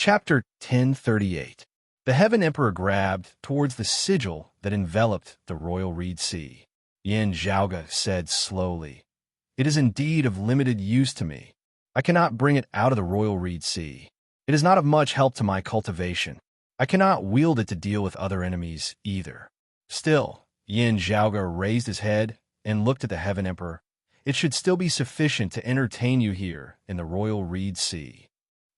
Chapter 1038. The Heaven Emperor grabbed towards the sigil that enveloped the royal reed sea. Yin Zhaoge said slowly, "It is indeed of limited use to me. I cannot bring it out of the royal reed sea. It is not of much help to my cultivation. I cannot wield it to deal with other enemies either." Still, Yin Zhaoge raised his head and looked at the Heaven Emperor. "It should still be sufficient to entertain you here in the royal reed sea."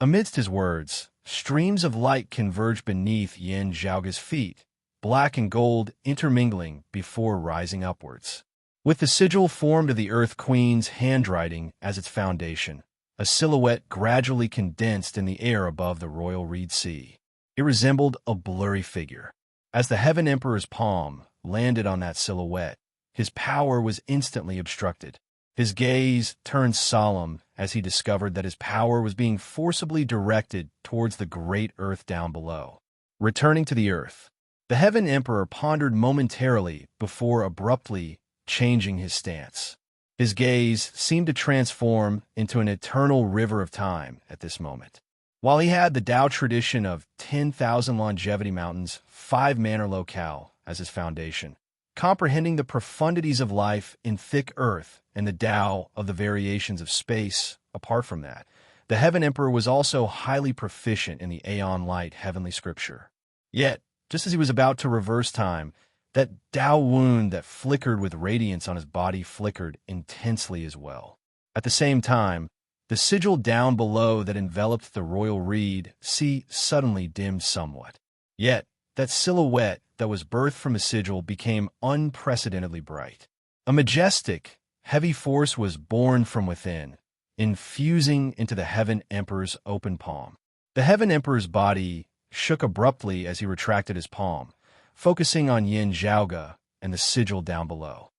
Amidst his words, streams of light converged beneath Yin Zhaoge's feet, black and gold intermingling before rising upwards. With the sigil formed of the Earth Queen's handwriting as its foundation, a silhouette gradually condensed in the air above the royal reed sea. It resembled a blurry figure. As the Heaven Emperor's palm landed on that silhouette, his power was instantly obstructed. His gaze turned solemn as he discovered that his power was being forcibly directed towards the great earth down below. Returning to the earth, the Heaven Emperor pondered momentarily before abruptly changing his stance. His gaze seemed to transform into an eternal river of time at this moment. While he had the Tao tradition of 10,000 longevity mountains, 5 manor locale as his foundation, comprehending the profundities of life in thick earth and the Tao of the variations of space apart from that, the Heaven Emperor was also highly proficient in the Aeon Light heavenly scripture. Yet, just as he was about to reverse time, that Tao wound that flickered with radiance on his body flickered intensely as well. At the same time, the sigil down below that enveloped the royal reed sea suddenly dimmed somewhat. Yet, that silhouette that was birthed from a sigil became unprecedentedly bright. A majestic, heavy force was born from within, infusing into the Heaven Emperor's open palm. The Heaven Emperor's body shook abruptly as he retracted his palm, focusing on Yin Zhaoge and the sigil down below.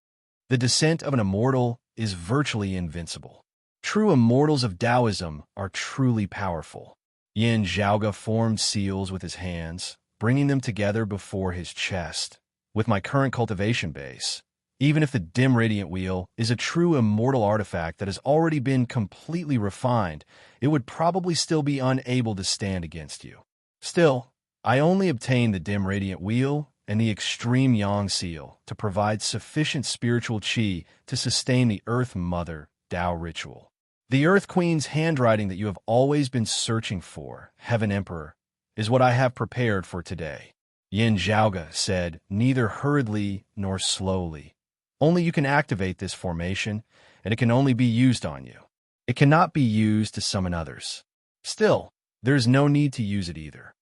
The descent of an immortal is virtually invincible. True immortals of Taoism are truly powerful. Yin Zhaoge formed seals with his hands, bringing them together before his chest. With my current cultivation base, even if the dim radiant wheel is a true immortal artifact that has already been completely refined, it would probably still be unable to stand against you. Still, I only obtained the dim radiant wheel and the extreme yang seal to provide sufficient spiritual qi to sustain the Earth Mother Tao ritual. The Earth Queen's handwriting that you have always been searching for, Heaven Emperor, is what I have prepared for today. Yin Zhaoge said, neither hurriedly nor slowly. Only you can activate this formation, and it can only be used on you. It cannot be used to summon others. Still, there is no need to use it either.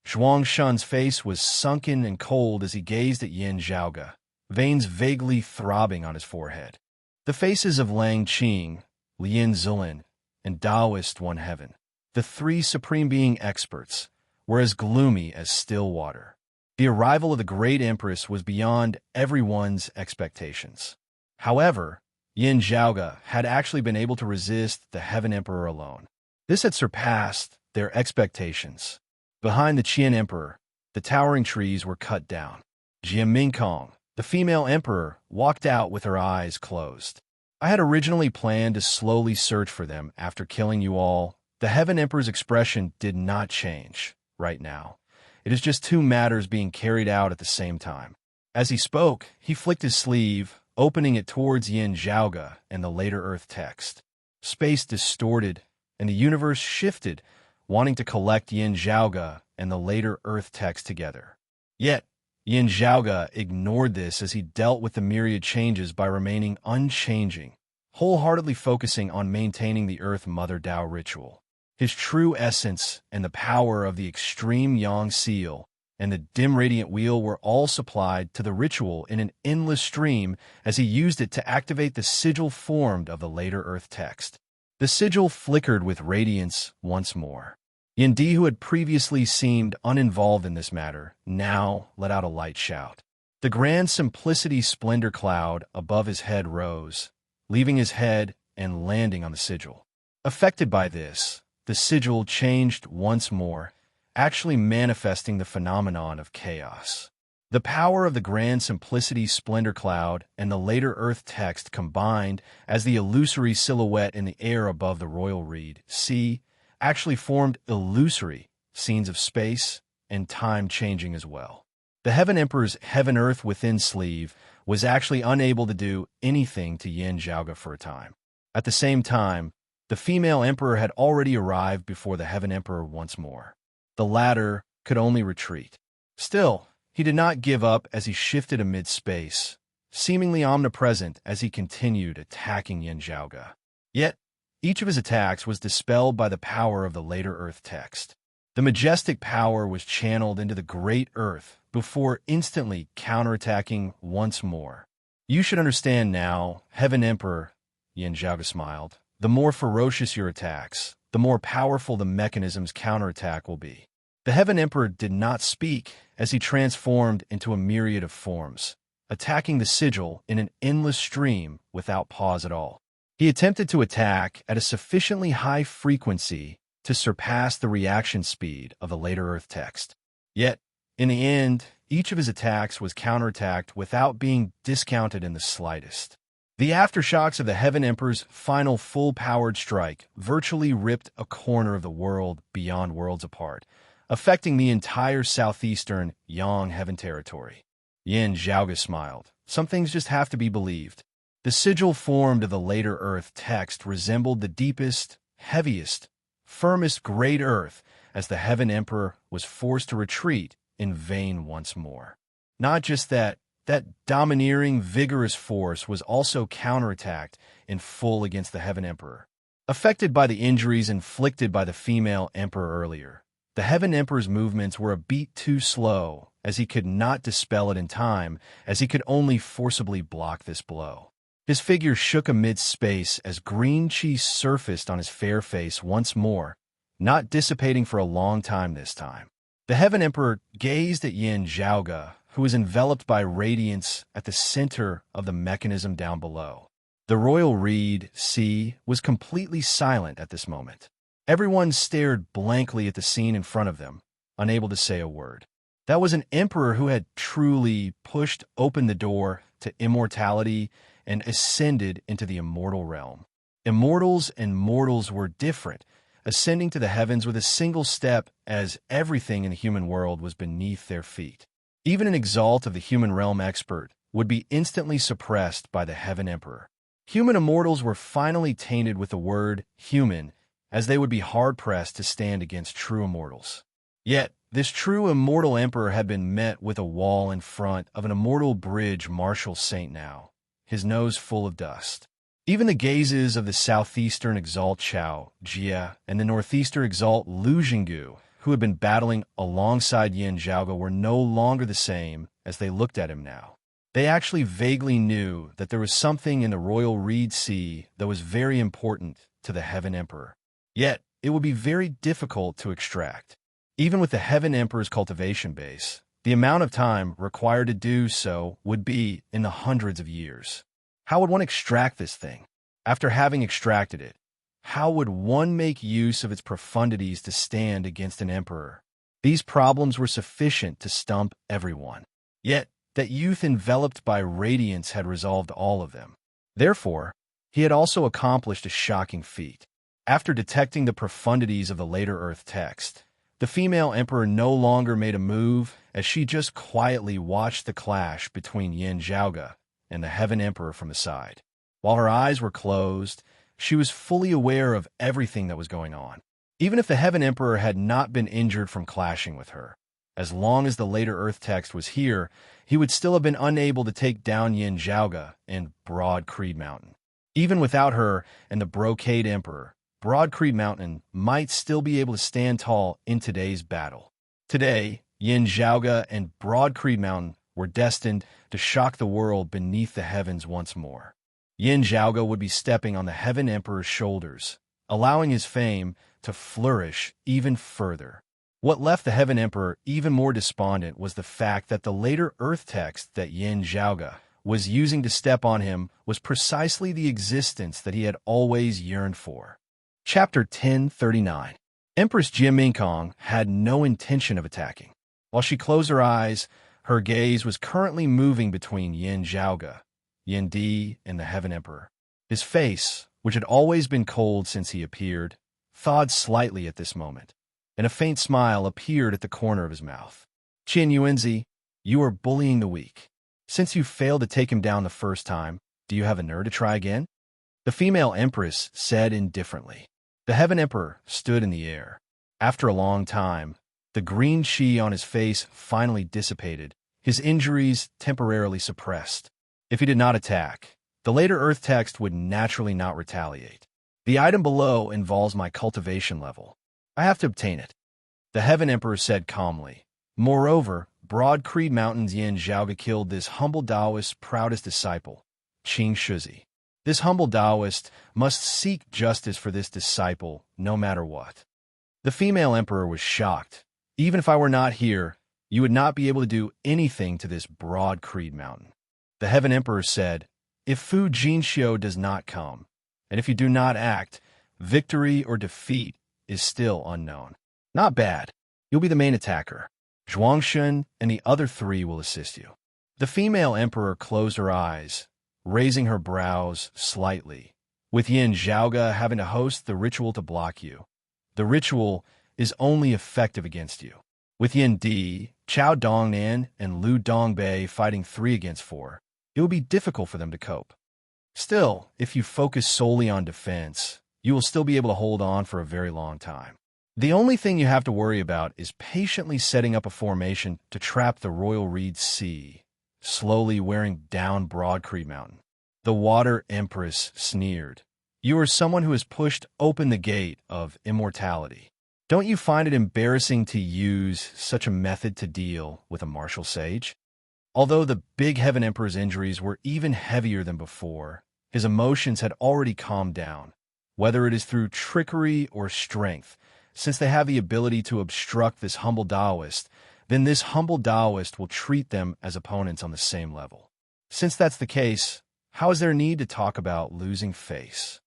Zhuang Shun's face was sunken and cold as he gazed at Yin Zhaoge, veins vaguely throbbing on his forehead. The faces of Lang Qing, Lien Zulin, and Taoist One Heaven, the 3 supreme being experts, were as gloomy as still water. The arrival of the great empress was beyond everyone's expectations. However, Yin Zhaoge had actually been able to resist the Heaven Emperor alone. This had surpassed their expectations. Behind the Qian Emperor, the towering trees were cut down. Jia Mingkong, the female emperor, walked out with her eyes closed. I had originally planned to slowly search for them after killing you all. The Heaven Emperor's expression did not change right now. It is just 2 matters being carried out at the same time. As he spoke, he flicked his sleeve, opening it towards Yin Zhaoge and the later Earth text. Space distorted, and the universe shifted, wanting to collect Yin Zhaoge and the later Earth text together. Yet, Yin Zhaoge ignored this as he dealt with the myriad changes by remaining unchanging, wholeheartedly focusing on maintaining the Earth Mother Tao ritual. His true essence and the power of the extreme yang seal and the dim radiant wheel were all supplied to the ritual in an endless stream as he used it to activate the sigil formed of the later Earth text. The sigil flickered with radiance once more. Yin Di, who had previously seemed uninvolved in this matter, now let out a light shout. The grand simplicity splendor cloud above his head rose, leaving his head and landing on the sigil. Affected by this, the sigil changed once more, actually manifesting the phenomenon of chaos. The power of the grand simplicity splendor cloud and the later Earth text combined as the illusory silhouette in the air above the royal reed sea actually formed illusory scenes of space and time changing as well. The Heaven Emperor's Heaven-Earth Within sleeve was actually unable to do anything to Yin Zhaoge for a time. At the same time, the female emperor had already arrived before the Heaven Emperor once more. The latter could only retreat. Still, he did not give up as he shifted amid space, seemingly omnipresent as he continued attacking Yin Zhaoge. Yet, each of his attacks was dispelled by the power of the later Earth text. The majestic power was channeled into the great Earth before instantly counterattacking once more. You should understand now, Heaven Emperor, Yin Zhaoge smiled. The more ferocious your attacks, the more powerful the mechanism's counterattack will be. The Heaven Emperor did not speak as he transformed into a myriad of forms, attacking the sigil in an endless stream without pause at all. He attempted to attack at a sufficiently high frequency to surpass the reaction speed of the later Earth text. Yet, in the end, each of his attacks was counterattacked without being discounted in the slightest. The aftershocks of the Heaven Emperor's final full-powered strike virtually ripped a corner of the world beyond worlds apart, affecting the entire southeastern Yang Heaven territory. Yin Zhaoge smiled. Some things just have to be believed. The sigil formed of the later Earth text resembled the deepest, heaviest, firmest great Earth as the Heaven Emperor was forced to retreat in vain once more. Not just that domineering, vigorous force was also counterattacked in full against the Heaven Emperor. Affected by the injuries inflicted by the female emperor earlier, the Heaven Emperor's movements were a beat too slow, as he could not dispel it in time, as he could only forcibly block this blow. His figure shook amid space as green chi surfaced on his fair face once more, not dissipating for a long time this time. The Heaven Emperor gazed at Yin Zhaoge, who was enveloped by radiance at the center of the mechanism down below. The royal reed, C, was completely silent at this moment. Everyone stared blankly at the scene in front of them, unable to say a word. That was an emperor who had truly pushed open the door to immortality and ascended into the immortal realm. Immortals and mortals were different, ascending to the heavens with a single step as everything in the human world was beneath their feet. Even an exalt of the human realm expert would be instantly suppressed by the Heaven Emperor. Human immortals were finally tainted with the word human, as they would be hard-pressed to stand against true immortals. Yet, this true immortal emperor had been met with a wall in front of an immortal bridge martial saint now, his nose full of dust. Even the gazes of the southeastern exalt Chao, Jia, and the northeastern exalt Lu Jinggu, who had been battling alongside Yin Zhaoge, were no longer the same as they looked at him now. They actually vaguely knew that there was something in the royal reed sea that was very important to the Heaven Emperor. Yet, it would be very difficult to extract. Even with the Heaven Emperor's cultivation base, the amount of time required to do so would be in the hundreds of years. How would one extract this thing? After having extracted it, how would one make use of its profundities to stand against an emperor? These problems were sufficient to stump everyone. Yet, that youth enveloped by radiance had resolved all of them. Therefore, he had also accomplished a shocking feat. After detecting the profundities of the later Earth text, the female emperor no longer made a move as she just quietly watched the clash between Yin Zhaoge and the Heaven Emperor from the side. While her eyes were closed, she was fully aware of everything that was going on. Even if the Heaven Emperor had not been injured from clashing with her, as long as the later Earth text was here, he would still have been unable to take down Yin Zhaoge and Broad Creed Mountain. Even without her and the Brocade Emperor, Broad Creed Mountain might still be able to stand tall in today's battle. Today, Yin Zhaoge and Broad Creed Mountain were destined to shock the world beneath the heavens once more. Yin Zhaoge would be stepping on the Heaven Emperor's shoulders, allowing his fame to flourish even further. What left the Heaven Emperor even more despondent was the fact that the later Earth text that Yin Zhaoge was using to step on him was precisely the existence that he had always yearned for. Chapter 1039. Empress Jia Mingkong had no intention of attacking. While she closed her eyes, her gaze was currently moving between Yin Zhaoge, Yin Di, and the Heaven Emperor. His face, which had always been cold since he appeared, thawed slightly at this moment. and a faint smile appeared at the corner of his mouth. Qin Yuanzi, you are bullying the weak. Since you failed to take him down the first time, do you have a nerve to try again? The female empress said indifferently. The Heaven Emperor stood in the air. After a long time, the green chi on his face finally dissipated, his injuries temporarily suppressed. If he did not attack, the later Earth text would naturally not retaliate. The item below involves my cultivation level. I have to obtain it. The Heaven Emperor said calmly. Moreover, Broad Creed Mountain's Yin Zhaoge killed this humble Taoist's proudest disciple, Qing Shuzi. This humble Taoist must seek justice for this disciple, no matter what. The female emperor was shocked. Even if I were not here, you would not be able to do anything to this Broad Creed Mountain. The Heaven Emperor said, if Fu Jinxiu does not come, and if you do not act, victory or defeat is still unknown. Not bad. You'll be the main attacker. Zhuangshun and the other three will assist you. The female emperor closed her eyes, raising her brows slightly, with Yin Zhaoge having to host the ritual to block you. The ritual is only effective against you. With Yin Di, Chao Dongnan, and Lu Dongbei fighting 3 against 4, it will be difficult for them to cope. Still, if you focus solely on defense, you will still be able to hold on for a very long time. The only thing you have to worry about is patiently setting up a formation to trap the Royal Reed Sea, slowly wearing down Broad Creed Mountain. The Water Empress sneered. You are someone who has pushed open the gate of immortality. Don't you find it embarrassing to use such a method to deal with a martial sage? Although the Big Heaven Emperor's injuries were even heavier than before, his emotions had already calmed down. Whether it is through trickery or strength, since they have the ability to obstruct this humble Taoist, then this humble Taoist will treat them as opponents on the same level. Since that's the case, how is there need to talk about losing face?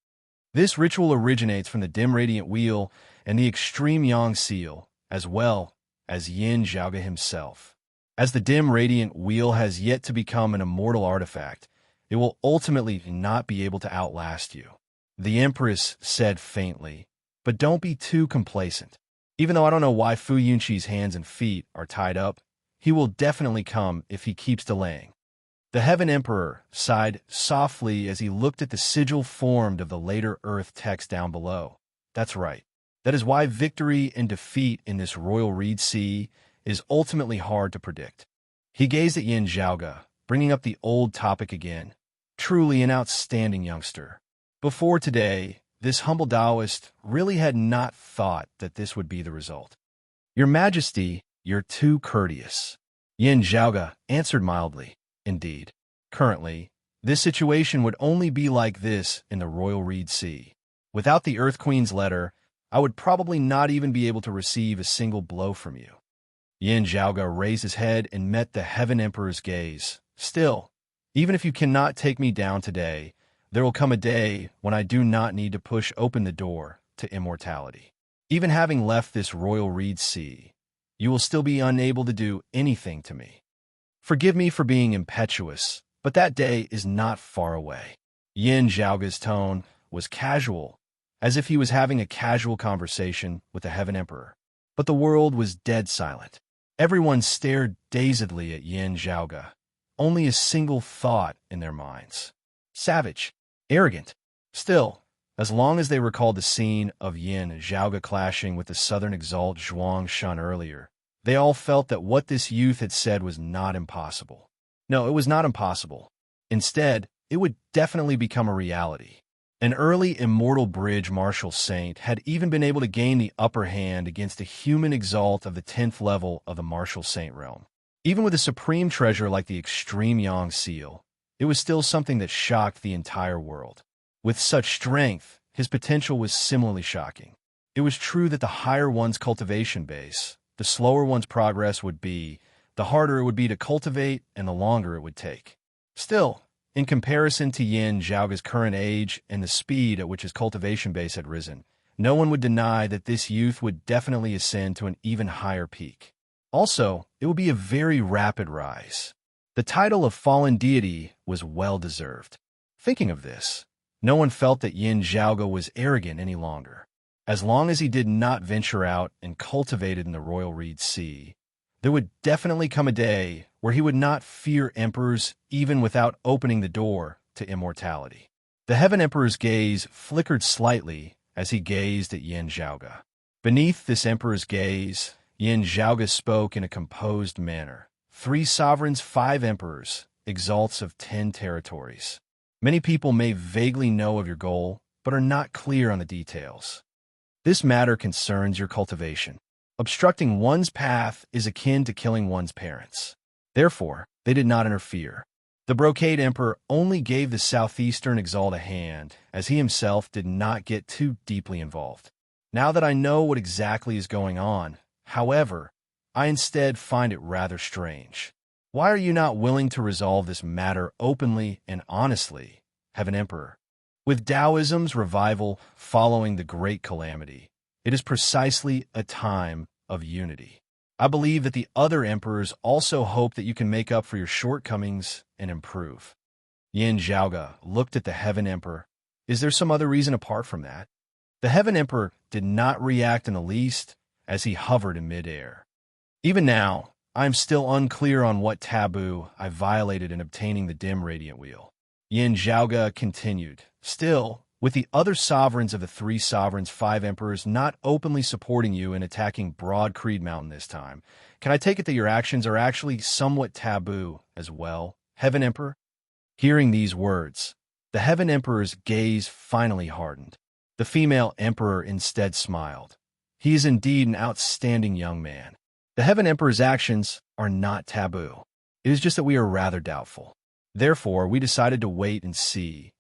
This ritual originates from the dim radiant wheel and the extreme yang seal, as well as Yin Zhaoge himself. As the dim radiant wheel has yet to become an immortal artifact, it will ultimately not be able to outlast you. The Empress said faintly, but don't be too complacent. Even though I don't know why Fu Yunqi's hands and feet are tied up, he will definitely come if he keeps delaying. The Heaven Emperor sighed softly as he looked at the sigil formed of the later Earth text down below. That's right. That is why victory and defeat in this Royal Reed Sea is ultimately hard to predict. He gazed at Yin Zhaoge, bringing up the old topic again. Truly an outstanding youngster. Before today, this humble Taoist really had not thought that this would be the result. Your Majesty, you're too courteous. Yin Zhaoge answered mildly. Indeed. Currently, this situation would only be like this in the Royal Reed Sea. Without the Earth Queen's letter, I would probably not even be able to receive a single blow from you. Yin Zhaoge raised his head and met the Heaven Emperor's gaze. Still, even if you cannot take me down today, there will come a day when I do not need to push open the door to immortality. Even having left this Royal Reed Sea, you will still be unable to do anything to me. Forgive me for being impetuous, but that day is not far away. Yin Zhaoge's tone was casual, as if he was having a casual conversation with the Heaven Emperor. But the world was dead silent. Everyone stared dazedly at Yin Zhaoge, only a single thought in their minds. Savage. Arrogant. Still, as long as they recalled the scene of Yin Zhaoge clashing with the Southern Exalt Zhuangshun earlier, they all felt that what this youth had said was not impossible. No, it was not impossible. Instead, it would definitely become a reality. An early immortal bridge martial saint had even been able to gain the upper hand against a human exalt of the 10th level of the martial saint realm. Even with a supreme treasure like the extreme yang seal, it was still something that shocked the entire world. With such strength, his potential was similarly shocking. It was true that the higher one's cultivation base, the slower one's progress would be, the harder it would be to cultivate and the longer it would take. Still, in comparison to Yin Zhaoge's current age and the speed at which his cultivation base had risen, no one would deny that this youth would definitely ascend to an even higher peak. Also, it would be a very rapid rise. The title of fallen deity was well-deserved. Thinking of this, no one felt that Yin Zhaoge was arrogant any longer. As long as he did not venture out and cultivated in the royal reed sea, there would definitely come a day where he would not fear emperors even without opening the door to immortality. The Heaven Emperor's gaze flickered slightly as he gazed at Yin Zhaoge. Beneath this emperor's gaze, Yin Zhaoge spoke in a composed manner. 3 sovereigns, 5 emperors, exalts of 10 territories. Many people may vaguely know of your goal, but are not clear on the details. This matter concerns your cultivation. Obstructing one's path is akin to killing one's parents. Therefore, they did not interfere. The Brocade Emperor only gave the southeastern exalt a hand, as he himself did not get too deeply involved. Now that I know what exactly is going on, however, I instead find it rather strange. Why are you not willing to resolve this matter openly and honestly, Heaven Emperor? With Taoism's revival following the Great Calamity, it is precisely a time of unity. I believe that the other emperors also hope that you can make up for your shortcomings and improve. Yin Zhaoge looked at the Heaven Emperor. Is there some other reason apart from that? The Heaven Emperor did not react in the least as he hovered in midair. Even now, I am still unclear on what taboo I violated in obtaining the dim radiant wheel. Yin Zhaoge continued. Still, with the other sovereigns of the 3 sovereigns, 5 emperors not openly supporting you in attacking Broad Creed Mountain this time, can I take it that your actions are actually somewhat taboo as well, Heaven Emperor? Hearing these words, the Heaven Emperor's gaze finally hardened. The female emperor instead smiled. He is indeed an outstanding young man. The Heaven Emperor's actions are not taboo. It is just that we are rather doubtful. Therefore, we decided to wait and see,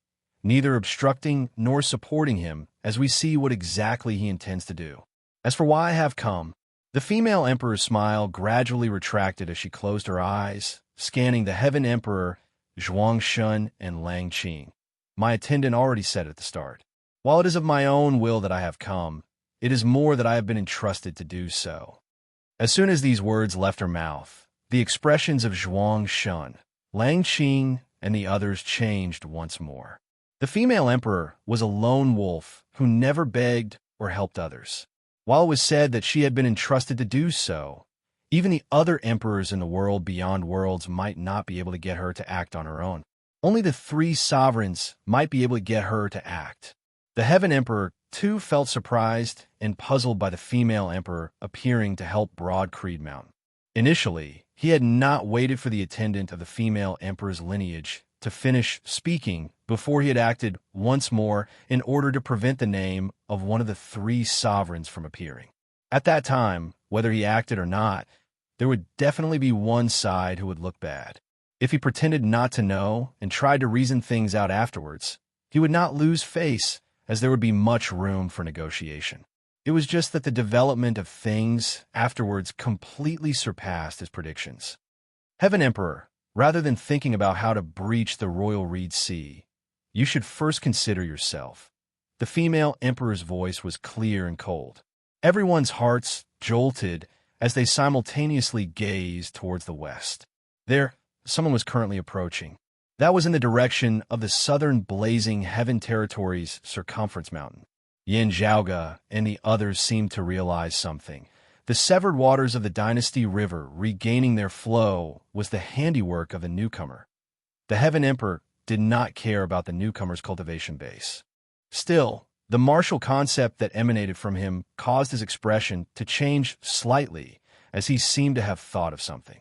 neither obstructing nor supporting him as we see what exactly he intends to do. As for why I have come, the female emperor's smile gradually retracted as she closed her eyes, scanning the Heaven Emperor, Zhuang Shun, and Lang Qing. My attendant already said at the start. While it is of my own will that I have come, it is more that I have been entrusted to do so. As soon as these words left her mouth, the expressions of Zhuang Shun, Lang Qing, and the others changed once more. The female emperor was a lone wolf who never begged or helped others. While it was said that she had been entrusted to do so, even the other emperors in the world beyond worlds might not be able to get her to act on her own. Only the 3 sovereigns might be able to get her to act. The Heaven Emperor, too, felt surprised and puzzled by the female emperor appearing to help Broad Creed Mountain. Initially, he had not waited for the attendant of the female emperor's lineage to finish speaking before he had acted once more in order to prevent the name of one of the 3 sovereigns from appearing. At that time, whether he acted or not, there would definitely be one side who would look bad. If he pretended not to know and tried to reason things out afterwards, he would not lose face, as there would be much room for negotiation. It was just that the development of things afterwards completely surpassed his predictions. Heaven Emperor, rather than thinking about how to breach the royal reed sea, you should first consider yourself. The female emperor's voice was clear and cold. Everyone's hearts jolted as they simultaneously gazed towards the west. There, someone was currently approaching. That was in the direction of the southern blazing Heaven Territory's circumference mountain. Yin Zhaoge and the others seemed to realize something. The severed waters of the Dynasty River regaining their flow was the handiwork of the newcomer. The Heaven Emperor did not care about the newcomer's cultivation base. Still, the martial concept that emanated from him caused his expression to change slightly as he seemed to have thought of something.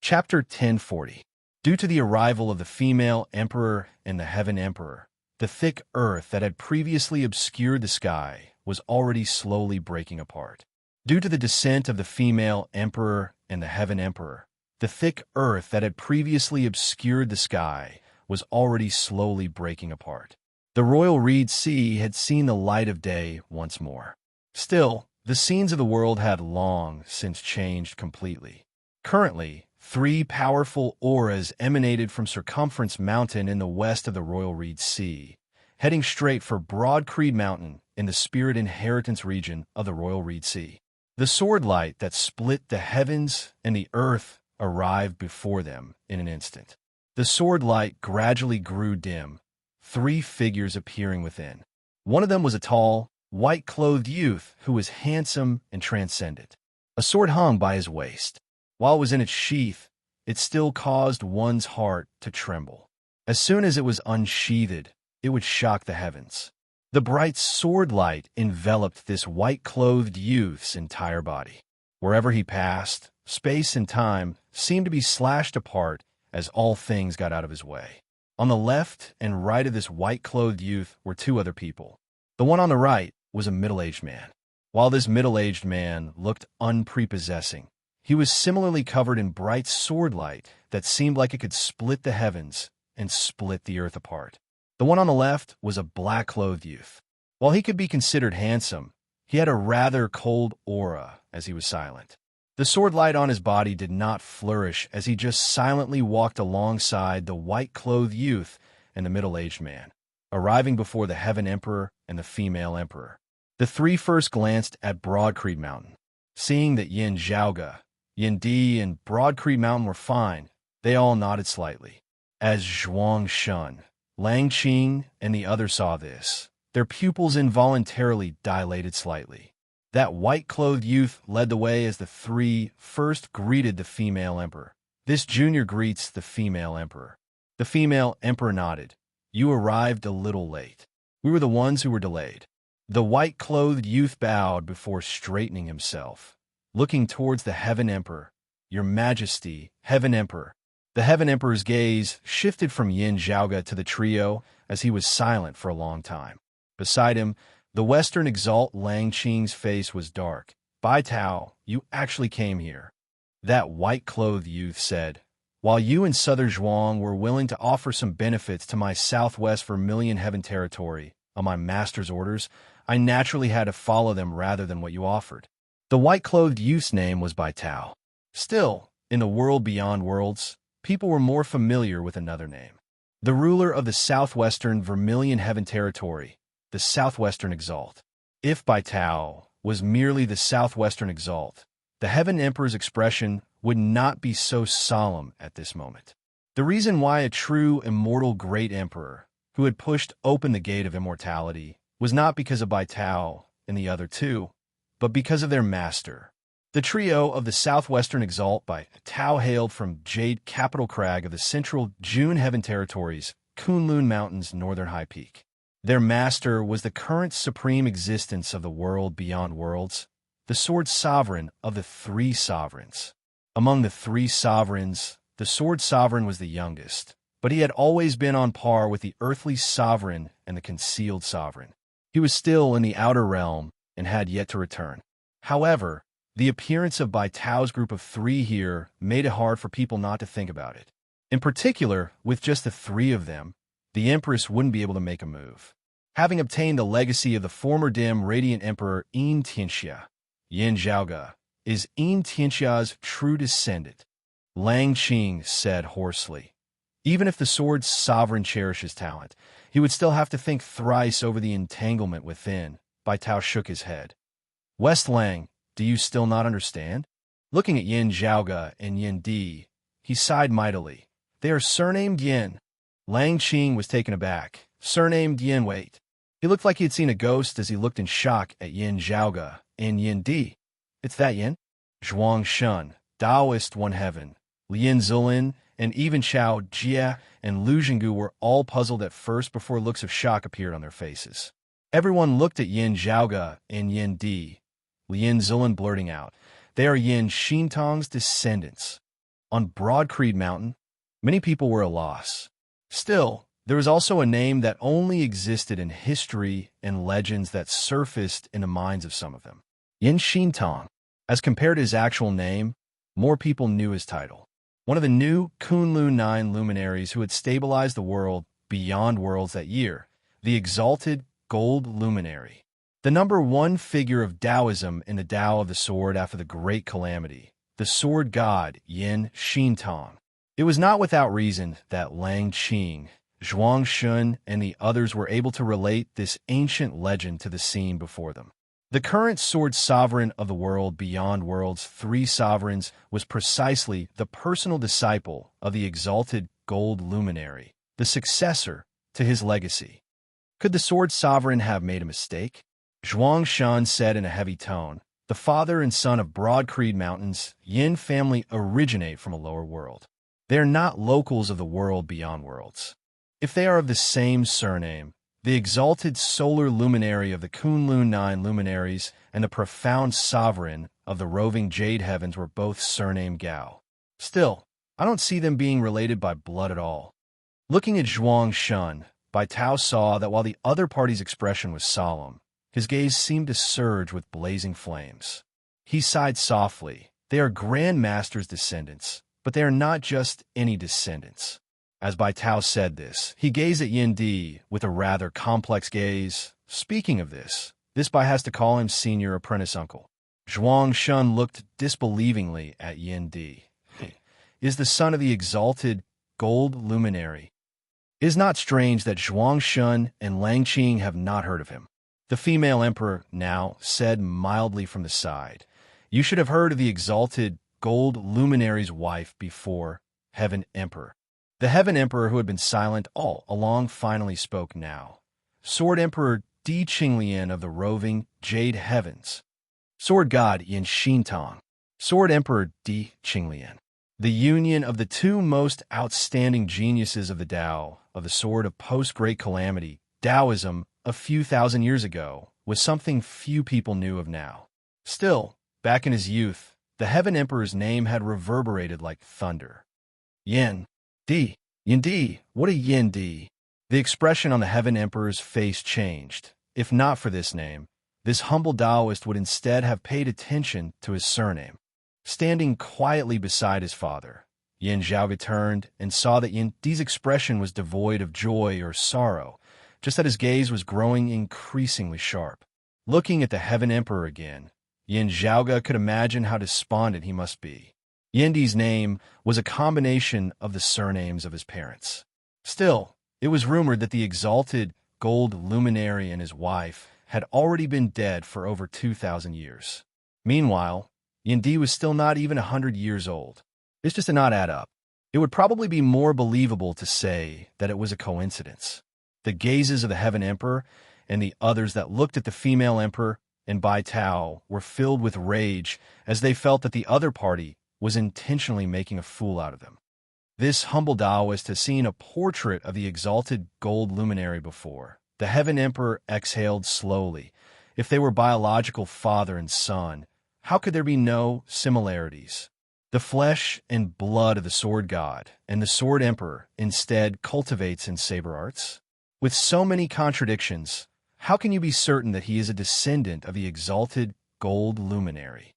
Chapter 1040. Due to the arrival of the female emperor and the Heaven Emperor, the thick earth that had previously obscured the sky was already slowly breaking apart. Due to the descent of the female emperor and the Heaven Emperor, the thick earth that had previously obscured the sky was already slowly breaking apart. The royal reed sea had seen the light of day once more. Still, the scenes of the world had long since changed completely. Currently, 3 powerful auras emanated from Circumference Mountain in the west of the royal reed sea, heading straight for Broad Creed Mountain in the Spirit Inheritance region of the royal reed sea. The sword light that split the heavens and the earth arrived before them in an instant. The sword light gradually grew dim, 3 figures appearing within. One of them was a tall, white-clothed youth who was handsome and transcendent. A sword hung by his waist. While it was in its sheath, it still caused one's heart to tremble. As soon as it was unsheathed, it would shock the heavens. The bright sword light enveloped this white-clothed youth's entire body. Wherever he passed, space and time seemed to be slashed apart as all things got out of his way. On the left and right of this white-clothed youth were two other people. The one on the right was a middle-aged man. While this middle-aged man looked unprepossessing, he was similarly covered in bright sword light that seemed like it could split the heavens and split the earth apart. The one on the left was a black-clothed youth. While he could be considered handsome, he had a rather cold aura as he was silent. The sword light on his body did not flourish as he just silently walked alongside the white-clothed youth and the middle-aged man, arriving before the Heaven Emperor and the Female Emperor. The three first glanced at Broadcreed Mountain. Seeing that Yin Zhaoga, Yin Di, and Broadcreed Mountain were fine, they all nodded slightly. As Zhuang Shun, Lang Qing, and the other saw this, their pupils involuntarily dilated slightly. That white-clothed youth led the way as the three first greeted the Female Emperor. This junior greets the Female Emperor. The Female Emperor nodded. You arrived a little late. We were the ones who were delayed. The white-clothed youth bowed before straightening himself, looking towards the Heaven Emperor. Your Majesty, Heaven Emperor. The Heaven Emperor's gaze shifted from Yin Zhaoga to the trio as he was silent for a long time. Beside him, the Western Exalt Lang Qing's face was dark. Bai Tao, you actually came here. That white-clothed youth said, while you and Southern Zhuang were willing to offer some benefits to my Southwest Vermilion Heaven territory on my master's orders, I naturally had to follow them rather than what you offered. The white-clothed youth's name was Bai Tao. Still, in the world beyond worlds, people were more familiar with another name. The ruler of the Southwestern Vermilion Heaven territory, the Southwestern Exalt. If Bai Tao was merely the Southwestern Exalt, the Heaven Emperor's expression would not be so solemn at this moment. The reason why a true immortal great emperor, who had pushed open the gate of immortality, was not because of Bai Tao and the other two, but because of their master. The trio of the Southwestern Exalt Bai Tao hailed from Jade Capital Crag of the Central June Heaven Territories, Kunlun Mountain's northern high peak. Their master was the current supreme existence of the world beyond worlds, the sword sovereign of the three sovereigns. Among the three sovereigns, the sword sovereign was the youngest, but he had always been on par with the earthly sovereign and the concealed sovereign. He was still in the outer realm and had yet to return. However, the appearance of Bai Tao's group of three here made it hard for people not to think about it. In particular, with just the three of them, the Empress wouldn't be able to make a move. Having obtained the legacy of the former dim Radiant Emperor Yin Tianxia, Yin Zhaoga is Yin Tianxia's true descendant. Lang Qing said hoarsely, even if the sword's sovereign cherishes talent, he would still have to think thrice over the entanglement within. Bai Tao shook his head. West Lang, do you still not understand? Looking at Yin Zhaoga and Yin Di, he sighed mightily. They are surnamed Yin. Lang Qing was taken aback. Surnamed Yin, wait. He looked like he had seen a ghost as he looked in shock at Yin Zhaoga and Yin Di. It's that Yin? Zhuang Shun, Taoist One Heaven, Lian Zulin, and even Chao Jia and Lu Jinggu were all puzzled at first before looks of shock appeared on their faces. Everyone looked at Yin Zhaoga and Yin Di, Lian Zulin blurting out, they are Yin Xintong's descendants. On Broadcreed Mountain, many people were at a loss. Still, there was also a name that only existed in history and legends that surfaced in the minds of some of them. Yin Xintong. As compared to his actual name, more people knew his title. One of the new Kunlun 9 luminaries who had stabilized the world beyond worlds that year, the exalted Gold Luminary. The number one figure of Taoism in the Tao of the Sword after the Great Calamity, the Sword God Yin Xintong. It was not without reason that Lang Qing, Zhuang Shun, and the others were able to relate this ancient legend to the scene before them. The current sword sovereign of the world beyond worlds, three sovereigns, was precisely the personal disciple of the exalted Gold Luminary, the successor to his legacy. Could the sword sovereign have made a mistake? Zhuang Shun said in a heavy tone. The father and son of Broad Creed Mountains, Yin family originate from a lower world. They are not locals of the world beyond worlds. If they are of the same surname, the exalted solar luminary of the Kunlun Nine luminaries and the profound sovereign of the roving Jade Heavens were both surnamed Gao. Still, I don't see them being related by blood at all. Looking at Zhuang Shun, Bai Tao saw that while the other party's expression was solemn, his gaze seemed to surge with blazing flames. He sighed softly. They are Grand Master's descendants, but they are not just any descendants. As Bai Tao said this, he gazed at Yin Di with a rather complex gaze. Speaking of this Bai has to call him senior apprentice uncle. Zhuang Shun looked disbelievingly at Yin Di. Is the son of the exalted gold luminary. It is not strange that Zhuang Shun and Lang Qing have not heard of him. The female emperor now said mildly from the side, You should have heard of the exalted gold luminary's wife before, Heaven Emperor. The Heaven Emperor, who had been silent all along, finally spoke now. Sword Emperor Di Qinglian of the roving Jade Heavens. Sword God Yin Xintong. Sword Emperor Di Qinglian. The union of the two most outstanding geniuses of the Tao, of the sword of post-Great Calamity, Taoism, a few thousand years ago, was something few people knew of now. Still, back in his youth, the Heaven Emperor's name had reverberated like thunder. Yin Di. What a Yin Di. The expression on the Heaven Emperor's face changed. If not for this name, this humble Taoist would instead have paid attention to his surname. Standing quietly beside his father, Yin Zhaoge turned and saw that Yin Di's expression was devoid of joy or sorrow, just that his gaze was growing increasingly sharp. Looking at the Heaven Emperor again, Yin Zhaoge could imagine how despondent he must be. Yin Di's name was a combination of the surnames of his parents. Still, it was rumored that the exalted gold luminary and his wife had already been dead for over 2,000 years. Meanwhile, Yin Di was still not even 100 years old. This just did not add up. It would probably be more believable to say that it was a coincidence. The gazes of the Heaven Emperor and the others that looked at the female emperor and Bai Tao were filled with rage as they felt that the other party was intentionally making a fool out of them. This humble Taoist has seen a portrait of the exalted gold luminary before. The Heaven Emperor exhaled slowly. If they were biological father and son, how could there be no similarities? The flesh and blood of the Sword God and the Sword Emperor instead cultivates in saber arts? With so many contradictions, how can you be certain that he is a descendant of the exalted gold luminary?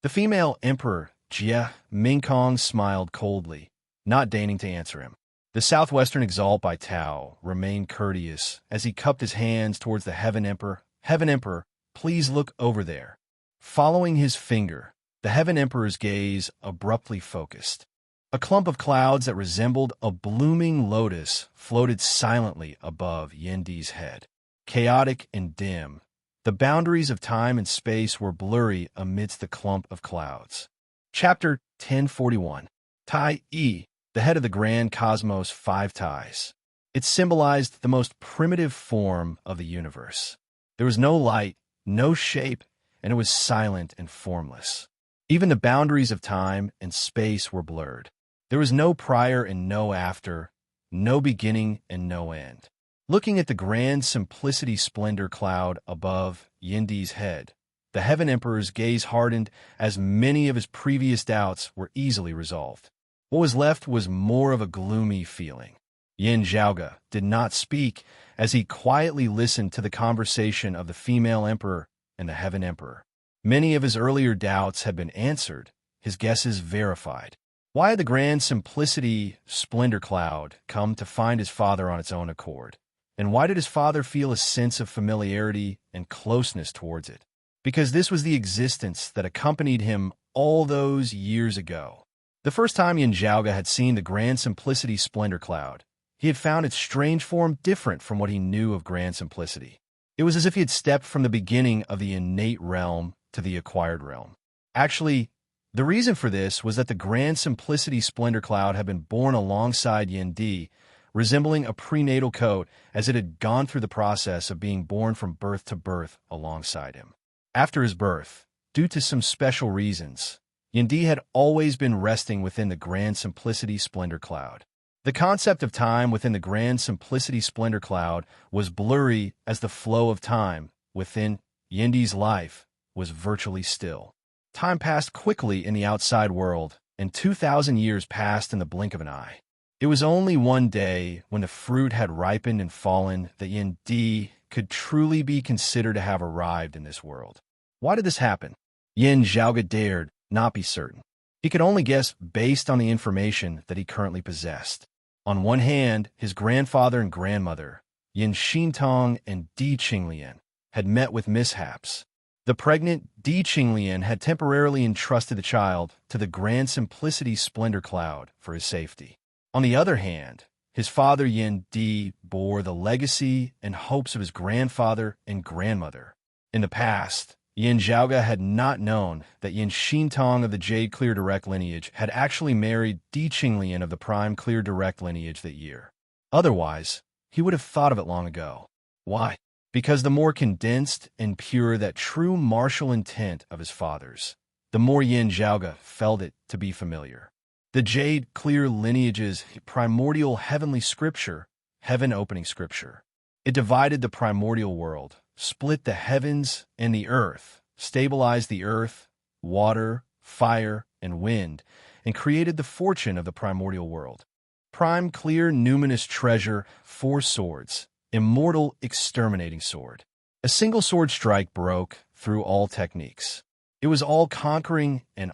The female emperor, Jie Mingkong, smiled coldly, not deigning to answer him. The southwestern exalt Bai Tao remained courteous as he cupped his hands towards the Heaven Emperor. Heaven Emperor, please look over there. Following his finger, the Heaven Emperor's gaze abruptly focused. A clump of clouds that resembled a blooming lotus floated silently above Yin Di's head. Chaotic and dim, the boundaries of time and space were blurry amidst the clump of clouds. Chapter 1041. Tai Yi, the head of the grand cosmos 5 ties. It symbolized the most primitive form of the universe. There was no light, no shape, and it was silent and formless. Even the boundaries of time and space were blurred. There was no prior and no after, no beginning and no end. Looking at the grand simplicity splendor cloud above Yin Di's head, the Heaven Emperor's gaze hardened as many of his previous doubts were easily resolved. What was left was more of a gloomy feeling. Yin Zhaoge did not speak as he quietly listened to the conversation of the female emperor and the Heaven Emperor. Many of his earlier doubts had been answered, his guesses verified. Why had the grand simplicity splendor cloud come to find his father on its own accord? And why did his father feel a sense of familiarity and closeness towards it? Because this was the existence that accompanied him all those years ago. The first time Yin Zhaoge had seen the grand simplicity splendor cloud, he had found its strange form different from what he knew of grand simplicity. It was as if he had stepped from the beginning of the innate realm to the acquired realm. Actually, the reason for this was that the grand simplicity splendor cloud had been born alongside Yin Di, resembling a prenatal coat as it had gone through the process of being born from birth to birth alongside him. After his birth, due to some special reasons, Yendi had always been resting within the grand simplicity splendor cloud. The concept of time within the grand simplicity splendor cloud was blurry as the flow of time within Yendi's life was virtually still. Time passed quickly in the outside world, and 2,000 years passed in the blink of an eye. It was only one day when the fruit had ripened and fallen that Yendi could truly be considered to have arrived in this world. Why did this happen? Yin Zhaoge dared not be certain. He could only guess based on the information that he currently possessed. On one hand, his grandfather and grandmother, Yin Xintong and Di Qinglian, had met with mishaps. The pregnant Di Qinglian had temporarily entrusted the child to the grand simplicity splendor cloud for his safety. On the other hand, his father Yin Di bore the legacy and hopes of his grandfather and grandmother. In the past, Yin Zhaoge had not known that Yin Xintong of the Jade Clear Direct lineage had actually married Di Qinglian of the Prime Clear Direct lineage that year. Otherwise, he would have thought of it long ago. Why? Because the more condensed and pure that true martial intent of his father's, the more Yin Zhaoge felt it to be familiar. The Jade Clear lineage's primordial heavenly scripture, heaven-opening scripture. It divided the primordial world, split the heavens and the earth, stabilized the earth, water, fire, and wind, and created the fortune of the primordial world. Prime clear numinous treasure, 4 swords, immortal exterminating sword. A single sword strike broke through all techniques. It was all-conquering, and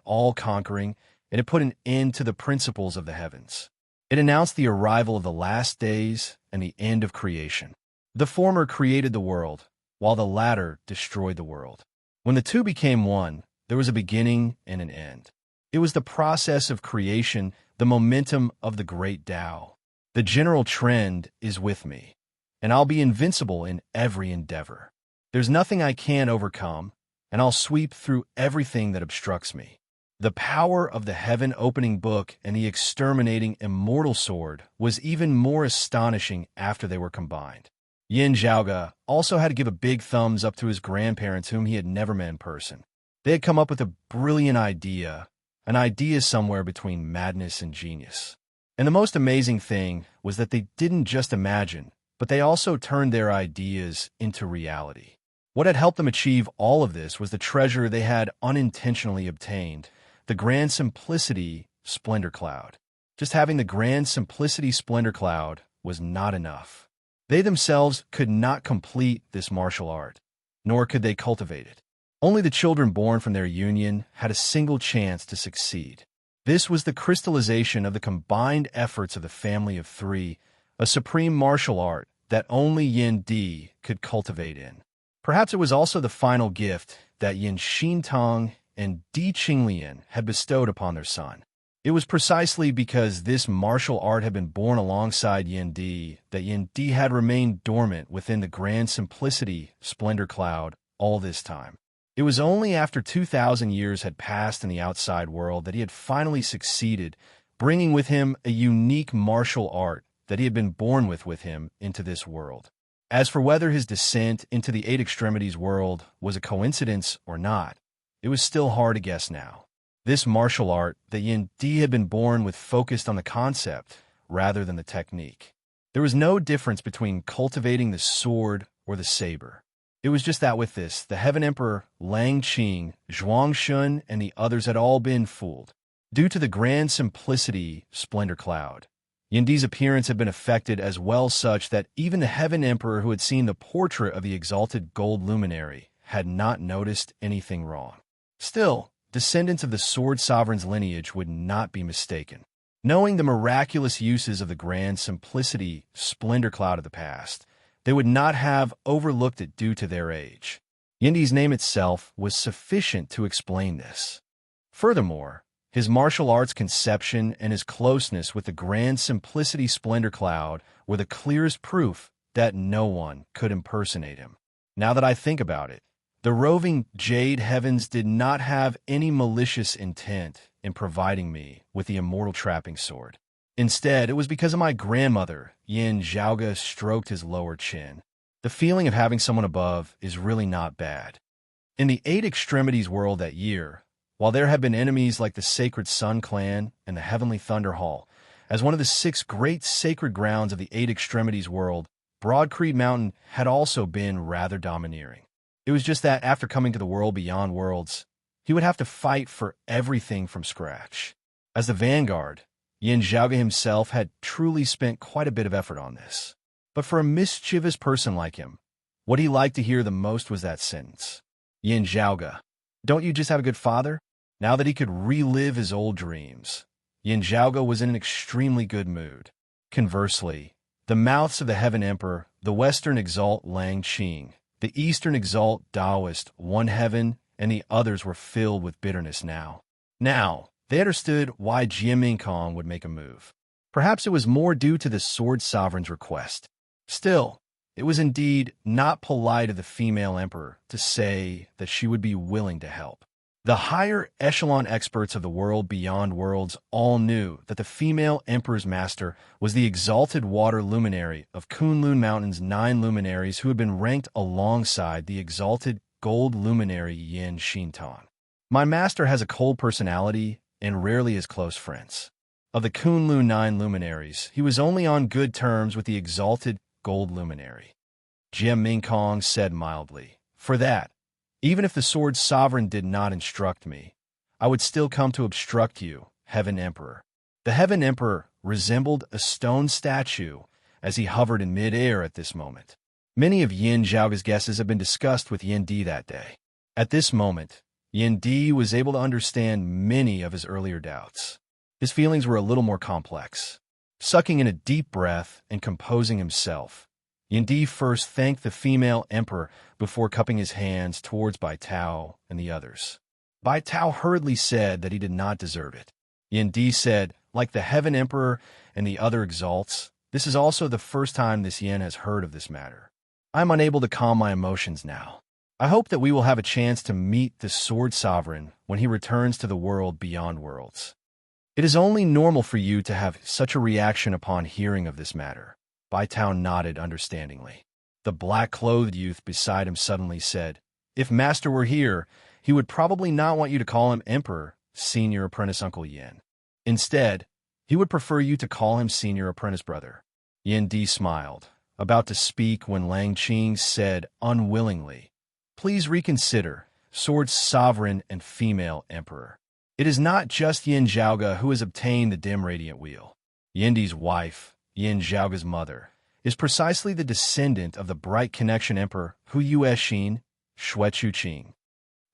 it put an end to the principles of the heavens. It announced the arrival of the last days and the end of creation. The former created the world, while the latter destroyed the world. When the two became one, there was a beginning and an end. It was the process of creation, the momentum of the great Tao. The general trend is with me, and I'll be invincible in every endeavor. There's nothing I can't overcome, and I'll sweep through everything that obstructs me. The power of the heaven-opening book and the exterminating immortal sword was even more astonishing after they were combined. Yin Zhaoge also had to give a big thumbs up to his grandparents whom he had never met in person. They had come up with a brilliant idea, an idea somewhere between madness and genius. And the most amazing thing was that they didn't just imagine, but they also turned their ideas into reality. What had helped them achieve all of this was the treasure they had unintentionally obtained, the grand simplicity splendor cloud. Just having the grand simplicity splendor cloud was not enough. They themselves could not complete this martial art, nor could they cultivate it. Only the children born from their union had a single chance to succeed. This was the crystallization of the combined efforts of the family of 3, a supreme martial art that only Yin Di could cultivate in. Perhaps it was also the final gift that Yin Xintong and Di Qinglian had bestowed upon their son. It was precisely because this martial art had been born alongside Yin Di that Yin Di had remained dormant within the grand simplicity splendor cloud all this time. It was only after 2,000 years had passed in the outside world that he had finally succeeded, bringing with him a unique martial art that he had been born with him into this world. As for whether his descent into the 8 extremities world was a coincidence or not, it was still hard to guess now. This martial art that Yin Di had been born with focused on the concept rather than the technique. There was no difference between cultivating the sword or the saber. It was just that with this, the Heaven Emperor, Lang Qing, Zhuang Shun, and the others had all been fooled. Due to the grand simplicity splendor cloud, Yin Di's appearance had been affected as well such that even the Heaven Emperor who had seen the portrait of the exalted gold luminary had not noticed anything wrong. Still, descendants of the Sword Sovereign's lineage would not be mistaken. Knowing the miraculous uses of the grand simplicity splendor cloud of the past, they would not have overlooked it due to their age. Yin Di's name itself was sufficient to explain this. Furthermore, his martial arts conception and his closeness with the grand simplicity splendor cloud were the clearest proof that no one could impersonate him. Now that I think about it, the roving Jade Heavens did not have any malicious intent in providing me with the immortal trapping sword. Instead, it was because of my grandmother. Yin Zhaoge stroked his lower chin. The feeling of having someone above is really not bad. In the Eight Extremities world that year, while there had been enemies like the Sacred Sun Clan and the Heavenly Thunder Hall, as one of the 6 great sacred grounds of the Eight Extremities world, Broadcrete Mountain had also been rather domineering. It was just that after coming to the world beyond worlds, he would have to fight for everything from scratch. As the vanguard, Yin Zhaoge himself had truly spent quite a bit of effort on this. But for a mischievous person like him, what he liked to hear the most was that sentence. Yin Zhaoge, don't you just have a good father? Now that he could relive his old dreams, Yin Zhaoge was in an extremely good mood. Conversely, the mouths of the Heaven Emperor, the Western exalt Lang Qing, the Eastern exalt Taoist One Heaven, and the others were filled with bitterness now. Now, they understood why Jie Mingkong would make a move. Perhaps it was more due to the Sword Sovereign's request. Still, it was indeed not polite of the female emperor to say that she would be willing to help. The higher echelon experts of the world beyond worlds all knew that the female emperor's master was the exalted water luminary of Kunlun Mountain's 9 luminaries who had been ranked alongside the exalted gold luminary Yin Xintong. My master has a cold personality and rarely has close friends. Of the Kunlun 9 luminaries, he was only on good terms with the exalted gold luminary. Jie Mingkong said mildly, for that, even if the Sword Sovereign did not instruct me, I would still come to obstruct you, Heaven Emperor. The Heaven Emperor resembled a stone statue as he hovered in mid-air at this moment. Many of Yin Zhaoge's guesses have been discussed with Yin Di that day. At this moment, Yin Di was able to understand many of his earlier doubts. His feelings were a little more complex. Sucking in a deep breath and composing himself, Yin Di first thanked the female emperor before cupping his hands towards Bai Tao and the others. Bai Tao hurriedly said that he did not deserve it. Yin Di said, like the Heaven Emperor and the other exalts, this is also the first time this Yin has heard of this matter. I am unable to calm my emotions now. I hope that we will have a chance to meet the Sword Sovereign when he returns to the world beyond worlds. It is only normal for you to have such a reaction upon hearing of this matter. Bai Tao nodded understandingly. The black-clothed youth beside him suddenly said, if Master were here, he would probably not want you to call him Emperor, Senior Apprentice Uncle Yin. Instead, he would prefer you to call him Senior Apprentice Brother. Yin Di smiled, about to speak when Lang Qing said unwillingly, please reconsider, Sword Sovereign and Female Emperor. It is not just Yin Zhaoge who has obtained the dim radiant wheel. Yin Di's wife, Yin Zhaoge's mother, is precisely the descendant of the bright connection emperor Hu Yuexin, Xue Chuqing.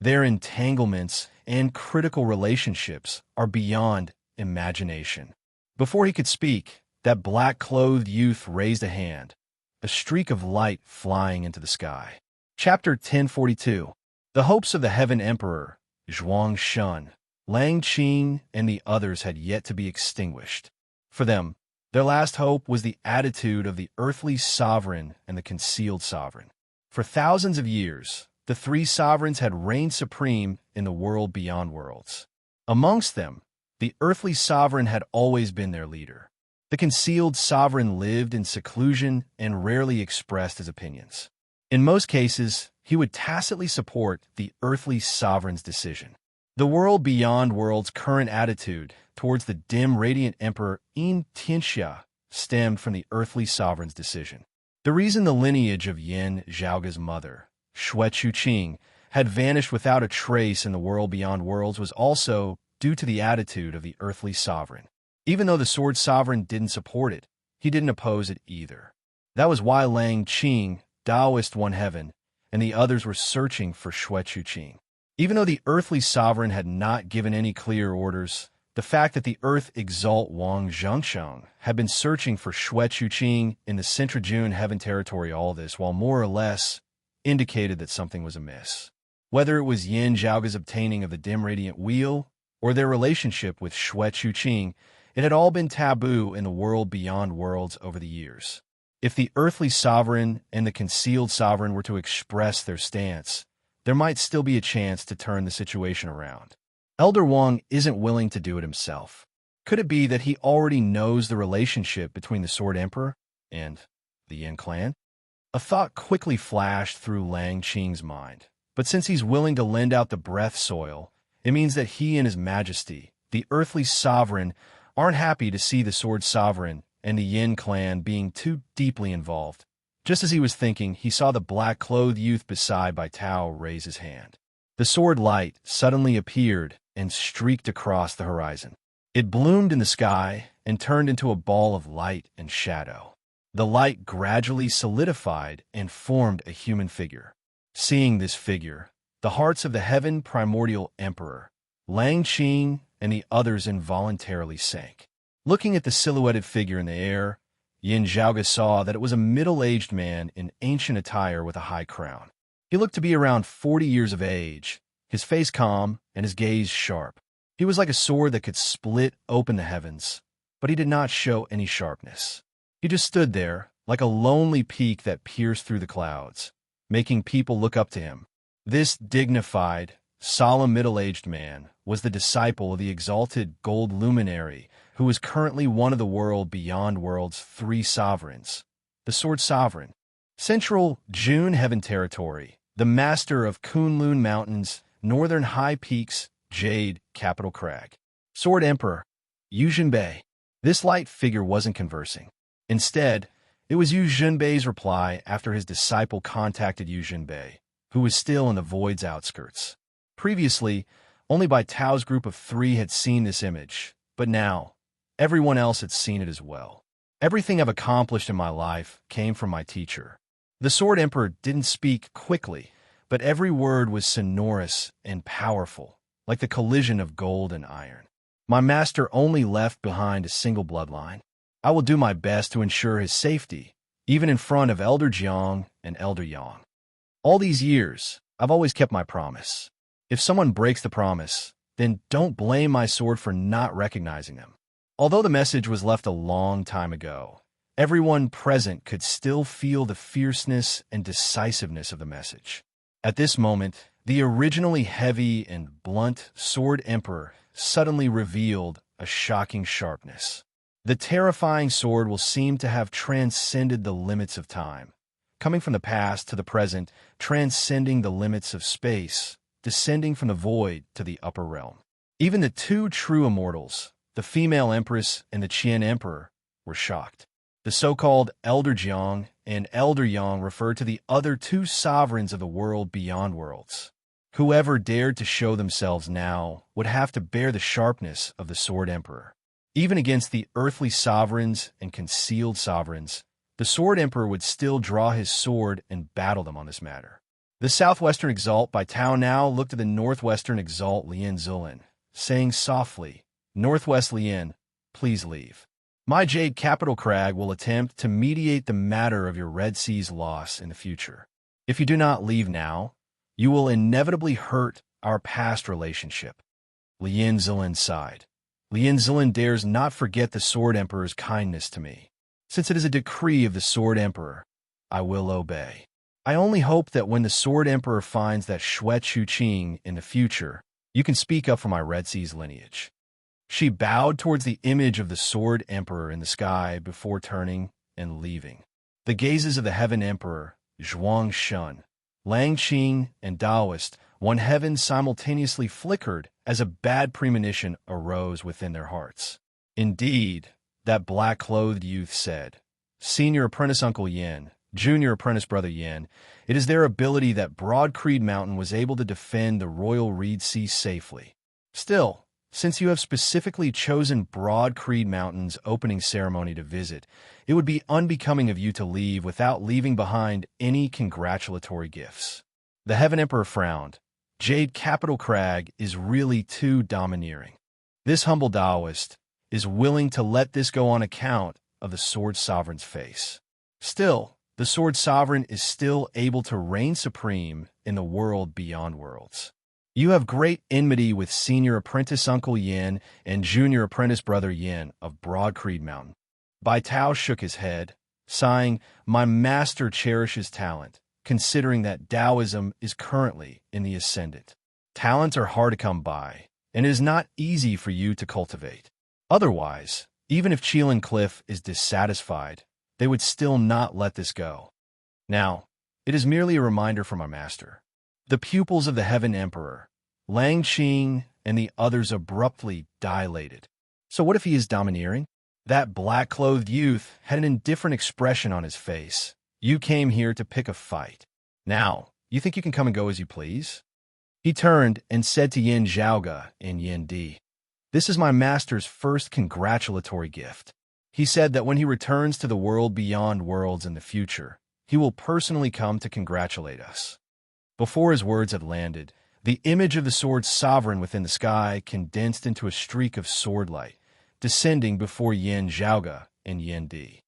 Their entanglements and critical relationships are beyond imagination. Before he could speak, that black-clothed youth raised a hand, a streak of light flying into the sky. Chapter 1042. The hopes of the Heaven Emperor, Zhuang Shun, Lang Qing, and the others had yet to be extinguished. For them, their last hope was the attitude of the earthly sovereign and the concealed sovereign. For thousands of years, the 3 sovereigns had reigned supreme in the world beyond worlds. Amongst them, the earthly sovereign had always been their leader. The concealed sovereign lived in seclusion and rarely expressed his opinions. In most cases, he would tacitly support the earthly sovereign's decision. The world beyond world's current attitude towards the dim radiant emperor In Tianxia stemmed from the earthly sovereign's decision. The reason the lineage of Yin Zhaoge's mother, Xue Chuqing, had vanished without a trace in the world beyond worlds was also due to the attitude of the earthly sovereign. Even though the Sword Sovereign didn't support it, he didn't oppose it either. That was why Lang Qing, Taoist One Heaven, and the others were searching for Xue Chuqing. Even though the earthly sovereign had not given any clear orders, the fact that the Earth Exalt Wang Zhengsheng had been searching for Xue Chuqing in the Centrajune Heaven territory, all this, while more or less, indicated that something was amiss. Whether it was Yin Zhaoge's obtaining of the dim radiant wheel, or their relationship with Xue Chuqing, it had all been taboo in the world beyond worlds over the years. If the earthly sovereign and the concealed sovereign were to express their stance, there might still be a chance to turn the situation around. Elder Wang isn't willing to do it himself. Could it be that he already knows the relationship between the Sword Emperor and the Yin clan? A thought quickly flashed through Lang Qing's mind. But since he's willing to lend out the breath soil, it means that he and his majesty, the earthly sovereign, aren't happy to see the Sword Sovereign and the Yin clan being too deeply involved. Just as he was thinking, he saw the black-clothed youth beside Bai Tao raise his hand. The sword light suddenly appeared and streaked across the horizon. It bloomed in the sky and turned into a ball of light and shadow. The light gradually solidified and formed a human figure. Seeing this figure, the hearts of the Heaven Primordial Emperor, Lang Qing, and the others involuntarily sank. Looking at the silhouetted figure in the air, Yin Zhaoge saw that it was a middle-aged man in ancient attire with a high crown. He looked to be around 40 years of age, his face calm and his gaze sharp. He was like a sword that could split open the heavens, but he did not show any sharpness. He just stood there, like a lonely peak that pierced through the clouds, making people look up to him. This dignified, solemn middle-aged man was the disciple of the exalted gold luminary who was currently one of the world beyond world's 3 sovereigns, the Sword Sovereign. Central June Heaven Territory, the master of Kunlun Mountains, northern high peaks, Jade, Capital Crag. Sword Emperor, Yu Zhenbei. This light figure wasn't conversing. Instead, it was Yu Zhenbei's reply after his disciple contacted Yu Zhenbei, who was still in the void's outskirts. Previously, only Bai Tao's group of 3 had seen this image, but now, everyone else had seen it as well. Everything I've accomplished in my life came from my teacher. The Sword Emperor didn't speak quickly, but every word was sonorous and powerful, like the collision of gold and iron. My master only left behind a single bloodline. I will do my best to ensure his safety, even in front of Elder Jiang and Elder Yang. All these years, I've always kept my promise. If someone breaks the promise, then don't blame my sword for not recognizing them. Although the message was left a long time ago, everyone present could still feel the fierceness and decisiveness of the message. At this moment, the originally heavy and blunt Sword Emperor suddenly revealed a shocking sharpness. The terrifying sword will seem to have transcended the limits of time, coming from the past to the present, transcending the limits of space, descending from the void to the upper realm. Even the 2 true immortals, the female empress and the Qian emperor, were shocked. The so-called Elder Jiang and Elder Yang refer to the other 2 sovereigns of the world beyond worlds. Whoever dared to show themselves now would have to bear the sharpness of the Sword Emperor. Even against the earthly sovereigns and concealed sovereigns, the Sword Emperor would still draw his sword and battle them on this matter. The southwestern exalt Bai Tao now looked at the northwestern exalt Lien Zulin, saying softly, "Northwest Lien, please leave. My Jade Capital Crag will attempt to mediate the matter of your Red Sea's loss in the future. If you do not leave now, you will inevitably hurt our past relationship." Lien Zulin sighed. Lien Zulin dares not forget the Sword Emperor's kindness to me. Since it is a decree of the Sword Emperor, I will obey. I only hope that when the Sword Emperor finds that Xue Chuqing in the future, you can speak up for my Red Sea's lineage. She bowed towards the image of the Sword Emperor in the sky before turning and leaving. The gazes of the Heaven Emperor, Zhuang Shun, Lang Qing, and Taoist, one heaven simultaneously flickered as a bad premonition arose within their hearts. Indeed, that black-clothed youth said, "Senior Apprentice Uncle Yin, Junior Apprentice Brother Yin, it is their ability that Broad Creed Mountain was able to defend the Royal Reed Sea safely. Still, since you have specifically chosen Broad Creed Mountain's opening ceremony to visit, it would be unbecoming of you to leave without leaving behind any congratulatory gifts." The Heaven Emperor frowned. Jade Capital Crag is really too domineering. This humble Taoist is willing to let this go on account of the Sword Sovereign's face. Still, the Sword Sovereign is still able to reign supreme in the world beyond worlds. You have great enmity with Senior Apprentice Uncle Yin and Junior Apprentice Brother Yin of Broad Creed Mountain. Bai Tao shook his head, sighing, "My master cherishes talent, considering that Taoism is currently in the ascendant. Talents are hard to come by, and it is not easy for you to cultivate. Otherwise, even if Chelan Cliff is dissatisfied, they would still not let this go. Now, it is merely a reminder from our master. The pupils of the Heaven Emperor, Lang Qing and the others abruptly dilated. So what if he is domineering? That black-clothed youth had an indifferent expression on his face. You came here to pick a fight. Now, you think you can come and go as you please? He turned and said to Yin Zhaoge and Yin Di, "This is my master's first congratulatory gift." He said that when he returns to the world beyond worlds in the future, he will personally come to congratulate us. Before his words had landed, the image of the sword sovereign within the sky condensed into a streak of sword light, descending before Yin Zhaoge and Yin Di.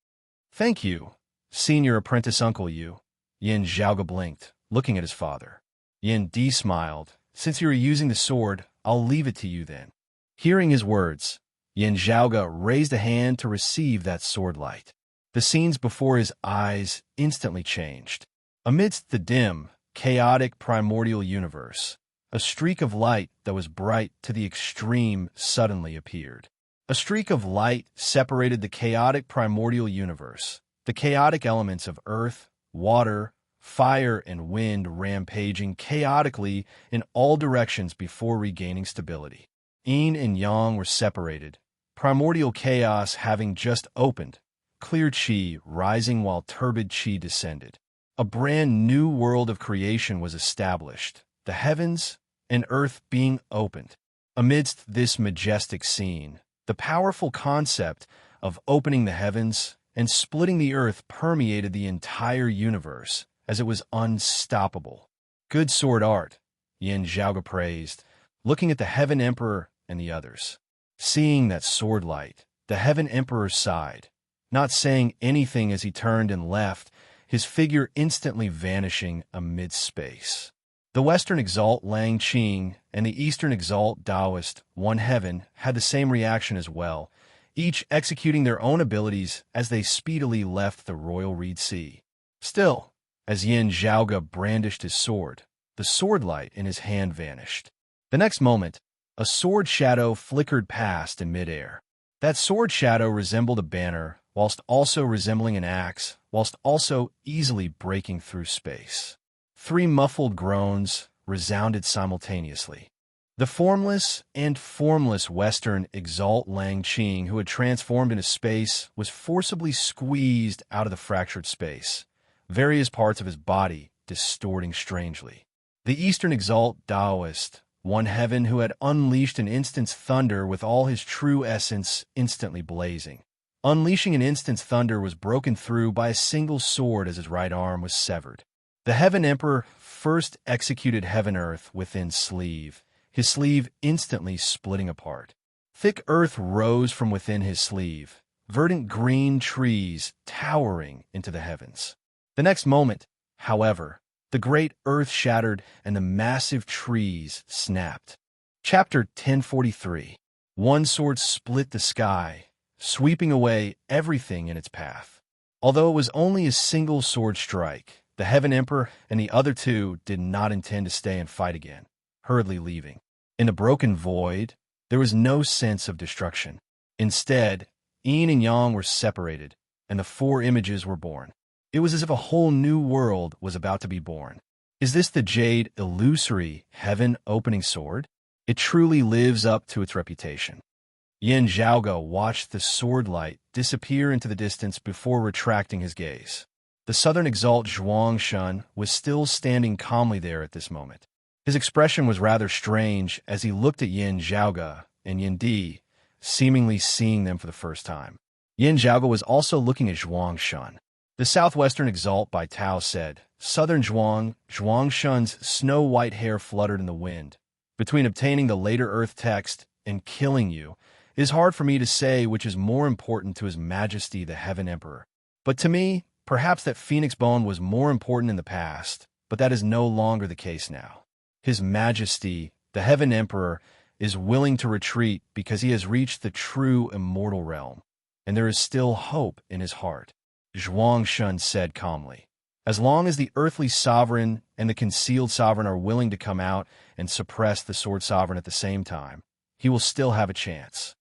"Thank you, senior apprentice uncle Yu." Yin Zhaoge blinked, looking at his father. Yin Di smiled. "Since you are using the sword, I'll leave it to you then." Hearing his words, Yin Zhaoge raised a hand to receive that sword light. The scenes before his eyes instantly changed. Amidst the dim, chaotic primordial universe, a streak of light that was bright to the extreme suddenly appeared. A streak of light separated the chaotic primordial universe, the chaotic elements of earth, water, fire, and wind rampaging chaotically in all directions before regaining stability. Yin and yang were separated, primordial chaos having just opened, clear chi rising while turbid chi descended. A brand new world of creation was established, the heavens and earth being opened. Amidst this majestic scene, the powerful concept of opening the heavens and splitting the earth permeated the entire universe as it was unstoppable. "Good sword art," Yin Zhaoge praised, looking at the Heaven Emperor and the others. Seeing that sword light, the Heaven Emperor sighed, not saying anything as he turned and left, his figure instantly vanishing amid space. The Western Exalt Lang Qing and the Eastern Exalt Taoist One Heaven had the same reaction as well, each executing their own abilities as they speedily left the Royal Reed Sea. Still, as Yin Zhaoge brandished his sword, the sword light in his hand vanished. The next moment, a sword shadow flickered past in midair. That sword shadow resembled a banner, whilst also resembling an axe, whilst also easily breaking through space. 3 muffled groans resounded simultaneously. The formless and formless Western Exalt Lang Qing, who had transformed into space, was forcibly squeezed out of the fractured space, various parts of his body distorting strangely. The Eastern Exalt Taoist, One Heaven, who had unleashed an instant's thunder with all his true essence instantly blazing. Unleashing an instant's thunder was broken through by a single sword as his right arm was severed. The Heaven Emperor first executed Heaven Earth within sleeve, his sleeve instantly splitting apart. Thick earth rose from within his sleeve, verdant green trees towering into the heavens. The next moment, however, the great earth shattered and the massive trees snapped. Chapter 1043. One sword split the sky, sweeping away everything in its path. Although it was only a single sword strike, the Heaven Emperor and the other two did not intend to stay and fight again, hurriedly leaving. In the broken void, there was no sense of destruction. Instead, Yin and Yang were separated, and the 4 images were born. It was as if a whole new world was about to be born. Is this the jade illusory heaven-opening sword? It truly lives up to its reputation. Yin Zhaoge watched the sword light disappear into the distance before retracting his gaze. The Southern Exalt Zhuangshun was still standing calmly there at this moment. His expression was rather strange as he looked at Yin Zhaoge and Yin Di, seemingly seeing them for the first time. Yin Zhaoge was also looking at Zhuangshun. The Southwestern Exalt by Tao said, "Southern Zhuangshun's snow-white hair fluttered in the wind. Between obtaining the later Earth text and killing you, it is hard for me to say which is more important to His Majesty the Heaven Emperor. But to me, perhaps that phoenix bone was more important in the past, but that is no longer the case now. His Majesty, the Heaven Emperor, is willing to retreat because he has reached the true immortal realm, and there is still hope in his heart." Zhuangshun said calmly. "As long as the earthly sovereign and the concealed sovereign are willing to come out and suppress the sword sovereign at the same time, he will still have a chance.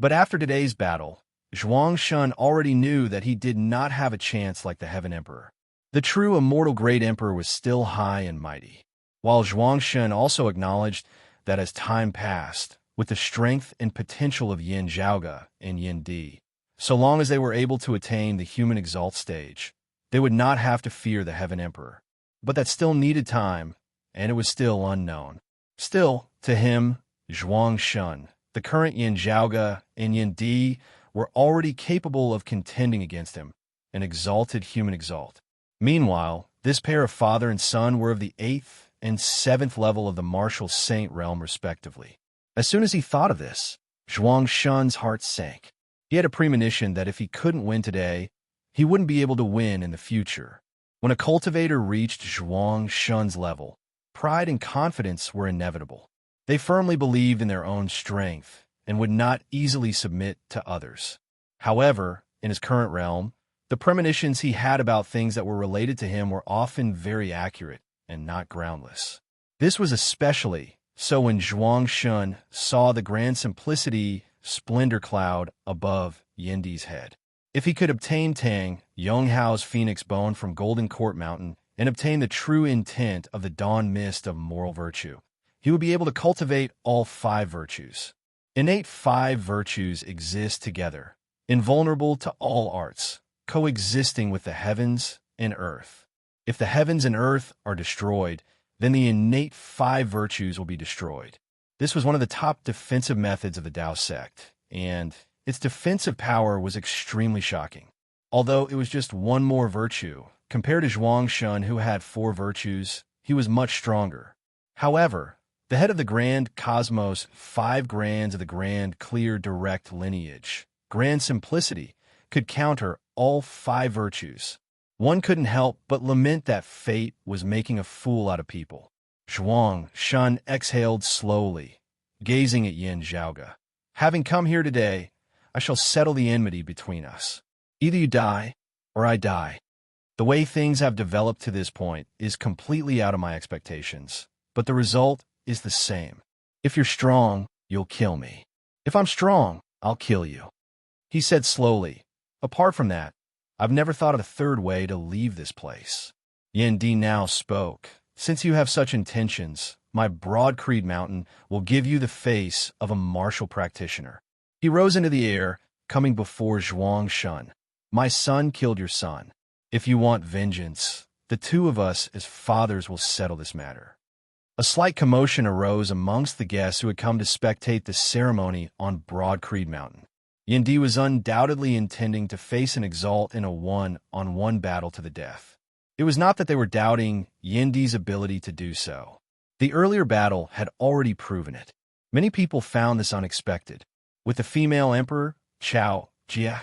But after today's battle, Zhuang Shun already knew that he did not have a chance like the Heaven Emperor. The true immortal Great Emperor was still high and mighty, while Zhuang Shun also acknowledged that as time passed, with the strength and potential of Yin Zhaoge and Yin Di, so long as they were able to attain the human exalt stage, they would not have to fear the Heaven Emperor. But that still needed time, and it was still unknown. Still, to him, Zhuang Shun, the current Yin Zhaoge and Yin Di were already capable of contending against him, an exalted human exalt. Meanwhile, this pair of father and son were of the 8th and 7th level of the martial saint realm respectively. As soon as he thought of this, Zhuang Shun's heart sank. He had a premonition that if he couldn't win today, he wouldn't be able to win in the future. When a cultivator reached Zhuang Shun's level, pride and confidence were inevitable. They firmly believed in their own strength and would not easily submit to others. However, in his current realm, the premonitions he had about things that were related to him were often very accurate and not groundless. This was especially so when Zhuang Shun saw the grand simplicity splendor cloud above Yindi's head. If he could obtain Tang Yonghao's phoenix bone from Golden Court Mountain and obtain the true intent of the dawn mist of moral virtue, he would be able to cultivate all 5 virtues. Innate 5 virtues exist together, invulnerable to all arts, coexisting with the heavens and earth. If the heavens and earth are destroyed, then the innate 5 virtues will be destroyed. This was one of the top defensive methods of the Tao sect, and its defensive power was extremely shocking. Although it was just one more virtue, compared to Zhuang Shun, who had 4 virtues, he was much stronger. However, the head of the Grand Cosmos, 5 grands of the Grand Clear Direct lineage, Grand Simplicity, could counter all 5 virtues. One couldn't help but lament that fate was making a fool out of people. Zhuang Shun exhaled slowly, gazing at Yin Zhaoge. Having come here today, I shall settle the enmity between us. Either you die, or I die. The way things have developed to this point is completely out of my expectations, but the result is the same. If you're strong, you'll kill me. If I'm strong, I'll kill you. He said slowly, apart from that, I've never thought of a third way to leave this place. Yin Di now spoke. Since you have such intentions, my broad creed mountain will give you the face of a martial practitioner. He rose into the air, coming before Zhuang Shun. My son killed your son. If you want vengeance, the 2 of us as fathers will settle this matter. A slight commotion arose amongst the guests who had come to spectate the ceremony on Broad Creed Mountain. Yin Di was undoubtedly intending to face an exalt in a 1-on-1 battle to the death. It was not that they were doubting Yin Di's ability to do so. The earlier battle had already proven it. Many people found this unexpected. With the female emperor, Chao, Jia,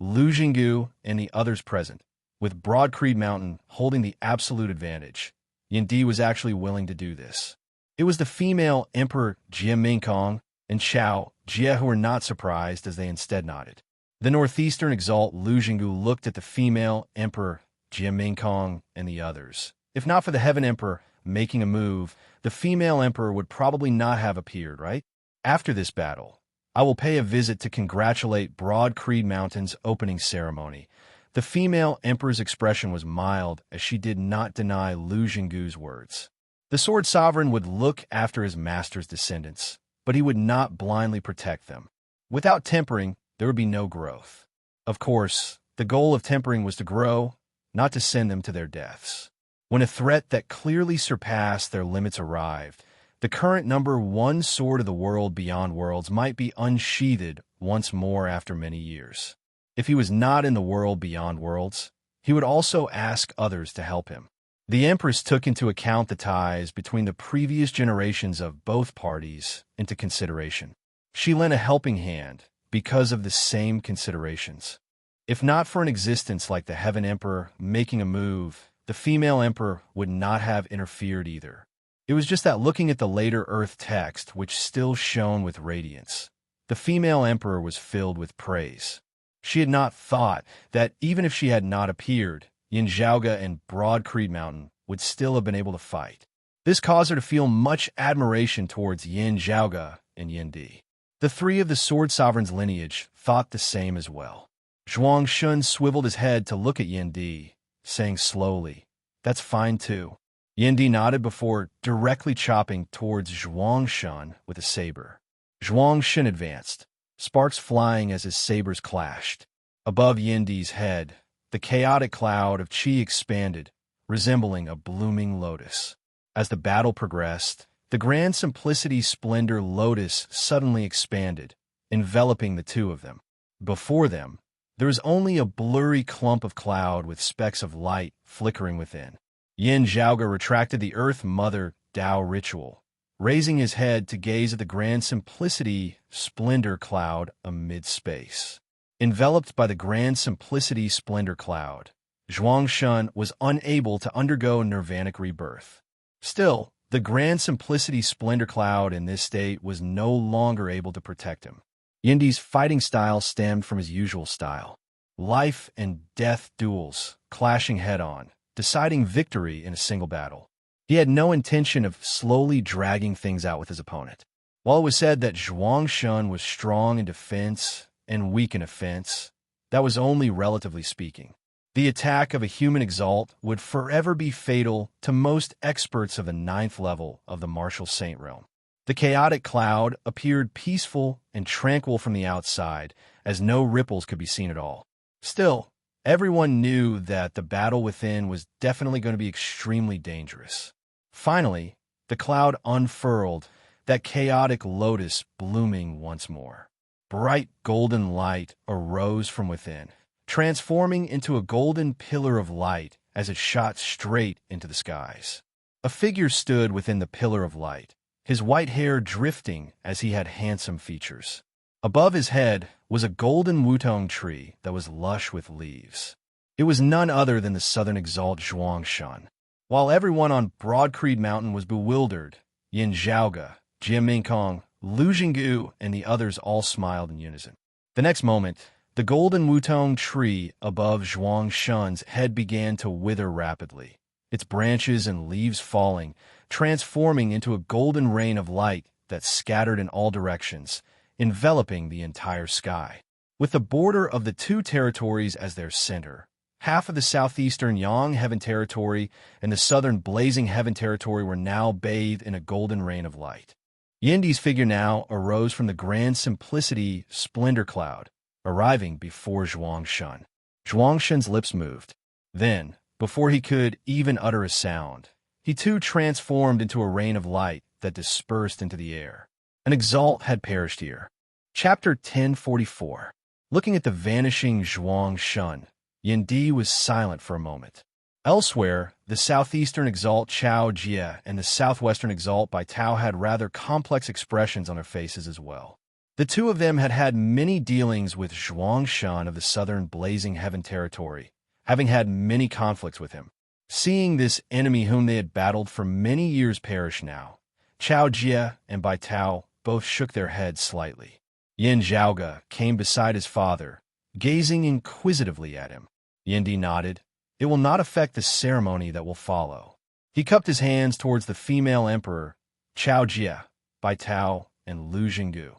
Lu Jinggu, and the others present, with Broad Creed Mountain holding the absolute advantage, Yin Di was actually willing to do this. It was the female emperor Jia Mingkong and Chao Jia who were not surprised as they instead nodded. The northeastern exalt Lu Jinggu looked at the female emperor Jia Mingkong and the others. If not for the Heaven Emperor making a move, the female emperor would probably not have appeared, right? After this battle, I will pay a visit to congratulate Broad Creed Mountain's opening ceremony. The female emperor's expression was mild as she did not deny Lu Jinggu's words. The Sword Sovereign would look after his master's descendants, but he would not blindly protect them. Without tempering, there would be no growth. Of course, the goal of tempering was to grow, not to send them to their deaths. When a threat that clearly surpassed their limits arrived, the current number 1 sword of the world beyond worlds might be unsheathed once more after many years. If he was not in the world beyond worlds, he would also ask others to help him. The Empress took into account the ties between the previous generations of both parties into consideration. She lent a helping hand because of the same considerations. If not for an existence like the Heaven Emperor making a move, the female emperor would not have interfered either. It was just that looking at the later Earth text, which still shone with radiance, the female emperor was filled with praise. She had not thought that even if she had not appeared, Yin Zhaoge and Broad Creed Mountain would still have been able to fight. This caused her to feel much admiration towards Yin Zhaoge and Yin Di. The three of the Sword Sovereign's lineage thought the same as well. Zhuang Shun swiveled his head to look at Yin Di, saying slowly, "That's fine too." Yin Di nodded before directly chopping towards Zhuang Shun with a saber. Zhuang Shun advanced, sparks flying as his sabers clashed. Above Yin Di's head, the chaotic cloud of qi expanded, resembling a blooming lotus. As the battle progressed, the grand simplicity splendor lotus suddenly expanded, enveloping the two of them. Before them, there was only a blurry clump of cloud with specks of light flickering within. Yin Zhaoge retracted the Earth Mother Dao ritual, raising his head to gaze at the grand simplicity splendor cloud amid space. Enveloped by the grand simplicity splendor cloud, Zhuang Shun was unable to undergo nirvanic rebirth. Still, the grand simplicity splendor cloud in this state was no longer able to protect him. Yin Di's fighting style stemmed from his usual style. Life and death duels, clashing head-on, deciding victory in a single battle. He had no intention of slowly dragging things out with his opponent. While it was said that Zhuang Shun was strong in defense and weak in offense, that was only relatively speaking. The attack of a human exalt would forever be fatal to most experts of the 9th level of the martial saint realm. The chaotic cloud appeared peaceful and tranquil from the outside, as no ripples could be seen at all. Still, everyone knew that the battle within was definitely going to be extremely dangerous. Finally, the cloud unfurled, that chaotic lotus blooming once more. Bright golden light arose from within, transforming into a golden pillar of light as it shot straight into the skies. A figure stood within the pillar of light, his white hair drifting as he had handsome features. Above his head was a golden wutong tree that was lush with leaves. It was none other than the southern exalt Zhuang Shun. While everyone on Broad Creed Mountain was bewildered, Yin Zhaoge, Jie Mingkong, Lu Jinggu, and the others all smiled in unison. The next moment, the golden wutong tree above Zhuang Shun's head began to wither rapidly, its branches and leaves falling, transforming into a golden rain of light that scattered in all directions, enveloping the entire sky. With the border of the two territories as their center, half of the southeastern Yang Heaven Territory and the southern Blazing Heaven Territory were now bathed in a golden rain of light. Yin Di's figure now arose from the grand simplicity splendor cloud, arriving before Zhuang Shun. Zhuang Shun's lips moved. Then, before he could even utter a sound, he too transformed into a rain of light that dispersed into the air. An exalt had perished here. Chapter 1044. Looking at the vanishing Zhuang Shun, Yin Di was silent for a moment. Elsewhere, the southeastern exalt Chao Jie and the southwestern exalt Bai Tao had rather complex expressions on their faces as well. The two of them had had many dealings with Zhuang Shun of the southern Blazing Heaven Territory, having had many conflicts with him. Seeing this enemy whom they had battled for many years perish now, Chao Jie and Bai Tao both shook their heads slightly. Yin Zhaoge came beside his father, gazing inquisitively at him. Yin Di nodded. It will not affect the ceremony that will follow. He cupped his hands towards the female emperor, Chao Jie, Bai Tao, and Lu Jinggu.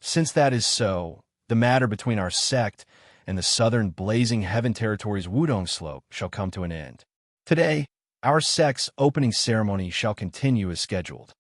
Since that is so, the matter between our sect and the southern Blazing Heaven Territory's Wudong Slope shall come to an end. Today, our sect's opening ceremony shall continue as scheduled.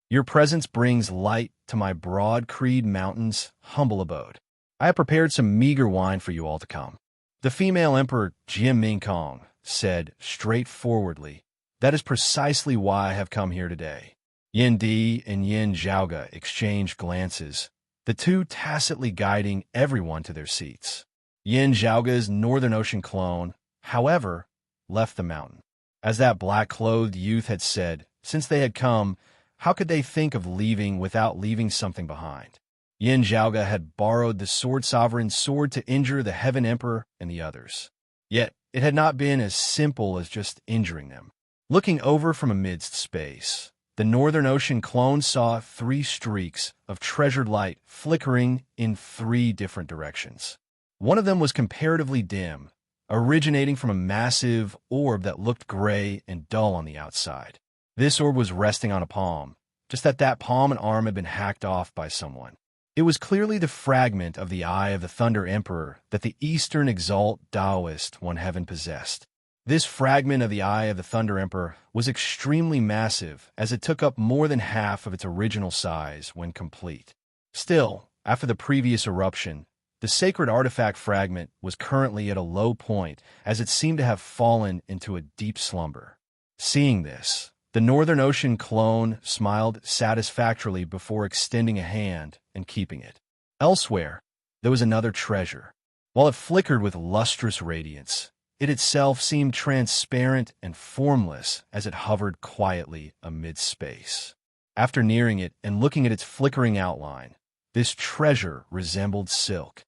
Your presence brings light to my Broad Creed Mountain's humble abode. I have prepared some meager wine for you all to come. The female emperor, Jie Mingkong, said straightforwardly, "That is precisely why I have come here today." Yin Di and Yin Zhaoge exchanged glances, the two tacitly guiding everyone to their seats. Yin Zhaoge's Northern Ocean clone, however, left the mountain. As that black-clothed youth had said, since they had come, how could they think of leaving without leaving something behind? Yin Zhaoge had borrowed the Sword Sovereign's sword to injure the Heaven Emperor and the others. Yet, it had not been as simple as just injuring them. Looking over from amidst space, the Northern Ocean clone saw 3 streaks of treasured light flickering in 3 different directions. One of them was comparatively dim, originating from a massive orb that looked gray and dull on the outside. This orb was resting on a palm, just that palm and arm had been hacked off by someone. It was clearly the fragment of the Eye of the Thunder Emperor that the Eastern Exalt Taoist One Heaven possessed. This fragment of the Eye of the Thunder Emperor was extremely massive, as it took up more than half of its original size when complete. Still, after the previous eruption, the sacred artifact fragment was currently at a low point, as it seemed to have fallen into a deep slumber. Seeing this, the Northern Ocean clone smiled satisfactorily before extending a hand and keeping it. Elsewhere, there was another treasure. While it flickered with lustrous radiance, it itself seemed transparent and formless as it hovered quietly amid space. After nearing it and looking at its flickering outline, this treasure resembled silk.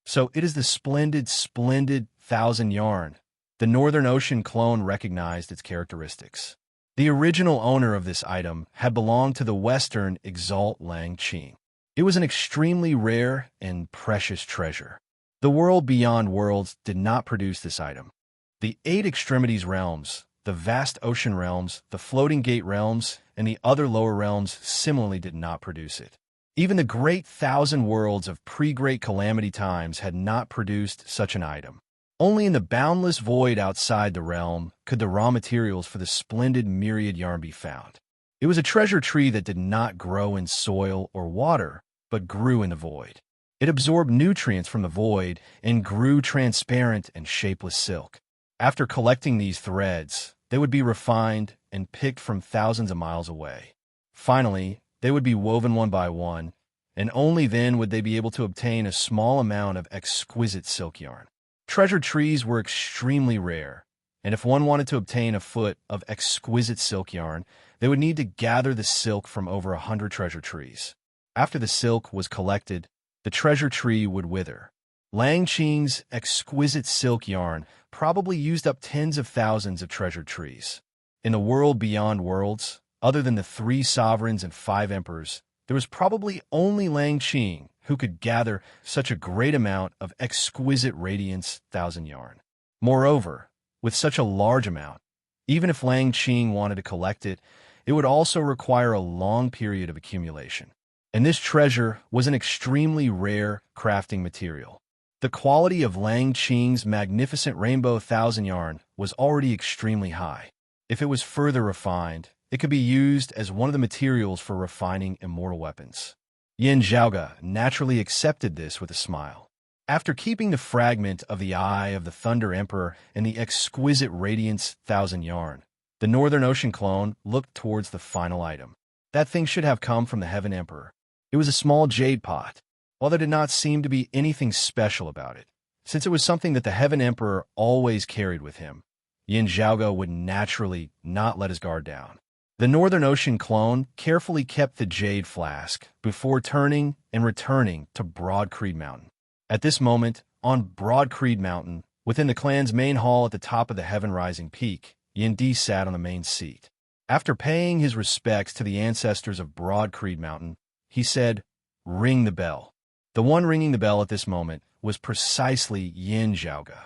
So it is the splendid thousand yarn. The Northern Ocean clone recognized its characteristics. The original owner of this item had belonged to the Western Exalt Lang Qing. It was an extremely rare and precious treasure. The world beyond worlds did not produce this item. The Eight Extremities realms, the vast ocean realms, the floating gate realms, and the other lower realms similarly did not produce it. Even the great thousand worlds of pre-Great Calamity times had not produced such an item. Only in the boundless void outside the realm could the raw materials for the splendid myriad yarn be found. It was a treasure tree that did not grow in soil or water, but grew in the void. It absorbed nutrients from the void and grew transparent and shapeless silk. After collecting these threads, they would be refined and picked from thousands of miles away. Finally, they would be woven one by one, and only then would they be able to obtain a small amount of exquisite silk yarn. Treasure trees were extremely rare, and if one wanted to obtain a foot of exquisite silk yarn, they would need to gather the silk from over 100 treasure trees. After the silk was collected, the treasure tree would wither. Lang Qing's exquisite silk yarn probably used up tens of thousands of treasure trees. In the world beyond worlds, other than the 3 sovereigns and 5 emperors, there was probably only Lang Qing who could gather such a great amount of exquisite radiance thousand yarn. Moreover, with such a large amount, even if Lang Qing wanted to collect it, it would also require a long period of accumulation. And this treasure was an extremely rare crafting material. The quality of Lang Qing's magnificent rainbow thousand yarn was already extremely high. If it was further refined, it could be used as one of the materials for refining immortal weapons. Yin Zhaoge naturally accepted this with a smile. After keeping the fragment of the Eye of the Thunder Emperor and the exquisite radiance thousand yarn, the Northern Ocean clone looked towards the final item. That thing should have come from the Heaven Emperor. It was a small jade pot. While there did not seem to be anything special about it, since it was something that the Heaven Emperor always carried with him, Yin Zhaoge would naturally not let his guard down. The Northern Ocean clone carefully kept the jade flask before turning and returning to Broad Creed Mountain. At this moment, on Broad Creed Mountain, within the clan's main hall at the top of the Heaven Rising Peak, Yin Di sat on the main seat. After paying his respects to the ancestors of Broad Creed Mountain, he said, "Ring the bell." The one ringing the bell at this moment was precisely Yin Zhaoge.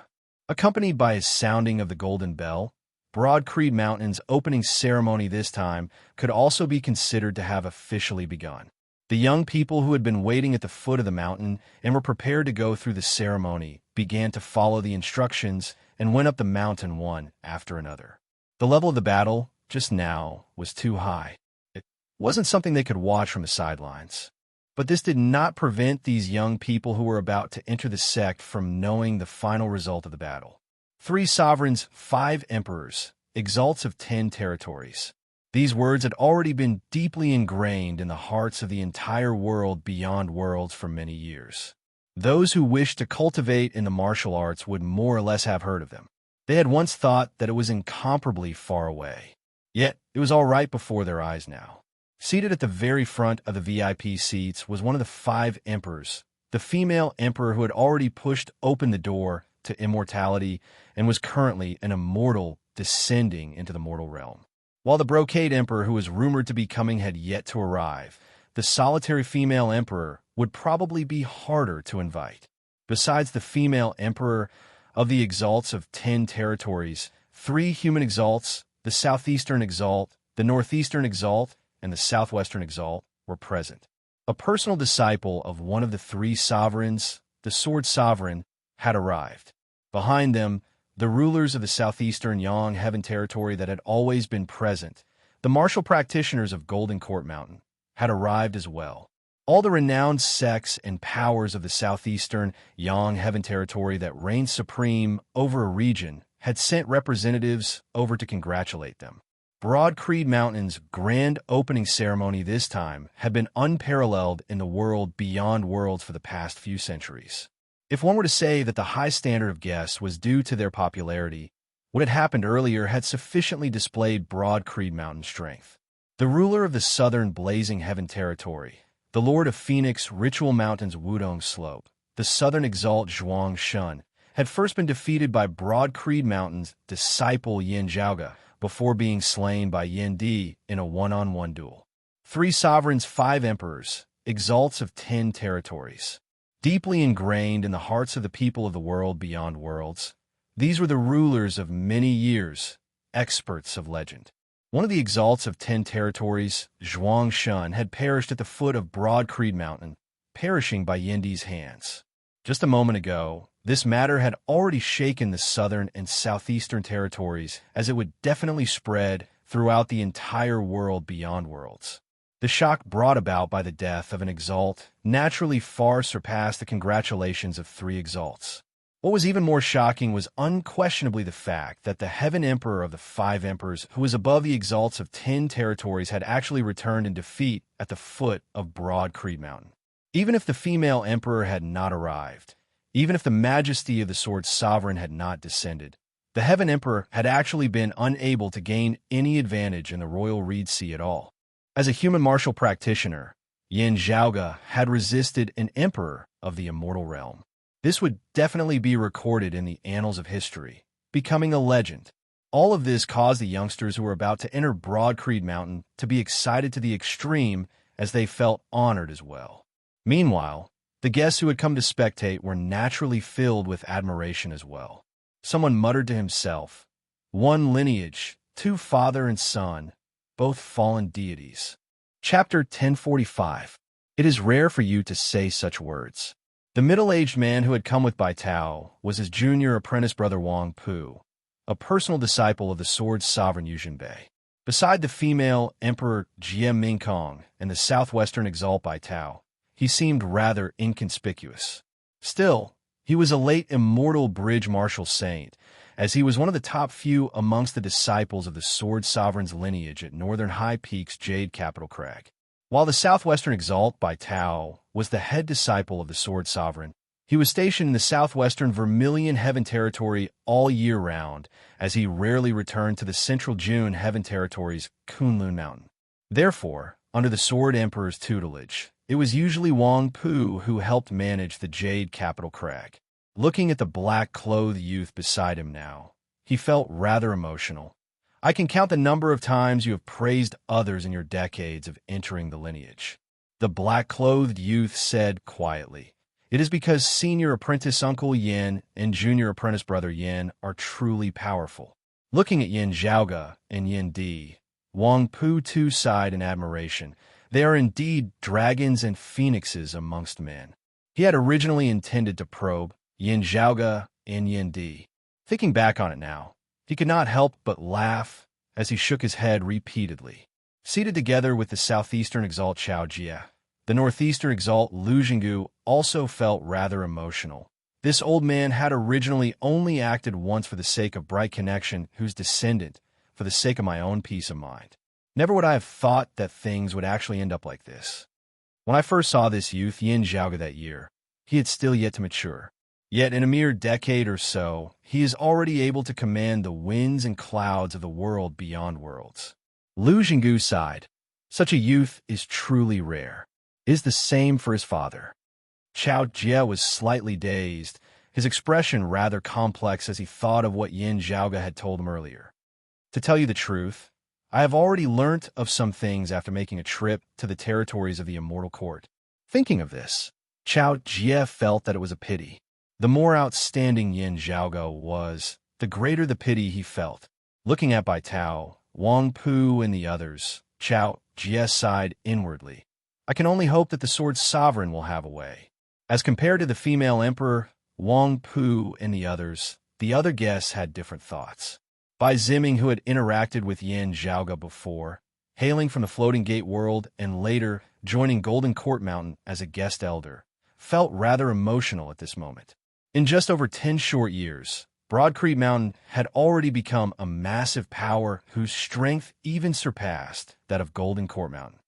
Accompanied by his sounding of the golden bell, Broad Creed Mountain's opening ceremony this time could also be considered to have officially begun. The young people who had been waiting at the foot of the mountain and were prepared to go through the ceremony began to follow the instructions and went up the mountain one after another. The level of the battle, just now, was too high. It wasn't something they could watch from the sidelines. But this did not prevent these young people who were about to enter the sect from knowing the final result of the battle. 3 sovereigns, 5 emperors, exalts of 10 territories. These words had already been deeply ingrained in the hearts of the entire world beyond worlds for many years. Those who wished to cultivate in the martial arts would more or less have heard of them. They had once thought that it was incomparably far away. Yet, it was all right before their eyes now. Seated at the very front of the VIP seats was one of the 5 emperors, the female emperor who had already pushed open the door to immortality and was currently an immortal descending into the mortal realm. While the brocade emperor who was rumored to be coming had yet to arrive, the solitary female emperor would probably be harder to invite. Besides the female emperor of the exalts of 10 territories, 3 human exalts, the southeastern exalt, the northeastern exalt, and the southwestern exalt were present. A personal disciple of one of the three sovereigns, the Sword Sovereign, had arrived. Behind them, the rulers of the southeastern Yang Heaven territory that had always been present, the martial practitioners of Golden Court Mountain, had arrived as well. All the renowned sects and powers of the southeastern Yang Heaven territory that reigned supreme over a region had sent representatives over to congratulate them. Broad Creed Mountain's grand opening ceremony this time had been unparalleled in the world beyond worlds for the past few centuries. If one were to say that the high standard of guests was due to their popularity, what had happened earlier had sufficiently displayed Broad Creed Mountain's strength. The ruler of the southern Blazing Heaven territory, the lord of Phoenix Ritual Mountain's Wudong Slope, the southern Exalt Zhuang Shun, had first been defeated by Broad Creed Mountain's disciple Yin Zhaoge before being slain by Yin Di in a one-on-one duel. 3 sovereigns, 5 emperors, exalts of 10 territories. Deeply ingrained in the hearts of the people of the world beyond worlds, these were the rulers of many years, experts of legend. One of the exalts of 10 territories, Zhuang Shun, had perished at the foot of Broad Creed Mountain, perishing by Yin Di's hands. Just a moment ago, this matter had already shaken the southern and southeastern territories, as it would definitely spread throughout the entire world beyond worlds. The shock brought about by the death of an exalt naturally far surpassed the congratulations of 3 exalts. What was even more shocking was unquestionably the fact that the Heaven Emperor of the 5 emperors, who was above the exalts of 10 territories, had actually returned in defeat at the foot of Broad Creed Mountain. Even if the female emperor had not arrived, even if the majesty of the Sword Sovereign had not descended, the Heaven Emperor had actually been unable to gain any advantage in the royal Reed Sea at all. As a human martial practitioner, Yin Zhaoge had resisted an emperor of the immortal realm. This would definitely be recorded in the annals of history, becoming a legend. All of this caused the youngsters who were about to enter Broad Creed Mountain to be excited to the extreme, as they felt honored as well. Meanwhile, the guests who had come to spectate were naturally filled with admiration as well. Someone muttered to himself, "One lineage, 2 father and son, both fallen deities." Chapter 1045. It is rare for you to say such words. The middle-aged man who had come with Bai Tao was his junior apprentice brother Wang Pu, a personal disciple of the Sword Sovereign Yuzhen Bei. Beside the female Emperor Jie Mingkong and the southwestern exalt Bai Tao, he seemed rather inconspicuous. Still, he was a late immortal bridge martial saint, as he was one of the top few amongst the disciples of the Sword Sovereign's lineage at Northern High Peak's Jade Capital Crag. While the southwestern exalt Bai Tao was the head disciple of the Sword Sovereign, he was stationed in the southwestern Vermilion Heaven territory all year round, as he rarely returned to the central June Heaven territory's Kunlun Mountain. Therefore, under the Sword Emperor's tutelage, it was usually Wang Pu who helped manage the Jade Capital Crag. Looking at the black-clothed youth beside him now, he felt rather emotional. "I can count the number of times you have praised others in your decades of entering the lineage," the black-clothed youth said quietly. "It is because senior apprentice Uncle Yin and junior apprentice brother Yin are truly powerful." Looking at Yin Zhaoge and Yin Di, Wang Pu too sighed in admiration. They are indeed dragons and phoenixes amongst men. He had originally intended to probe Yin Zhaoge and Yin Di. Thinking back on it now, he could not help but laugh as he shook his head repeatedly. Seated together with the southeastern exalt Xiao Jie, the northeastern exalt Lu Jinggu also felt rather emotional. This old man had originally only acted once for the sake of bright connection, whose descendant, for the sake of my own peace of mind. Never would I have thought that things would actually end up like this. When I first saw this youth, Yin Zhaoge, that year, he had still yet to mature. Yet in a mere decade or so, he is already able to command the winds and clouds of the world beyond worlds. Lu Jinggu sighed. Such a youth is truly rare. It is the same for his father. Xiao Jie was slightly dazed, his expression rather complex as he thought of what Yin Zhaoge had told him earlier. To tell you the truth, I have already learnt of some things after making a trip to the territories of the Immortal Court. Thinking of this, Xiao Jie felt that it was a pity. The more outstanding Yin Zhaoge was, the greater the pity he felt. Looking at Bai Tao, Wang Pu, and the others, Xiao Jie sighed inwardly. I can only hope that the sword's sovereign will have a way. As compared to the female emperor, Wang Pu, and the other guests had different thoughts. Bai Ziming, who had interacted with Yin Zhaoge before, hailing from the Floating Gate world and later joining Golden Court Mountain as a guest elder, felt rather emotional at this moment. In just over 10 short years, Broad Creek Mountain had already become a massive power whose strength even surpassed that of Golden Court Mountain.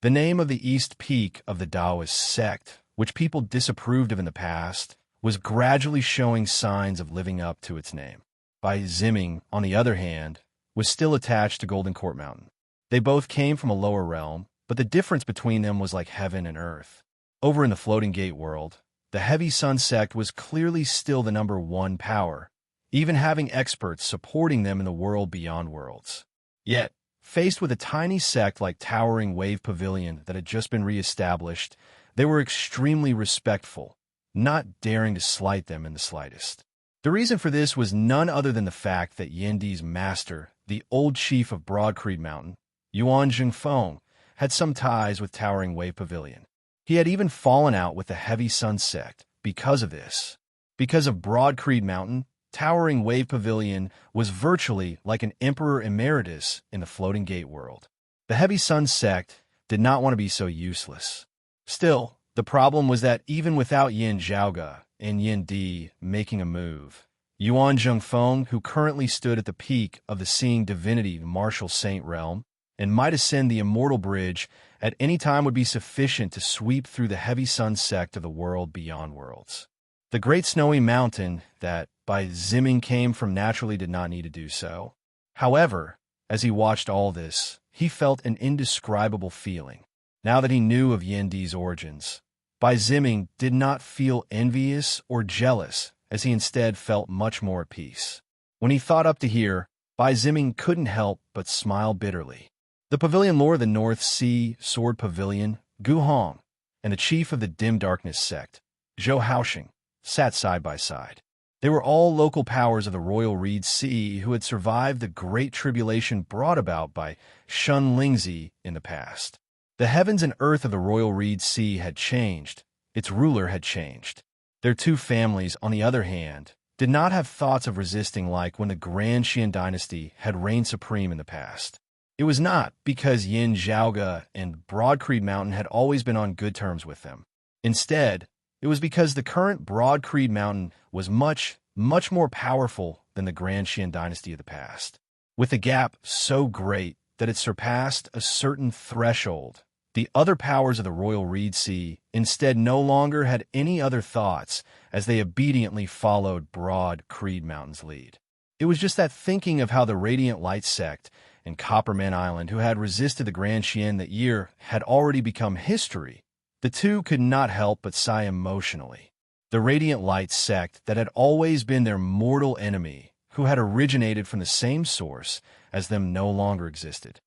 The name of the East Peak of the Taoist sect, which people disapproved of in the past, was gradually showing signs of living up to its name. Bai Ziming, on the other hand, was still attached to Golden Court Mountain. They both came from a lower realm, but the difference between them was like heaven and earth. Over in the Floating Gate world, the Heavy Sun sect was clearly still the #1 power, even having experts supporting them in the world beyond worlds. Yet, faced with a tiny sect like Towering Wave Pavilion that had just been re-established, they were extremely respectful, not daring to slight them in the slightest. The reason for this was none other than the fact that Yandi's master, the old chief of Broad Creek Mountain, Yuan Jingfeng, had some ties with Towering Wave Pavilion. He had even fallen out with the Heavy Sun sect because of this. Because of Broad Creek Mountain, Towering Wave Pavilion was virtually like an emperor emeritus in the Floating Gate world. The Heavy Sun sect did not want to be so useless. Still, the problem was that even without Yin Zhaoge and Yin Di making a move, Yuan Zhengfeng, who currently stood at the peak of the Seeing Divinity Martial Saint realm and might ascend the Immortal Bridge at any time, would be sufficient to sweep through the Heavy Sun sect of the world beyond worlds. The Great Snowy Mountain that Bai Ziming came from naturally did not need to do so. However, as he watched all this, he felt an indescribable feeling. Now that he knew of Yandi's origins, Bai Ziming did not feel envious or jealous, as he instead felt much more at peace. When he thought up to here, Bai Ziming couldn't help but smile bitterly. The pavilion lord of the North Sea Sword Pavilion, Gu Hong, and the chief of the Dim Darkness sect, Zhou Haoxing, sat side by side. They were all local powers of the Royal Reed Sea who had survived the great tribulation brought about by Shun Lingzi in the past. The heavens and earth of the Royal Reed Sea had changed. Its ruler had changed. Their two families, on the other hand, did not have thoughts of resisting like when the Grand Qian dynasty had reigned supreme in the past. It was not because Yin Zhaoge and Broad Creek Mountain had always been on good terms with them. Instead, it was because the current Broad Creek Mountain was much, much more powerful than the Grand Qian dynasty of the past. With a gap so great that it surpassed a certain threshold, the other powers of the Royal Reed Sea instead no longer had any other thoughts as they obediently followed Broad Creek Mountain's lead. It was just that thinking of how the Radiant Light sect and Copperman Island, who had resisted the Grand Qian that year, had already become history. The two could not help but sigh emotionally. The Radiant Light sect that had always been their mortal enemy, who had originated from the same source as them, no longer existed.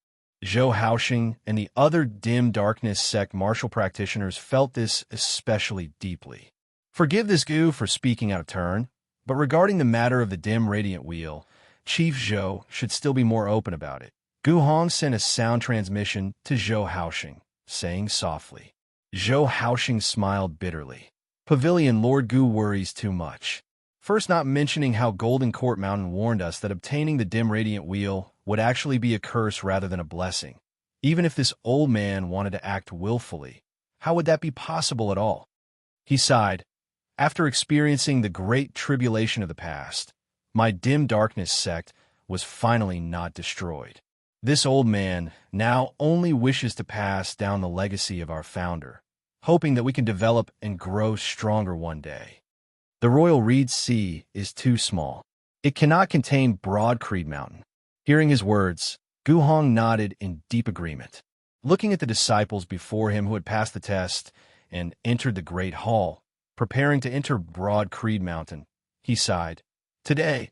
Zhou Haoxing and the other Dim Darkness sect martial practitioners felt this especially deeply. Forgive this Gu for speaking out of turn, but regarding the matter of the Dim Radiant Wheel, Chief Zhou should still be more open about it. Gu Hong sent a sound transmission to Zhou Haoxing, saying softly. Zhou Haoxing smiled bitterly. Pavilion Lord Gu worries too much. First, not mentioning how Golden Court Mountain warned us that obtaining the Dim Radiant Wheel would actually be a curse rather than a blessing. Even if this old man wanted to act willfully, how would that be possible at all? He sighed. After experiencing the great tribulation of the past, my Dim Darkness sect was finally not destroyed. This old man now only wishes to pass down the legacy of our founder, hoping that we can develop and grow stronger one day. The Royal Reed Sea is too small. It cannot contain Broad Creek Mountain. Hearing his words, Gu Hong nodded in deep agreement. Looking at the disciples before him who had passed the test and entered the Great Hall, preparing to enter Broad Creek Mountain, he sighed. Today,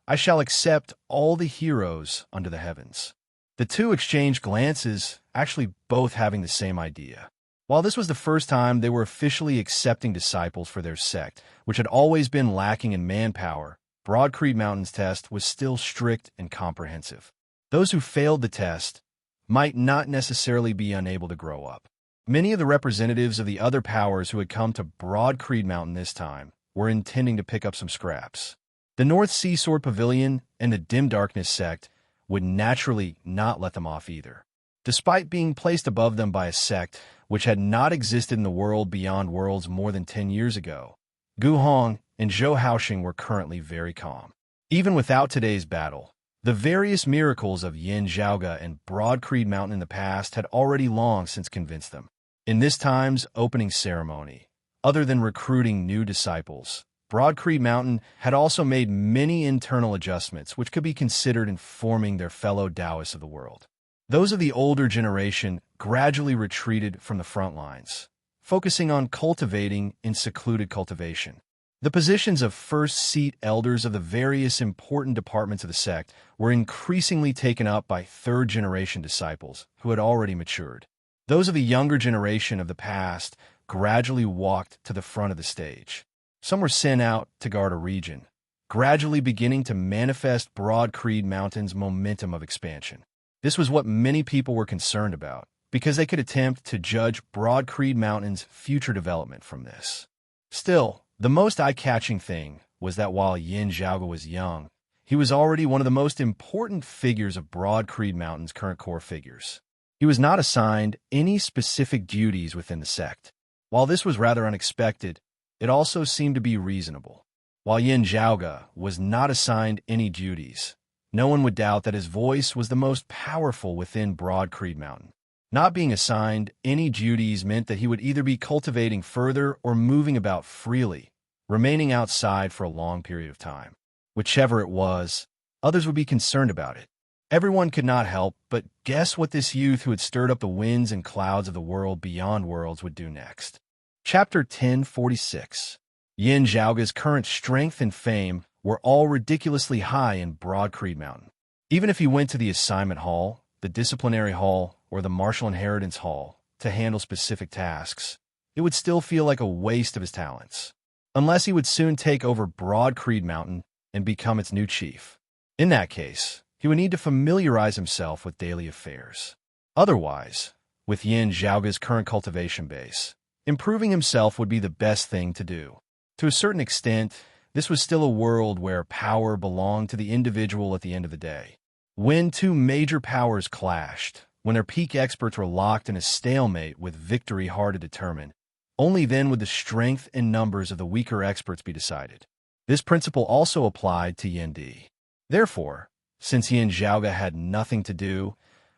I shall accept all the heroes under the heavens. The two exchanged glances, actually both having the same idea. While this was the first time they were officially accepting disciples for their sect, which had always been lacking in manpower, Broad Creek Mountain's test was still strict and comprehensive. Those who failed the test might not necessarily be unable to grow up. Many of the representatives of the other powers who had come to Broad Creed Mountain this time were intending to pick up some scraps. The North Sea Sword Pavilion and the Dim Darkness sect would naturally not let them off either. Despite being placed above them by a sect which had not existed in the world beyond worlds more than 10 years ago, Gu Hong and Zhou Haoxing were currently very calm. Even without today's battle, the various miracles of Yin Zhaoge and Broad Creed Mountain in the past had already long since convinced them. In this time's opening ceremony, other than recruiting new disciples, Broad Creed Mountain had also made many internal adjustments which could be considered informing their fellow Taoists of the world. Those of the older generation gradually retreated from the front lines, focusing on cultivating in secluded cultivation. The positions of first-seat elders of the various important departments of the sect were increasingly taken up by third-generation disciples who had already matured. Those of the younger generation of the past gradually walked to the front of the stage. Some were sent out to guard a region, gradually beginning to manifest Broad Creed Mountain's momentum of expansion. This was what many people were concerned about, because they could attempt to judge Broad Creed Mountain's future development from this. Still, the most eye-catching thing was that while Yin Zhaoge was young, he was already one of the most important figures of Broad Creed Mountain's current core figures. He was not assigned any specific duties within the sect. While this was rather unexpected, it also seemed to be reasonable. While Yin Zhaoge was not assigned any duties, no one would doubt that his voice was the most powerful within Broad Creed Mountain. Not being assigned any duties meant that he would either be cultivating further or moving about freely, remaining outside for a long period of time. Whichever it was, others would be concerned about it. Everyone could not help but guess what this youth who had stirred up the winds and clouds of the world beyond worlds would do next. Chapter 1046. Yin Zhaoge's current strength and fame were all ridiculously high in Broad Creed Mountain. Even if he went to the assignment hall, the disciplinary hall, or the martial inheritance hall to handle specific tasks, it would still feel like a waste of his talents, unless he would soon take over Broad Creed Mountain and become its new chief. In that case, he would need to familiarize himself with daily affairs. Otherwise, with Yin Zhaoge's current cultivation base, improving himself would be the best thing to do. To a certain extent, this was still a world where power belonged to the individual at the end of the day. When two major powers clashed, when their peak experts were locked in a stalemate with victory hard to determine, only then would the strength and numbers of the weaker experts be decided. This principle also applied to Yin Di. Therefore, since Yin Zhaoge had nothing to do,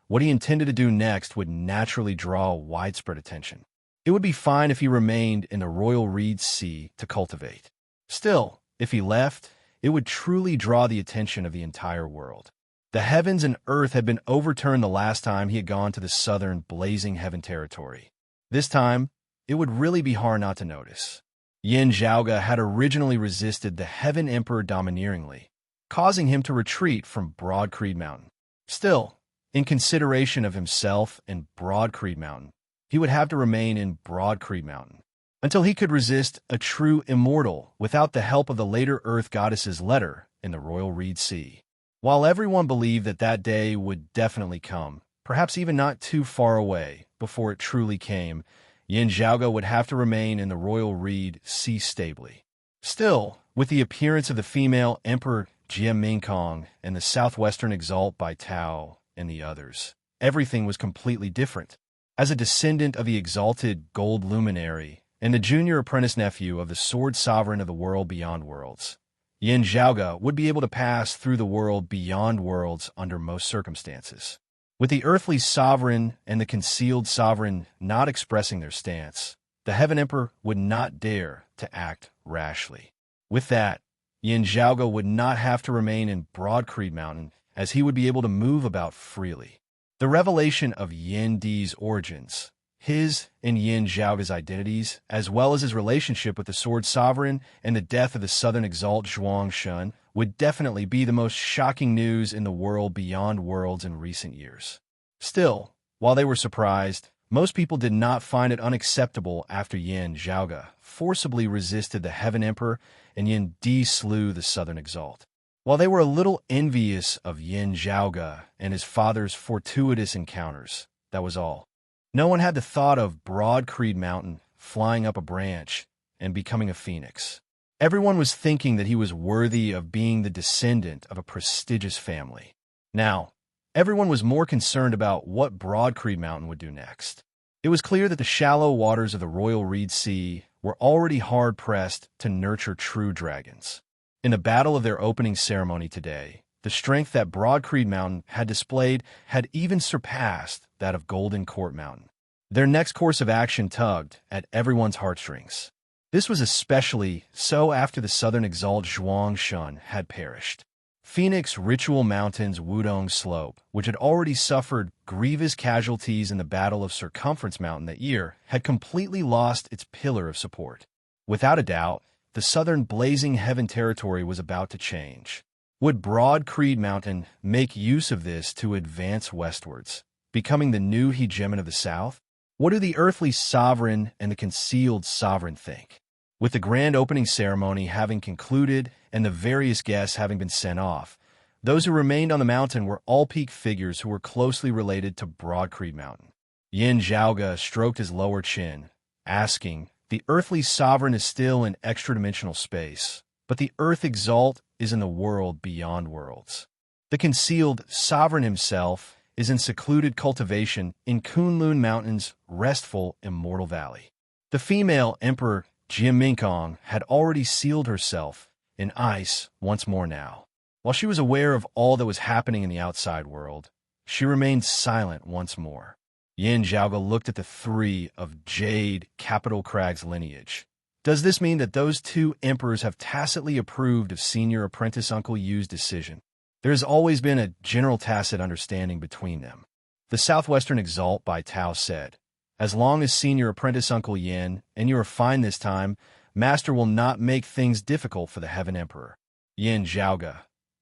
what he intended to do next would naturally draw widespread attention. It would be fine if he remained in the Royal Reed Sea to cultivate. Still, if he left, it would truly draw the attention of the entire world. The heavens and earth had been overturned the last time he had gone to the southern blazing heaven territory. This time, it would really be hard not to notice. Yin Zhaoge had originally resisted the Heaven Emperor domineeringly, causing him to retreat from Broad Creed Mountain. Still, in consideration of himself and Broad Creed Mountain, he would have to remain in Broad Creed Mountain until he could resist a true immortal without the help of the later Earth Goddess's letter in the Royal Reed Sea. While everyone believed that that day would definitely come, perhaps even not too far away before it truly came, Yin Zhaoge would have to remain in the Royal Reed Sea stably. Still, with the appearance of the female Emperor Jie Mingkong and the southwestern Exalt by Tao and the others, everything was completely different. As a descendant of the exalted Gold Luminary and the junior apprentice nephew of the Sword Sovereign of the world beyond worlds, Yin Zhaoge would be able to pass through the world beyond worlds under most circumstances. With the earthly sovereign and the concealed sovereign not expressing their stance, the Heaven Emperor would not dare to act rashly. With that, Yin Zhaoge would not have to remain in Broad Creed Mountain, as he would be able to move about freely. The revelation of Yin Di's origins, his and Yin Zhaoge's identities, as well as his relationship with the Sword Sovereign and the death of the Southern Exalt Zhuang Shun, would definitely be the most shocking news in the world beyond worlds in recent years. Still, while they were surprised, most people did not find it unacceptable after Yin Zhaoge forcibly resisted the Heaven Emperor and Yin Di slew the Southern Exalt. While they were a little envious of Yin Zhaoge and his father's fortuitous encounters, that was all. No one had the thought of Broad Creed Mountain flying up a branch and becoming a phoenix. Everyone was thinking that he was worthy of being the descendant of a prestigious family. Now, everyone was more concerned about what Broad Creed Mountain would do next. It was clear that the shallow waters of the Royal Reed Sea were already hard-pressed to nurture true dragons. In the battle of their opening ceremony today, the strength that Broad Creed Mountain had displayed had even surpassed that of Golden Court Mountain. Their next course of action tugged at everyone's heartstrings. This was especially so after the southern exalt Zhuang Shun had perished. Phoenix Ritual Mountain's Wudong Slope, which had already suffered grievous casualties in the Battle of Circumference Mountain that year, had completely lost its pillar of support. Without a doubt, the southern Blazing Heaven territory was about to change. Would Broad Creed Mountain make use of this to advance westwards, becoming the new hegemon of the south? What do the earthly sovereign and the concealed sovereign think? With the grand opening ceremony having concluded and the various guests having been sent off, those who remained on the mountain were all peak figures who were closely related to Broad Creed Mountain. Yin Zhaoge stroked his lower chin, asking, "The earthly sovereign is still in extra-dimensional space, but the earth exalt is in the world beyond worlds. The concealed sovereign himself is in secluded cultivation in Kunlun Mountain's restful immortal valley." The female emperor Jiaminkong had already sealed herself in ice once more now. While she was aware of all that was happening in the outside world, she remained silent once more. Yin Zhaoge looked at the three of Jade Capital Crag's lineage. Does this mean that those two emperors have tacitly approved of senior apprentice Uncle Yu's decision? There has always been a general tacit understanding between them. The Southwestern Exalt by Tao said, "As long as senior apprentice Uncle Yin and you are fine this time, Master will not make things difficult for the Heaven Emperor." Yin Zhaoge,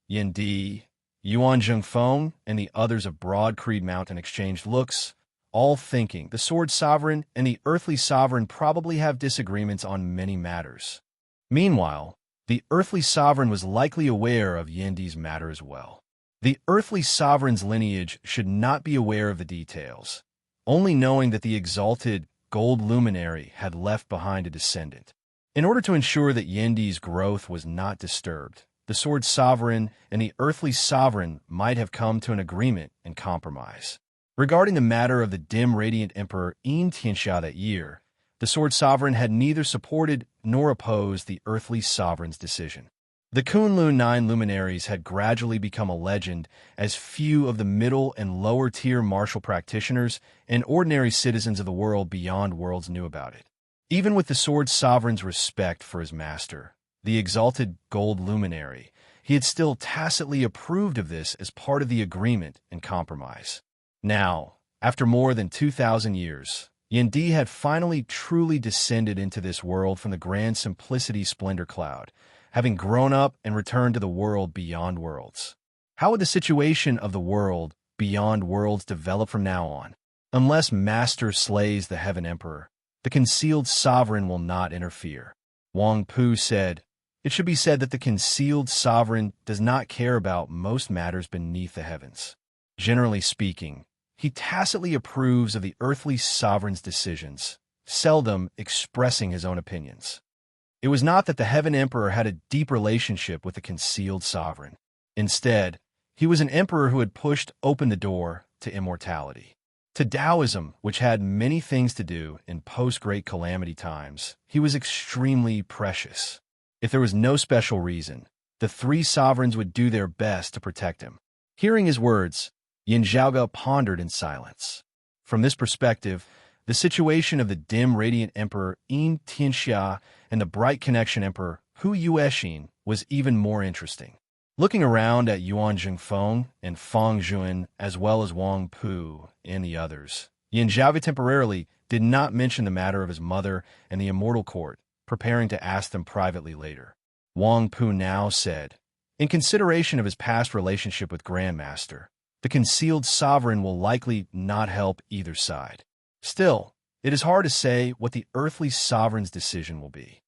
Yin Di, Yuan Zhengfeng, and the others of Broad Creed Mountain exchanged looks, all thinking the Sword Sovereign and the Earthly Sovereign probably have disagreements on many matters. Meanwhile, the Earthly Sovereign was likely aware of Yendi's matter as well. The Earthly Sovereign's lineage should not be aware of the details, only knowing that the exalted gold luminary had left behind a descendant. In order to ensure that Yendi's growth was not disturbed, the Sword Sovereign and the Earthly Sovereign might have come to an agreement and compromise. Regarding the matter of the dim radiant emperor Yin Tianxia that year, the Sword Sovereign had neither supported nor opposed the Earthly Sovereign's decision. The Kunlun Nine luminaries had gradually become a legend as few of the middle and lower tier martial practitioners and ordinary citizens of the world beyond worlds knew about it. Even with the Sword Sovereign's respect for his master, the exalted gold luminary, he had still tacitly approved of this as part of the agreement and compromise. Now, after more than 2,000 years, Yendi had finally truly descended into this world from the grand simplicity splendor cloud, having grown up and returned to the world beyond worlds. How would the situation of the world beyond worlds develop from now on? Unless Master slays the Heaven Emperor, the concealed sovereign will not interfere. Wang Pu said, "It should be said that the concealed sovereign does not care about most matters beneath the heavens. Generally speaking, he tacitly approves of the earthly sovereign's decisions, seldom expressing his own opinions." It was not that the Heaven Emperor had a deep relationship with the concealed sovereign. Instead, he was an emperor who had pushed open the door to immortality. To Taoism, which had many things to do in post-Great Calamity times, he was extremely precious. If there was no special reason, the three sovereigns would do their best to protect him. Hearing his words, Yin Zhaoge pondered in silence. From this perspective, the situation of the dim radiant emperor Yin Tianxia and the bright connection emperor Hu Yuexin was even more interesting. Looking around at Yuan Zhengfeng and Fang Jun as well as Wang Pu and the others, Yin Zhaoge temporarily did not mention the matter of his mother and the immortal court, preparing to ask them privately later. Wang Pu now said, "In consideration of his past relationship with Grandmaster, the concealed sovereign will likely not help either side. Still, it is hard to say what the earthly sovereign's decision will be."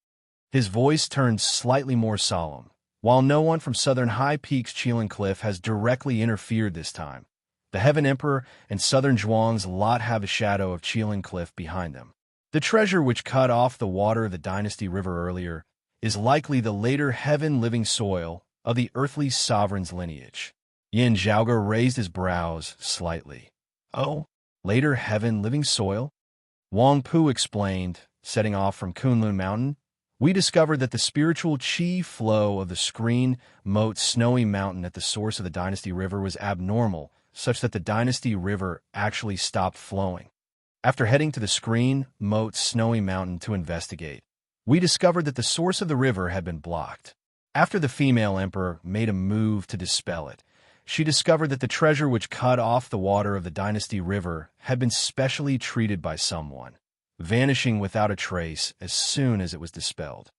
His voice turned slightly more solemn. While no one from southern high peaks Chelan Cliff has directly interfered this time, The Heaven Emperor and Southern Zhuang's lot have a shadow of Qilin Cliff behind them. The treasure which cut off the water of the Dynasty River earlier is likely the later heaven-living soil of the earthly sovereign's lineage. Yin Zhaoge raised his brows slightly. Oh, later heaven-living soil? Wang Pu explained, setting off from Kunlun Mountain. We discovered that the spiritual qi flow of the screen moat snowy mountain at the source of the Dynasty River was abnormal, such that the Dynasty River actually stopped flowing. After heading to the screen moat snowy mountain to investigate, we discovered that the source of the river had been blocked. After the female emperor made a move to dispel it, she discovered that the treasure which cut off the water of the Dynasty River had been specially treated by someone, vanishing without a trace as soon as it was dispelled.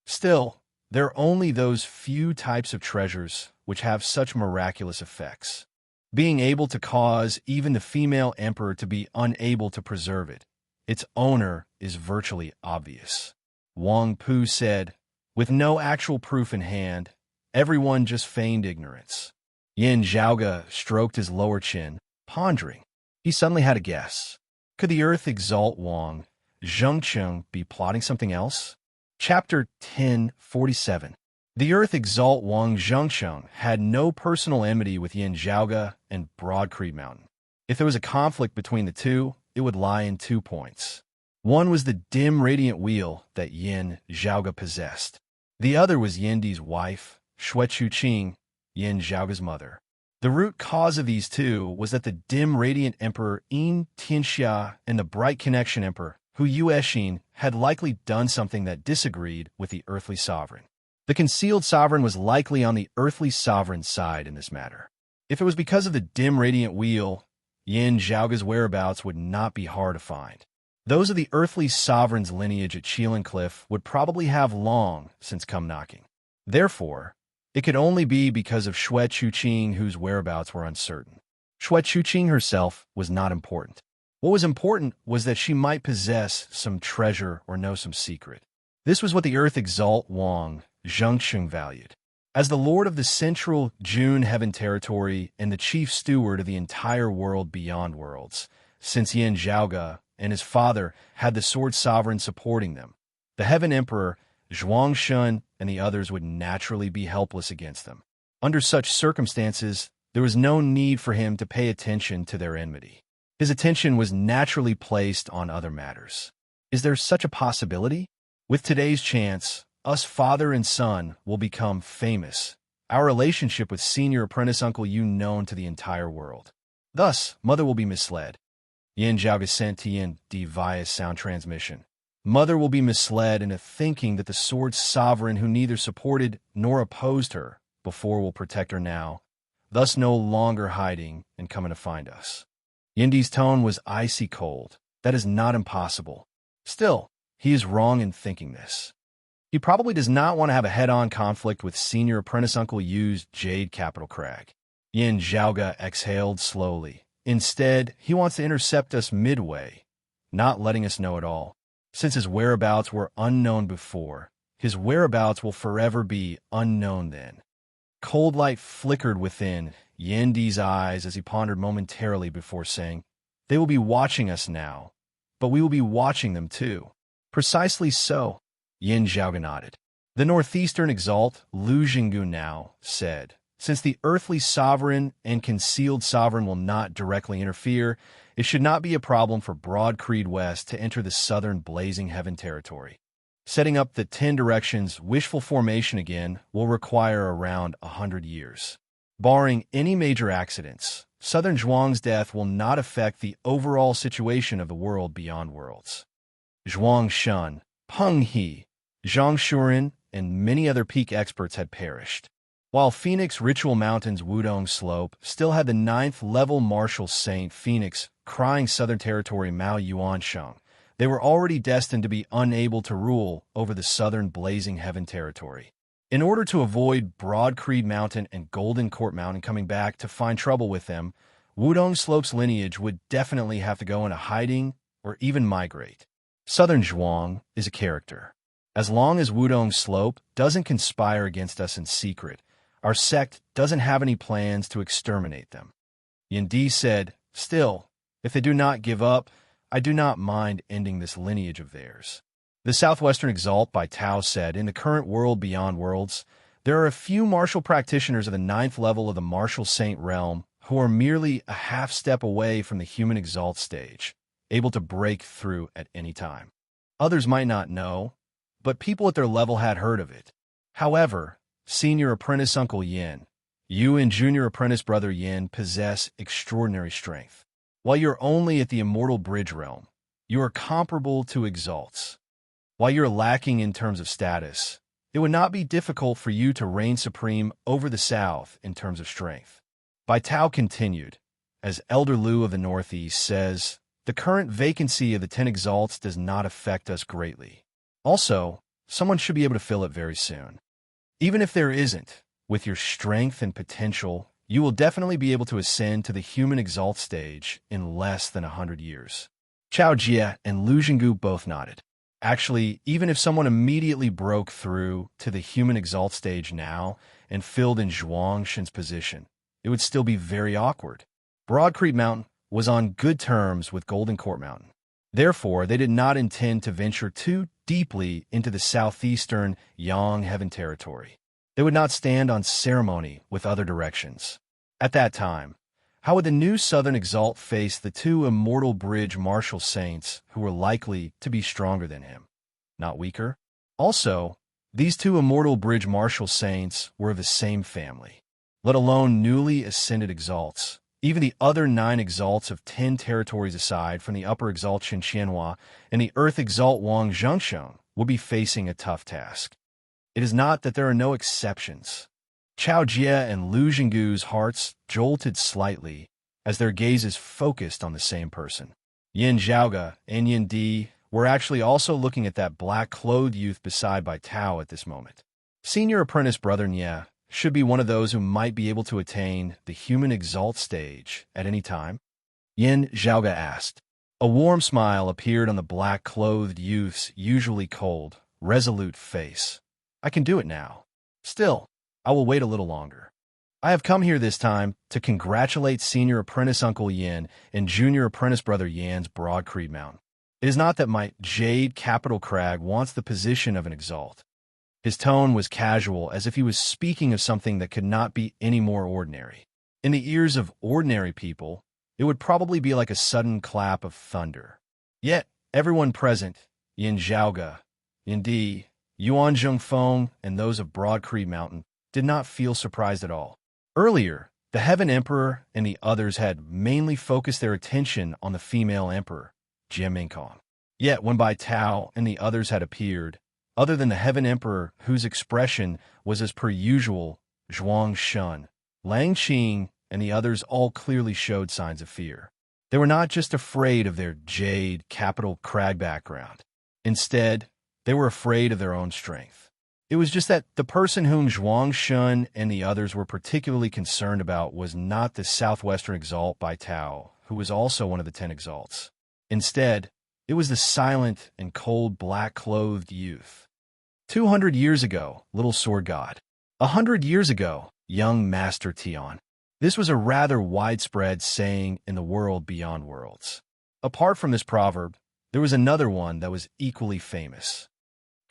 Still, there are only those few types of treasures which have such miraculous effects, being able to cause even the female emperor to be unable to preserve it. Its owner is virtually obvious. Wang Pu said, with no actual proof in hand, everyone just feigned ignorance. Yin Zhaoge stroked his lower chin, pondering. He suddenly had a guess. Could the earth exalt Wang Zhengcheng be plotting something else? Chapter 1047. The earth exalt Wang Zhengcheng had no personal enmity with Yin Zhaoge and Broad Creed Mountain. If there was a conflict between the two, it would lie in 2 points. One was the dim radiant wheel that Yin Zhaoge possessed. The other was Yindi's wife, Shui Chuqing, Yin Zhaoge's mother. The root cause of these two was that the dim radiant emperor Yin Tianxia and the bright connection emperor Hu Yuexin had likely done something that disagreed with the earthly sovereign. The concealed sovereign was likely on the earthly sovereign's side in this matter. If it was because of the dim radiant wheel, Yin Zhaoge's whereabouts would not be hard to find. Those of the earthly sovereign's lineage at Qilin Cliff would probably have long since come knocking. Therefore, it could only be because of Shui Chuqing whose whereabouts were uncertain. Shui Chuqing herself was not important. What was important was that she might possess some treasure or know some secret. This was what the earth exalt Wang Zhengcheng valued. As the lord of the central June heaven territory and the chief steward of the entire world beyond worlds, since Yin Zhaoge and his father had the sword sovereign supporting them, the heaven emperor Zhuangshun and the others would naturally be helpless against them. Under such circumstances, there was no need for him to pay attention to their enmity. His attention was naturally placed on other matters. Is there such a possibility? With today's chance, us father and son will become famous, our relationship with senior apprentice Uncle Yu known to the entire world. Thus, mother will be misled. Yin Zhaoge sent to Yin Di via sound transmission. Mother will be misled into thinking that the sword sovereign who neither supported nor opposed her before will protect her now, thus no longer hiding and coming to find us. Yindi's tone was icy cold. That is not impossible. Still, he is wrong in thinking this. He probably does not want to have a head-on conflict with senior apprentice Uncle Yu's Jade Capital Crag. Yin Zhaoge exhaled slowly. Instead, he wants to intercept us midway, not letting us know at all. Since his whereabouts were unknown before, his whereabouts will forever be unknown then. Cold light flickered within Yindi's eyes as he pondered momentarily before saying, "They will be watching us now, but we will be watching them too." Precisely so, Yin Zhaoge nodded. The northeastern exalt, Lu Jinggu now, said, since the earthly sovereign and concealed sovereign will not directly interfere, it should not be a problem for Broad Creed West to enter the southern blazing heaven territory. Setting up the 10 directions wishful formation again will require around 100 years. Barring any major accidents, Southern Zhuang's death will not affect the overall situation of the world beyond worlds. Zhuang Shun, Peng He, Zhang Shuren, and many other peak experts had perished. While Phoenix Ritual Mountain's Wudong Slope still had the 9th level Martial Saint Phoenix crying Southern Territory Mao Yuansheng, they were already destined to be unable to rule over the southern blazing heaven territory. In order to avoid Broad Creed Mountain and Golden Court Mountain coming back to find trouble with them, Wudong Slope's lineage would definitely have to go into hiding or even migrate. Southern Zhuang is a character. As long as Wudong Slope doesn't conspire against us in secret, our sect doesn't have any plans to exterminate them. Yindi said, "Still, if they do not give up, I do not mind ending this lineage of theirs." The Southwestern Exalt by Tao said, "In the current world beyond worlds, there are a few martial practitioners of the ninth level of the martial saint realm who are merely a half step away from the human Exalt stage, able to break through at any time. Others might not know, but people at their level had heard of it. However, Senior Apprentice Uncle Yin, you and Junior Apprentice Brother Yin possess extraordinary strength. While you're only at the Immortal Bridge realm, you are comparable to Exalts. While you're lacking in terms of status, it would not be difficult for you to reign supreme over the South in terms of strength." Bai Tao continued, as Elder Lu of the Northeast says, "The current vacancy of the 10 Exalts does not affect us greatly. Also, someone should be able to fill it very soon. Even if there isn't, with your strength and potential, you will definitely be able to ascend to the human Exalt stage in less than 100 years." Chao Jie and Lu Jinggu both nodded. Actually, even if someone immediately broke through to the human Exalt stage now and filled in Zhuang Shen's position, it would still be very awkward. Broad Creek Mountain was on good terms with Golden Court Mountain. Therefore, they did not intend to venture too deeply into the southeastern Yang Heaven territory. They would not stand on ceremony with other directions. At that time, how would the new Southern Exalt face the two Immortal Bridge martial saints who were likely to be stronger than him, not weaker? Also, these two Immortal Bridge martial saints were of the same family, let alone newly ascended Exalts. Even the other 9 Exalts of 10 territories aside from the Upper Exalt Qin Xianhua and the Earth Exalt Wang Zhengsheng would be facing a tough task. It is not that there are no exceptions. Chao Jie and Lu Jinggu's hearts jolted slightly as their gazes focused on the same person. Yin Zhaoge and Yin Di were actually also looking at that black-clothed youth beside Bai Tao at this moment. Senior Apprentice Brother Nye should be one of those who might be able to attain the human Exalt stage at any time? Yin Zhaoge asked. A warm smile appeared on the black-clothed youth's usually cold, resolute face. "I can do it now. Still, I will wait a little longer. I have come here this time to congratulate Senior Apprentice Uncle Yin and Junior Apprentice Brother Yan's Broad Creed Mountain. It is not that my Jade Capital Crag wants the position of an Exalt." His tone was casual, as if he was speaking of something that could not be any more ordinary. In the ears of ordinary people, it would probably be like a sudden clap of thunder. Yet, everyone present, Yin Zhaoge, Yin Di, Yuan Zhengfeng, and those of Broad Creed Mountain, did not feel surprised at all. Earlier, the Heaven Emperor and the others had mainly focused their attention on the female emperor, Jie Mingkong. Yet, when Bai Tao and the others had appeared, other than the Heaven Emperor, whose expression was as per usual, Zhuang Shen, Lang Qing, and the others all clearly showed signs of fear. They were not just afraid of their Jade Capital Crag background. Instead, they were afraid of their own strength. It was just that the person whom Zhuang Shen and the others were particularly concerned about was not the Southwestern Exalt Bai Tao, who was also one of the 10 Exalts. Instead, it was the silent and cold black-clothed youth. 200 years ago, Little Sword God. 100 years ago, Young Master Tian. This was a rather widespread saying in the world beyond worlds. Apart from this proverb, there was another one that was equally famous.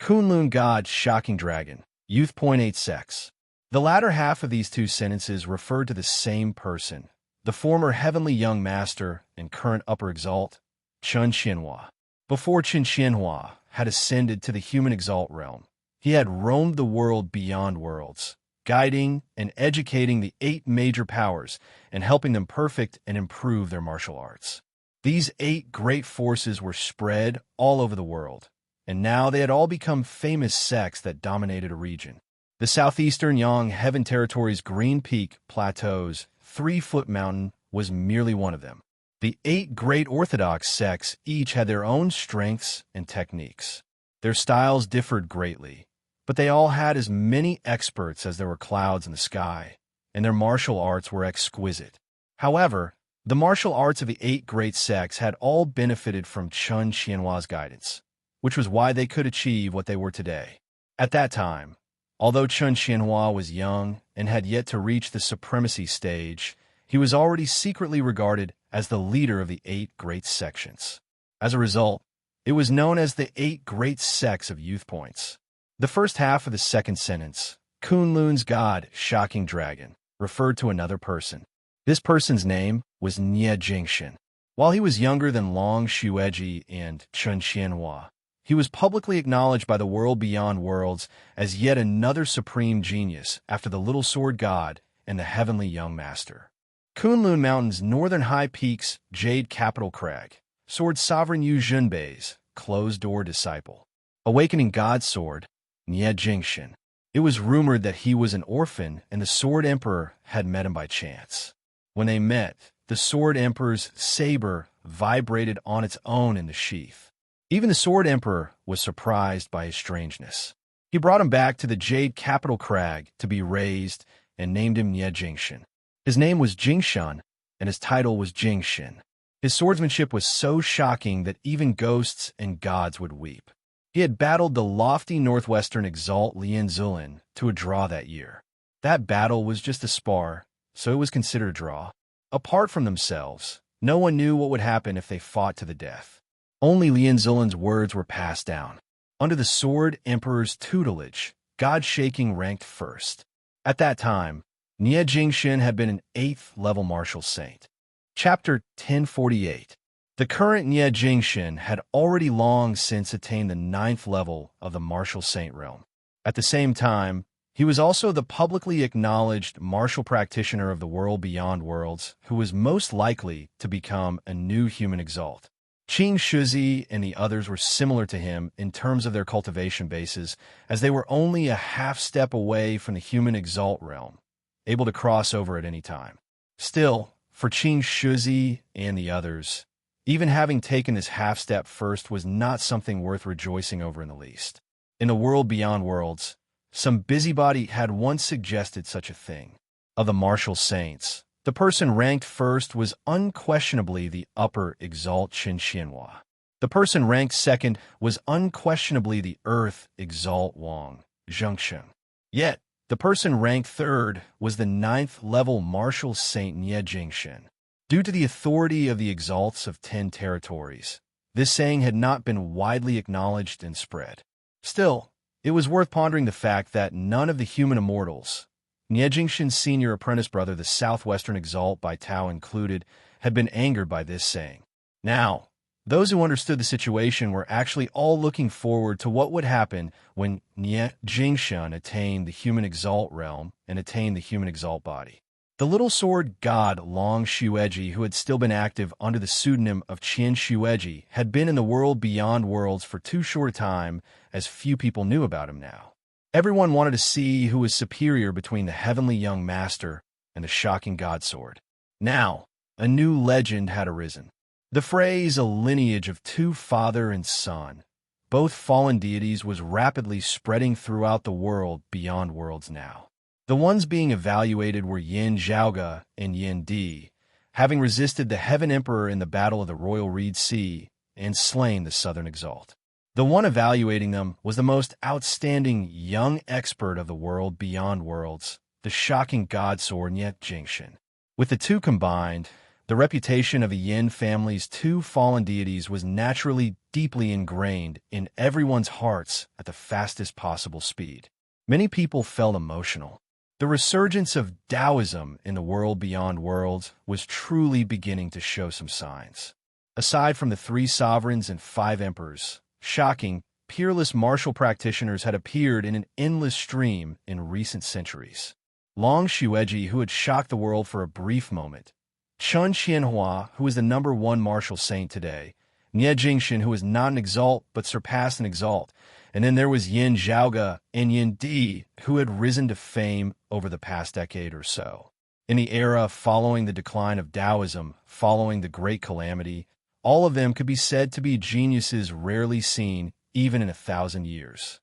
Kunlun God Shocking Dragon, Youth .8 Sex. The latter half of these two sentences referred to the same person, the former Heavenly Young Master and current Upper Exalt, Qin Xianhua. Before Qin Xianhua had ascended to the human Exalt realm, he had roamed the world beyond worlds, guiding and educating the 8 major powers and helping them perfect and improve their martial arts. These 8 great forces were spread all over the world, and now they had all become famous sects that dominated a region. The southeastern Yang Heaven Territory's Green Peak Plateau's 3-foot mountain was merely one of them. The 8 great Orthodox sects each had their own strengths and techniques. Their styles differed greatly, but they all had as many experts as there were clouds in the sky, and their martial arts were exquisite. However, the martial arts of the 8 great sects had all benefited from Qin Xianhua's guidance, which was why they could achieve what they were today. At that time, although Qin Xianhua was young and had yet to reach the supremacy stage, he was already secretly regarded as the leader of the 8 great sections. As a result, it was known as the 8 great sects of youth points. The first half of the second sentence, Kunlun's god, shocking dragon, referred to another person. This person's name was Nie Jingshin. While he was younger than Long Xueji and Chen Qianhua, he was publicly acknowledged by the world beyond worlds as yet another supreme genius after the Little Sword God and the Heavenly Young Master. Kunlun Mountain's northern high peaks, Jade Capital Crag, Sword Sovereign Yu Junbei's closed-door disciple. Awakening God Sword, Nie Jingshin. It was rumored that he was an orphan and the Sword Emperor had met him by chance. When they met, the Sword Emperor's saber vibrated on its own in the sheath. Even the Sword Emperor was surprised by his strangeness. He brought him back to the Jade Capital Crag to be raised and named him Nie Jingshin. His name was Jingshan, and his title was Jingshin. His swordsmanship was so shocking that even ghosts and gods would weep. He had battled the lofty northwestern exalt Lien Zulin to a draw that year. That battle was just a spar, so it was considered a draw. Apart from themselves, no one knew what would happen if they fought to the death. Only Lien Zulin's words were passed down. Under the Sword Emperor's tutelage, God-shaking ranked first. At that time, Nie Jingshin had been an 8th level martial saint. Chapter 1048. The current Nie Jingshin had already long since attained the 9th level of the martial saint realm. At the same time, he was also the publicly acknowledged martial practitioner of the world beyond worlds who was most likely to become a new human exalt. Qing Shuzi and the others were similar to him in terms of their cultivation bases, as they were only a half step away from the human exalt realm, able to cross over at any time. Still, for Qing Shuzi and the others, even having taken this half step first was not something worth rejoicing over in the least. In the world beyond worlds, some busybody had once suggested such a thing. Of the martial saints, the person ranked first was unquestionably the upper exalt Chen Qianhua. The person ranked second was unquestionably the earth exalt Wang Zhengsheng. Yet, the person ranked third was the 9th level martial saint Nie Jingshin. Due to the authority of the exalts of 10 territories, this saying had not been widely acknowledged and spread. Still, it was worth pondering the fact that none of the human immortals, Nie Jingshin's senior apprentice brother, the southwestern exalt by Tao included, had been angered by this saying. Now, those who understood the situation were actually all looking forward to what would happen when Nie Jingshin attained the human exalt realm and attained the human exalt body. The little sword god Long Xueji, who had still been active under the pseudonym of Qian Xueji, had been in the world beyond worlds for too short a time, as few people knew about him now. Everyone wanted to see who was superior between the heavenly young master and the shocking god sword. Now, a new legend had arisen. The phrase "a lineage of 2 father and son," both fallen deities, was rapidly spreading throughout the world beyond worlds now. The ones being evaluated were Yin Zhaoge and Yin Di, having resisted the Heaven Emperor in the Battle of the Royal Reed Sea and slain the Southern Exalt. The one evaluating them was the most outstanding young expert of the world beyond worlds, the shocking god sword Nie Jingshin. With the two combined, the reputation of the Yin family's 2 fallen deities was naturally deeply ingrained in everyone's hearts at the fastest possible speed. Many people felt emotional. The resurgence of Taoism in the world beyond worlds was truly beginning to show some signs. Aside from the 3 sovereigns and 5 emperors, shocking, peerless martial practitioners had appeared in an endless stream in recent centuries. Long Xueji, who had shocked the world for a brief moment, Chen Qianhua, who is the #1 martial saint today, Nie Jingshin, who was not an exalt but surpassed an exalt, and then there was Yin Zhaoge and Yin Di, who had risen to fame over the past decade or so. In the era following the decline of Taoism, following the Great Calamity, all of them could be said to be geniuses rarely seen even in 1,000 years.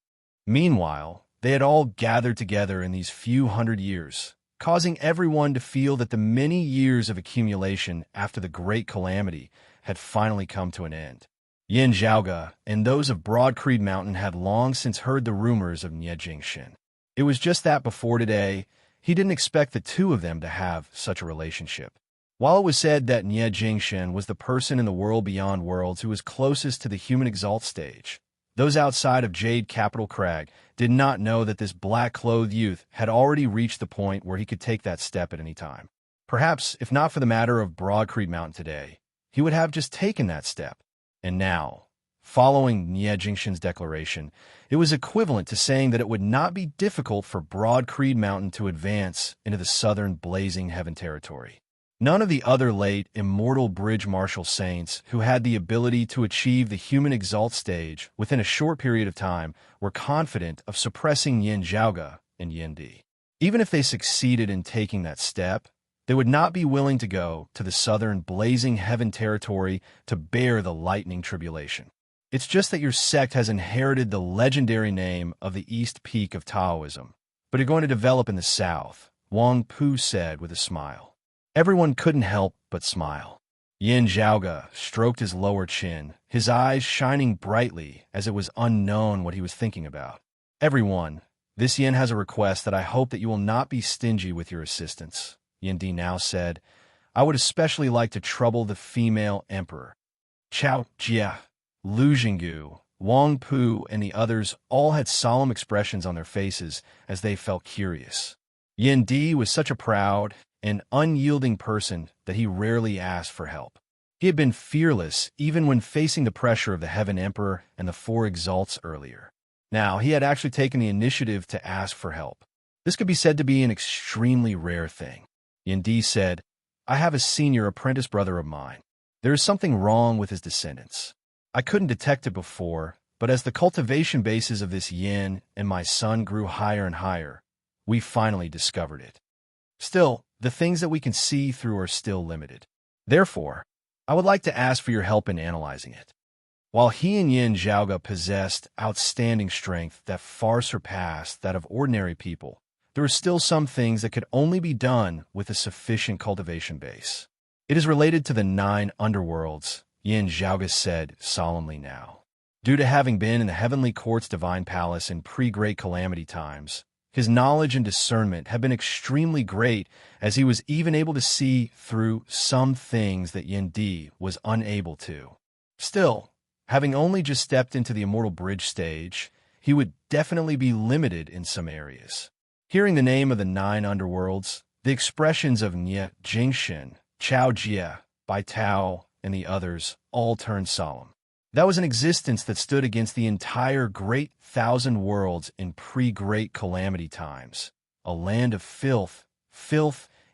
Meanwhile, they had all gathered together in these few hundred years, causing everyone to feel that the many years of accumulation after the Great Calamity had finally come to an end. Yin Zhaoge and those of Broad Creed Mountain had long since heard the rumors of Nie Jingshin. It was just that before today, He didn't expect the two of them to have such a relationship. While it was said that Nye Jingshen was the person in the world beyond worlds who was closest to the human exalt stage, those outside of Jade Capital Crag did not know that this black-clothed youth had already reached the point where he could take that step at any time. Perhaps, if not for the matter of Broadcrete Mountain today, he would have just taken that step. And now, following Nye Jingshen's declaration, it was equivalent to saying that it would not be difficult for Broadcrete Mountain to advance into the southern blazing heaven territory. None of the other late immortal Bridge Marshal Saints who had the ability to achieve the human exalt stage within a short period of time were confident of suppressing Yin Zhaoge and Yin Di. Even if they succeeded in taking that step, they would not be willing to go to the southern blazing heaven territory to bear the lightning tribulation. It's just that your sect has inherited the legendary name of the East Peak of Taoism, but you're going to develop in the south, Wang Pu said with a smile. Everyone couldn't help but smile. Yin Zhaoge stroked his lower chin, his eyes shining brightly as it was unknown what he was thinking about. Everyone, this Yin has a request that I hope that you will not be stingy with your assistance, Yin Di now said. I would especially like to trouble the female emperor. Chao Jia, Lu Jinggu, Wang Pu, and the others all had solemn expressions on their faces as they felt curious. Yin Di was such a proud and unyielding person that he rarely asked for help. He had been fearless even when facing the pressure of the Heaven Emperor and the four exalts earlier. Now, he had actually taken the initiative to ask for help. This could be said to be an extremely rare thing. Yin Di said, I have a senior apprentice brother of mine. There is something wrong with his descendants. I couldn't detect it before, but as the cultivation bases of this yin and my son grew higher and higher, we finally discovered it. Still, the things that we can see through are still limited. Therefore, I would like to ask for your help in analyzing it. While he and Yin Zhaoge possessed outstanding strength that far surpassed that of ordinary people, there are still some things that could only be done with a sufficient cultivation base. It is related to the 9 underworlds, Yin Zhaoge said solemnly now. Due to having been in the Heavenly Court's Divine Palace in pre-Great Calamity times, his knowledge and discernment have been extremely great, as he was even able to see through some things that Yin Di was unable to. Still, having only just stepped into the Immortal Bridge stage, he would definitely be limited in some areas. Hearing the name of the 9 underworlds, the expressions of Nye Jingshen, Chao Jia, Bai Tao, and the others all turned solemn. That was an existence that stood against the entire great 1,000 worlds in pre-Great Calamity times, a land of filth,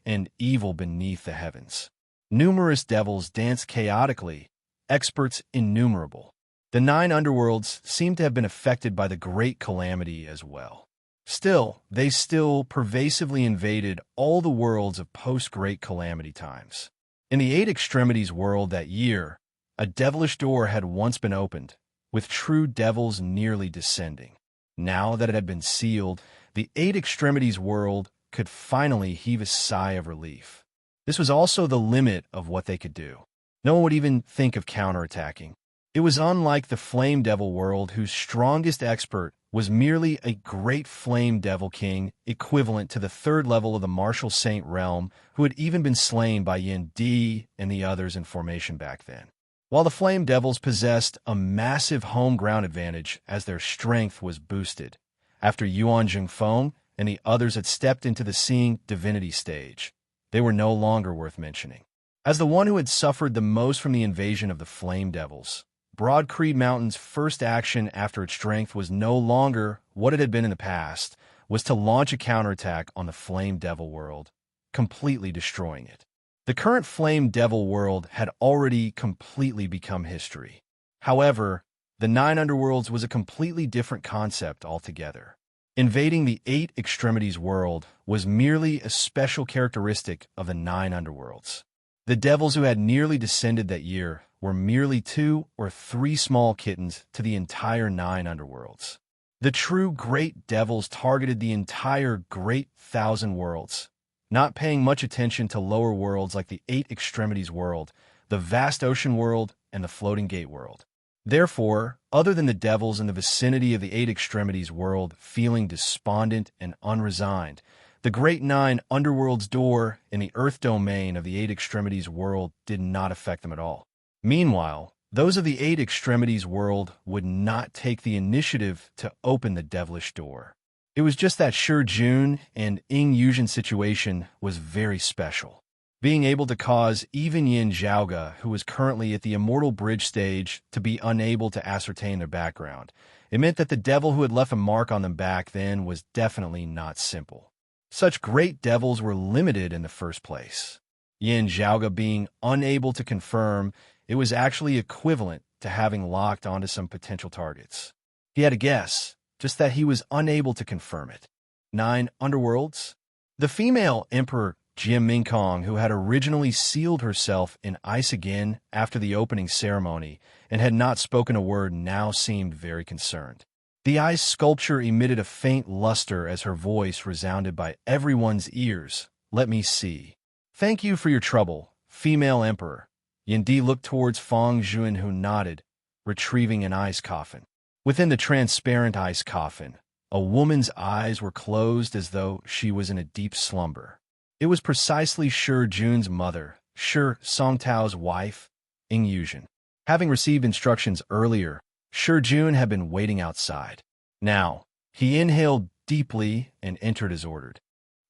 and evil beneath the heavens. Numerous devils danced chaotically, experts innumerable. The 9 underworlds seemed to have been affected by the Great Calamity as well. Still, they still pervasively invaded all the worlds of post-Great Calamity times. In the 8 Extremities world that year, a devilish door had once been opened, with true devils nearly descending. Now that it had been sealed, the 8 Extremities world could finally heave a sigh of relief. This was also the limit of what they could do. No one would even think of counterattacking. It was unlike the Flame Devil world, whose strongest expert was merely a great Flame Devil King, equivalent to the 3rd level of the Martial Saint realm, who had even been slain by Yin Di and the others in formation back then. While the Flame Devils possessed a massive home ground advantage as their strength was boosted, after Yuan Jingfeng and the others had stepped into the Seeing Divinity stage, they were no longer worth mentioning. As the one who had suffered the most from the invasion of the Flame Devils, Broadcrete Mountain's first action after its strength was no longer what it had been in the past, was to launch a counterattack on the Flame Devil world, completely destroying it. The current Flame Devil world had already completely become history. However, the 9 underworlds was a completely different concept altogether. Invading the 8 Extremities world was merely a special characteristic of the 9 underworlds. The devils who had nearly descended that year were merely 2 or 3 small kittens to the entire 9 underworlds. The true great devils targeted the entire great 1,000 worlds, not paying much attention to lower worlds like the 8 Extremities world, the vast ocean world, and the floating gate world. Therefore, other than the devils in the vicinity of the 8 Extremities world feeling despondent and unresigned, The Great Nine Underworld's door in the Earth domain of the Eight Extremities world did not affect them at all. Meanwhile, those of the Eight Extremities world would not take the initiative to open the devilish door. It was just that Shi Jun and Ying Yuzhen's situation was very special. Being able to cause even Yin Zhaoge, who was currently at the Immortal Bridge stage, to be unable to ascertain their background. It meant that the devil who had left a mark on them back then was definitely not simple. Such great devils were limited in the first place. Yin Zhaoge being unable to confirm, it was actually equivalent to having locked onto some potential targets. He had a guess, just that he was unable to confirm it. 9 underworlds? The female emperor Jim Minkong, who had originally sealed herself in ice again after the opening ceremony and had not spoken a word, now seemed very concerned. The ice sculpture emitted a faint luster as her voice resounded by everyone's ears. Let me see. Thank you for your trouble, female emperor. Yindi looked towards Feng Zhuan, who nodded, retrieving an ice coffin. Within the transparent ice coffin, a woman's eyes were closed as though she was in a deep slumber. It was precisely Shi Jun's mother, Shi Songtao's wife, Ying Yuzhen. Having received instructions earlier, Shi Jun had been waiting outside. Now, he inhaled deeply and entered as ordered.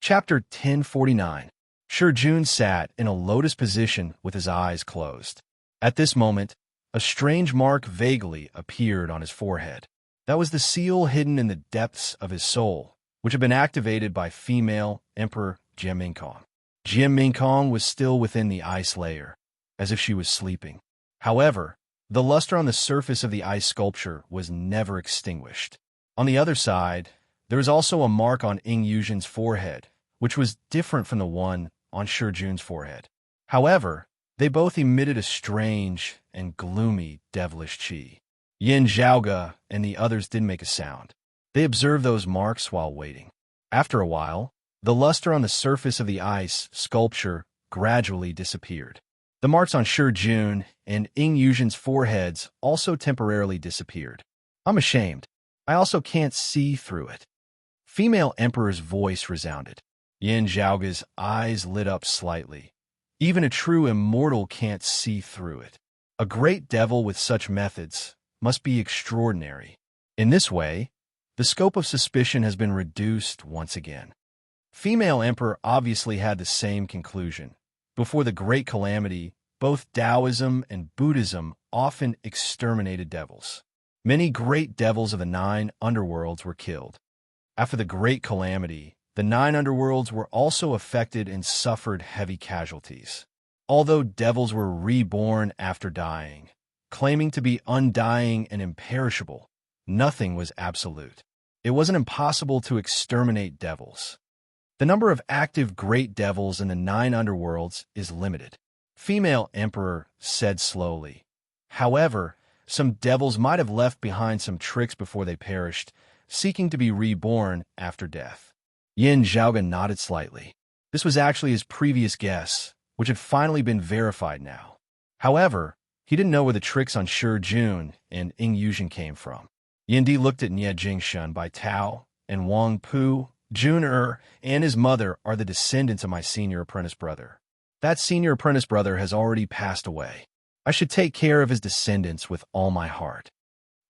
Chapter 1049. Shi Jun sat in a lotus position with his eyes closed. At this moment, a strange mark vaguely appeared on his forehead. That was the seal hidden in the depths of his soul, which had been activated by female Emperor Jim Minkong. Jim Minkong was still within the ice layer, as if she was sleeping. However, the luster on the surface of the ice sculpture was never extinguished. On the other side, there was also a mark on Ying Yuzhen's forehead, which was different from the one on Shi Jun's forehead. However, they both emitted a strange and gloomy devilish qi. Yin Zhaoge and the others didn't make a sound. They observed those marks while waiting. After a while, the luster on the surface of the ice sculpture gradually disappeared. The marks on Shi Jun and Ying Yuzhen's foreheads also temporarily disappeared. I'm ashamed. I also can't see through it. Female Emperor's voice resounded. Yin Zhaoge's eyes lit up slightly. Even a true immortal can't see through it. A great devil with such methods must be extraordinary. In this way, the scope of suspicion has been reduced once again. Female Emperor obviously had the same conclusion. Before the Great Calamity, both Taoism and Buddhism often exterminated devils. Many great devils of the 9 underworlds were killed. After the Great Calamity, the 9 underworlds were also affected and suffered heavy casualties. Although devils were reborn after dying, claiming to be undying and imperishable, nothing was absolute. It wasn't impossible to exterminate devils. The number of active great devils in the 9 underworlds is limited. Female Emperor said slowly. However, some devils might have left behind some tricks before they perished, seeking to be reborn after death. Yin Zhaoge nodded slightly. This was actually his previous guess, which had finally been verified now. However, he didn't know where the tricks on Shi Jun and Ying Yuzhen came from. Yindi looked at Nie Jingshan by Tao and Wang Pu. Jun and his mother are the descendants of my senior apprentice brother. That senior apprentice brother has already passed away. I should take care of his descendants with all my heart.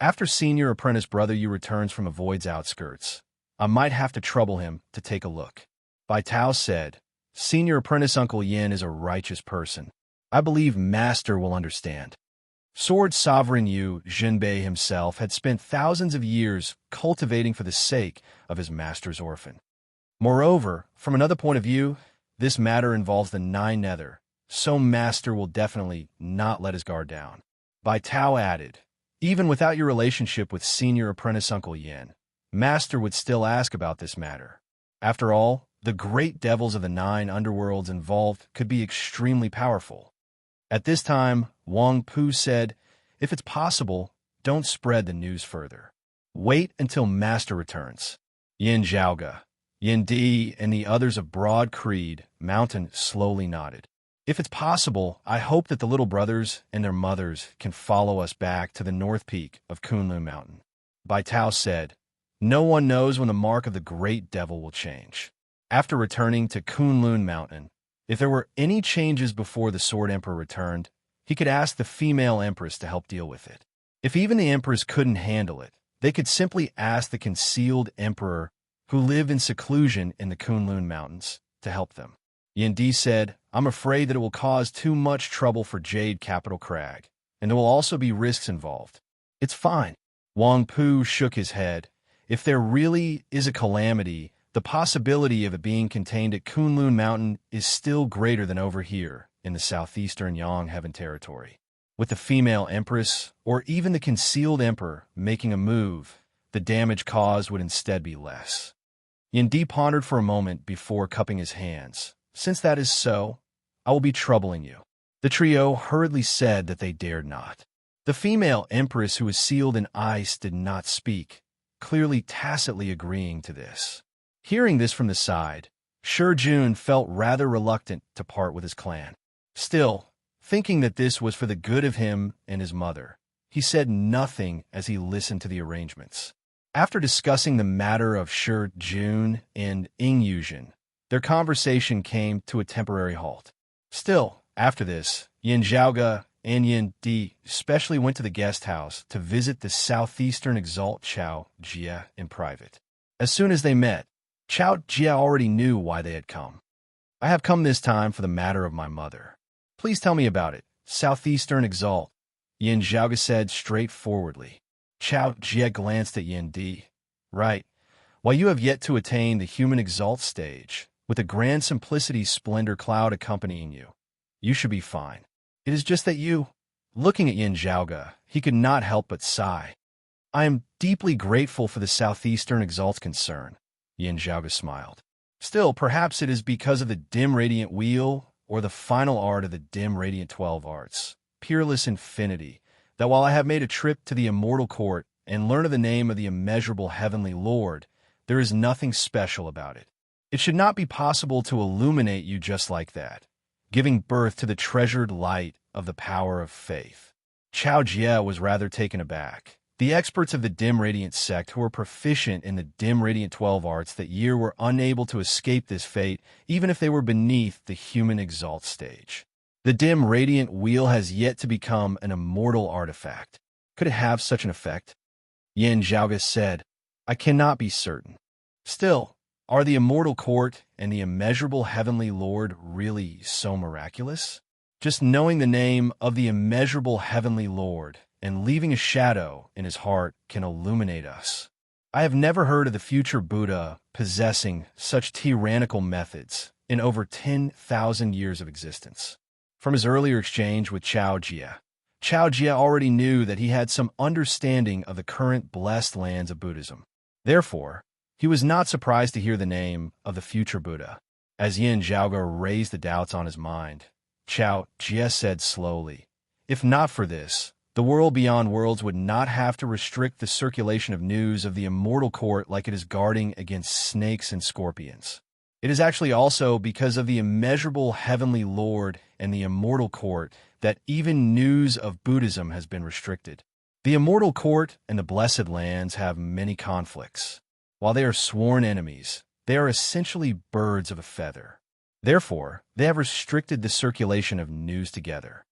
After senior apprentice brother Yu returns from a void's outskirts, I might have to trouble him to take a look. Bai Tao said, Senior apprentice Uncle Yin is a righteous person. I believe Master will understand. Sword Sovereign Yu Zhenbei himself had spent thousands of years cultivating for the sake of his master's orphan. Moreover, from another point of view, this matter involves the 9 nether, so Master will definitely not let his guard down. Bai Tao added, even without your relationship with senior apprentice Uncle Yin, Master would still ask about this matter. After all, the great devils of the 9 underworlds involved could be extremely powerful. At this time, Wang Pu said, if it's possible, don't spread the news further. Wait until Master returns. Yin Zhaoge, Yin Di, and the others of Broad Creed Mountain slowly nodded. If it's possible, I hope that the little brothers and their mothers can follow us back to the north peak of Kunlun Mountain. Bai Tao said, no one knows when the mark of the great devil will change. After returning to Kunlun Mountain, if there were any changes before the Sword Emperor returned, he could ask the female empress to help deal with it. If even the empress couldn't handle it, they could simply ask the concealed emperor who lived in seclusion in the Kunlun Mountains to help them. Yendi said, "I'm afraid that it will cause too much trouble for Jade Capital Crag, and there will also be risks involved." "It's fine." Wang Pu shook his head. "If there really is a calamity, the possibility of it being contained at Kunlun Mountain is still greater than over here in the southeastern Yang Heaven territory. With the female empress, or even the concealed emperor, making a move, the damage caused would instead be less." Yendi pondered for a moment before cupping his hands. "Since that is so, I will be troubling you." The trio hurriedly said that they dared not. The female empress, who was sealed in ice, did not speak, clearly tacitly agreeing to this. Hearing this from the side, Jun felt rather reluctant to part with his clan. Still, thinking that this was for the good of him and his mother, he said nothing as he listened to the arrangements. After discussing the matter of Jun and Yuzhen, their conversation came to a temporary halt. Still, after this, Yin Zhaoge and Yin Di especially went to the guest house to visit the southeastern exalt Chao Jie in private. As soon as they met, Chao Jie already knew why they had come. "I have come this time for the matter of my mother. Please tell me about it, Southeastern Exalt," Yin Zhaoge said straightforwardly. Chao Jie glanced at Yin Di. "Right. While you have yet to attain the human Exalt stage, with the grand simplicity splendor cloud accompanying you, you should be fine. It is just that you—" Looking at Yin Zhaoge, he could not help but sigh. "I am deeply grateful for the Southeastern Exalt's concern," Yin Zhaoge smiled. "Still, perhaps it is because of the dim radiant wheel or the final art of the dim radiant 12 arts, peerless infinity, that while I have made a trip to the immortal court and learned of the name of the immeasurable heavenly Lord, there is nothing special about it. It should not be possible to illuminate you just like that, giving birth to the treasured light of the power of faith." Chao Jie was rather taken aback. The experts of the dim radiant sect who were proficient in the dim radiant 12 arts that year were unable to escape this fate, even if they were beneath the human exalt stage. The dim radiant wheel has yet to become an immortal artifact. Could it have such an effect? Yin Zhaoge said, "I cannot be certain. Still, are the immortal court and the immeasurable heavenly Lord really so miraculous? Just knowing the name of the immeasurable heavenly Lord and leaving a shadow in his heart can illuminate us. I have never heard of the future Buddha possessing such tyrannical methods in over 10,000 years of existence." From his earlier exchange with Chao Jie already knew that he had some understanding of the current blessed lands of Buddhism. Therefore, he was not surprised to hear the name of the future Buddha. As Yin Zhaoge raised the doubts on his mind, Chao Jie said slowly, "If not for this, the world beyond worlds would not have to restrict the circulation of news of the immortal court like it is guarding against snakes and scorpions. It is actually also because of the immeasurable heavenly Lord and the immortal court that even news of Buddhism has been restricted. The immortal court and the blessed lands have many conflicts. While they are sworn enemies, they are essentially birds of a feather. Therefore, they have restricted the circulation of news together."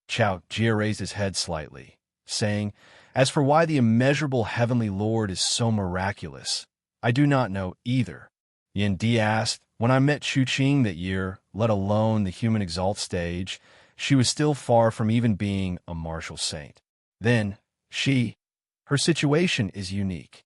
Chao Jie raised his head slightly, saying, "As for why the immeasurable heavenly Lord is so miraculous, I do not know either." Yin Di asked, "When I met Chu Qing that year, let alone the human exalt stage, she was still far from even being a martial saint. Then, her situation is unique."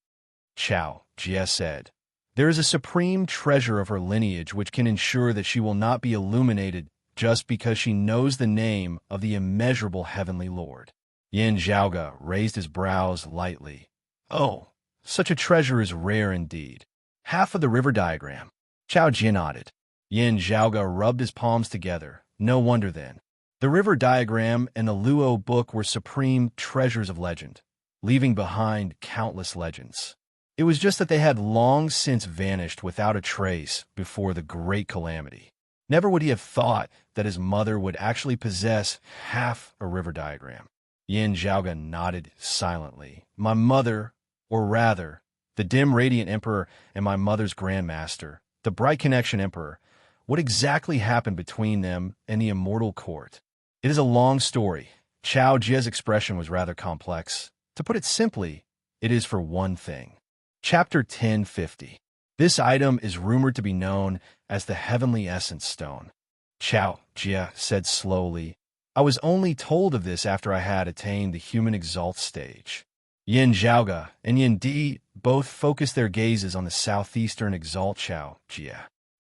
Chao Jie said, "There is a supreme treasure of her lineage which can ensure that she will not be illuminated just because she knows the name of the immeasurable heavenly Lord." Yin Zhaoge raised his brows lightly. "Oh, such a treasure is rare indeed. Half of the river diagram." Chao Jie nodded. Yin Zhaoge rubbed his palms together. "No wonder then. The river diagram and the Luo book were supreme treasures of legend, leaving behind countless legends. It was just that they had long since vanished without a trace before the great calamity. Never would he have thought that his mother would actually possess half a river diagram." Yin Zhaoge nodded silently. "My mother, or rather, the dim radiant emperor and my mother's grandmaster, the Bright Connection Emperor, what exactly happened between them and the immortal court. It is a long story. Chao Jie's expression was rather complex. To put it simply, it is for one thing. Chapter 1050. This item is rumored to be known as the Heavenly Essence Stone. Chao Jie said slowly, I was only told of this after I had attained the human exalt stage. Yin Zhaoge and Yin Di both focused their gazes on the southeastern exalt Chao Jie.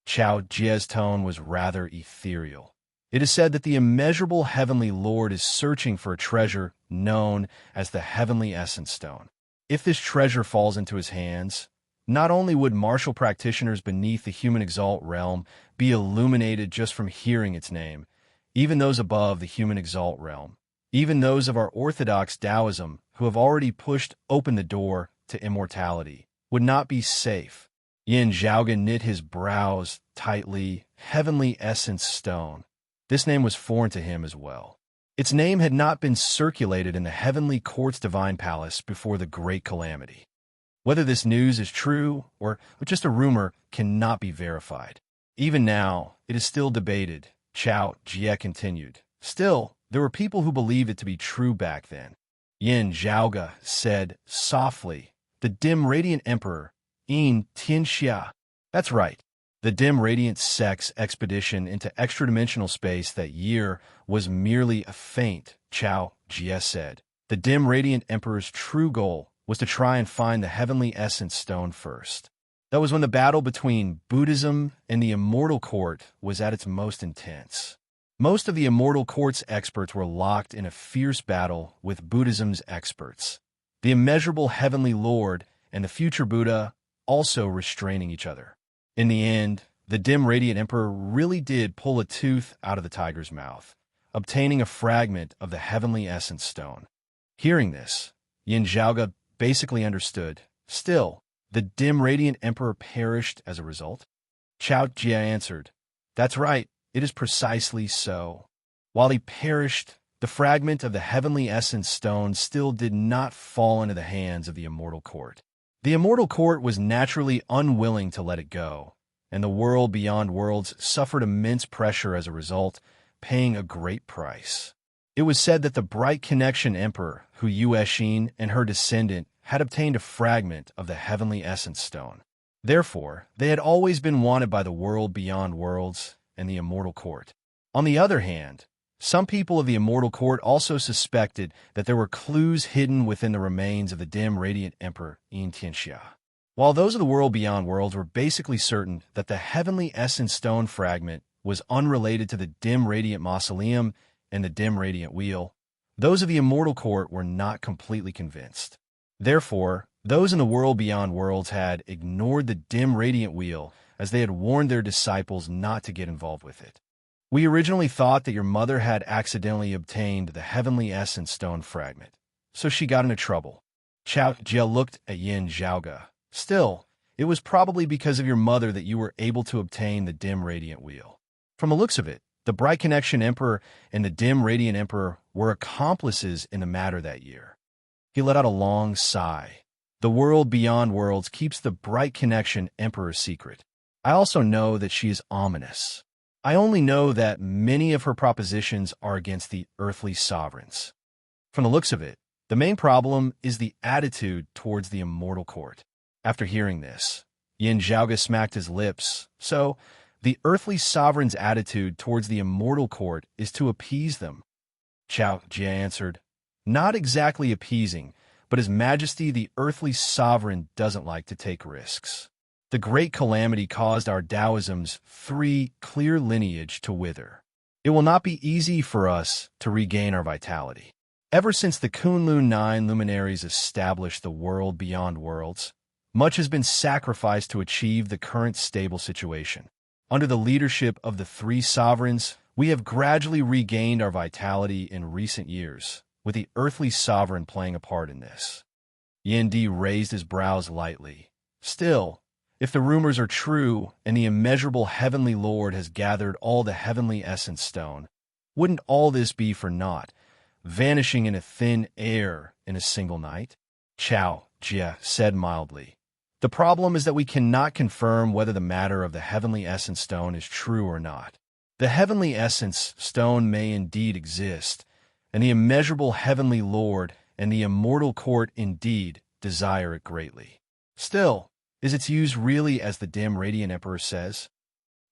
Chao Jie's tone was rather ethereal. It is said that the immeasurable heavenly lord is searching for a treasure known as the Heavenly Essence Stone. If this treasure falls into his hands, not only would martial practitioners beneath the human exalt realm be illuminated just from hearing its name, even those above the human exalt realm, even those of our orthodox Taoism who have already pushed open the door to immortality, would not be safe. Yin Zhaoge knit his brows tightly. Heavenly Essence Stone. This name was foreign to him as well. Its name had not been circulated in the heavenly court's divine palace before the great calamity. Whether this news is true or just a rumor cannot be verified. Even now, it is still debated. Chao Jie continued. Still, there were people who believed it to be true back then. Yin Zhaoge said softly, the dim radiant emperor, Yin Tianxia. That's right. The dim radiant sex expedition into extra-dimensional space that year was merely a feint, Chao Jie said. The dim radiant emperor's true goal was to try and find the Heavenly Essence Stone first. That was when the battle between Buddhism and the Immortal Court was at its most intense. Most of the Immortal Court's experts were locked in a fierce battle with Buddhism's experts. The immeasurable Heavenly Lord and the future Buddha also restraining each other. In the end, the dim radiant emperor really did pull a tooth out of the tiger's mouth, obtaining a fragment of the Heavenly Essence Stone. Hearing this, Yin Zhaoge basically understood. Still, the dim radiant emperor perished as a result? Chao Jie answered, that's right, it is precisely so. While he perished, the fragment of the Heavenly Essence Stone still did not fall into the hands of the Immortal Court. The Immortal Court was naturally unwilling to let it go, and the world beyond worlds suffered immense pressure as a result, paying a great price. It was said that the Bright Connection Emperor, Hu Yuexin, and her descendant had obtained a fragment of the Heavenly Essence Stone. Therefore, they had always been wanted by the world beyond worlds and the Immortal Court. On the other hand, some people of the Immortal Court also suspected that there were clues hidden within the remains of the dim radiant Emperor Yin Tianxia. While those of the world beyond worlds were basically certain that the Heavenly Essence Stone fragment was unrelated to the dim radiant mausoleum and the dim radiant wheel, those of the Immortal Court were not completely convinced. Therefore, those in the world beyond worlds had ignored the dim radiant wheel as they had warned their disciples not to get involved with it. We originally thought that your mother had accidentally obtained the Heavenly Essence Stone fragment, so she got into trouble. Chao Jie looked at Yin Zhaoge. Still, it was probably because of your mother that you were able to obtain the dim radiant wheel. From the looks of it, the Bright Connection Emperor and the dim radiant Emperor were accomplices in the matter that year. He let out a long sigh. The world beyond worlds keeps the Bright Connection Emperor secret. I also know that she is ominous. I only know that many of her propositions are against the earthly sovereigns. From the looks of it, the main problem is the attitude towards the Immortal Court. After hearing this, Yin Zhaoge smacked his lips. So, the earthly sovereign's attitude towards the Immortal Court is to appease them. Chao Jie answered, not exactly appeasing, but His Majesty the earthly sovereign doesn't like to take risks. The great calamity caused our Taoism's 3 clear lineage to wither. It will not be easy for us to regain our vitality. Ever since the Kunlun 9 luminaries established the world beyond worlds, much has been sacrificed to achieve the current stable situation. Under the leadership of the 3 sovereigns, we have gradually regained our vitality in recent years, with the earthly sovereign playing a part in this. Yin Di raised his brows lightly. Still, if the rumors are true and the immeasurable Heavenly Lord has gathered all the Heavenly Essence Stone, wouldn't all this be for naught, vanishing in a thin air in a single night? Chao Jie said mildly. The problem is that we cannot confirm whether the matter of the heavenly essence stone is true or not. The heavenly essence stone may indeed exist, and the immeasurable heavenly Lord and the immortal court indeed desire it greatly. Still, is its use really as the dim radiant emperor says?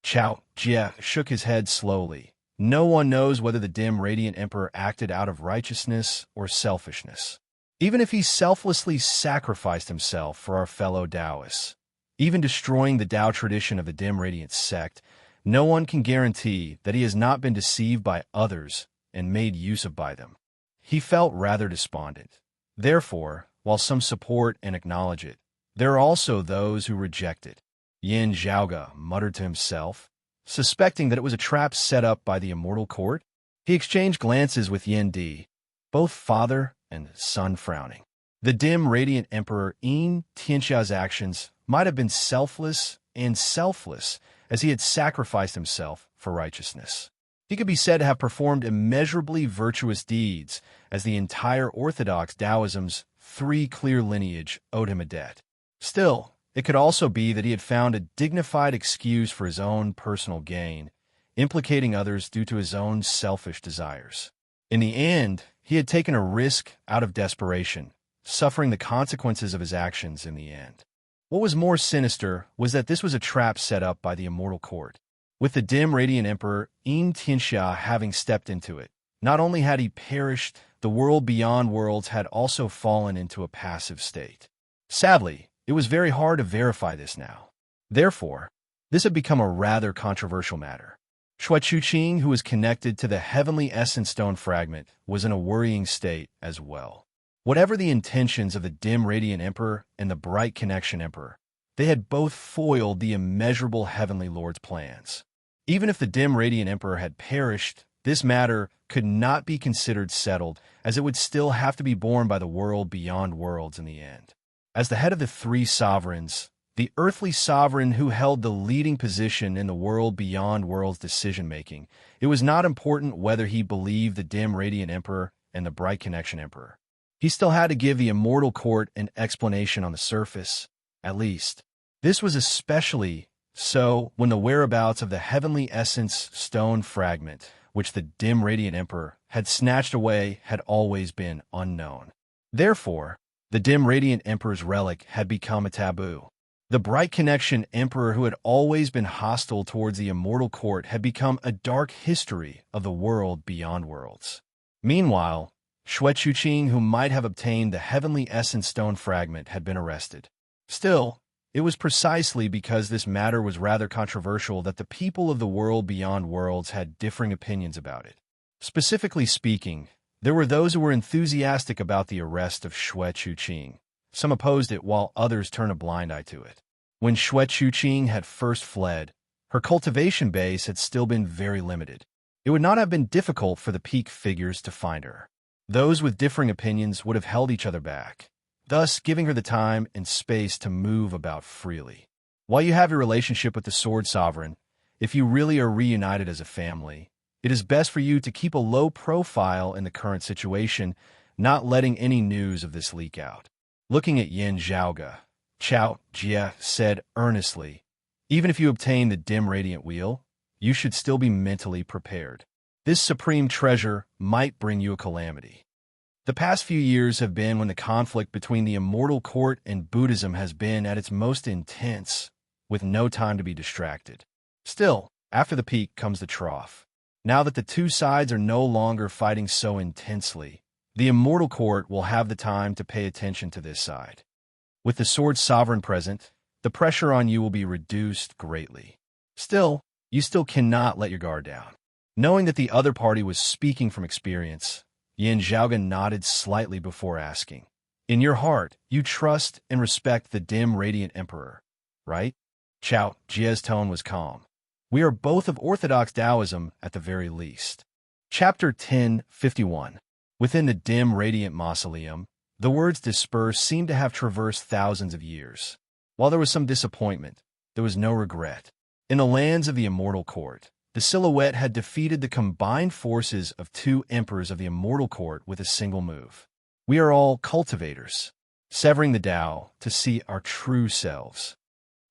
Chao Jie shook his head slowly. No one knows whether the dim radiant emperor acted out of righteousness or selfishness. Even if he selflessly sacrificed himself for our fellow Taoists, even destroying the Tao tradition of the dim radiant sect, no one can guarantee that he has not been deceived by others and made use of by them. He felt rather despondent. Therefore, while some support and acknowledge it, there are also those who reject it. Yin Zhaoge muttered to himself, suspecting that it was a trap set up by the immortal court. He exchanged glances with Yin Di, both father and son frowning. The dim radiant emperor Yin Tianxia's actions might have been selfless and selfless, as he had sacrificed himself for righteousness. He could be said to have performed immeasurably virtuous deeds, as the entire orthodox Taoism's three clear lineage owed him a debt. Still, it could also be that he had found a dignified excuse for his own personal gain, implicating others due to his own selfish desires. In the end, he had taken a risk out of desperation, suffering the consequences of his actions in the end. What was more sinister was that this was a trap set up by the immortal court. With the dim radiant emperor Yin Tianxia having stepped into it, not only had he perished, the world beyond worlds had also fallen into a passive state. Sadly, it was very hard to verify this now. Therefore, this had become a rather controversial matter. Shui Chuqing, who was connected to the heavenly essence stone fragment, was in a worrying state as well. Whatever the intentions of the dim radiant emperor and the bright connection emperor, they had both foiled the immeasurable heavenly lord's plans. Even if the dim radiant emperor had perished, this matter could not be considered settled, as it would still have to be borne by the world beyond worlds in the end. As the head of the three sovereigns, the earthly sovereign who held the leading position in the world beyond worlds decision-making, it was not important whether he believed the dim radiant emperor and the bright connection emperor. He still had to give the immortal court an explanation on the surface, at least. This was especially so when the whereabouts of the heavenly essence stone fragment, which the dim radiant emperor had snatched away, had always been unknown. Therefore, the dim radiant emperor's relic had become a taboo. The bright connection emperor, who had always been hostile towards the immortal court, had become a dark history of the world beyond worlds. Meanwhile, Shui Chuqing, who might have obtained the heavenly essence stone fragment, had been arrested. Still, it was precisely because this matter was rather controversial that the people of the world beyond worlds had differing opinions about it. Specifically speaking, there were those who were enthusiastic about the arrest of Shui Chuqing. Some opposed it, while others turned a blind eye to it. When Shui Chuqing had first fled, her cultivation base had still been very limited. It would not have been difficult for the peak figures to find her. Those with differing opinions would have held each other back, thus giving her the time and space to move about freely. While you have your relationship with the Sword Sovereign, if you really are reunited as a family, it is best for you to keep a low profile in the current situation, not letting any news of this leak out. Looking at Yin Zhaoge, Chao Jie said earnestly, even if you obtain the dim radiant wheel, you should still be mentally prepared. This supreme treasure might bring you a calamity. The past few years have been when the conflict between the immortal court and Buddhism has been at its most intense, with no time to be distracted. Still, after the peak comes the trough. Now that the two sides are no longer fighting so intensely, the immortal court will have the time to pay attention to this side. With the Sword Sovereign present, the pressure on you will be reduced greatly. Still, you still cannot let your guard down. Knowing that the other party was speaking from experience, Yin Zhaoge nodded slightly before asking, in your heart, you trust and respect the dim radiant emperor, right? Chao Jie's tone was calm. We are both of orthodox Taoism at the very least. Chapter 10:51. Within the dim radiant mausoleum, the words disperse seemed to have traversed thousands of years. While there was some disappointment, there was no regret. In the lands of the immortal court, the silhouette had defeated the combined forces of two emperors of the immortal court with a single move. We are all cultivators. severing the Tao to see our true selves.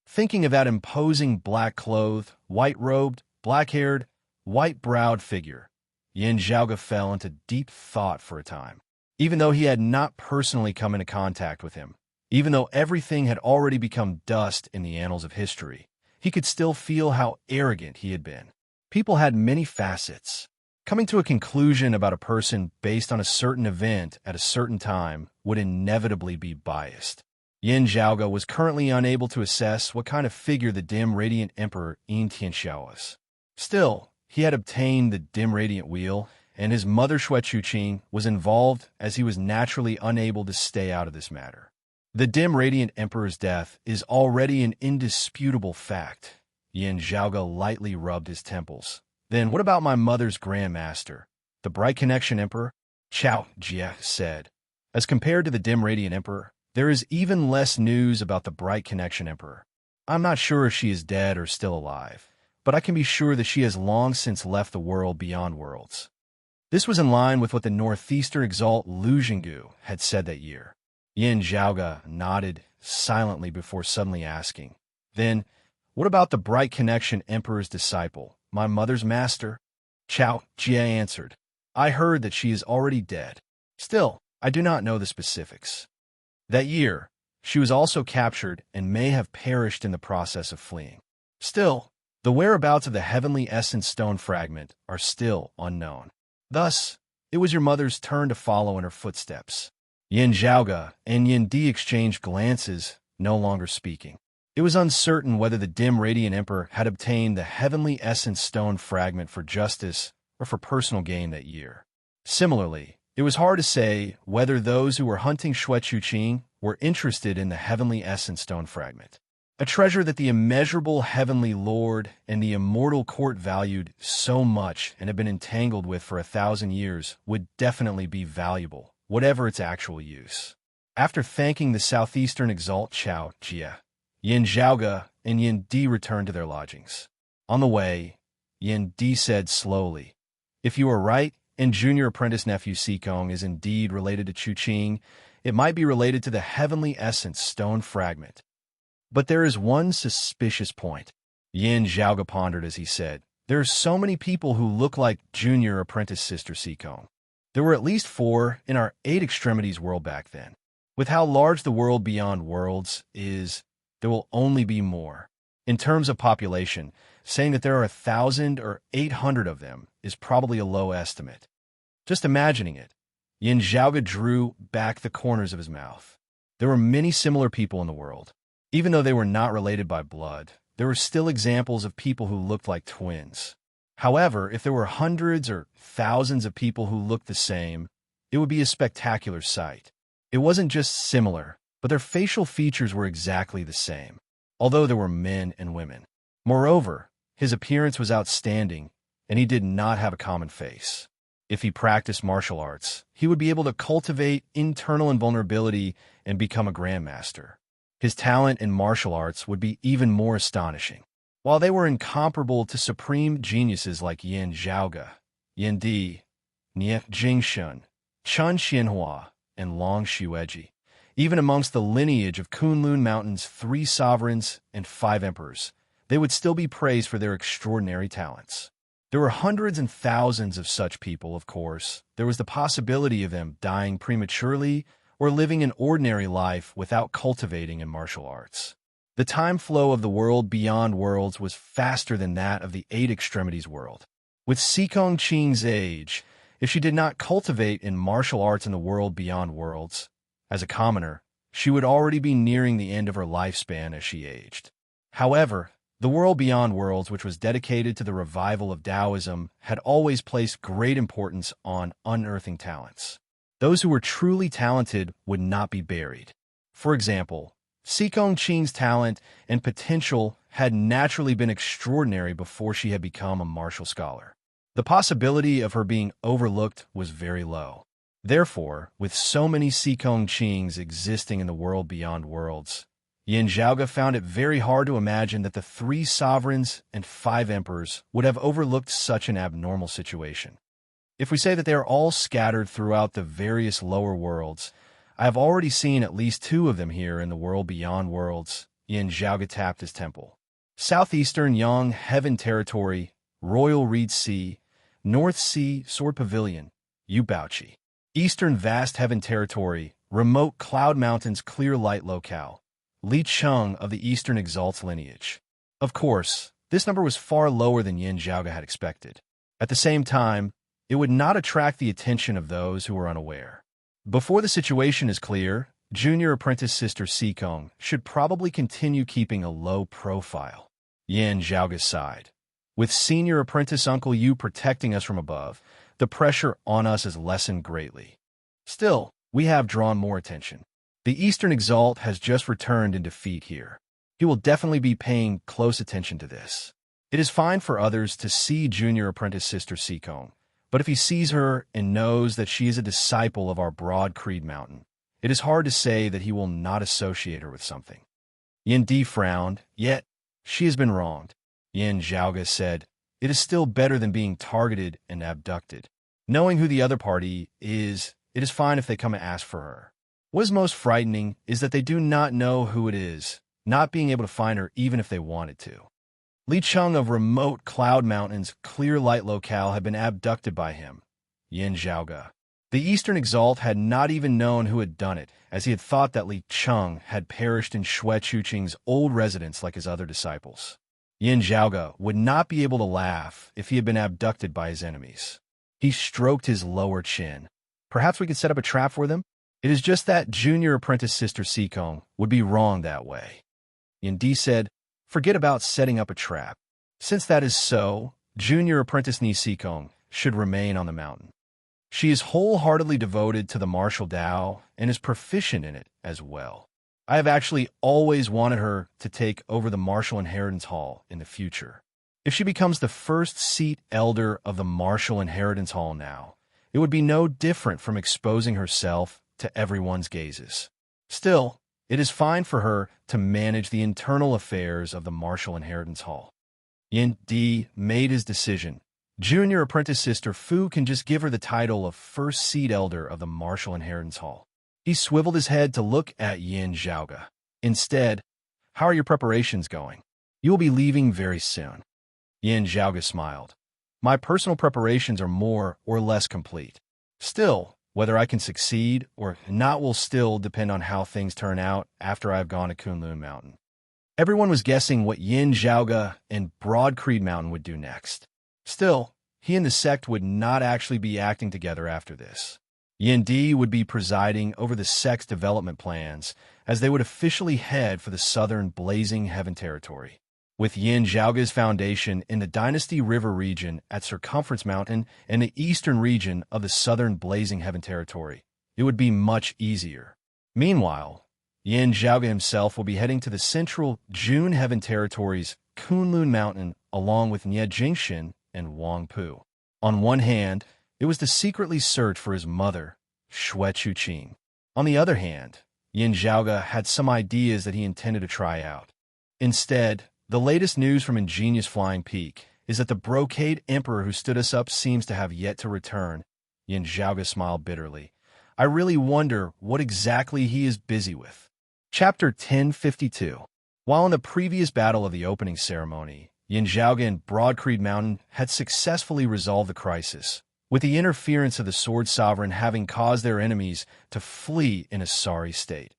Thinking of that imposing black-clothed, white-robed, black-haired, white-browed figure, Yin Zhaoge fell into deep thought for a time. Even though he had not personally come into contact with him, even though everything had already become dust in the annals of history, he could still feel how arrogant he had been. People had many facets. Coming to a conclusion about a person based on a certain event at a certain time would inevitably be biased. Yin Zhaoge was currently unable to assess what kind of figure the dim radiant emperor Yin Tianxiao was. Still, he had obtained the dim radiant wheel, and his mother Xue Chuqing was involved as he was naturally unable to stay out of this matter. The dim radiant emperor's death is already an indisputable fact. Yin Zhaoge lightly rubbed his temples. Then what about my mother's Grand Master, the Bright Connection Emperor? Chao Jie said. As compared to the dim radiant emperor, there is even less news about the Bright Connection Emperor. I'm not sure if she is dead or still alive, but I can be sure that she has long since left the world beyond worlds. This was in line with what the Northeastern Exalt Lu Jinggu had said that year. Yin Zhaoge nodded silently before suddenly asking, "Then, what about the Bright Connection Emperor's disciple, my mother's master?" Chao Jie answered, "I heard that she is already dead. Still, I do not know the specifics." That year, she was also captured and may have perished in the process of fleeing. Still, the whereabouts of the heavenly essence stone fragment are still unknown. Thus, it was your mother's turn to follow in her footsteps. Yin Zhaoge and Yin Di exchanged glances, no longer speaking. It was uncertain whether the dim radiant emperor had obtained the heavenly essence stone fragment for justice or for personal gain that year. Similarly, it was hard to say whether those who were hunting Xue Chuqing were interested in the heavenly essence stone fragment. A treasure that the immeasurable heavenly lord and the immortal court valued so much and had been entangled with for 1,000 years would definitely be valuable, whatever its actual use. After thanking the Southeastern Exalt Chao Jie, Yin Zhaoge and Yin Di returned to their lodgings. On the way, Yin Di said slowly, "If you are right, and junior apprentice nephew Sikong is indeed related to Chuqing, it might be related to the heavenly essence stone fragment. But there is one suspicious point." Yin Zhaoge pondered as he said, "There are so many people who look like junior apprentice sister Sikong. There were at least 4 in our 8 extremities world back then. With how large the world beyond worlds is, there will only be more. In terms of population, saying that there are 1,000 or 800 of them is probably a low estimate." Just imagining it, Yin Zhaoge drew back the corners of his mouth. There were many similar people in the world. Even though they were not related by blood, there were still examples of people who looked like twins. However, if there were hundreds or thousands of people who looked the same, it would be a spectacular sight. It wasn't just similar, but their facial features were exactly the same, although there were men and women. Moreover, his appearance was outstanding, and he did not have a common face. If he practiced martial arts, he would be able to cultivate internal invulnerability and become a grandmaster. His talent in martial arts would be even more astonishing. While they were incomparable to supreme geniuses like Yin Zhaoge, Yin Di, Nie Jingshun, Chen Xianhua, and Long Xueji, even amongst the lineage of Kunlun Mountain's 3 sovereigns and 5 emperors, they would still be praised for their extraordinary talents. There were hundreds and thousands of such people, of course. There was the possibility of them dying prematurely or living an ordinary life without cultivating in martial arts. The time flow of the world beyond worlds was faster than that of the 8 extremities world. With Sikong Qing's age, if she did not cultivate in martial arts in the world beyond worlds, as a commoner, she would already be nearing the end of her lifespan as she aged. However, the world beyond worlds, which was dedicated to the revival of Taoism, had always placed great importance on unearthing talents. Those who were truly talented would not be buried. For example, Sikong Qing's talent and potential had naturally been extraordinary before she had become a martial scholar. The possibility of her being overlooked was very low. Therefore, with so many Sikong Qings existing in the world beyond worlds, Yin Zhaoge found it very hard to imagine that the 3 sovereigns and 5 emperors would have overlooked such an abnormal situation. If we say that they are all scattered throughout the various lower worlds, I have already seen at least 2 of them here in the world beyond worlds. Yin Zhaoga tapped his temple. Southeastern Yang Heaven Territory, Royal Reed Sea, North Sea Sword Pavilion, Yubauchi. Eastern Vast Heaven Territory, Remote Cloud Mountains Clear Light Locale, Li Cheng of the Eastern Exalts lineage. Of course, this number was far lower than Yin Zhaoga had expected. At the same time, it would not attract the attention of those who were unaware. Before the situation is clear, junior apprentice sister Sikong should probably continue keeping a low profile. Yin Zhaoga sighed. With senior apprentice Uncle Yu protecting us from above, the pressure on us has lessened greatly. Still, we have drawn more attention. The Eastern Exalt has just returned in defeat here. He will definitely be paying close attention to this. It is fine for others to see junior apprentice sister Sikong, but if he sees her and knows that she is a disciple of our Broad Creed Mountain, it is hard to say that he will not associate her with something. Yin Di frowned, yet she has been wronged. Yin Zhaoga said, it is still better than being targeted and abducted. Knowing who the other party is, it is fine if they come and ask for her. What is most frightening is that they do not know who it is, not being able to find her even if they wanted to. Li Cheng of Remote Cloud Mountains Clear Light Locale had been abducted by him, Yin Zhaoga. The Eastern Exalt had not even known who had done it, as he had thought that Li Cheng had perished in Xue Chuqing's old residence like his other disciples. Yin Zhaoga would not be able to laugh if he had been abducted by his enemies. He stroked his lower chin. Perhaps we could set up a trap for them? It is just that junior apprentice sister Sikong would be wrong that way. Yin Di said, forget about setting up a trap. Since that is so, junior apprentice Ni Sikong should remain on the mountain. She is wholeheartedly devoted to the martial Tao and is proficient in it as well. I have actually always wanted her to take over the Martial Inheritance Hall in the future. If she becomes the first seat elder of the Martial Inheritance Hall now, it would be no different from exposing herself to everyone's gazes. Still, it is fine for her to manage the internal affairs of the Martial Inheritance Hall. Yin Di made his decision. Junior apprentice sister Fu can just give her the title of first seat elder of the Martial Inheritance Hall. He swiveled his head to look at Yin Zhaoga. Instead, how are your preparations going? You will be leaving very soon. Yin Zhaoga smiled. My personal preparations are more or less complete. Still, whether I can succeed or not will still depend on how things turn out after I have gone to Kunlun Mountain. Everyone was guessing what Yin Zhaoga and Broad Creed Mountain would do next. Still, he and the sect would not actually be acting together after this. Yin Di would be presiding over the sect's development plans as they would officially head for the southern Blazing Heaven territory. With Yin Zhaoga's foundation in the Dynasty River region at Circumference Mountain and the eastern region of the southern Blazing Heaven territory, it would be much easier. Meanwhile, Yin Zhaoga himself will be heading to the central June Heaven territory's Kunlun Mountain along with Nie Jingshin and Wang Pu. On one hand, it was to secretly search for his mother, Xue Chuqing. On the other hand, Yin Zhaoga had some ideas that he intended to try out. Instead, the latest news from Ingenious Flying Peak is that the Brocade Emperor who stood us up seems to have yet to return. Yin Zhaoga smiled bitterly. I really wonder what exactly he is busy with. Chapter 1052. While in the previous battle of the opening ceremony, Yin Zhaoga and Broad Creed Mountain had successfully resolved the crisis, with the interference of the Sword Sovereign having caused their enemies to flee in a sorry state,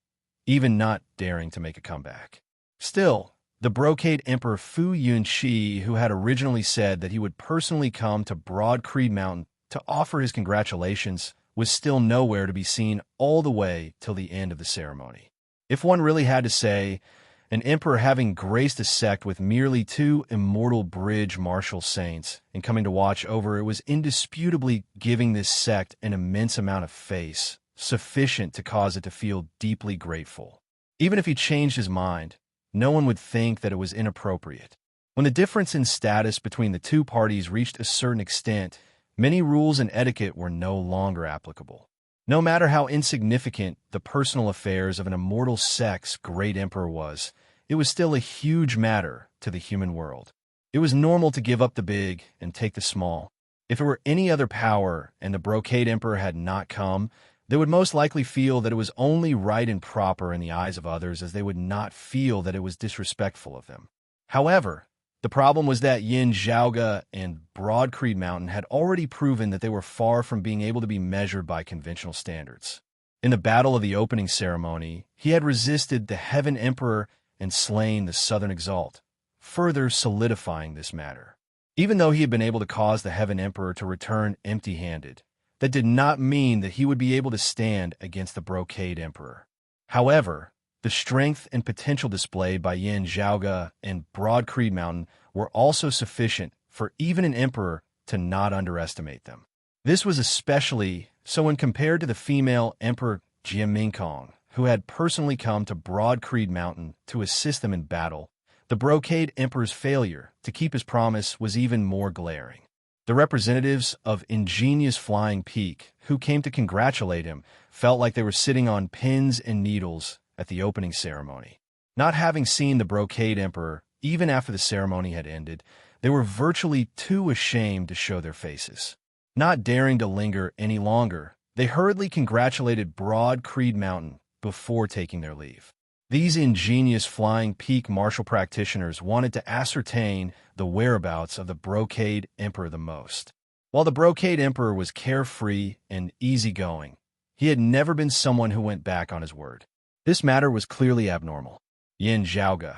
even not daring to make a comeback. Still, the Brocade Emperor Fu Yunqi, who had originally said that he would personally come to Broad Creed Mountain to offer his congratulations, was still nowhere to be seen all the way till the end of the ceremony. If one really had to say, an emperor having graced a sect with merely 2 immortal bridge martial saints and coming to watch over it was indisputably giving this sect an immense amount of face, sufficient to cause it to feel deeply grateful. Even if he changed his mind, no one would think that it was inappropriate. When the difference in status between the two parties reached a certain extent, many rules and etiquette were no longer applicable. No matter how insignificant the personal affairs of an immortal sect's great emperor was, it was still a huge matter to the human world. It was normal to give up the big and take the small. If it were any other power and the Brocade Emperor had not come, They would most likely feel that it was only right and proper in the eyes of others, as they would not feel that it was disrespectful of them. However, the problem was that Yin Zhaoge and Broad Creed Mountain had already proven that they were far from being able to be measured by conventional standards. In the battle of the opening ceremony, he had resisted the Heaven Emperor and slain the Southern Exalt, further solidifying this matter. Even though he had been able to cause the Heaven Emperor to return empty-handed, that did not mean that he would be able to stand against the Brocade Emperor. However, the strength and potential displayed by Yin Zhaoge and Broad Creed Mountain were also sufficient for even an emperor to not underestimate them. This was especially so when compared to the female Emperor Jia Mingkong, who had personally come to Broad Creed Mountain to assist them in battle. The Brocade Emperor's failure to keep his promise was even more glaring. The representatives of Ingenious Flying Peak, who came to congratulate him, felt like they were sitting on pins and needles at the opening ceremony. Not having seen the Brocade Emperor, even after the ceremony had ended, they were virtually too ashamed to show their faces. Not daring to linger any longer, they hurriedly congratulated Broad Creed Mountain before taking their leave. These Ingenious Flying Peak martial practitioners wanted to ascertain the whereabouts of the Brocade Emperor the most. While the Brocade Emperor was carefree and easygoing, he had never been someone who went back on his word. This matter was clearly abnormal. Yin Zhaoge,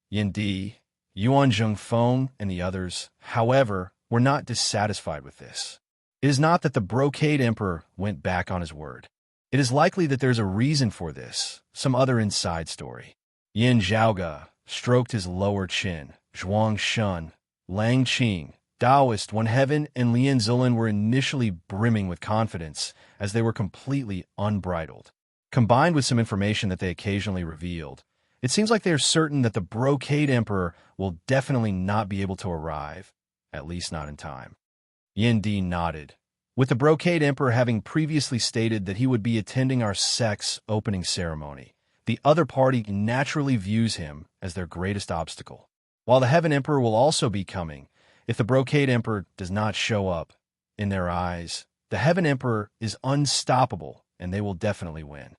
Yin Di, Yuan Zhengfeng, and the others, however, were not dissatisfied with this. It is not that the Brocade Emperor went back on his word. It is likely that there's a reason for this, some other inside story. Yin Zhaoge stroked his lower chin. Zhuang Shun, Lang Qing, Taoist One Heaven, and Lian Zilin were initially brimming with confidence, as they were completely unbridled. Combined with some information that they occasionally revealed, it seems like they are certain that the Brocade Emperor will definitely not be able to arrive, at least not in time. Yin Di nodded. With the Brocade Emperor having previously stated that he would be attending our sect's opening ceremony, the other party naturally views him as their greatest obstacle. While the Heaven Emperor will also be coming, if the Brocade Emperor does not show up, in their eyes, the Heaven Emperor is unstoppable and they will definitely win.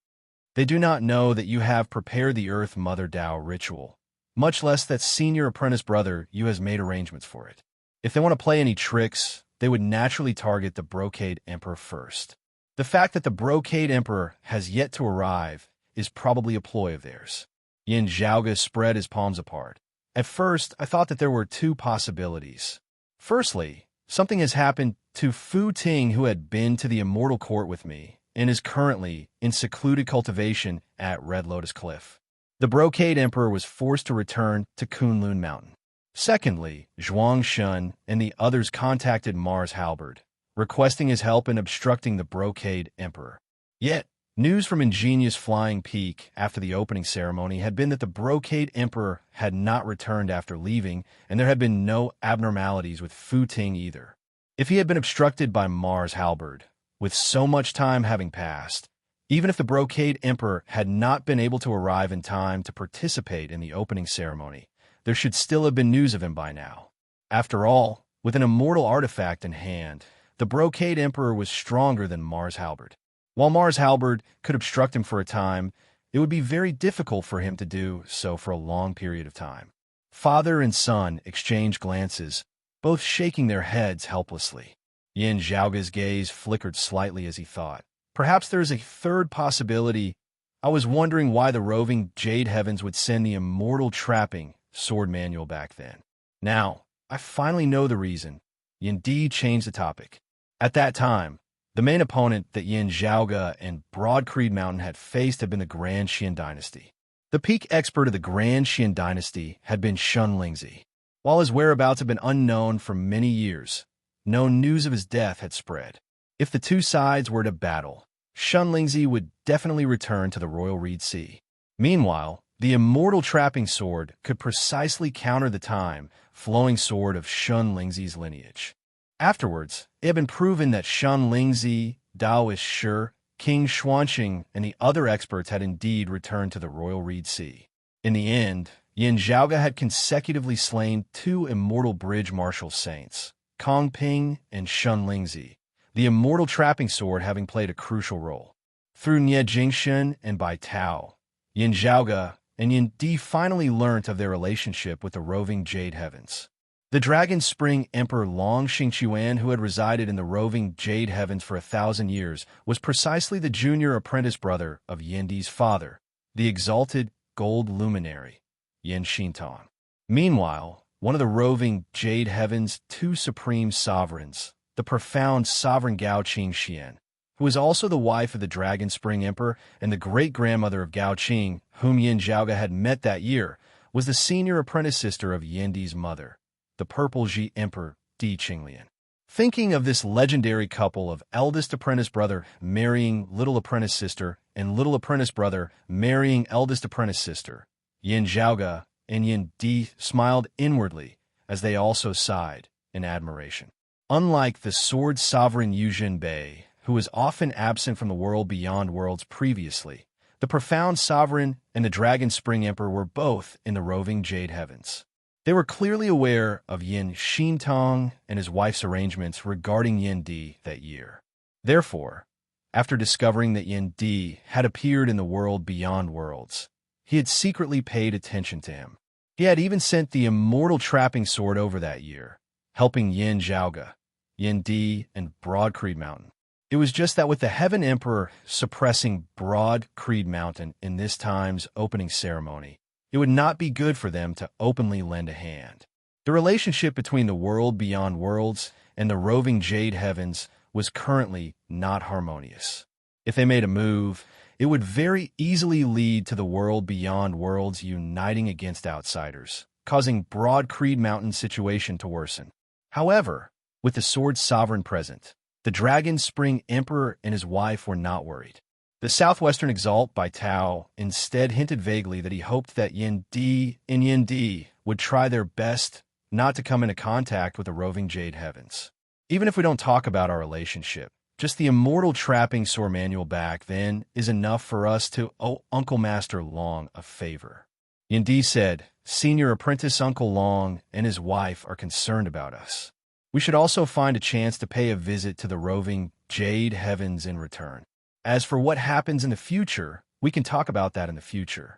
They do not know that you have prepared the Earth Mother Tao ritual, much less that senior apprentice brother you has made arrangements for it. If they want to play any tricks, they would naturally target the Brocade Emperor first. The fact that the Brocade Emperor has yet to arrive is probably a ploy of theirs. Yin Zhaoge spread his palms apart. At first, I thought that there were two possibilities. Firstly, something has happened to Fu Ting, who had been to the Immortal Court with me and is currently in secluded cultivation at Red Lotus Cliff. The Brocade Emperor was forced to return to Kunlun Mountain. Secondly, Zhuang Shun and the others contacted Mars Halberd, requesting his help in obstructing the Brocade Emperor. Yet, news from Ingenious Flying Peak after the opening ceremony had been that the Brocade Emperor had not returned after leaving, and there had been no abnormalities with Fu Ting either. If he had been obstructed by Mars Halberd, with so much time having passed, even if the Brocade Emperor had not been able to arrive in time to participate in the opening ceremony, there should still have been news of him by now. After all, with an immortal artifact in hand, the Brocade Emperor was stronger than Mars Halberd. While Mars Halberd could obstruct him for a time, it would be very difficult for him to do so for a long period of time. Father and son exchanged glances, both shaking their heads helplessly. Yin Zhaoge's gaze flickered slightly as he thought. Perhaps there is a third possibility. I was wondering why the roving Jade Heavens would send the immortal trapping sword manual back then. Now, I finally know the reason. Yin Di changed the topic. At that time, the main opponent that Yin Zhaoge and Broad Creed Mountain had faced had been the Grand Xian Dynasty. The peak expert of the Grand Xian Dynasty had been Shun Lingzi. While his whereabouts had been unknown for many years, no news of his death had spread. If the two sides were to battle, Shun Lingzi would definitely return to the Royal Reed Sea. Meanwhile, the immortal trapping sword could precisely counter the time-flowing sword of Shun Lingzi's lineage. Afterwards, it had been proven that Shun Lingzi, Daoist Shi, King Xuanqing, and the other experts had indeed returned to the Royal Reed Sea. In the end, Yin Zhaoge had consecutively slain two immortal bridge martial saints, Kong Ping and Shun Lingzi, the immortal trapping sword having played a crucial role. Through Nie Jingshan and Bai Tao, Yin Zhaoge and Yin Di finally learnt of their relationship with the roving Jade Heavens. The Dragon Spring Emperor Long Xingquan, who had resided in the roving Jade Heavens for 1,000 years, was precisely the junior apprentice brother of Yin Di's father, the exalted gold luminary, Yin Xintong. Meanwhile, one of the roving Jade Heavens' two supreme sovereigns, the profound sovereign Gao Qingxian, who was also the wife of the Dragon Spring Emperor and the great-grandmother of Gao Qing, whom Yin Zhaoge had met that year, was the senior apprentice sister of Yin Di's mother, the Purple Ji Emperor Di Qinglian. Thinking of this legendary couple of eldest apprentice brother marrying little apprentice sister and little apprentice brother marrying eldest apprentice sister, Yin Zhaoge and Yin Di smiled inwardly as they also sighed in admiration. Unlike the sword sovereign Yuzhen Bei, who was often absent from the world beyond worlds previously, the profound sovereign and the Dragon Spring Emperor were both in the roving Jade Heavens. They were clearly aware of Yin Xintong and his wife's arrangements regarding Yin Di that year. Therefore, after discovering that Yin Di had appeared in the world beyond worlds, he had secretly paid attention to him. He had even sent the immortal trapping sword over that year, helping Yin Zhaoge, Yin Di, and Broad Creed Mountain. It was just that with the Heaven Emperor suppressing Broad Creed Mountain in this time's opening ceremony, it would not be good for them to openly lend a hand. The relationship between the world beyond worlds and the roving Jade Heavens was currently not harmonious. If they made a move, it would very easily lead to the world beyond worlds uniting against outsiders, causing Broad Creed Mountain's situation to worsen. However, with the Sword Sovereign present, the Dragon Spring Emperor and his wife were not worried. The Southwestern Exalt Bai Tao instead hinted vaguely that he hoped that Yin Di and Yin Di would try their best not to come into contact with the roving Jade Heavens. Even if we don't talk about our relationship, just the immortal trapping sword manual back then is enough for us to owe Uncle Master Long a favor. Yin Di said, Senior Apprentice Uncle Long and his wife are concerned about us. We should also find a chance to pay a visit to the roving Jade Heavens in return. As for what happens in the future, we can talk about that in the future.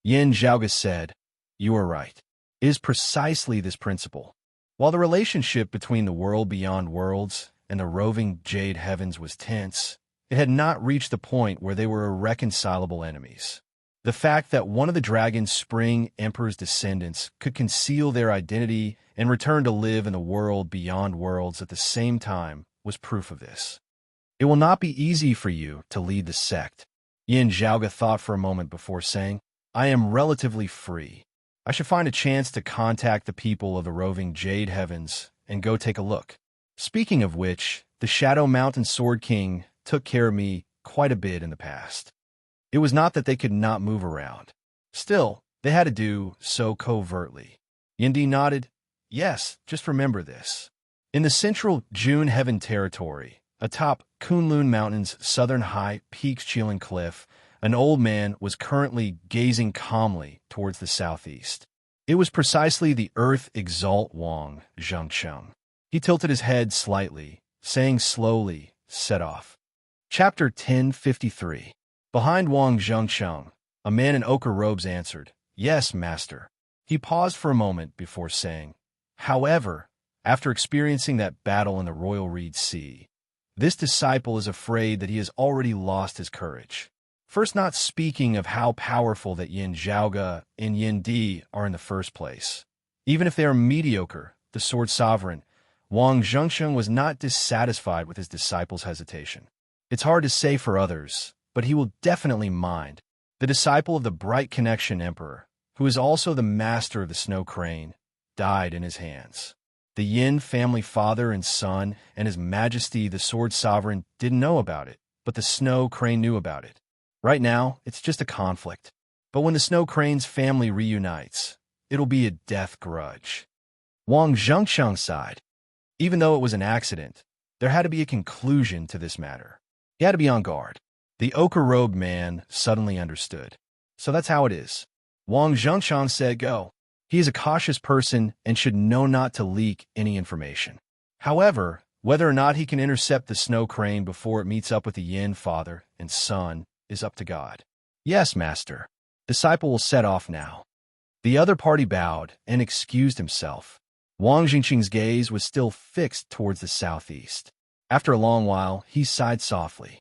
Yin Zhaoge said, You are right. It is precisely this principle. While the relationship between the world beyond worlds and the roving Jade Heavens was tense, it had not reached the point where they were irreconcilable enemies. The fact that one of the Dragon Spring Emperor's descendants could conceal their identity and return to live in the world beyond worlds at the same time was proof of this. It will not be easy for you to lead the sect. Yin Zhaoge thought for a moment before saying, I am relatively free. I should find a chance to contact the people of the roving Jade Heavens and go take a look. Speaking of which, the Shadow Mountain Sword King took care of me quite a bit in the past. It was not that they could not move around. Still, they had to do so covertly. Yin Di nodded. Yes, just remember this. In the central June Heaven territory, atop Kunlun Mountain's southern high peaks Chilling Cliff, an old man was currently gazing calmly towards the southeast. It was precisely the Earth Exalt Wang Zhengcheng. He tilted his head slightly, saying slowly, Set off. Chapter 1053. Behind Wang Zhengcheng, a man in ochre robes answered, Yes, master. He paused for a moment before saying, However, after experiencing that battle in the Royal Reed Sea, this disciple is afraid that he has already lost his courage. First, not speaking of how powerful that Yin Zhaoge and Yin Di are in the first place. Even if they are mediocre, the Sword Sovereign, Wang Zhengcheng was not dissatisfied with his disciple's hesitation. It's hard to say for others, but he will definitely mind. The disciple of the Bright Connection Emperor, who is also the master of the Snow Crane, died in his hands. The Yin family father and son and His Majesty the Sword Sovereign didn't know about it, but the Snow Crane knew about it. Right now, it's just a conflict. But when the Snow Crane's family reunites, it'll be a death grudge. Wang Zhengcheng sighed. Even though it was an accident, there had to be a conclusion to this matter. He had to be on guard. The ochre-robed man suddenly understood. So that's how it is. Wang Zhengcheng said, Go. He is a cautious person and should know not to leak any information. However, Whether or not he can intercept the snow crane before it meets up with the yin father and son is up to God. Yes, master. Disciple will set off now. The other party bowed and excused himself. Wang Jingqing's gaze was still fixed towards the southeast. After a long while, he sighed softly.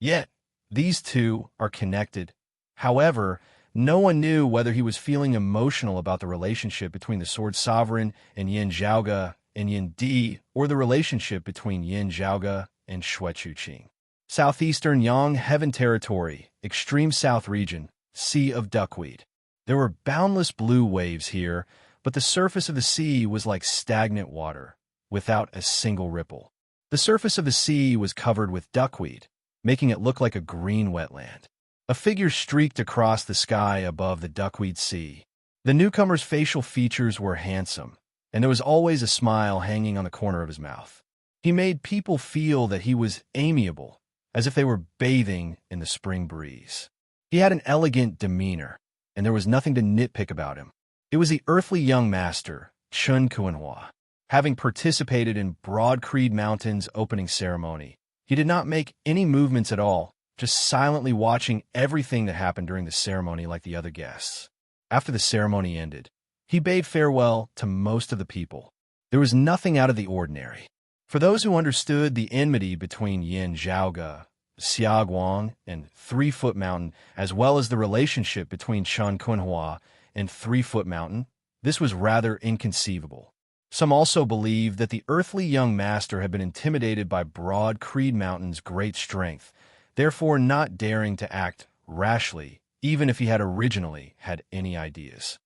Yet, these two are connected. However, no one knew whether he was feeling emotional about the relationship between the Sword Sovereign and Yin Zhaoge and Yin Di, or the relationship between Yin Zhaoge and Xue Chuqing. Southeastern Yang Heaven Territory, Extreme South Region, Sea of Duckweed. There were boundless blue waves here, but the surface of the sea was like stagnant water, without a single ripple. The surface of the sea was covered with duckweed, making it look like a green wetland. A figure streaked across the sky above the duckweed sea. The newcomer's facial features were handsome, and there was always a smile hanging on the corner of his mouth. He made people feel that he was amiable, as if they were bathing in the spring breeze. He had an elegant demeanor, and there was nothing to nitpick about him. It was the earthly young master, Chun Kuanhua. Having participated in Broad Creed Mountain's opening ceremony, he did not make any movements at all, just silently watching everything that happened during the ceremony like the other guests. After the ceremony ended, he bade farewell to most of the people. There was nothing out of the ordinary. For those who understood the enmity between Yin Zhaoge, Xiaoguang, and 3-Foot Mountain, as well as the relationship between Chun Kuanhua and 3-Foot Mountain, this was rather inconceivable. Some also believed that the earthly young master had been intimidated by Broad Creed Mountain's great strength, therefore not daring to act rashly, even if he had originally had any ideas.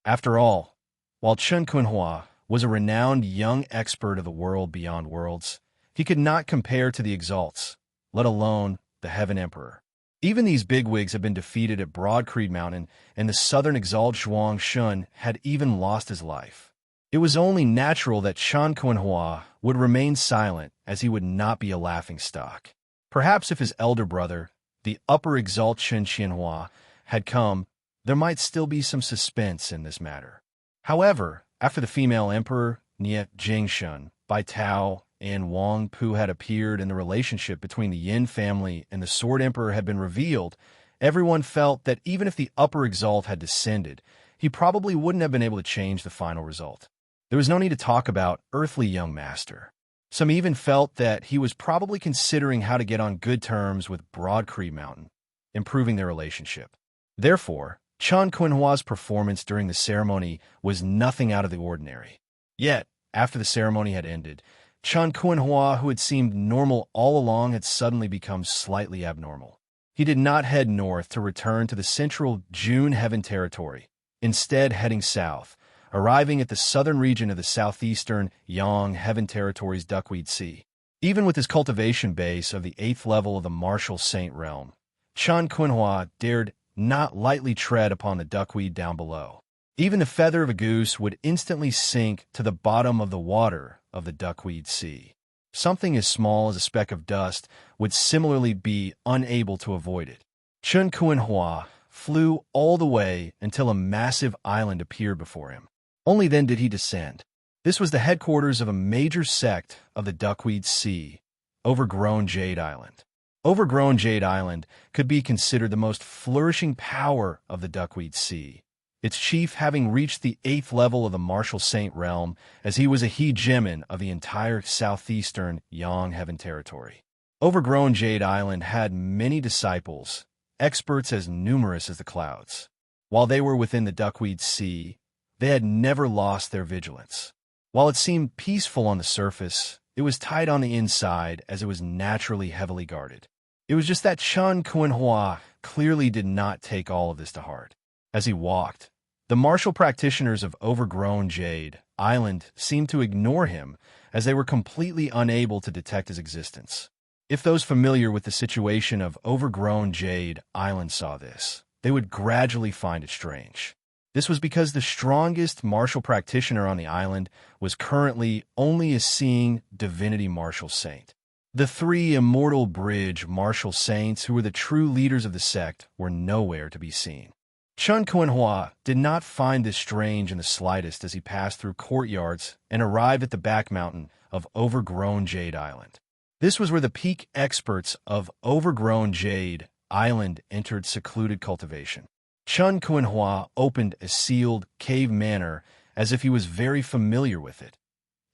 After all, while Chun Kuanhua was a renowned young expert of the world beyond worlds, he could not compare to the Exalts, let alone the Heaven Emperor. Even these bigwigs had been defeated at Broad Creed Mountain, and the southern Exalt Zhuang Shun had even lost his life. It was only natural that Chun Kuanhua would remain silent, as he would not be a laughingstock. Perhaps if his elder brother, the upper Exalt Chen Qianhua, had come, there might still be some suspense in this matter. However, after the female emperor, Nie Jingshun, Bai Tao, and Wang Pu had appeared and the relationship between the Yin family and the Sword Emperor had been revealed, everyone felt that even if the upper Exalt had descended, he probably wouldn't have been able to change the final result. There was no need to talk about earthly young master. Some even felt that he was probably considering how to get on good terms with Broad Creed Mountain, improving their relationship. Therefore, Chun Kuanhua's performance during the ceremony was nothing out of the ordinary. Yet, after the ceremony had ended, Chun Kuanhua, who had seemed normal all along, had suddenly become slightly abnormal. He did not head north to return to the central June Heaven territory, instead heading south, arriving at the southern region of the southeastern Yang Heaven Territory's Duckweed Sea. Even with his cultivation base of the 8th level of the Martial Saint realm, Chun Kuanhua dared not lightly tread upon the duckweed down below. Even the feather of a goose would instantly sink to the bottom of the water of the Duckweed Sea. Something as small as a speck of dust would similarly be unable to avoid it. Chun Kuanhua flew all the way until a massive island appeared before him. Only then did he descend. This was the headquarters of a major sect of the Duckweed Sea, Overgrown Jade Island. Overgrown Jade Island could be considered the most flourishing power of the Duckweed Sea, its chief having reached the 8th level of the Martial Saint realm, as he was a hegemon of the entire southeastern Yang Heaven territory. Overgrown Jade Island had many disciples, experts as numerous as the clouds. While they were within the Duckweed Sea, they had never lost their vigilance. While it seemed peaceful on the surface, it was tight on the inside, as it was naturally heavily guarded. It was just that Chun Kuanhua clearly did not take all of this to heart. As he walked, the martial practitioners of Overgrown Jade Island seemed to ignore him, as they were completely unable to detect his existence. If those familiar with the situation of Overgrown Jade Island saw this, they would gradually find it strange. This was because the strongest martial practitioner on the island was currently only a seeing divinity martial saint. The 3 immortal bridge martial saints who were the true leaders of the sect were nowhere to be seen. Chun Kuanhua did not find this strange in the slightest as he passed through courtyards and arrived at the back mountain of overgrown Jade Island. This was where the peak experts of overgrown Jade Island entered secluded cultivation. Chun Kuan-hua opened a sealed cave manor as if he was very familiar with it,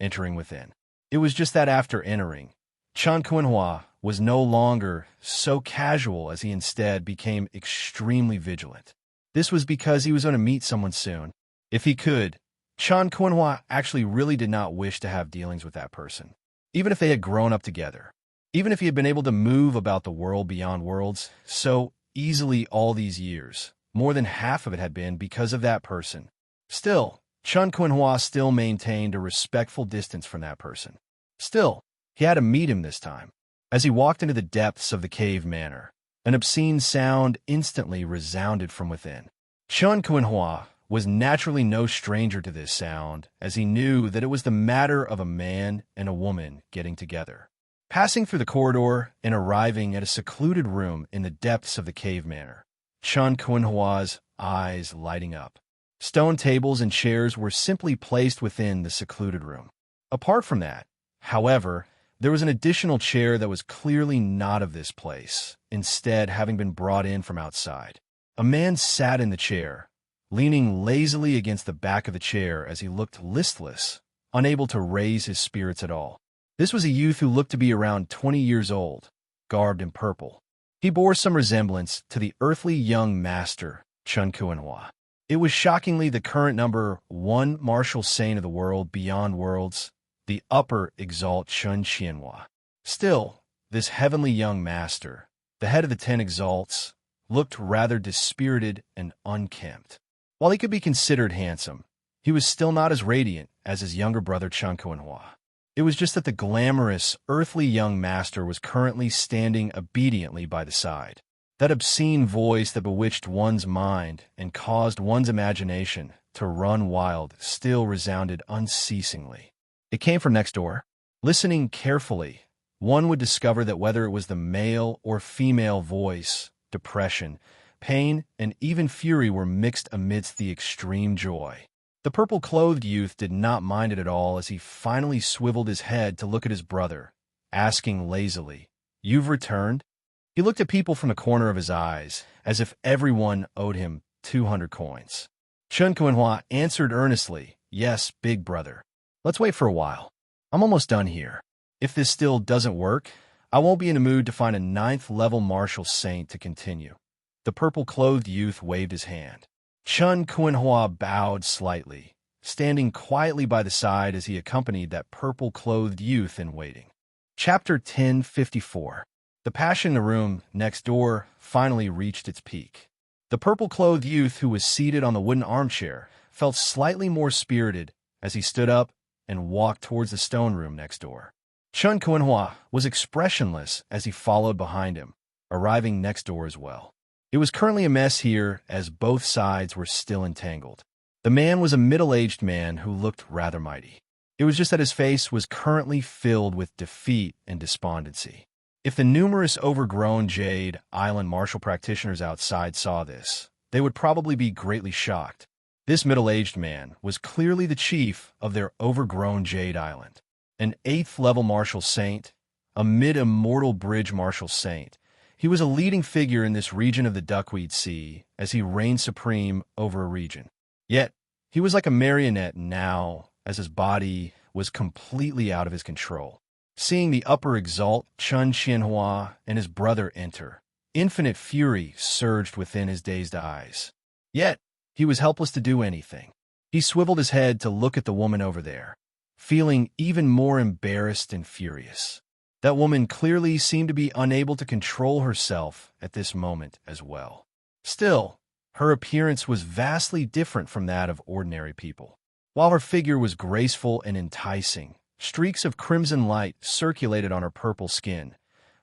entering within. It was just that after entering, Chun Kuan-hua was no longer so casual as he instead became extremely vigilant. This was because he was going to meet someone soon. If he could, Chun Kuan-hua actually really did not wish to have dealings with that person, even if they had grown up together. Even if he had been able to move about the world beyond worlds so easily all these years, more than half of it had been because of that person. Still, Chun Kuan-hua still maintained a respectful distance from that person. Still, he had to meet him this time. As he walked into the depths of the cave manor, an obscene sound instantly resounded from within. Chun Kuan-hua was naturally no stranger to this sound, as he knew that it was the matter of a man and a woman getting together. Passing through the corridor and arriving at a secluded room in the depths of the cave manor, Chun Kuan-hua's eyes lighting up. Stone tables and chairs were simply placed within the secluded room. Apart from that, however, there was an additional chair that was clearly not of this place, instead having been brought in from outside. A man sat in the chair, leaning lazily against the back of the chair as he looked listless, unable to raise his spirits at all. This was a youth who looked to be around 20 years old, garbed in purple. He bore some resemblance to the earthly young master, Chun Kuan-hua. It was shockingly the current number 1 martial saint of the world beyond worlds, the upper exalt Chun Qianhua. Still, this heavenly young master, the head of the 10 exalts, looked rather dispirited and unkempt. While he could be considered handsome, he was still not as radiant as his younger brother Chun Kuan-hua. It was just that the glamorous, earthly young master was currently standing obediently by the side. That obscene voice that bewitched one's mind and caused one's imagination to run wild still resounded unceasingly. It came from next door. Listening carefully, one would discover that whether it was the male or female voice, depression, pain, and even fury were mixed amidst the extreme joy. The purple-clothed youth did not mind it at all as he finally swiveled his head to look at his brother, asking lazily, "You've returned?" He looked at people from the corner of his eyes, as if everyone owed him 200 coins. Chun Kuan-hua answered earnestly, "Yes, big brother. Let's wait for a while. I'm almost done here. If this still doesn't work, I won't be in the mood to find a 9th-level martial saint to continue." The purple-clothed youth waved his hand. Chun Kuan-hua bowed slightly, standing quietly by the side as he accompanied that purple-clothed youth in waiting. Chapter 1054. The passion in the room next door finally reached its peak. The purple-clothed youth who was seated on the wooden armchair felt slightly more spirited as he stood up and walked towards the stone room next door. Chun Kuan-hua was expressionless as he followed behind him, arriving next door as well. It was currently a mess here as both sides were still entangled. The man was a middle-aged man who looked rather mighty. It was just that his face was currently filled with defeat and despondency. If the numerous overgrown Jade Island martial practitioners outside saw this, they would probably be greatly shocked. This middle-aged man was clearly the chief of their overgrown Jade Island, an 8th-level martial saint, a mid-immortal bridge martial saint. He was a leading figure in this region of the Duckweed Sea as he reigned supreme over a region. Yet, he was like a marionette now as his body was completely out of his control. Seeing the upper exalt Chun Qianhua and his brother enter, infinite fury surged within his dazed eyes. Yet, he was helpless to do anything. He swiveled his head to look at the woman over there, feeling even more embarrassed and furious. That woman clearly seemed to be unable to control herself at this moment as well. Still, her appearance was vastly different from that of ordinary people. While her figure was graceful and enticing, streaks of crimson light circulated on her purple skin,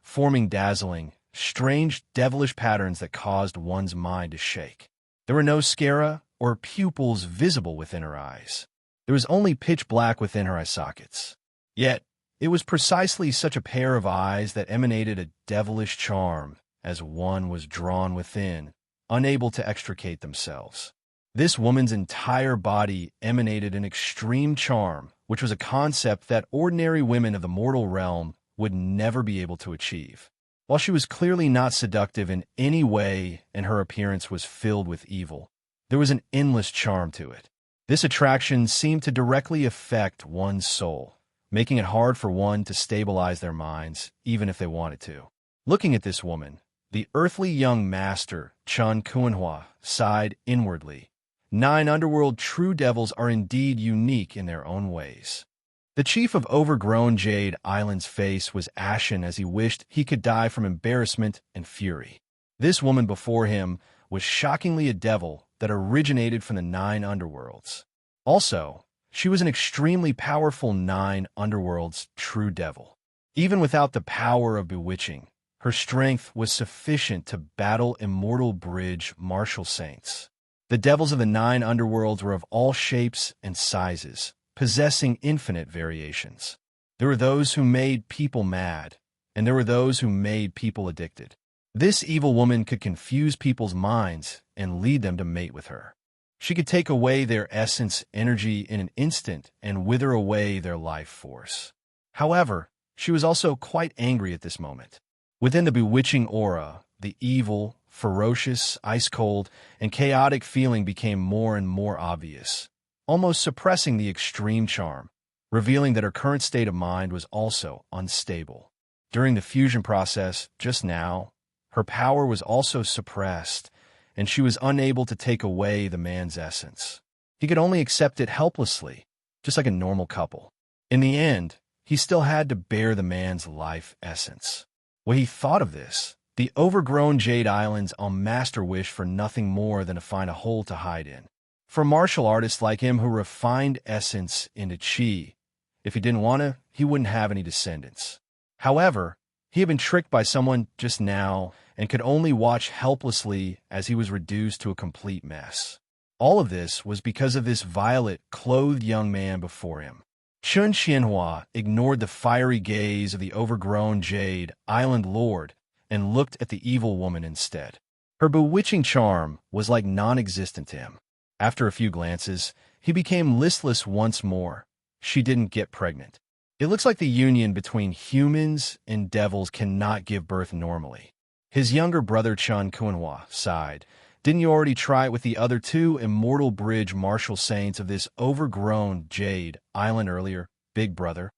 forming dazzling, strange, devilish patterns that caused one's mind to shake. There were no sclera or pupils visible within her eyes. There was only pitch black within her eye sockets. Yet, it was precisely such a pair of eyes that emanated a devilish charm as one was drawn within, unable to extricate themselves. This woman's entire body emanated an extreme charm which was a concept that ordinary women of the mortal realm would never be able to achieve. While she was clearly not seductive in any way and her appearance was filled with evil, there was an endless charm to it. This attraction seemed to directly affect one's soul, making it hard for one to stabilize their minds, even if they wanted to. Looking at this woman, the earthly young master, Chun Kuanhua, sighed inwardly. 9 underworld true devils are indeed unique in their own ways. The chief of overgrown Jade Island's face was ashen as he wished he could die from embarrassment and fury. This woman before him was shockingly a devil that originated from the 9 underworlds. Also, she was an extremely powerful 9 underworlds true devil. Even without the power of bewitching, her strength was sufficient to battle immortal bridge martial saints. The devils of the 9 underworlds were of all shapes and sizes, possessing infinite variations. There were those who made people mad, and there were those who made people addicted. This evil woman could confuse people's minds and lead them to mate with her. She could take away their essence energy in an instant and wither away their life force. However, she was also quite angry at this moment. Within the bewitching aura, the evil, ferocious, ice-cold, and chaotic feeling became more and more obvious, almost suppressing the extreme charm, revealing that her current state of mind was also unstable. During the fusion process, just now, her power was also suppressed, and she was unable to take away the man's essence. He could only accept it helplessly, just like a normal couple. In the end, he still had to bear the man's life essence. When he thought of this, the overgrown Jade Island's master wished for nothing more than to find a hole to hide in. For a martial artist like him who refined essence into chi, if he didn't want to, he wouldn't have any descendants. However, he had been tricked by someone just now and could only watch helplessly as he was reduced to a complete mess. All of this was because of this violet-clothed young man before him. Chun Xianhua ignored the fiery gaze of the overgrown Jade Island Lord and looked at the evil woman instead. Her bewitching charm was like non-existent to him. After a few glances, he became listless once more. She didn't get pregnant. It looks like the union between humans and devils cannot give birth normally. His younger brother Chun Kuanhua sighed. Didn't you already try it with the other 2 immortal bridge martial saints of this overgrown Jade Island earlier, big brother?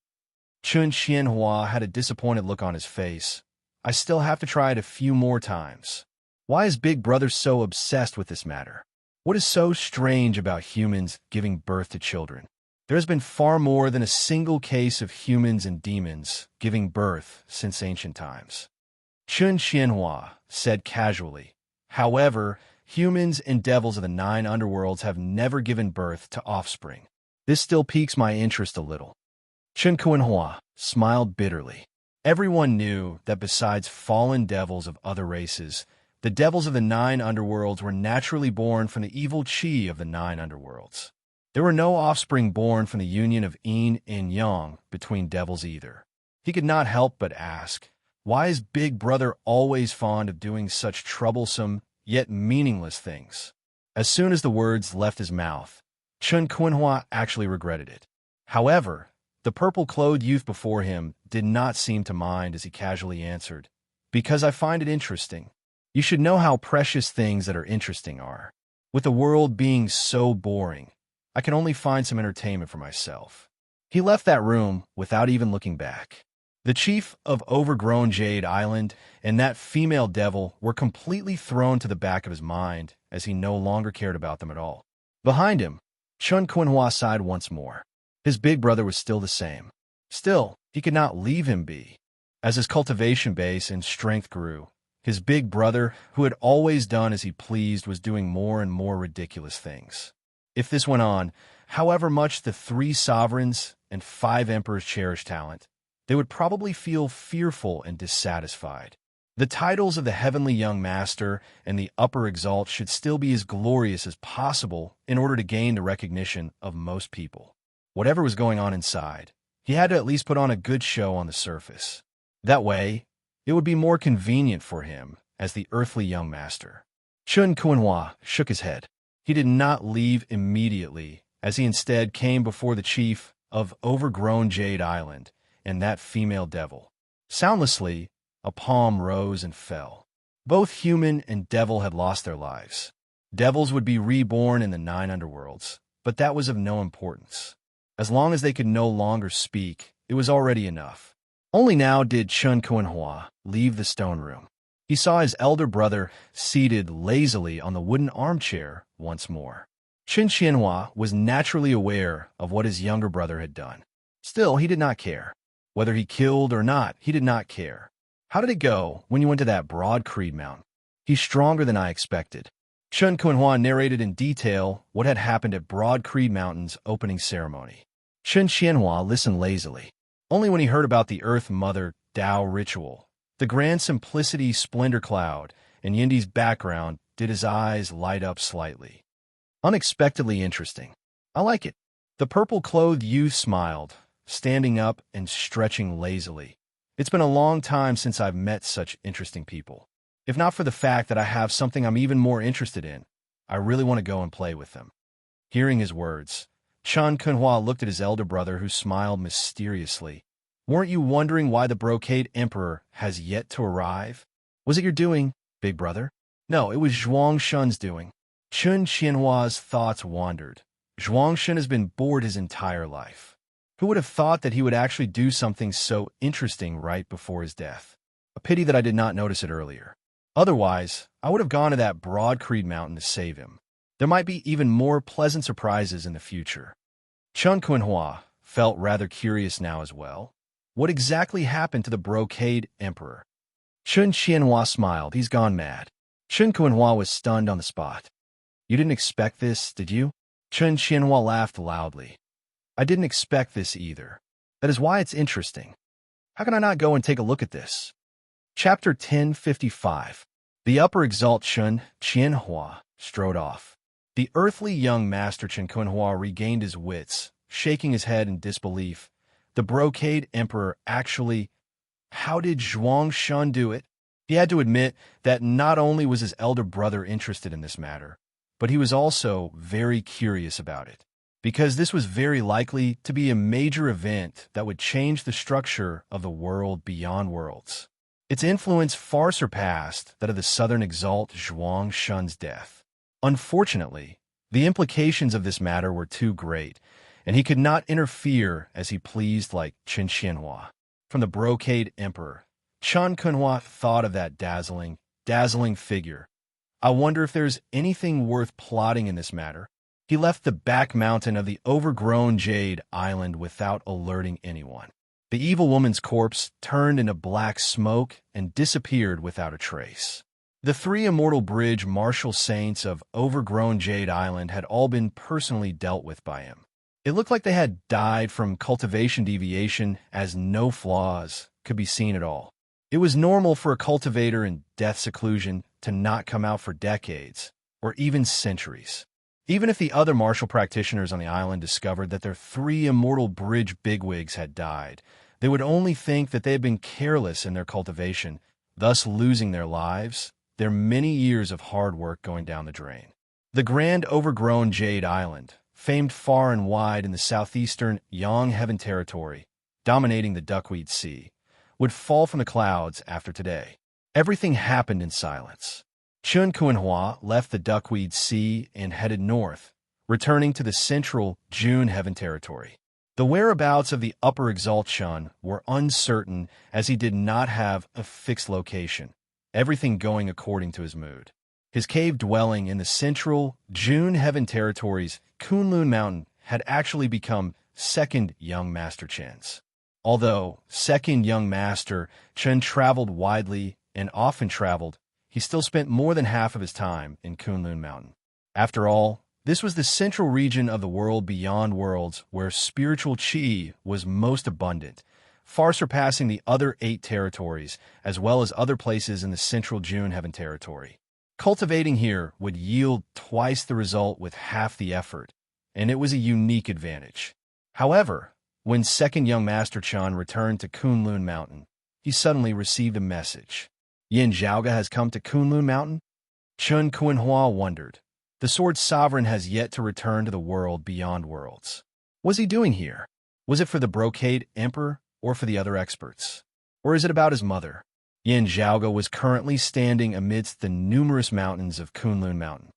Chun Xianhua had a disappointed look on his face. I still have to try it a few more times. Why is big brother so obsessed with this matter? What is so strange about humans giving birth to children? There has been far more than a single case of humans and demons giving birth since ancient times. Chun Xianhua said casually. However, humans and devils of the 9 underworlds have never given birth to offspring. This still piques my interest a little. Chun Kuanhua smiled bitterly. Everyone knew that besides fallen devils of other races, the devils of the 9 underworlds were naturally born from the evil chi of the 9 underworlds. There were no offspring born from the union of yin and yang between devils either. He could not help but ask, why is Big Brother always fond of doing such troublesome, yet meaningless things? As soon as the words left his mouth, Chun Kuanhua actually regretted it. However, the purple-clothed youth before him did not seem to mind as he casually answered, because I find it interesting. You should know how precious things that are interesting are. With the world being so boring, I can only find some entertainment for myself. He left that room without even looking back. The chief of overgrown Jade Island and that female devil were completely thrown to the back of his mind as he no longer cared about them at all. Behind him, Chun Kuanhua sighed once more. His big brother was still the same. Still, he could not leave him be. As his cultivation base and strength grew, his big brother, who had always done as he pleased, was doing more and more ridiculous things. If this went on, however much the 3 sovereigns and 5 emperors cherished talent, they would probably feel fearful and dissatisfied. The titles of the heavenly young master and the upper exalt should still be as glorious as possible in order to gain the recognition of most people. Whatever was going on inside, he had to at least put on a good show on the surface. That way, it would be more convenient for him as the earthly young master. Chun Kuanhua shook his head. He did not leave immediately, as he instead came before the chief of overgrown Jade Island and that female devil. Soundlessly, a palm rose and fell. Both human and devil had lost their lives. Devils would be reborn in the 9 underworlds, but that was of no importance. As long as they could no longer speak, it was already enough. Only now did Chun Kuan-hua leave the stone room. He saw his elder brother seated lazily on the wooden armchair once more. Chun Qianhua was naturally aware of what his younger brother had done. Still, he did not care. Whether he killed or not, he did not care. How did it go when you went to that broad Creed mountain? He's stronger than I expected. Chun Kuan-hua narrated in detail what had happened at Broad Creed Mountain's opening ceremony. Chun Qianhua listened lazily. Only when he heard about the Earth Mother Tao ritual, the grand simplicity splendor cloud, and Yindi's background did his eyes light up slightly. Unexpectedly interesting. I like it. The purple-clothed youth smiled, standing up and stretching lazily. It's been a long time since I've met such interesting people. If not for the fact that I have something I'm even more interested in, I really want to go and play with them. Hearing his words, Chun Kuan-hua looked at his elder brother, who smiled mysteriously. Weren't you wondering why the Brocade Emperor has yet to arrive? Was it your doing, big brother? No, it was Zhuangshun's doing. Chun Qianhua's thoughts wandered. Zhuangshun has been bored his entire life. Who would have thought that he would actually do something so interesting right before his death? A pity that I did not notice it earlier. Otherwise, I would have gone to that Broad Creed Mountain to save him. There might be even more pleasant surprises in the future. Chun Kuan-hua felt rather curious now as well. What exactly happened to the Brocade Emperor? Chun Qianhua smiled. He's gone mad. Chun Kuan-hua was stunned on the spot. You didn't expect this, did you? Chun Qianhua laughed loudly. I didn't expect this either. That is why it's interesting. How can I not go and take a look at this? Chapter 1055. The Upper Exalt Chun Qianhua strode off. The earthly young master Chun Kuan-hua regained his wits, shaking his head in disbelief. The Brocade Emperor actually... How did Zhuangshun do it? He had to admit that not only was his elder brother interested in this matter, but he was also very curious about it, because this was very likely to be a major event that would change the structure of the world beyond worlds. Its influence far surpassed that of the Southern Exalt Zhuangshun's death. Unfortunately, the implications of this matter were too great, and he could not interfere as he pleased like Chun Qianhua. From the Brocade Emperor, Chun Kuan-hua thought of that dazzling figure. I wonder if there's anything worth plotting in this matter. He left the back mountain of the overgrown Jade Island without alerting anyone. The evil woman's corpse turned into black smoke and disappeared without a trace. The 3 immortal bridge martial saints of overgrown Jade Island had all been personally dealt with by him. It looked like they had died from cultivation deviation, as no flaws could be seen at all. It was normal for a cultivator in death seclusion to not come out for decades, or even centuries. Even if the other martial practitioners on the island discovered that their 3 immortal bridge bigwigs had died, they would only think that they had been careless in their cultivation, thus losing their lives, their many years of hard work going down the drain. The grand overgrown Jade Island, famed far and wide in the southeastern Yang Heaven territory, dominating the Duckweed Sea, would fall from the clouds after today. Everything happened in silence. Chun Kuan-hua left the Duckweed Sea and headed north, returning to the central June Heaven territory. The whereabouts of the Upper Exalt Chun were uncertain, as he did not have a fixed location, everything going according to his mood. His cave dwelling in the central June Heaven territory's Kunlun Mountain had actually become second young Master Chen's. Although second young Master Chen traveled widely and often traveled, he still spent more than half of his time in Kunlun Mountain. After all, this was the central region of the world beyond worlds where spiritual qi was most abundant, far surpassing the other 8 territories, as well as other places in the central June Heaven territory. Cultivating here would yield twice the result with half the effort, and it was a unique advantage. However, when second young Master Chun returned to Kunlun Mountain, he suddenly received a message. Yin Zhaoga has come to Kunlun Mountain? Chun Kuan-hua wondered. The Sword Sovereign has yet to return to the world beyond worlds. What's he doing here? Was it for the brocade emperor or for the other experts? Or is it about his mother? Yin Zhaoge was currently standing amidst the numerous mountains of Kunlun Mountain.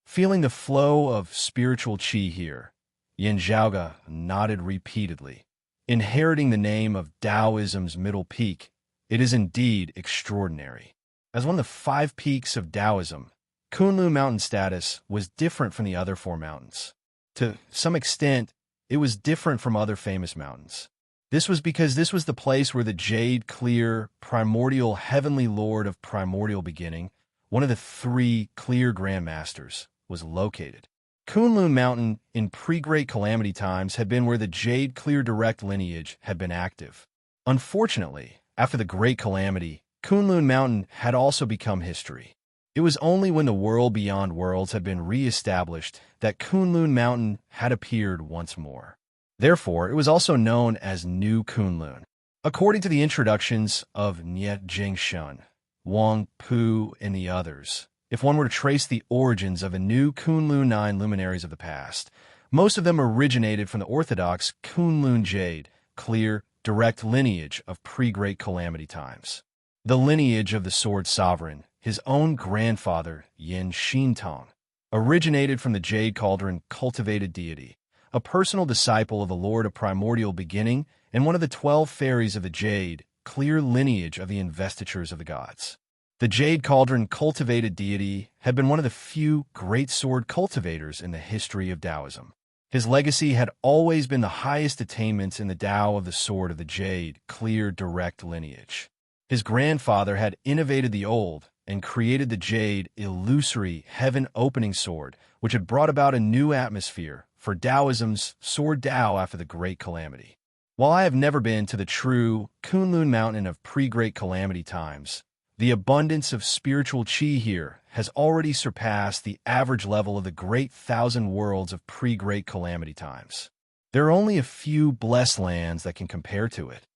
Feeling the flow of spiritual qi here, Yin Zhaoge nodded repeatedly. Inheriting the name of Taoism's middle peak, it is indeed extraordinary. As one of the 5 peaks of Taoism, Kunlun Mountain's status was different from the other 4 mountains. To some extent, it was different from other famous mountains. This was because this was the place where the jade, clear, primordial heavenly lord of primordial beginning, one of the 3 clear grandmasters, was located. Kunlun Mountain in pre-Great Calamity times had been where the jade clear direct lineage had been active. Unfortunately, after the Great Calamity, Kunlun Mountain had also become history. It was only when the world beyond worlds had been re-established that Kunlun Mountain had appeared once more. Therefore, it was also known as New Kunlun. According to the introductions of Nie Jingshan, Wang Pu, and the others, if one were to trace the origins of a new Kunlun 9 luminaries of the past, most of them originated from the orthodox Kunlun Jade, clear, direct lineage of pre-Great Calamity times. The lineage of the Sword Sovereign, his own grandfather, Yin Shintong, originated from the Jade Cauldron cultivated deity, a personal disciple of the Lord of Primordial Beginning and one of the 12 fairies of the Jade, clear lineage of the investitures of the gods. The Jade Cauldron cultivated deity had been one of the few great sword cultivators in the history of Taoism. His legacy had always been the highest attainments in the Tao of the Sword of the Jade, clear direct lineage. His grandfather had innovated the old and created the Jade illusory heaven-opening sword, which had brought about a new atmosphere for Taoism's Sword Tao after the Great Calamity. While I have never been to the true Kunlun Mountain of pre-Great Calamity times, the abundance of spiritual qi here has already surpassed the average level of the great 1,000 worlds of pre-Great Calamity times. There are only a few blessed lands that can compare to it.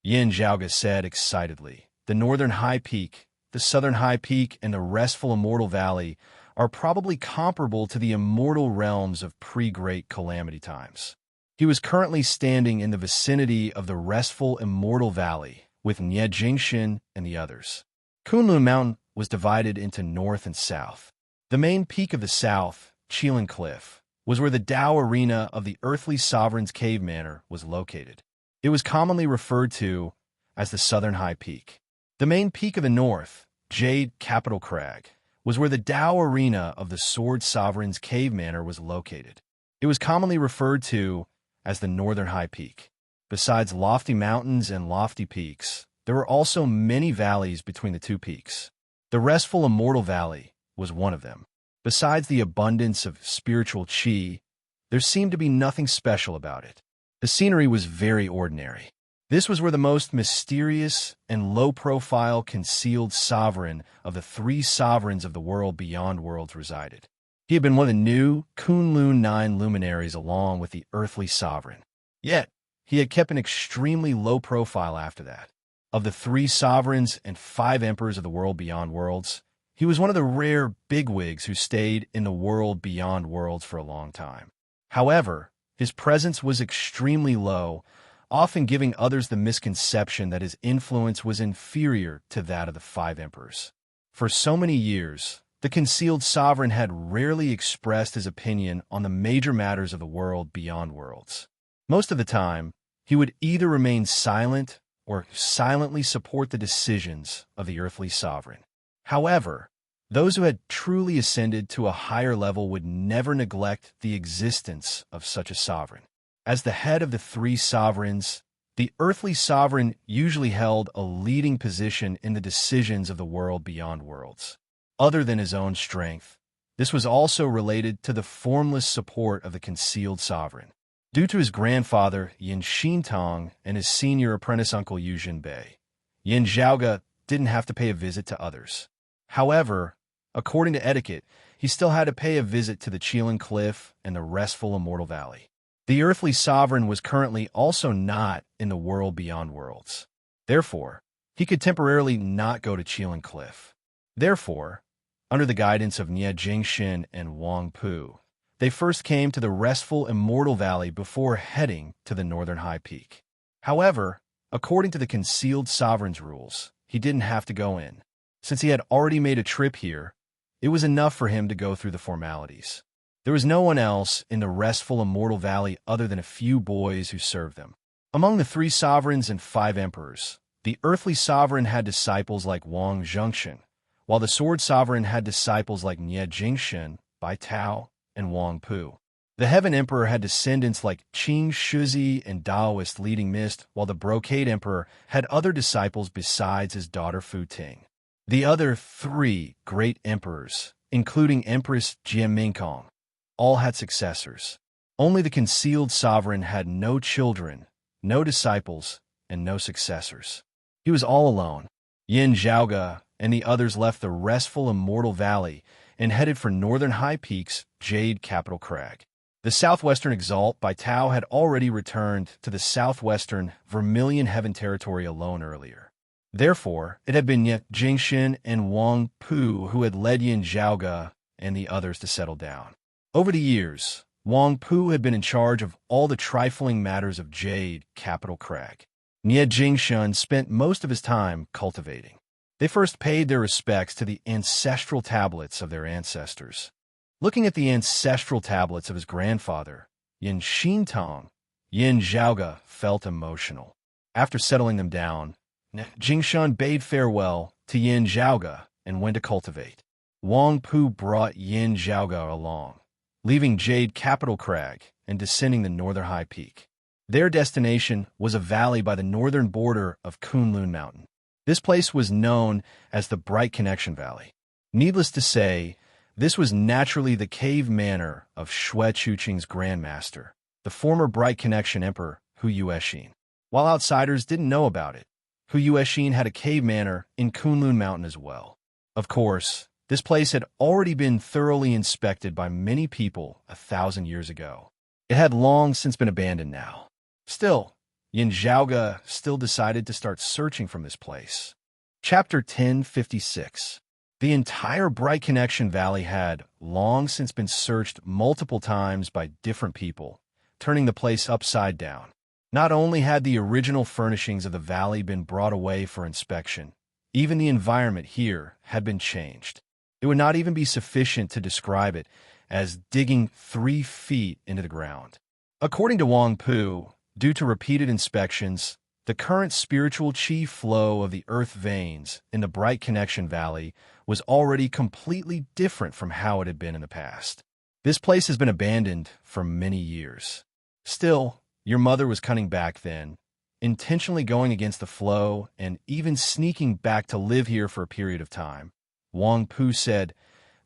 Yin Zhaoge said excitedly, the northern high peak, the southern high peak, and the restful immortal valley are probably comparable to the immortal realms of pre-Great Calamity times. He was currently standing in the vicinity of the restful immortal valley with Nie Jingshan and the others. Kunlun Mountain was divided into north and south. The main peak of the south, Qilin Cliff, was where the Tao arena of the earthly sovereign's cave manor was located. It was commonly referred to as the Southern High Peak. The main peak of the north, Jade Capital Crag, was where the Tao arena of the Sword Sovereign's cave manor was located. It was commonly referred to as the Northern High Peak. Besides lofty mountains and lofty peaks, there were also many valleys between the 2 peaks. The restful Immortal Valley was one of them. Besides the abundance of spiritual qi, there seemed to be nothing special about it. The scenery was very ordinary. This was where the most mysterious and low-profile concealed sovereign of the 3 sovereigns of the world beyond worlds resided. He had been one of the new Kunlun 9 luminaries along with the earthly sovereign. Yet, he had kept an extremely low profile after that. Of the 3 sovereigns and 5 emperors of the world beyond worlds, he was one of the rare bigwigs who stayed in the world beyond worlds for a long time. However, his presence was extremely low, often giving others the misconception that his influence was inferior to that of the 5 emperors. For so many years, the concealed sovereign had rarely expressed his opinion on the major matters of the world beyond worlds. Most of the time, he would either remain silent or silently support the decisions of the earthly sovereign. However, those who had truly ascended to a higher level would never neglect the existence of such a sovereign. As the head of the 3 sovereigns, the earthly sovereign usually held a leading position in the decisions of the world beyond worlds. Other than his own strength, this was also related to the formless support of the concealed sovereign. Due to his grandfather, Yin Shintong, and his senior apprentice uncle Yu Jinbei, Yin Zhaoge didn't have to pay a visit to others. However, according to etiquette, he still had to pay a visit to the Qilin Cliff and the restful Immortal Valley. The earthly sovereign was currently also not in the world beyond worlds. Therefore, he could temporarily not go to Qilin Cliff. Therefore, under the guidance of Nie Jingshan and Wang Pu, They first came to the restful Immortal Valley before heading to the northern high peak. However, according to the concealed sovereign's rules, he didn't have to go in. Since he had already made a trip here, it was enough for him to go through the formalities. There was no one else in the restful Immortal Valley other than a few boys who served them. Among the 3 sovereigns and 5 emperors, the earthly sovereign had disciples like Wang Zhengxin, while the sword sovereign had disciples like Nie Jingxin, Bai Tao, and Wang Pu. The heaven emperor had descendants like Qing Shuzi and Taoist leading mist, while the brocade emperor had other disciples besides his daughter Fu Ting. The other 3 great emperors, including Empress Jianmingkong, all had successors. Only the concealed sovereign had no children, no disciples, and no successors. He was all alone. Yin Zhaoge and the others left the restful Immortal Valley and headed for northern high peaks, Jade Capital Crag. The southwestern Exalt by Tao had already returned to the southwestern Vermilion Heaven territory alone earlier. Therefore, it had been Ye Jingxin and Wang Pu who had led Yin Zhaoge and the others to settle down. Over the years, Wang Pu had been in charge of all the trifling matters of Jade Capital Crag. Nie Jingxin spent most of his time cultivating. They first paid their respects to the ancestral tablets of their ancestors. Looking at the ancestral tablets of his grandfather, Yin Xintong, Yin Zhaoge felt emotional. After settling them down, Jingxin bade farewell to Yin Zhaoge and went to cultivate. Wang Pu brought Yin Zhaoge along, leaving Jade Capital Crag and descending the northern high peak. Their destination was a valley by the northern border of Kunlun Mountain. This place was known as the Bright Connection Valley. Needless to say, this was naturally the cave manor of Xue Chuqing's grandmaster, the former Bright Connection Emperor Hu Yuexin. While outsiders didn't know about it, Hu Yuexin had a cave manor in Kunlun Mountain as well. Of course, this place had already been thoroughly inspected by many people 1,000 years ago. It had long since been abandoned now. Still, Yin Zhaoge still decided to start searching from this place. Chapter 1056. The entire Bright Connection Valley had long since been searched multiple times by different people, turning the place upside down. Not only had the original furnishings of the valley been brought away for inspection, even the environment here had been changed. It would not even be sufficient to describe it as digging 3 feet into the ground. According to Wang Pu, due to repeated inspections, the current spiritual qi flow of the earth veins in the Bright Connection Valley was already completely different from how it had been in the past. This place has been abandoned for many years. Still, your mother was cutting back then, intentionally going against the flow and even sneaking back to live here for a period of time. Wang Pu said,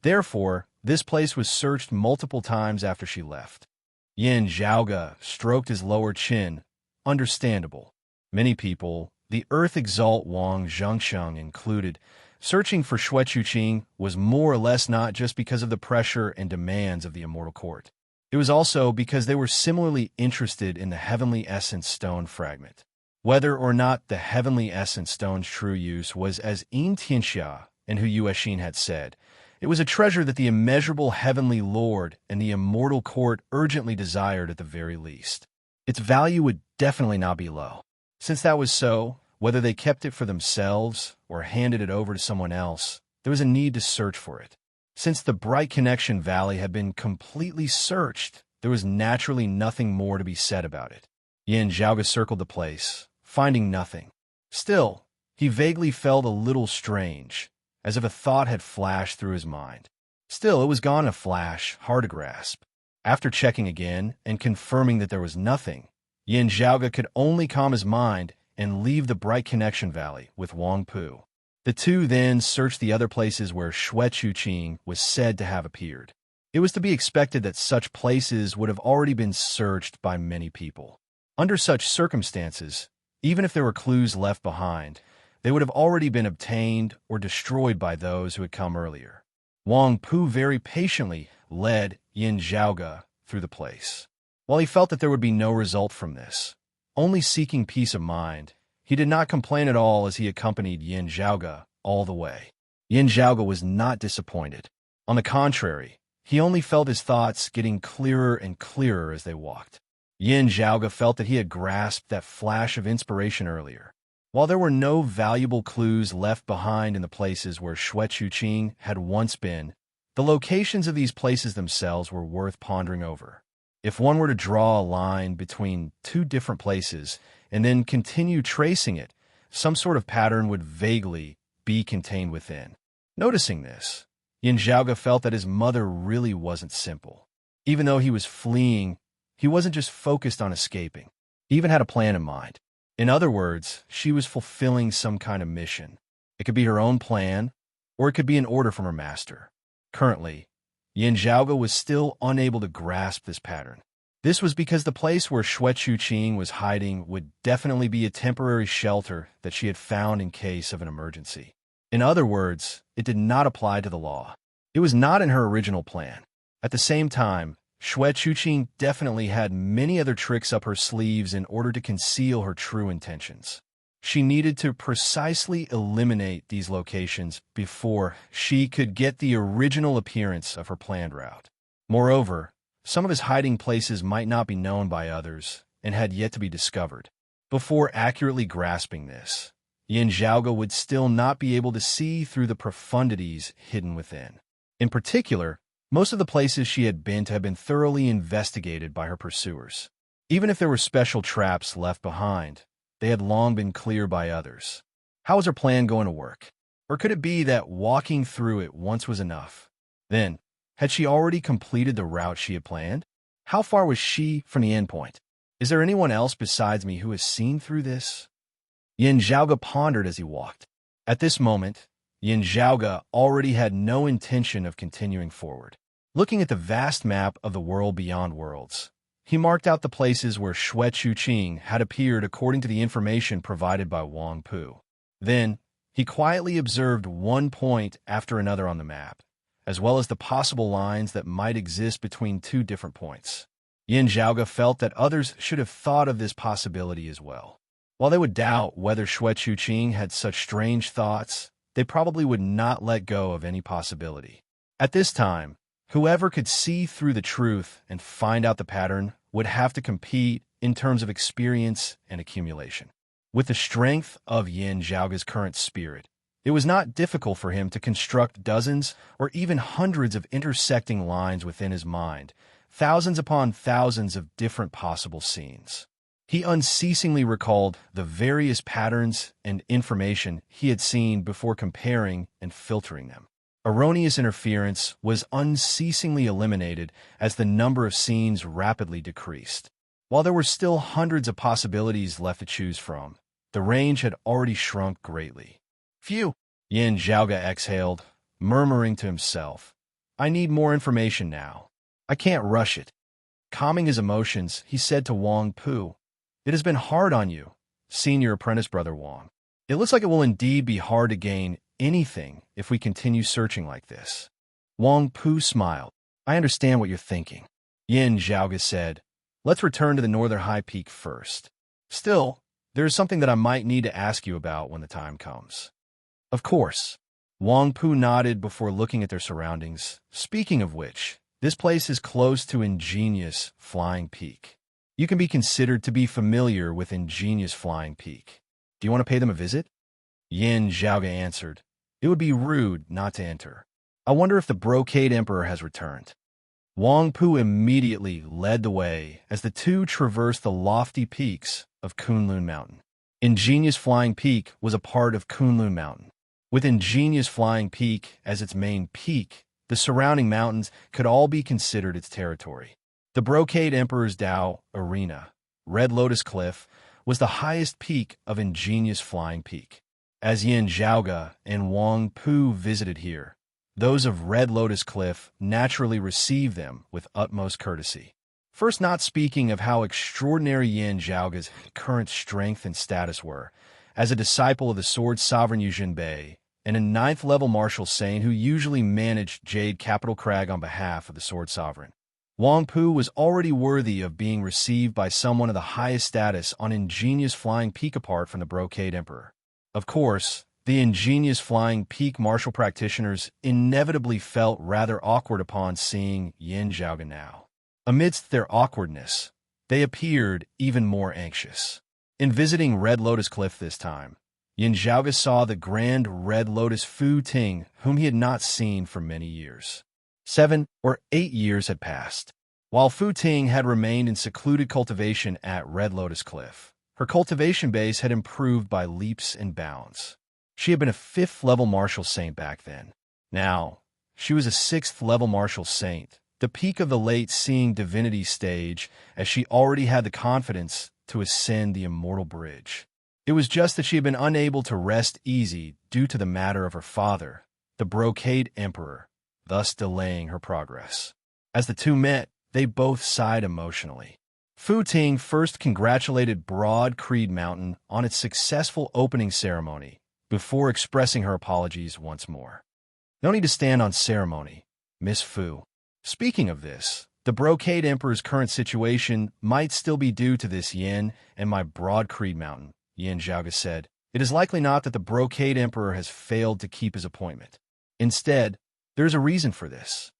therefore, this place was searched multiple times after she left. Yin Zhaoge stroked his lower chin. Understandable. Many people, the Earth Exalt Wang Zhengxiang included, searching for Xue Chuqing was more or less not just because of the pressure and demands of the Immortal Court. It was also because they were similarly interested in the Heavenly Essence Stone fragment. Whether or not the Heavenly Essence Stone's true use was as Yin Tianxia and Hu Yuexin had said, it was a treasure that the immeasurable Heavenly Lord and the Immortal Court urgently desired at the very least. Its value would definitely not be low. Since that was so, whether they kept it for themselves or handed it over to someone else, there was a need to search for it. Since the Bright Connection Valley had been completely searched, there was naturally nothing more to be said about it. Yin Zhaoge circled the place, finding nothing. Still, he vaguely felt a little strange, as if a thought had flashed through his mind. Still, it was gone in a flash, hard to grasp. After checking again and confirming that there was nothing, Yin Zhaoge could only calm his mind and leave the Bright Connection Valley with Wang Pu. The two then searched the other places where Xue Chuqing was said to have appeared. It was to be expected that such places would have already been searched by many people. Under such circumstances, even if there were clues left behind, they would have already been obtained or destroyed by those who had come earlier. Wang Pu very patiently led Yin Zhaoge through the place. While he felt that there would be no result from this, only seeking peace of mind, he did not complain at all as he accompanied Yin Zhaoge all the way. Yin Zhaoge was not disappointed. On the contrary, He only felt his thoughts getting clearer and clearer as they walked. Yin Zhaoge felt that he had grasped that flash of inspiration earlier. While there were no valuable clues left behind in the places where Shui Chuqing had once been, the locations of these places themselves were worth pondering over. If one were to draw a line between two different places and then continue tracing it, some sort of pattern would vaguely be contained within. Noticing this, Yin Zhaoge felt that his mother really wasn't simple. Even though he was fleeing, he wasn't just focused on escaping. He even had a plan in mind. In other words, she was fulfilling some kind of mission. It could be her own plan, or it could be an order from her master. Currently, Yin Zhaoge was still unable to grasp this pattern. This was because the place where Shui Chuqing was hiding would definitely be a temporary shelter that she had found in case of an emergency. In other words, it did not apply to the law. It was not in her original plan. At the same time, Shui Chuqing definitely had many other tricks up her sleeves in order to conceal her true intentions. She needed to precisely eliminate these locations before she could get the original appearance of her planned route. Moreover, some of his hiding places might not be known by others and had yet to be discovered. Before accurately grasping this, Yin Zhaoge would still not be able to see through the profundities hidden within. In particular, most of the places she had been to had been thoroughly investigated by her pursuers. Even if there were special traps left behind, they had long been cleared by others. How was her plan going to work? Or could it be that walking through it once was enough? Then, had she already completed the route she had planned? How far was she from the endpoint? Is there anyone else besides me who has seen through this? Yin Zhaoge pondered as he walked. At this moment, Yin Zhaoge already had no intention of continuing forward. Looking at the vast map of the world beyond worlds, he marked out the places where Shui Chuqing had appeared according to the information provided by Wang Pu. Then, he quietly observed one point after another on the map, as well as the possible lines that might exist between two different points. Yin Zhaoge felt that others should have thought of this possibility as well. While they would doubt whether Shui Chuqing had such strange thoughts, they probably would not let go of any possibility. At this time, whoever could see through the truth and find out the pattern would have to compete in terms of experience and accumulation. With the strength of Yin Zhaoge's current spirit, it was not difficult for him to construct dozens or even hundreds of intersecting lines within his mind, thousands upon thousands of different possible scenes. He unceasingly recalled the various patterns and information he had seen before comparing and filtering them. Erroneous interference was unceasingly eliminated as the number of scenes rapidly decreased. While there were still hundreds of possibilities left to choose from, the range had already shrunk greatly. Phew! Yin Zhaoge exhaled, murmuring to himself, I need more information now. I can't rush it. Calming his emotions, he said to Wang Pu, It has been hard on you, senior apprentice brother Wang. It looks like it will indeed be hard to gain anything if we continue searching like this. Wang Pu smiled. I understand what you're thinking. Yin Zhaoge said, Let's return to the northern high peak first. Still, there is something that I might need to ask you about when the time comes. Of course. Wang Pu nodded before looking at their surroundings. Speaking of which, this place is close to Ingenious Flying Peak. You can be considered to be familiar with Ingenious Flying Peak. Do you want to pay them a visit? Yin Zhaoge answered, It would be rude not to enter. I wonder if the Brocade Emperor has returned. Wang Pu immediately led the way as the two traversed the lofty peaks of Kunlun Mountain. Ingenious Flying Peak was a part of Kunlun Mountain. With Ingenious Flying Peak as its main peak, the surrounding mountains could all be considered its territory. The Brocade Emperor's Dao Arena, Red Lotus Cliff, was the highest peak of Ingenious Flying Peak. As Yin Zhaoge and Wang Pu visited here, those of Red Lotus Cliff naturally received them with utmost courtesy. First, not speaking of how extraordinary Yin Zhaoge's current strength and status were, as a disciple of the Sword Sovereign Yujin Bei, and a 9th-level martial saint who usually managed Jade Capital Crag on behalf of the Sword Sovereign. Wang Pu was already worthy of being received by someone of the highest status on Ingenious Flying Peak apart from the Brocade Emperor. Of course, The ingenious flying peak martial practitioners inevitably felt rather awkward upon seeing Yin Zhaoga now. Amidst their awkwardness, they appeared even more anxious. In visiting Red Lotus Cliff this time, Yin Zhaoga saw the grand Red Lotus Fu Ting, whom he had not seen for many years. 7 or 8 years had passed. While Fu Ting had remained in secluded cultivation at Red Lotus Cliff, her cultivation base had improved by leaps and bounds. She had been a 5th-level martial saint back then. Now, she was a 6th-level martial saint, the peak of the late-seeing divinity stage, as she already had the confidence to ascend the immortal bridge. It was just that she had been unable to rest easy due to the matter of her father, the Brocade Emperor, thus delaying her progress. As the two met, they both sighed emotionally. Fu Ting first congratulated Broad Creed Mountain on its successful opening ceremony, before expressing her apologies once more. No need to stand on ceremony, Miss Fu. Speaking of this, the Brocade Emperor's current situation might still be due to this yin and my Broad Creed Mountain, Yin Zhaoga said. It is likely not that the Brocade Emperor has failed to keep his appointment. Instead, there is a reason for this.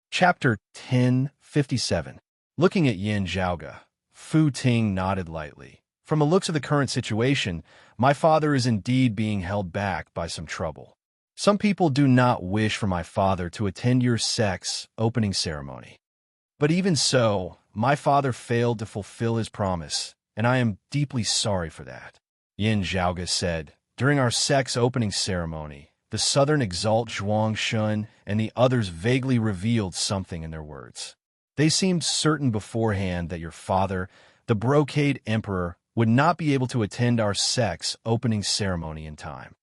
Chapter 1057. Looking at Yin Zhaoga, Fu Ting nodded lightly. From the looks of the current situation, my father is indeed being held back by some trouble. Some people do not wish for my father to attend your sect's opening ceremony. But even so, my father failed to fulfill his promise, and I am deeply sorry for that. Yin Zhaoga said, during our sect's opening ceremony, the Southern Exalt Zhuang Shun and the others vaguely revealed something in their words. They seemed certain beforehand that your father, the Brocade Emperor, would not be able to attend our sect's opening ceremony in time.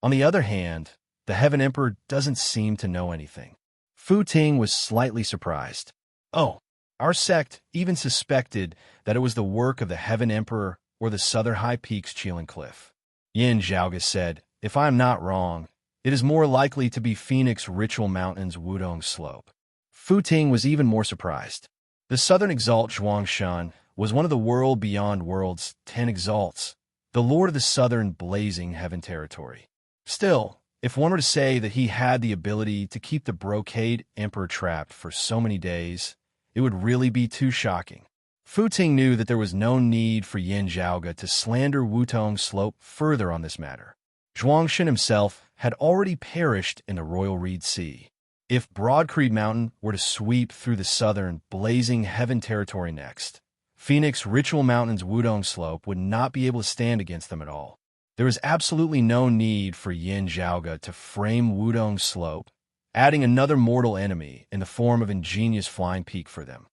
On the other hand, the Heaven Emperor doesn't seem to know anything. Fu Ting was slightly surprised. Oh, our sect even suspected that it was the work of the Heaven Emperor or the Southern High Peaks Qilin Cliff. Yin Zhaoga said, if I am not wrong, it is more likely to be Phoenix Ritual Mountain's Wudong Slope. Fu Ting was even more surprised. The Southern Exalt Zhuangshan was one of the world beyond worlds 10 exalts, the lord of the southern blazing heaven territory. Still, if one were to say that he had the ability to keep the Brocade Emperor trapped for so many days, it would really be too shocking. Fu Ting knew that there was no need for Yin Zhaoga to slander Wudong Slope further on this matter. Zhuangshan himself had already perished in the Royal Reed Sea. If Broad Creed Mountain were to sweep through the southern blazing heaven territory next, Phoenix Ritual Mountain's Wudong Slope would not be able to stand against them at all. There was absolutely no need for Yin Zhaoga to frame Wudong Slope, adding another mortal enemy in the form of ingenious flying peak for them.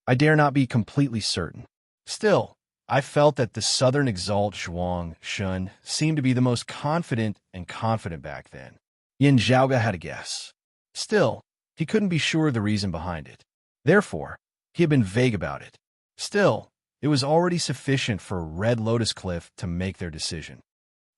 I dare not be completely certain. Still, I felt that the Southern Exalt Zhuang Shun seemed to be the most confident back then. Yin Zhaoga had a guess. Still, he couldn't be sure of the reason behind it. Therefore, he had been vague about it. Still, it was already sufficient for Red Lotus Cliff to make their decision.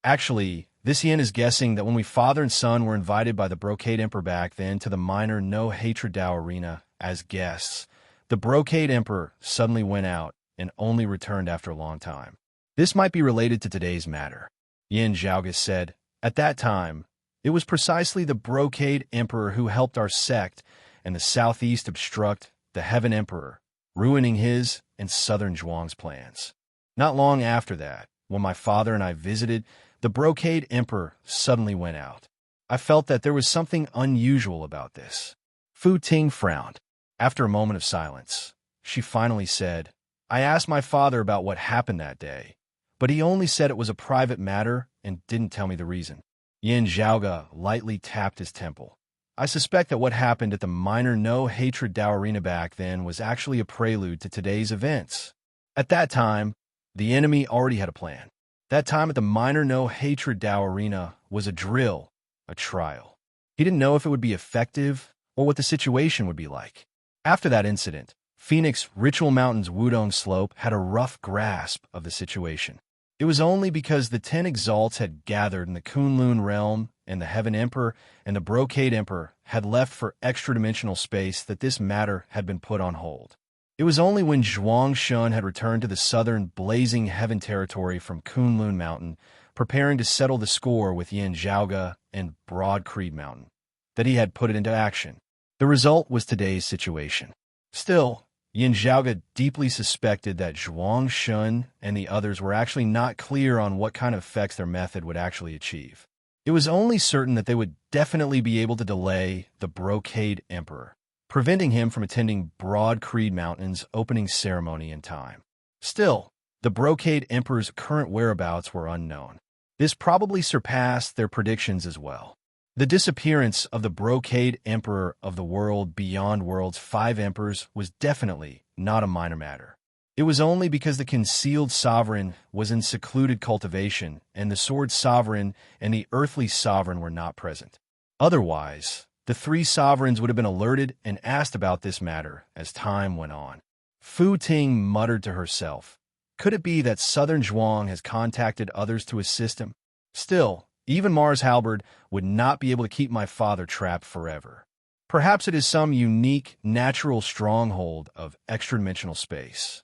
Actually, this Yin is guessing that when we father and son were invited by the Brocade Emperor back then to the minor No Hatred Dao Arena as guests, the Brocade Emperor suddenly went out and only returned after a long time. This might be related to today's matter. Yin Zhaoga said, at that time, it was precisely the Brocade Emperor who helped our sect and the southeast obstruct the Heaven Emperor, ruining his and Southern Zhuang's plans. Not long after that, when my father and I visited, the Brocade Emperor suddenly went out. I felt that there was something unusual about this. Fu Ting frowned. After a moment of silence, she finally said, I asked my father about what happened that day, but he only said it was a private matter and didn't tell me the reason. Yin Zhaoga lightly tapped his temple. I suspect that what happened at the minor No Hatred Dao Arena back then was actually a prelude to today's events. At that time, the enemy already had a plan. That time at the minor No Hatred Dao Arena was a drill, a trial. He didn't know if it would be effective or what the situation would be like. After that incident, Phoenix Ritual Mountain's Wudong Slope had a rough grasp of the situation. It was only because the 10 exalts had gathered in the Kunlun realm and the Heaven Emperor and the Brocade Emperor had left for extra-dimensional space that this matter had been put on hold. It was only when Zhuang Shun had returned to the southern blazing heaven territory from Kunlun Mountain preparing to settle the score with Yin Zhaoge and Broad Creed Mountain, that he had put it into action. The result was today's situation. Still, Yin Zhaoge deeply suspected that Zhuang Shun and the others were actually not clear on what kind of effects their method would actually achieve. It was only certain that they would definitely be able to delay the Brocade Emperor, preventing him from attending Broad Creed Mountain's opening ceremony in time. Still, the Brocade Emperor's current whereabouts were unknown. This probably surpassed their predictions as well. The disappearance of the Brocade Emperor of the world beyond world's 5 emperors was definitely not a minor matter. It was only because the concealed sovereign was in secluded cultivation and the sword sovereign and the earthly sovereign were not present. Otherwise, the 3 sovereigns would have been alerted and asked about this matter as time went on. Fu Ting muttered to herself, "Could it be that Southern Zhuang has contacted others to assist him? Still, even Mars Halberd would not be able to keep my father trapped forever. Perhaps it is some unique, natural stronghold of extra-dimensional space."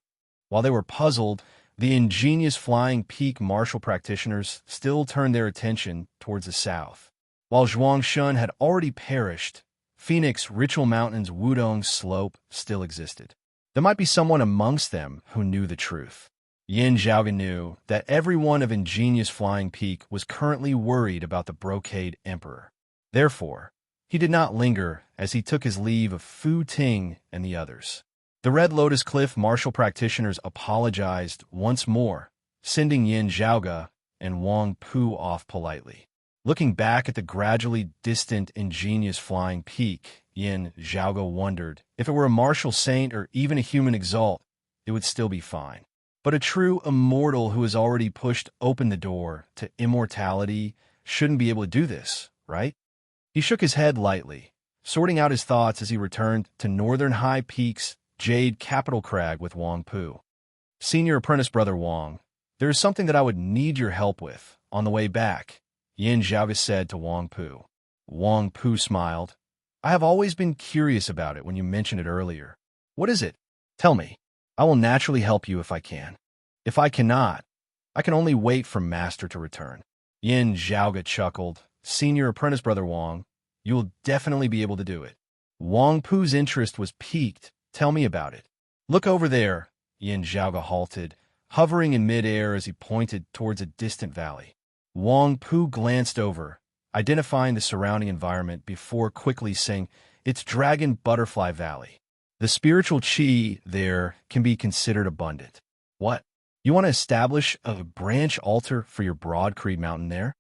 While they were puzzled, the ingenious flying peak martial practitioners still turned their attention towards the south. While Zhuang Shun had already perished, Phoenix Ritual Mountain's Wudong slope still existed. There might be someone amongst them who knew the truth. Yin Zhaoge knew that everyone of ingenious Flying Peak was currently worried about the Brocade Emperor. Therefore, he did not linger as he took his leave of Fu Ting and the others. The Red Lotus Cliff martial practitioners apologized once more, sending Yin Zhaoge and Wang Pu off politely. Looking back at the gradually distant ingenious Flying Peak, Yin Zhaoge wondered if it were a martial saint or even a human exalt, it would still be fine. But a true immortal who has already pushed open the door to immortality shouldn't be able to do this, right? He shook his head lightly, sorting out his thoughts as he returned to Northern High Peak's Jade Capital Crag with Wang Pu. "Senior apprentice brother Wang, there is something that I would need your help with on the way back," Yin Zhaoge said to Wang Pu. Wang Pu smiled. "I have always been curious about it when you mentioned it earlier. What is it? Tell me. I will naturally help you if I can. If I cannot, I can only wait for Master to return." Yin Zhaoge chuckled. "Senior apprentice brother Wang, you will definitely be able to do it." Wang Pu's interest was piqued. "Tell me about it." "Look over there." Yin Zhaoge halted, hovering in midair as he pointed towards a distant valley. Wang Pu glanced over, identifying the surrounding environment before quickly saying, "It's Dragon Butterfly Valley. The spiritual qi there can be considered abundant." "What? You want to establish a branch altar for your Broad Creed Mountain there?"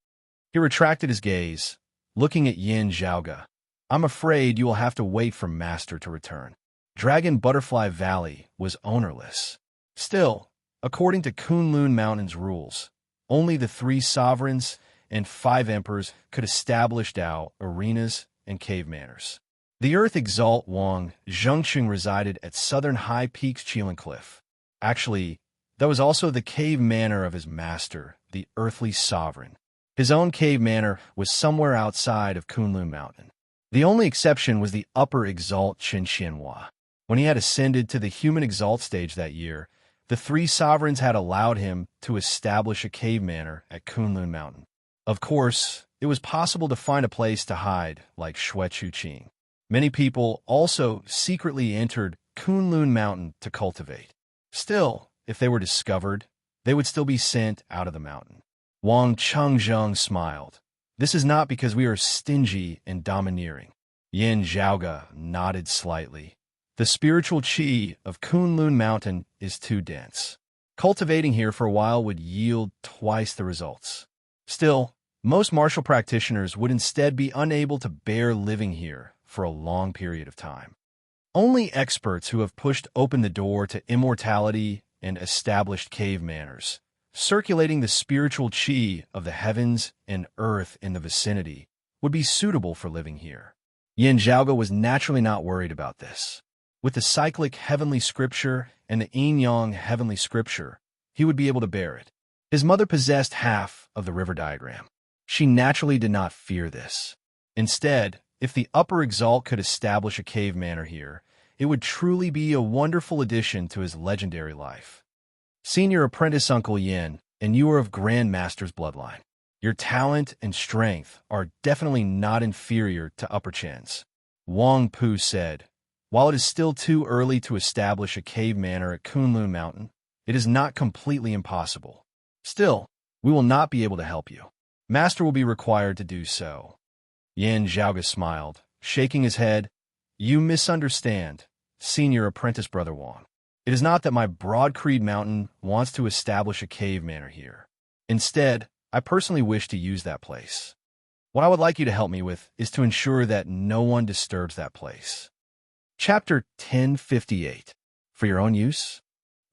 He retracted his gaze, looking at Yin Zhaoge. "I'm afraid you will have to wait for Master to return." Dragon Butterfly Valley was ownerless. Still, according to Kunlun Mountain's rules, only the 3 sovereigns and 5 emperors could establish Dao arenas and cave manors. The Earth Exalt Wang Zhengqing resided at Southern High Peaks Chelan Cliff. Actually, that was also the cave manor of his master, the Earthly Sovereign. His own cave manor was somewhere outside of Kunlun Mountain. The only exception was the Upper Exalt Qianxianhua. When he had ascended to the human exalt stage that year, the 3 sovereigns had allowed him to establish a cave manor at Kunlun Mountain. Of course, it was possible to find a place to hide, like Shuechuqing. Many people also secretly entered Kunlun Mountain to cultivate. Still, if they were discovered, they would still be sent out of the mountain. Wang Chengzheng smiled. "This is not because we are stingy and domineering." Yin Zhaoge nodded slightly. "The spiritual qi of Kunlun Mountain is too dense. Cultivating here for a while would yield twice the results. Still, most martial practitioners would instead be unable to bear living here for a long period of time. Only experts who have pushed open the door to immortality and established cave manners, circulating the spiritual qi of the heavens and earth in the vicinity, would be suitable for living here." Yin Zhaoge was naturally not worried about this. With the cyclic heavenly scripture and the yin-yang heavenly scripture, he would be able to bear it. His mother possessed half of the river diagram. She naturally did not fear this. Instead, if the Upper Exalt could establish a cave manor here, it would truly be a wonderful addition to his legendary life. "Senior apprentice Uncle Yin, and you are of Grand Master's bloodline. Your talent and strength are definitely not inferior to Upper Chen's. Wang Pu said, while it is still too early to establish a cave manor at Kunlun Mountain, it is not completely impossible. Still, we will not be able to help you. Master will be required to do so. Yan Zhaoga smiled, shaking his head. You misunderstand, Senior Apprentice Brother Wang. It is not that my Broad Creed Mountain wants to establish a cave manor here. Instead, I personally wish to use that place. What I would like you to help me with is to ensure that no one disturbs that place. Chapter 1058. For your own use?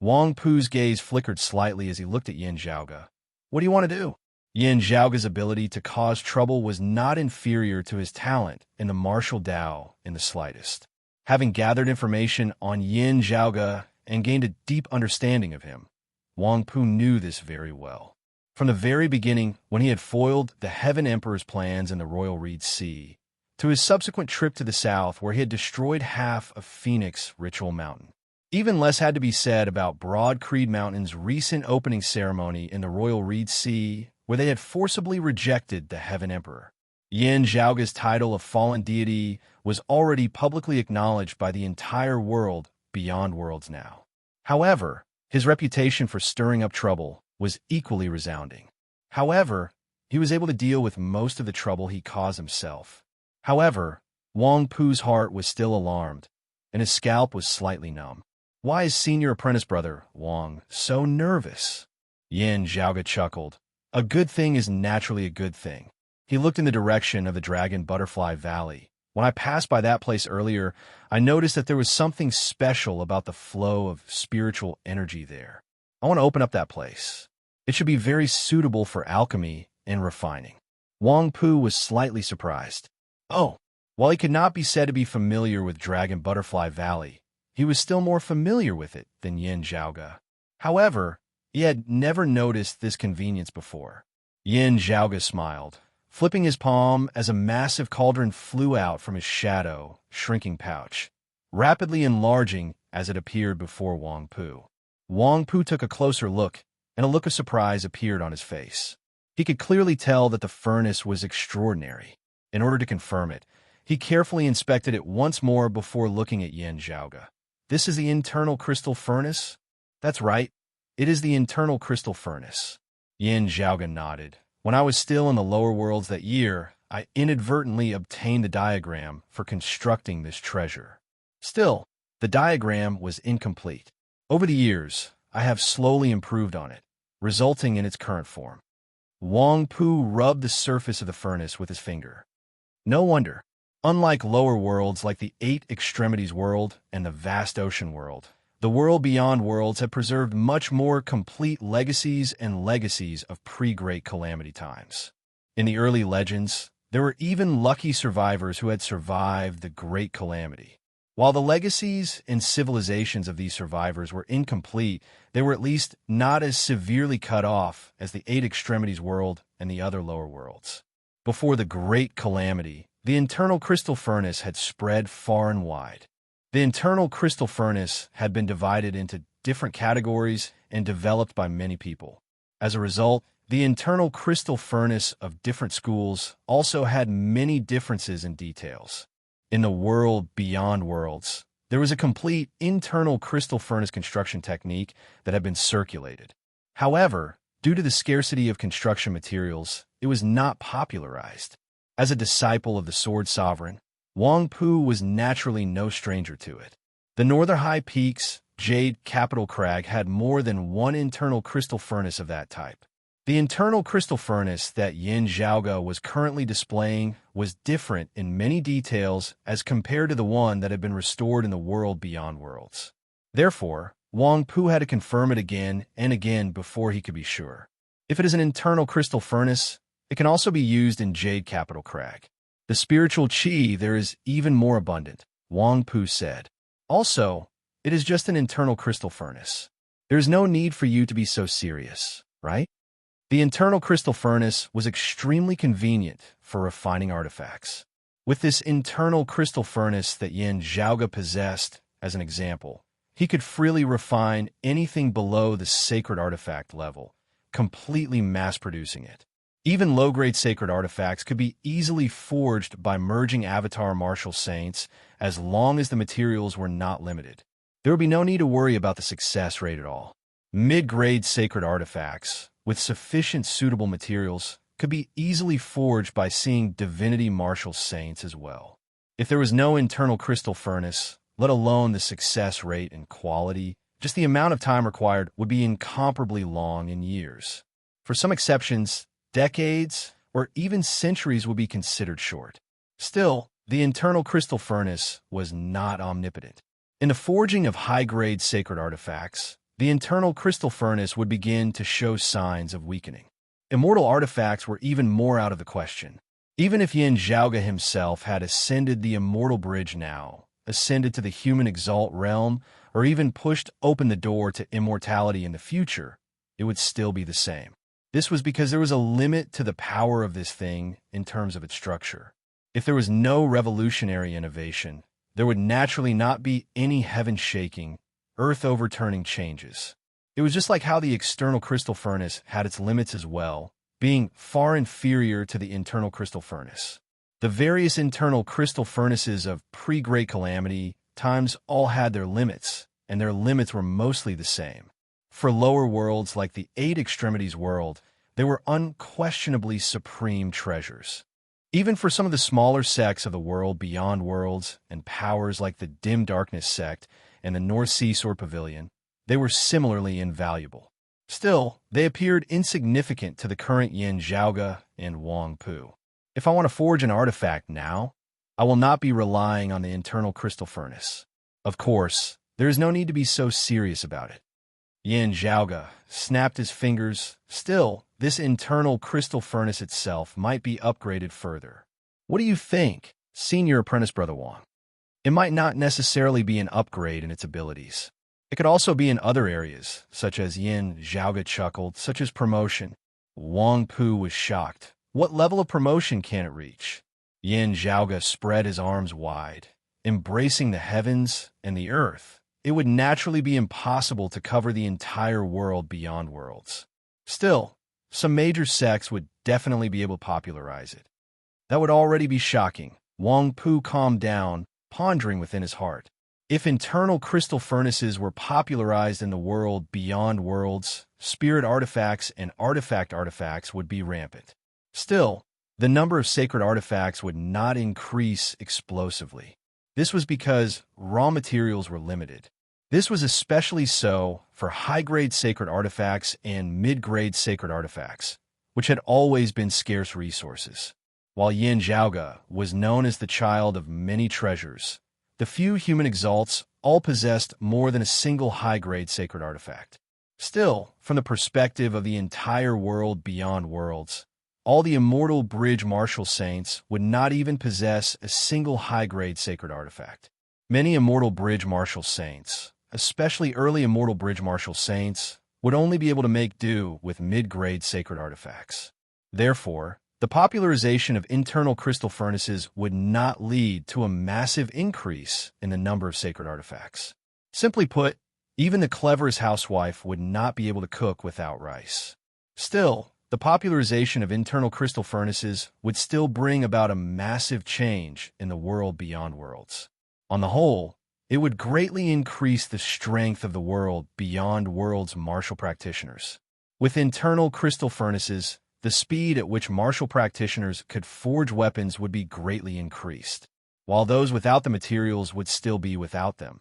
Wang Pu's gaze flickered slightly as he looked at Yan Zhaoga. What do you want to do? Yan Zhaoga's ability to cause trouble was not inferior to his talent in the martial Dao in the slightest. Having gathered information on Yan Zhaoga and gained a deep understanding of him, Wang Pu knew this very well. From the very beginning, when he had foiled the Heaven Emperor's plans in the Royal Reed Sea, to his subsequent trip to the south where he had destroyed half of Phoenix Ritual Mountain. Even less had to be said about Broad Creed Mountain's recent opening ceremony in the Royal Reed Sea, where they had forcibly rejected the Heaven Emperor. Yan Zhaoga's title of fallen deity was already publicly acknowledged by the entire world beyond worlds now. However, his reputation for stirring up trouble was equally resounding. However, he was able to deal with most of the trouble he caused himself. However, Wang Pu's heart was still alarmed, and his scalp was slightly numb. Why is Senior Apprentice Brother Wang so nervous? Yan Zhaoga chuckled. A good thing is naturally a good thing. He looked in the direction of the Dragon Butterfly Valley. When I passed by that place earlier, I noticed that there was something special about the flow of spiritual energy there. I want to open up that place. It should be very suitable for alchemy and refining. Wang Pu was slightly surprised. Oh, while he could not be said to be familiar with Dragon Butterfly Valley, he was still more familiar with it than Yan Zhaoga. However, he had never noticed this convenience before. Yan Zhaoga smiled, flipping his palm as a massive cauldron flew out from his shadow, shrinking pouch, rapidly enlarging as it appeared before Wang Pu. Wang Pu took a closer look, and a look of surprise appeared on his face. He could clearly tell that the furnace was extraordinary. In order to confirm it, he carefully inspected it once more before looking at Yan Zhaoga. This is the internal crystal furnace? That's right. It is the internal crystal furnace. Yan Zhaoga nodded. When I was still in the lower worlds that year, I inadvertently obtained the diagram for constructing this treasure. Still, the diagram was incomplete. Over the years, I have slowly improved on it, resulting in its current form. Wang Pu rubbed the surface of the furnace with his finger. No wonder. Unlike lower worlds like the Eight Extremities world and the Vast Ocean world, the world beyond worlds have preserved much more complete legacies and legacies of pre-Great Calamity times. In the early legends, there were even lucky survivors who had survived the Great Calamity. While the legacies and civilizations of these survivors were incomplete, they were at least not as severely cut off as the Eight Extremities world and the other lower worlds. Before the Great Calamity, the internal crystal furnace had spread far and wide. The internal crystal furnace had been divided into different categories and developed by many people. As a result, the internal crystal furnace of different schools also had many differences in details. In the world beyond worlds, there was a complete internal crystal furnace construction technique that had been circulated. However, due to the scarcity of construction materials, it was not popularized. As a disciple of the Sword Sovereign, Wang Pu was naturally no stranger to it. The Northern High Peaks, Jade Capital Crag had more than one internal crystal furnace of that type. The internal crystal furnace that Yan Zhaoga was currently displaying was different in many details as compared to the one that had been restored in the world beyond worlds. Therefore, Wang Pu had to confirm it again and again before he could be sure. If it is an internal crystal furnace, it can also be used in Jade Capital Crag. The spiritual qi there is even more abundant, Wang Pu said. Also, it is just an internal crystal furnace. There is no need for you to be so serious, right? The internal crystal furnace was extremely convenient for refining artifacts. With this internal crystal furnace that Yan Zhaoga possessed, as an example, he could freely refine anything below the sacred artifact level, completely mass-producing it. Even low-grade sacred artifacts could be easily forged by merging avatar martial saints as long as the materials were not limited. There would be no need to worry about the success rate at all. Mid-grade sacred artifacts, with sufficient suitable materials, could be easily forged by seeing divinity martial saints as well. If there was no internal crystal furnace, let alone the success rate and quality, just the amount of time required would be incomparably long in years. For some exceptions, decades or even centuries would be considered short. Still, the internal crystal furnace was not omnipotent. In the forging of high-grade sacred artifacts, the internal crystal furnace would begin to show signs of weakening. Immortal artifacts were even more out of the question. Even if Yin Zhaoge himself had ascended the immortal bridge now, ascended to the human exalt realm, or even pushed open the door to immortality in the future, it would still be the same. This was because there was a limit to the power of this thing in terms of its structure. If there was no revolutionary innovation, there would naturally not be any heaven-shaking, earth-overturning changes. It was just like how the external crystal furnace had its limits as well, being far inferior to the internal crystal furnace. The various internal crystal furnaces of pre-Great Calamity times all had their limits, and their limits were mostly the same. For lower worlds like the Eight Extremities world, they were unquestionably supreme treasures. Even for some of the smaller sects of the world beyond worlds and powers like the Dim Darkness sect and the North Sea Sword Pavilion, they were similarly invaluable. Still, they appeared insignificant to the current Yin Zhaoge and Wang Pu. If I want to forge an artifact now, I will not be relying on the internal crystal furnace. Of course, there is no need to be so serious about it. Yin Zhaoge snapped his fingers. Still, this internal crystal furnace itself might be upgraded further. What do you think, Senior Apprentice Brother Wang? It might not necessarily be an upgrade in its abilities. It could also be in other areas, such as Yin Zhaoge chuckled, such as promotion. Wang Pu was shocked. What level of promotion can it reach? Yin Zhaoge spread his arms wide, embracing the heavens and the earth. It would naturally be impossible to cover the entire world beyond worlds. Still, some major sects would definitely be able to popularize it. That would already be shocking. Wang Pu calmed down, pondering within his heart. If internal crystal furnaces were popularized in the world beyond worlds, spirit artifacts and artifacts would be rampant. Still, the number of sacred artifacts would not increase explosively. This was because raw materials were limited. This was especially so for high-grade sacred artifacts and mid-grade sacred artifacts, which had always been scarce resources. While Yin Zhaoge was known as the child of many treasures, the few human exalts all possessed more than a single high-grade sacred artifact. Still, from the perspective of the entire world beyond worlds, all the immortal bridge martial saints would not even possess a single high-grade sacred artifact. Many immortal bridge martial saints, especially early immortal bridge martial saints, would only be able to make do with mid-grade sacred artifacts. Therefore, the popularization of internal crystal furnaces would not lead to a massive increase in the number of sacred artifacts. Simply put, even the cleverest housewife would not be able to cook without rice. Still, the popularization of internal crystal furnaces would still bring about a massive change in the world beyond worlds. On the whole, it would greatly increase the strength of the world beyond worlds martial practitioners. With internal crystal furnaces, the speed at which martial practitioners could forge weapons would be greatly increased, while those without the materials would still be without them.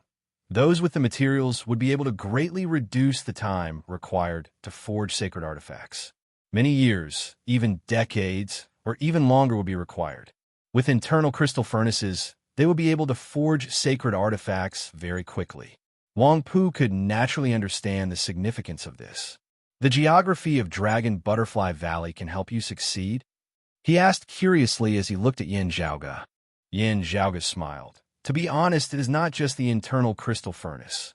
Those with the materials would be able to greatly reduce the time required to forge sacred artifacts. Many years, even decades, or even longer would be required. With internal crystal furnaces, they would be able to forge sacred artifacts very quickly. Wang Pu could naturally understand the significance of this. The geography of Dragon Butterfly Valley can help you succeed? He asked curiously as he looked at Yin Zhaoge. Yin Zhaoge smiled. To be honest, it is not just the internal crystal furnace.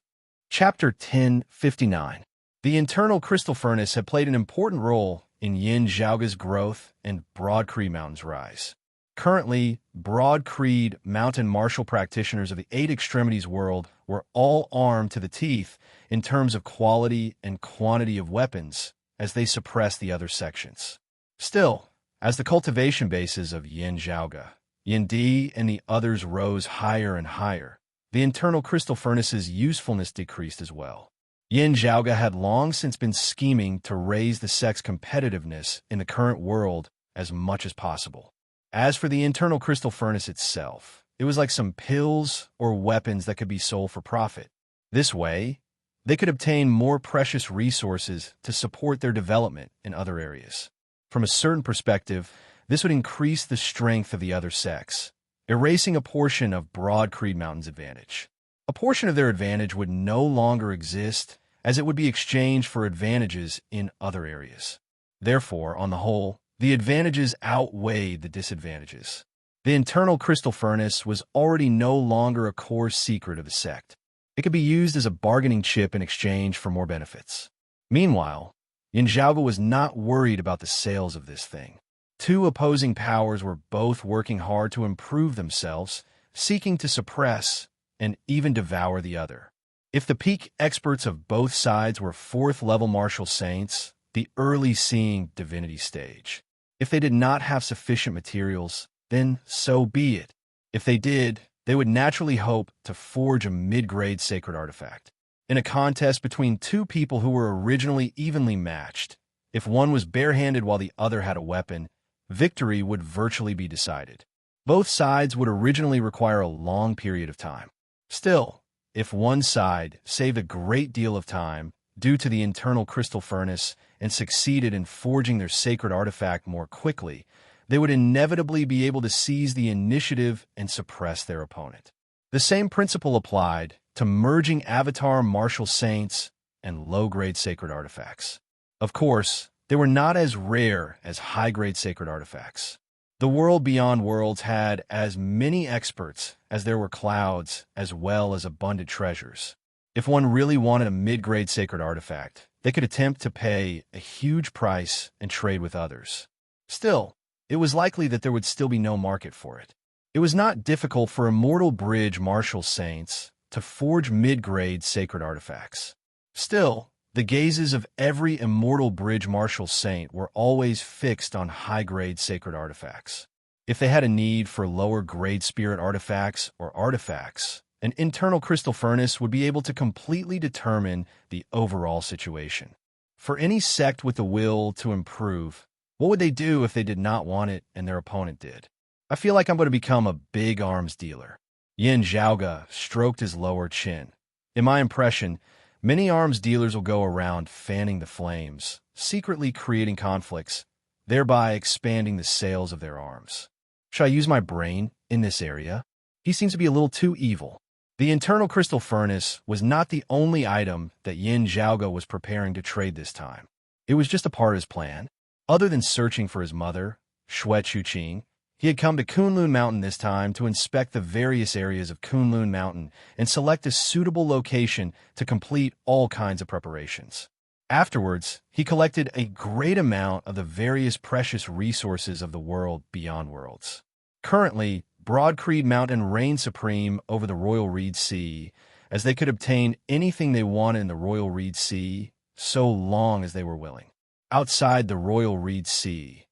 Chapter 1059. The internal crystal furnace had played an important role in Yin Zhaoge's growth and Broad Creed Mountain's rise. Currently, Broad Creed Mountain martial practitioners of the Eight Extremities world were all armed to the teeth in terms of quality and quantity of weapons, as they suppress the other sections. Still, as the cultivation bases of Yin Zhaoga, Yin Di, and the others rose higher and higher, the internal crystal furnace's usefulness decreased as well. Yin Zhaoga had long since been scheming to raise the sect's competitiveness in the current world as much as possible. As for the internal crystal furnace itself, it was like some pills or weapons that could be sold for profit. This way, they could obtain more precious resources to support their development in other areas. From a certain perspective, this would increase the strength of the other sects, erasing a portion of Broad Creed Mountain's advantage. A portion of their advantage would no longer exist, as it would be exchanged for advantages in other areas. Therefore, on the whole, the advantages outweighed the disadvantages. The internal crystal furnace was already no longer a core secret of the sect. It could be used as a bargaining chip in exchange for more benefits. Meanwhile, Yin Zhaoga was not worried about the sales of this thing. Two opposing powers were both working hard to improve themselves, seeking to suppress and even devour the other. If the peak experts of both sides were fourth-level martial saints, the early seeing divinity stage. If they did not have sufficient materials, then so be it. If they did, they would naturally hope to forge a mid-grade sacred artifact. In a contest between two people who were originally evenly matched, if one was barehanded while the other had a weapon, victory would virtually be decided. Both sides would originally require a long period of time. Still, if one side saved a great deal of time due to the internal crystal furnace and succeeded in forging their sacred artifact more quickly, they would inevitably be able to seize the initiative and suppress their opponent. The same principle applied to merging avatar martial saints and low-grade sacred artifacts. Of course, they were not as rare as high-grade sacred artifacts. The world beyond worlds had as many experts as there were clouds, as well as abundant treasures. If one really wanted a mid-grade sacred artifact, they could attempt to pay a huge price and trade with others. Still, it was likely that there would still be no market for it. It was not difficult for Immortal Bridge martial saints to forge mid-grade sacred artifacts. Still, the gazes of every Immortal Bridge martial saint were always fixed on high-grade sacred artifacts. If they had a need for lower-grade spirit artifacts or artifacts, an internal crystal furnace would be able to completely determine the overall situation. For any sect with the will to improve, what would they do if they did not want it and their opponent did? I feel like I'm going to become a big arms dealer. Yin Zhaoga stroked his lower chin. In my impression, many arms dealers will go around fanning the flames, secretly creating conflicts, thereby expanding the sales of their arms. Should I use my brain in this area? He seems to be a little too evil. The internal crystal furnace was not the only item that Yin Zhaoga was preparing to trade this time. It was just a part of his plan. Other than searching for his mother, Xue Chuqing, he had come to Kunlun Mountain this time to inspect the various areas of Kunlun Mountain and select a suitable location to complete all kinds of preparations. Afterwards, he collected a great amount of the various precious resources of the world beyond worlds. Currently, Broad Creed Mountain reigned supreme over the Royal Reed Sea, as they could obtain anything they wanted in the Royal Reed Sea, so long as they were willing. Outside the Royal Reed Sea,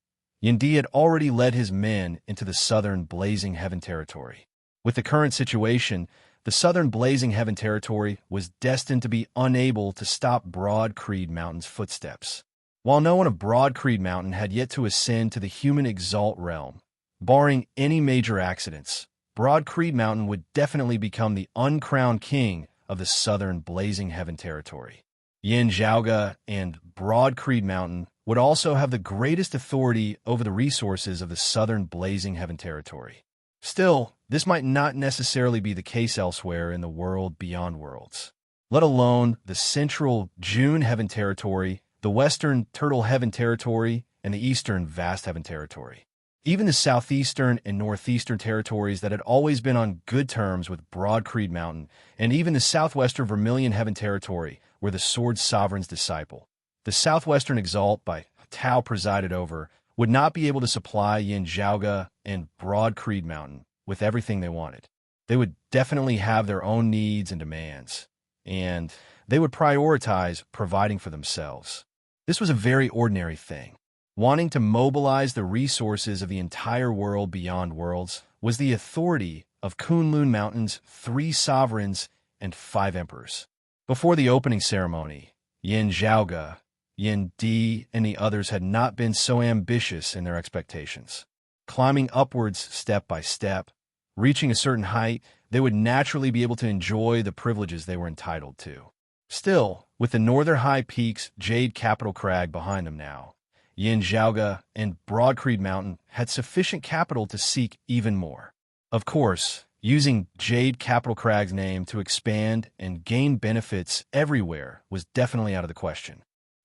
Yindi had already led his men into the southern Blazing Heaven territory. With the current situation, the southern Blazing Heaven territory was destined to be unable to stop Broad Creed Mountain's footsteps. While no one of Broad Creed Mountain had yet to ascend to the human exalt realm, barring any major accidents, Broad Creed Mountain would definitely become the uncrowned king of the southern Blazing Heaven territory. Yin Zhaoga and Broad Creed Mountain would also have the greatest authority over the resources of the southern Blazing Heaven territory. Still, this might not necessarily be the case elsewhere in the world beyond worlds, let alone the central June Heaven territory, the western Turtle Heaven territory, and the eastern Vast Heaven territory. Even the southeastern and northeastern territories that had always been on good terms with Broad Creed Mountain, and even the southwestern Vermilion Heaven territory, where the Sword Sovereign's disciple, the southwestern Exalt by Tao presided over, would not be able to supply Yin Zhaoga and Broad Creed Mountain with everything they wanted. They would definitely have their own needs and demands, and they would prioritize providing for themselves. This was a very ordinary thing. Wanting to mobilize the resources of the entire world beyond worlds was the authority of Kunlun Mountain's 3 sovereigns and 5 emperors. Before the opening ceremony, Yin Zhaoge, Yin Di, and the others had not been so ambitious in their expectations. Climbing upwards step by step, reaching a certain height, they would naturally be able to enjoy the privileges they were entitled to. Still, with the northern high peaks Jade Capital Crag behind them now, Yin Zhaoge and Broadcreed Mountain had sufficient capital to seek even more. Of course, using Jade Capital Crag's name to expand and gain benefits everywhere was definitely out of the question.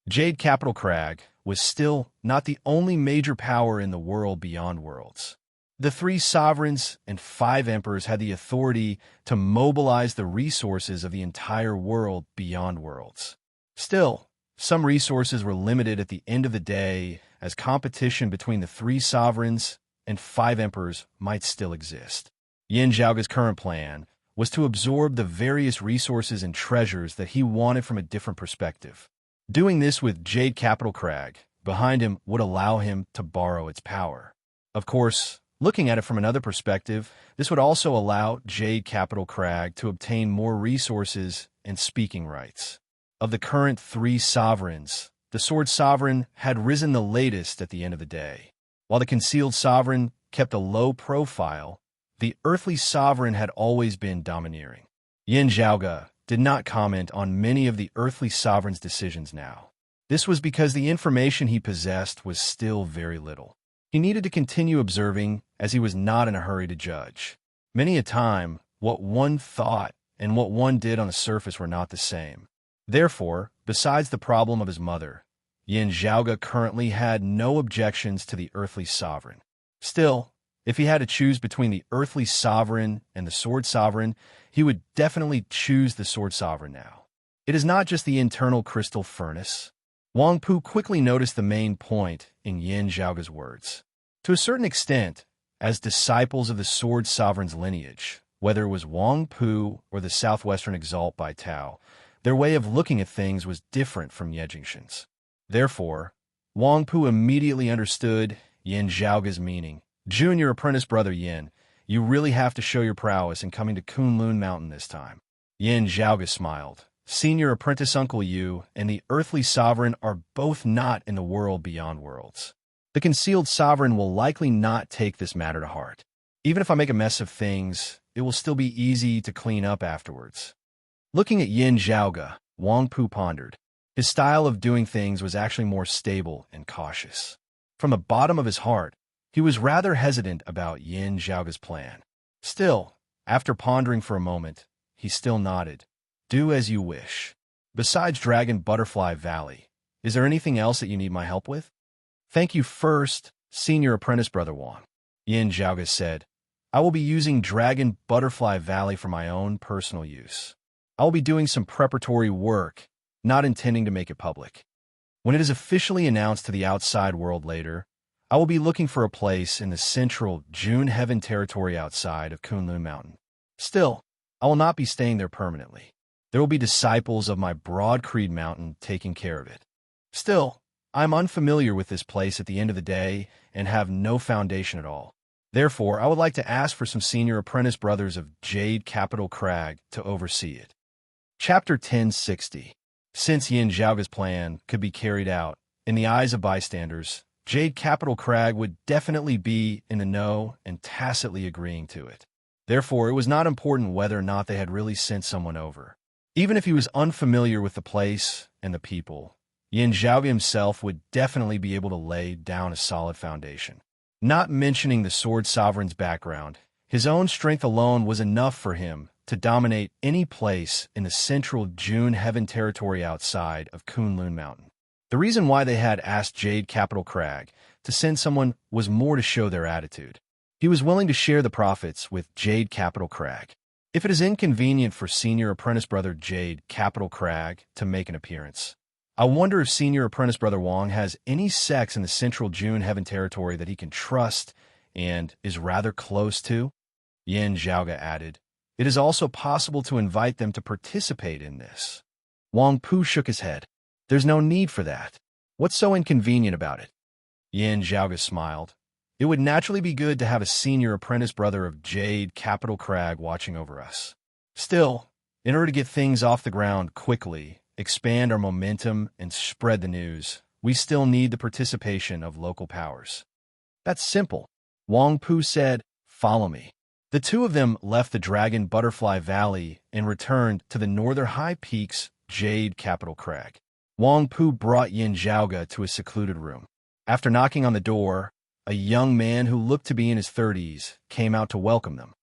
Jade Capital Crag was still not the only major power in the world beyond worlds. The 3 sovereigns and 5 emperors had the authority to mobilize the resources of the entire world beyond worlds. Still, some resources were limited at the end of the day, as competition between the 3 sovereigns and 5 emperors might still exist. Yin Zhaoge's current plan was to absorb the various resources and treasures that he wanted from a different perspective. Doing this with Jade Capital Crag behind him would allow him to borrow its power. Of course, looking at it from another perspective, this would also allow Jade Capital Crag to obtain more resources and speaking rights. Of the current 3 sovereigns, the Sword Sovereign had risen the latest at the end of the day. While the Concealed Sovereign kept a low profile, the Earthly Sovereign had always been domineering. Yin Zhaoge did not comment on many of the Earthly Sovereign's decisions now. This was because the information he possessed was still very little. He needed to continue observing, as he was not in a hurry to judge. Many a time, what one thought and what one did on the surface were not the same. Therefore, besides the problem of his mother, Yin Zhaoge currently had no objections to the Earthly Sovereign. Still, if he had to choose between the Earthly Sovereign and the Sword Sovereign, he would definitely choose the Sword Sovereign now. It is not just the internal crystal furnace. Wang Pu quickly noticed the main point in Yin Zhaoge's words. To a certain extent, as disciples of the Sword Sovereign's lineage, whether it was Wang Pu or the Southwestern Exalt by Tao, their way of looking at things was different from Ye Jingshan's. Therefore, Wang Pu immediately understood Yin Zhaoge's meaning. Junior apprentice brother Yin, you really have to show your prowess in coming to Kunlun Mountain this time. Yin Zhaoge smiled. Senior apprentice Uncle Yu and the Earthly Sovereign are both not in the world beyond worlds. The Concealed Sovereign will likely not take this matter to heart. Even if I make a mess of things, it will still be easy to clean up afterwards. Looking at Yin Zhaoge, Wang Pu pondered. His style of doing things was actually more stable and cautious. From the bottom of his heart, he was rather hesitant about Yin Zhaoge's plan. Still, after pondering for a moment, he still nodded. Do as you wish. Besides Dragon Butterfly Valley, is there anything else that you need my help with? Thank you first, Senior Apprentice Brother Wang. Yin Zhaoge said, I will be using Dragon Butterfly Valley for my own personal use. I will be doing some preparatory work, not intending to make it public. When it is officially announced to the outside world later, I will be looking for a place in the central June Heaven territory outside of Kunlun Mountain. Still, I will not be staying there permanently. There will be disciples of my Broadcreed Mountain taking care of it. Still, I am unfamiliar with this place at the end of the day and have no foundation at all. Therefore, I would like to ask for some senior apprentice brothers of Jade Capital Crag to oversee it. Chapter 1060. Since Yin Zhaoge's plan could be carried out, in the eyes of bystanders, Jade Capital Crag would definitely be in the know and tacitly agreeing to it. Therefore, it was not important whether or not they had really sent someone over. Even if he was unfamiliar with the place and the people, Yin Zhaoge himself would definitely be able to lay down a solid foundation. Not mentioning the Sword Sovereign's background, his own strength alone was enough for him to dominate any place in the central June Heaven territory outside of Kunlun Mountain. The reason why they had asked Jade Capital Crag to send someone was more to show their attitude. He was willing to share the profits with Jade Capital Crag. If it is inconvenient for Senior Apprentice Brother Jade Capital Crag to make an appearance, I wonder if Senior Apprentice Brother Wang has any sects in the central June Heaven territory that he can trust and is rather close to? Yin Zhaoge added, it is also possible to invite them to participate in this. Wang Pu shook his head. There's no need for that. What's so inconvenient about it? Yin Zhaoga smiled. It would naturally be good to have a senior apprentice brother of Jade Capital Crag watching over us. Still, in order to get things off the ground quickly, expand our momentum, and spread the news, we still need the participation of local powers. That's simple. Wang Pu said, "Follow me." The two of them left the Dragon Butterfly Valley and returned to the northern high peaks Jade Capital Crag. Wang Pu brought Yin Zhaoga to a secluded room. After knocking on the door, a young man who looked to be in his 30s came out to welcome them.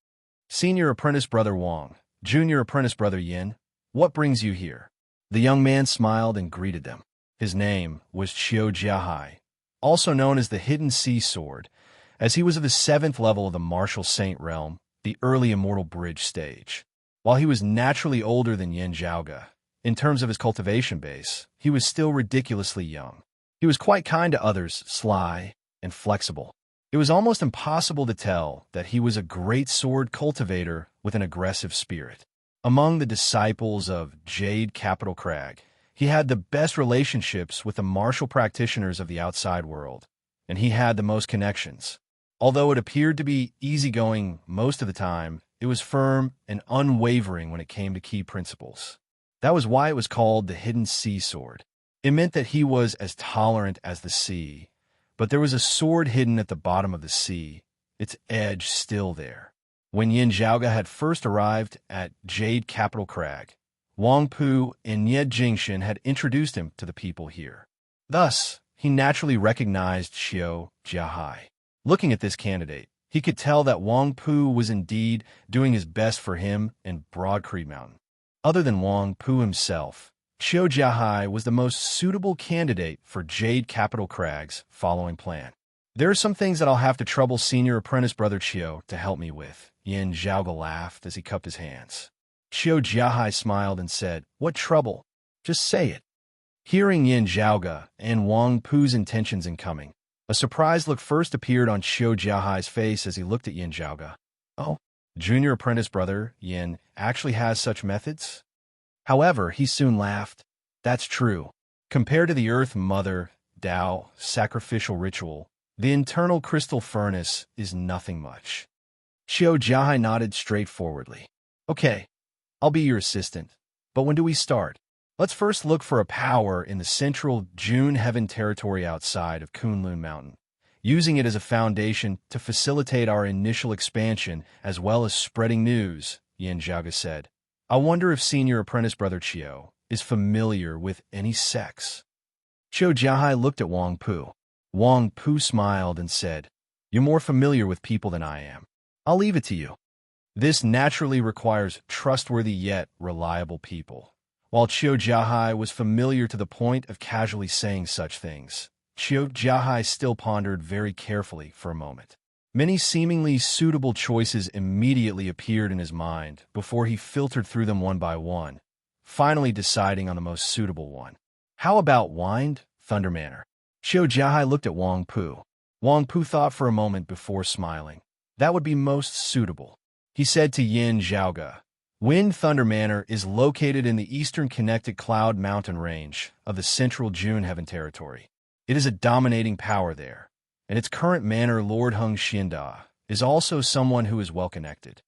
"Senior Apprentice Brother Wang, Junior Apprentice Brother Yin, what brings you here?" The young man smiled and greeted them. His name was Qiu Jiahai, also known as the Hidden Sea Sword, as he was of the 7th level of the Martial Saint realm, the early Immortal Bridge stage. While he was naturally older than Yin Zhaoga, in terms of his cultivation base, he was still ridiculously young. He was quite kind to others, sly, and flexible. It was almost impossible to tell that he was a great sword cultivator with an aggressive spirit. Among the disciples of Jade Capital Crag, he had the best relationships with the martial practitioners of the outside world, and he had the most connections. Although it appeared to be easygoing most of the time, it was firm and unwavering when it came to key principles. That was why it was called the Hidden Sea Sword. It meant that he was as tolerant as the sea, but there was a sword hidden at the bottom of the sea, its edge still there. When Yin Zhaoga had first arrived at Jade Capital Crag, Wang Pu and Nye Jingshan had introduced him to the people here. Thus, he naturally recognized Qiu Jiahai. Looking at this candidate, he could tell that Wang Pu was indeed doing his best for him and Broad Creed Mountain. Other than Wang Pu himself, Qiu Jiahai was the most suitable candidate for Jade Capital Crag's following plan. "There are some things that I'll have to trouble Senior Apprentice Brother Qiu to help me with," Yin Zhaoga laughed as he cupped his hands. Qiu Jiahai smiled and said, "What trouble? Just say it." Hearing Yin Zhaoga and Wang Pu's intentions in coming, a surprised look first appeared on Qiu Jiahai's face as he looked at Yin Zhaoga. "Oh, Junior Apprentice Brother Yin actually has such methods?" However, he soon laughed. "That's true. Compared to the Earth Mother, Tao, sacrificial ritual, the internal crystal furnace is nothing much." Qiu Jiahai nodded straightforwardly. "Okay, I'll be your assistant. But when do we start? Let's first look for a power in the central June Heaven territory outside of Kunlun Mountain, using it as a foundation to facilitate our initial expansion as well as spreading news," Yin Zhaoga said. "I wonder if Senior Apprentice Brother Qiu is familiar with any sects." Qiu Jiahai looked at Wang Pu. Wang Pu smiled and said, "You're more familiar with people than I am. I'll leave it to you. This naturally requires trustworthy yet reliable people." While Qiu Jiahai was familiar to the point of casually saying such things, Qiu Jiahai still pondered very carefully for a moment. Many seemingly suitable choices immediately appeared in his mind before he filtered through them one by one, finally deciding on the most suitable one. "How about Wind Thunder Manor?" Qiu Jiahai looked at Wang Pu. Wang Pu thought for a moment before smiling. "That would be most suitable." He said to Yin Zhaoga, "Wind Thunder Manor is located in the eastern connected Cloud Mountain range of the central June Heaven territory. It is a dominating power there, and its current manor, Lord Hung Xianda, is also someone who is well-connected.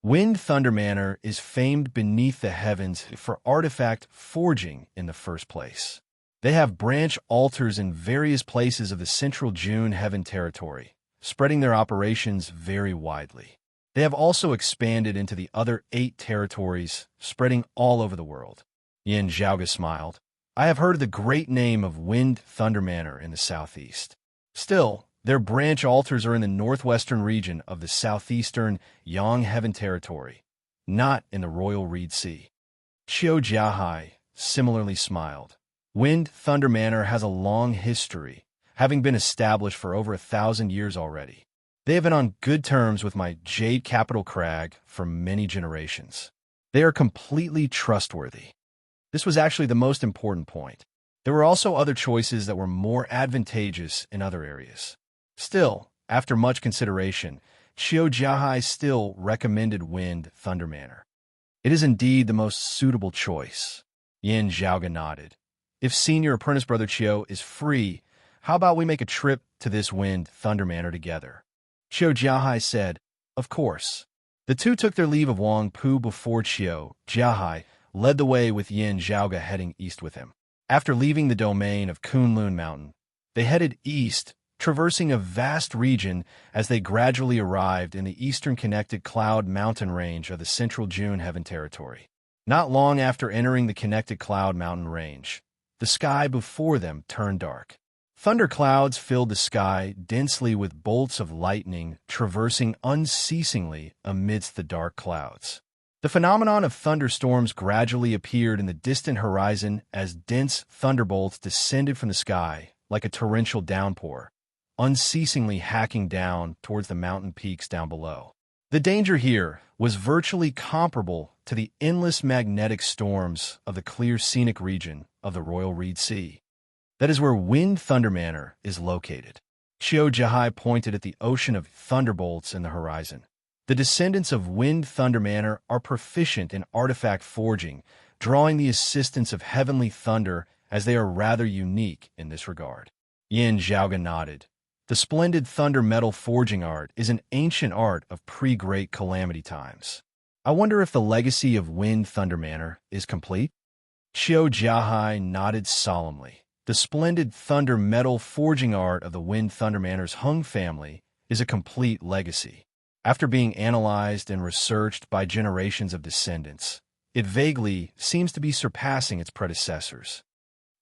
Wind Thunder Manor is famed beneath the heavens for artifact forging in the first place. They have branch altars in various places of the central June Heaven territory, spreading their operations very widely. They have also expanded into the other 8 territories, spreading all over the world." Yin Zhaoga smiled. "I have heard of the great name of Wind Thunder Manor in the southeast. Still, their branch altars are in the northwestern region of the southeastern Yang Heaven territory, not in the Royal Reed Sea." Qiu Jiahai similarly smiled. "Wind Thunder Manor has a long history, having been established for over 1,000 years already. They have been on good terms with my Jade Capital Crag for many generations. They are completely trustworthy." This was actually the most important point. There were also other choices that were more advantageous in other areas. Still, after much consideration, Qiu Jiahai still recommended Wind Thunder Manor. "It is indeed the most suitable choice." Yin Zhaoga nodded. If Senior Apprentice Brother Chiu is free, how about we make a trip to this Wind Thunder Manor together? Chiu Jiahai said, "Of course." The two took their leave of Wang Pu before Chiu Jiahai led the way with Yin Zhaoga heading east with him. After leaving the domain of Kunlun Mountain, they headed east, traversing a vast region as they gradually arrived in the eastern connected cloud mountain range of the central June Heaven territory. Not long after entering the connected cloud mountain range, the sky before them turned dark. Thunderclouds filled the sky densely with bolts of lightning traversing unceasingly amidst the dark clouds. The phenomenon of thunderstorms gradually appeared in the distant horizon as dense thunderbolts descended from the sky like a torrential downpour, unceasingly hacking down towards the mountain peaks down below. The danger here was virtually comparable to the endless magnetic storms of the clear scenic region of the Royal Reed Sea. That is where Wind Thunder Manor is located. Chiu Jiahai pointed at the ocean of thunderbolts in the horizon. The descendants of Wind Thunder Manor are proficient in artifact forging, drawing the assistance of heavenly thunder as they are rather unique in this regard. Yin Zhaoga nodded. The splendid thunder metal forging art is an ancient art of pre-Great Calamity times. I wonder if the legacy of Wind Thunder Manor is complete? Chiu Jiahai nodded solemnly. The splendid thunder metal forging art of the Wind Thunder Manor's Hung family is a complete legacy. After being analyzed and researched by generations of descendants, it vaguely seems to be surpassing its predecessors.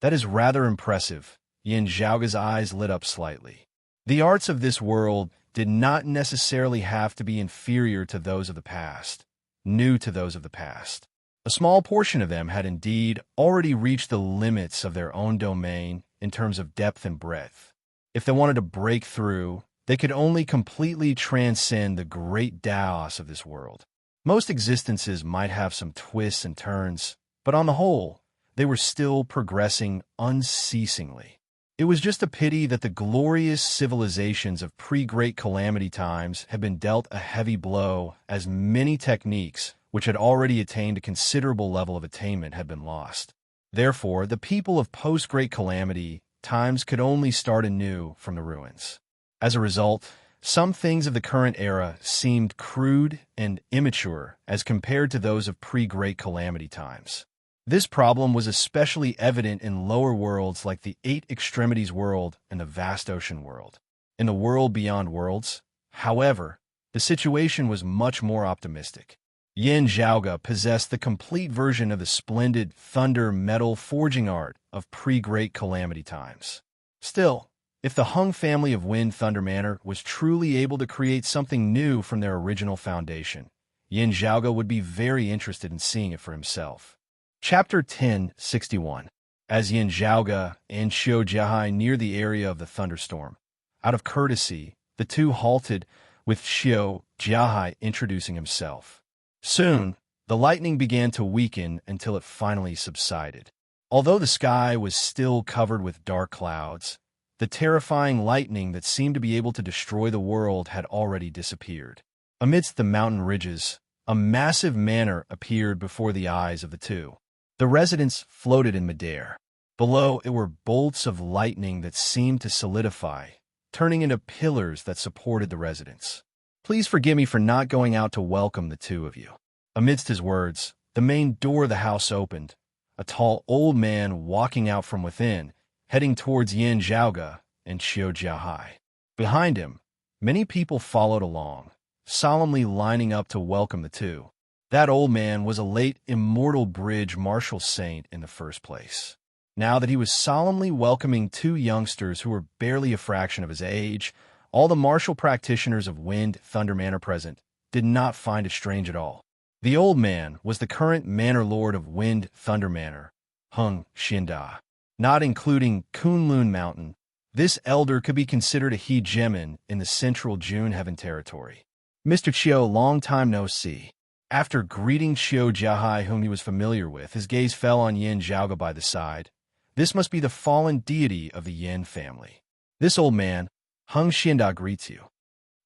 That is rather impressive. Yin Zhaoga's eyes lit up slightly. The arts of this world did not necessarily have to be inferior to those of the past, new to those of the past. A small portion of them had indeed already reached the limits of their own domain in terms of depth and breadth. If they wanted to break through, they could only completely transcend the great Taos of this world. Most existences might have some twists and turns, but on the whole, they were still progressing unceasingly. It was just a pity that the glorious civilizations of pre-Great Calamity times had been dealt a heavy blow, as many techniques, which had already attained a considerable level of attainment, had been lost. Therefore, the people of post-Great Calamity times could only start anew from the ruins. As a result, some things of the current era seemed crude and immature as compared to those of pre-Great Calamity times. This problem was especially evident in lower worlds like the Eight Extremities world and the Vast Ocean world. In the world beyond worlds, however, the situation was much more optimistic. Yin Zhaoga possessed the complete version of the splendid thunder metal forging art of pre-Great Calamity times. Still, if the Hung family of Wind Thunder Manor was truly able to create something new from their original foundation, Yin Zhaoga would be very interested in seeing it for himself. Chapter 1061. As Yin Zhaoga and Chiu Jiahai neared the area of the thunderstorm, out of courtesy, the two halted, with Chiu Jiahai introducing himself. Soon, the lightning began to weaken until it finally subsided. Although the sky was still covered with dark clouds, the terrifying lightning that seemed to be able to destroy the world had already disappeared. Amidst the mountain ridges, a massive manor appeared before the eyes of the two. The residence floated in midair. Below it were bolts of lightning that seemed to solidify, turning into pillars that supported the residence. "Please forgive me for not going out to welcome the two of you." Amidst his words, the main door of the house opened, a tall old man walking out from within, heading towards Yin Zhaoga and Chiu Jiahai. Behind him, many people followed along, solemnly lining up to welcome the two. That old man was a late immortal bridge martial saint in the first place. Now that he was solemnly welcoming two youngsters who were barely a fraction of his age, all the martial practitioners of Wind Thunder Manor present did not find it strange at all. The old man was the current Manor Lord of Wind Thunder Manor, Hung Xianda. Not including Kunlun Mountain, this elder could be considered a hegemon in the central June Heaven territory. "Mr. Chiu, long time no see." After greeting Chiu Jiahai, whom he was familiar with, his gaze fell on Yin Zhaoga by the side. This must be the fallen deity of the Yin family. "This old man, Hung Xianda, greets you."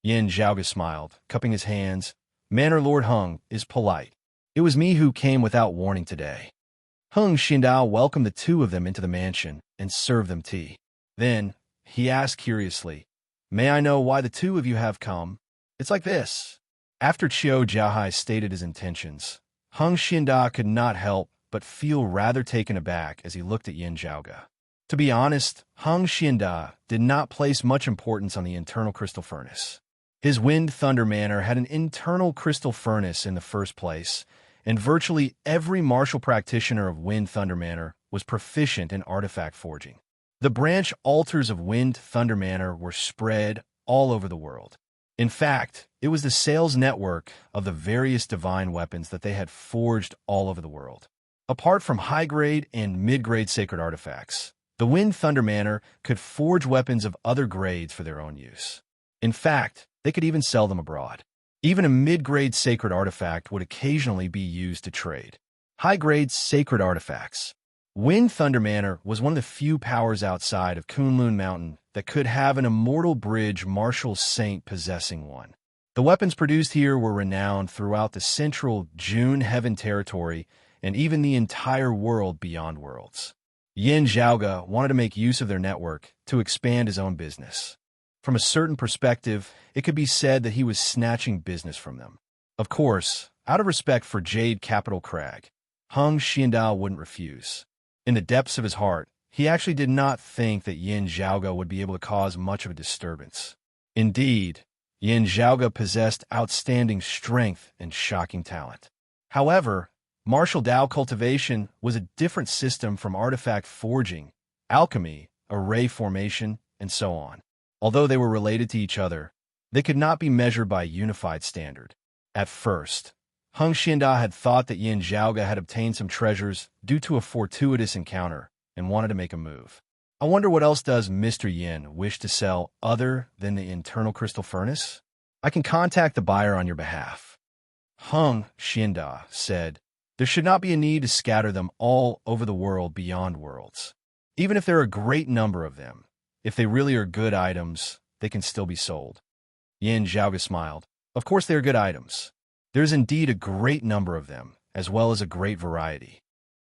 Yin Zhaoga smiled, cupping his hands. "Manor Lord Hung is polite. It was me who came without warning today." Hung Xindao welcomed the two of them into the mansion and served them tea. Then, he asked curiously, "May I know why the two of you have come?" "It's like this." After Qiu Jiahai stated his intentions, Hung Xinda could not help but feel rather taken aback as he looked at Yin Zhaoge. To be honest, Hung Xinda did not place much importance on the internal crystal furnace. His Wind Thunder Manor had an internal crystal furnace in the first place, and virtually every martial practitioner of Wind Thunder Manor was proficient in artifact forging. The branch altars of Wind Thunder Manor were spread all over the world. In fact, it was the sales network of the various divine weapons that they had forged all over the world. Apart from high-grade and mid-grade sacred artifacts, the Wind Thunder Manor could forge weapons of other grades for their own use. In fact, they could even sell them abroad. Even a mid-grade sacred artifact would occasionally be used to trade. High-grade sacred artifacts. Wind Thunder Manor was one of the few powers outside of Kunlun Mountain that could have an immortal bridge martial saint possessing one. The weapons produced here were renowned throughout the central June Heaven territory and even the entire world beyond worlds. Yin Zhaoge wanted to make use of their network to expand his own business. From a certain perspective, it could be said that he was snatching business from them. Of course, out of respect for Jade Capital Crag, Hung Xindao wouldn't refuse. In the depths of his heart, he actually did not think that Yin Zhaoge would be able to cause much of a disturbance. Indeed, Yin Zhaoge possessed outstanding strength and shocking talent. However, martial Dao cultivation was a different system from artifact forging, alchemy, array formation, and so on. Although they were related to each other, they could not be measured by a unified standard. At first, Hung Xinda had thought that Yin Zhaoge had obtained some treasures due to a fortuitous encounter and wanted to make a move. I wonder what else does Mr. Yin wish to sell other than the internal crystal furnace? I can contact the buyer on your behalf. Hung Xinda said, there should not be a need to scatter them all over the world beyond worlds. Even if there are a great number of them, if they really are good items, they can still be sold. Yin Zhaoge smiled. Of course they are good items. There is indeed a great number of them, as well as a great variety.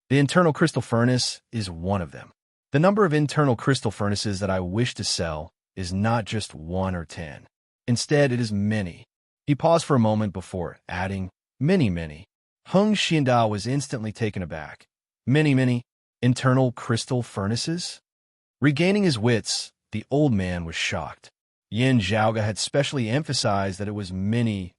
The internal crystal furnace is one of them. The number of internal crystal furnaces that I wish to sell is not just 1 or 10. Instead, it is many. He paused for a moment before adding, many. Hung Xinda was instantly taken aback. Many internal crystal furnaces? Regaining his wits, the old man was shocked. Yin Zhaoge had specially emphasized that it was many.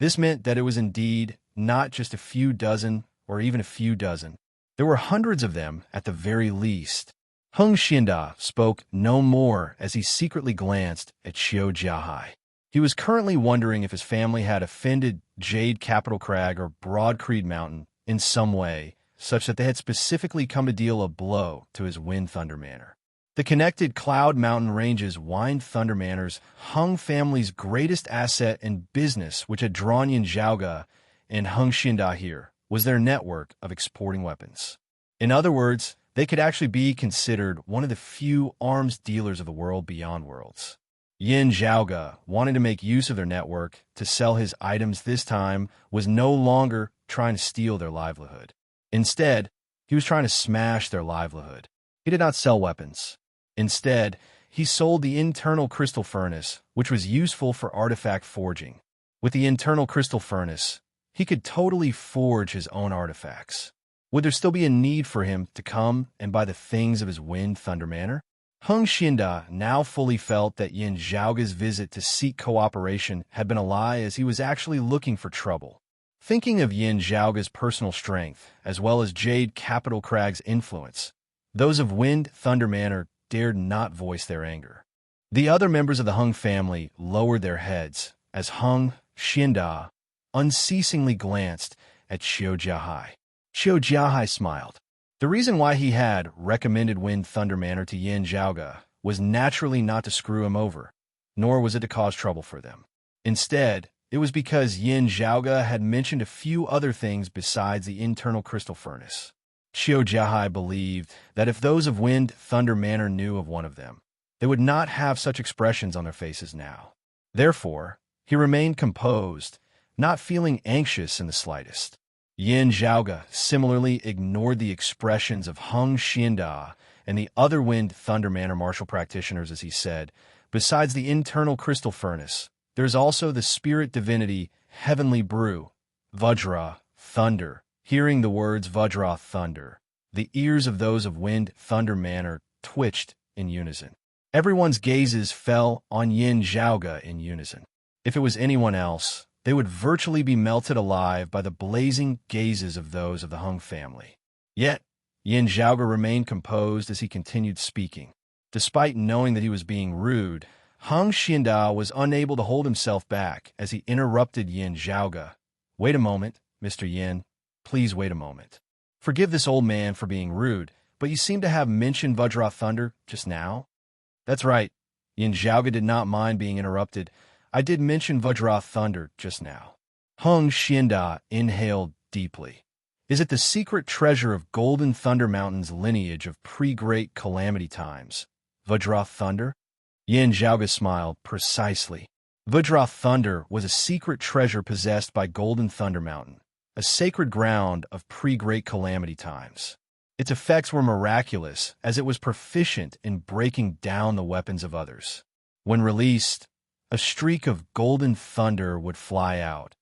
This meant that it was indeed not just a few dozen or even a few dozen. There were hundreds of them at the very least. Hung Xinda spoke no more as he secretly glanced at Qiu Jiahai. He was currently wondering if his family had offended Jade Capital Crag or Broad Creed Mountain in some way, such that they had specifically come to deal a blow to his Wind Thunder Manor. The connected Cloud Mountain Ranges Wind Thunder Manors, Hung family's greatest asset and business, which had drawn Yin Zhaoge and Hung Xinda here, was their network of exporting weapons. In other words, they could actually be considered one of the few arms dealers of the world beyond worlds. Yin Zhaoge, wanting to make use of their network to sell his items this time, was no longer trying to steal their livelihood. Instead, he was trying to smash their livelihood. He did not sell weapons. Instead, he sold the internal crystal furnace, which was useful for artifact forging. With the internal crystal furnace, he could totally forge his own artifacts. Would there still be a need for him to come and buy the things of his Wind Thunder Manor? Hung Xinda now fully felt that Yin Zhaoge's visit to seek cooperation had been a lie, as he was actually looking for trouble. Thinking of Yin Zhaoge's personal strength, as well as Jade Capital Crag's influence, those of Wind Thunder Manor dared not voice their anger. The other members of the Hung family lowered their heads as Hung Xinda unceasingly glanced at Qiu Jiahai. Qiu Jiahai smiled. The reason why he had recommended Wind Thunder Manor to Yin Zhaoge was naturally not to screw him over, nor was it to cause trouble for them. Instead, it was because Yin Zhaoge had mentioned a few other things besides the internal crystal furnace. Qiu Jiahai believed that if those of Wind Thunder Manor knew of one of them, they would not have such expressions on their faces now. Therefore, he remained composed, not feeling anxious in the slightest. Yin Zhaoge similarly ignored the expressions of Heng Xianda and the other Wind Thunder Manor martial practitioners as he said, besides the internal crystal furnace, there's also the spirit divinity Heavenly Brew, Vajra, Thunder. Hearing the words Vajra, Thunder, the ears of those of Wind Thunder Manor twitched in unison. Everyone's gazes fell on Yin Zhaoge in unison. If it was anyone else, they would virtually be melted alive by the blazing gazes of those of the Hung family. Yet, Yin Zhaoge remained composed as he continued speaking. Despite knowing that he was being rude, Heng Xianda was unable to hold himself back as he interrupted Yin Zhaoge. "Wait a moment, Mr. Yin. Please wait a moment. Forgive this old man for being rude, but you seem to have mentioned Vajra Thunder just now?" "That's right." Yin Zhaoge did not mind being interrupted. "I did mention Vajra Thunder just now." Heng Xianda inhaled deeply. "Is it the secret treasure of Golden Thunder Mountain's lineage of pre-Great Calamity times? Vajra Thunder?" Yin Zhaoge smiled. "Precisely. Vajra Thunder was a secret treasure possessed by Golden Thunder Mountain, a sacred ground of pre-Great Calamity times. Its effects were miraculous, as it was proficient in breaking down the weapons of others. When released, a streak of golden thunder would fly out,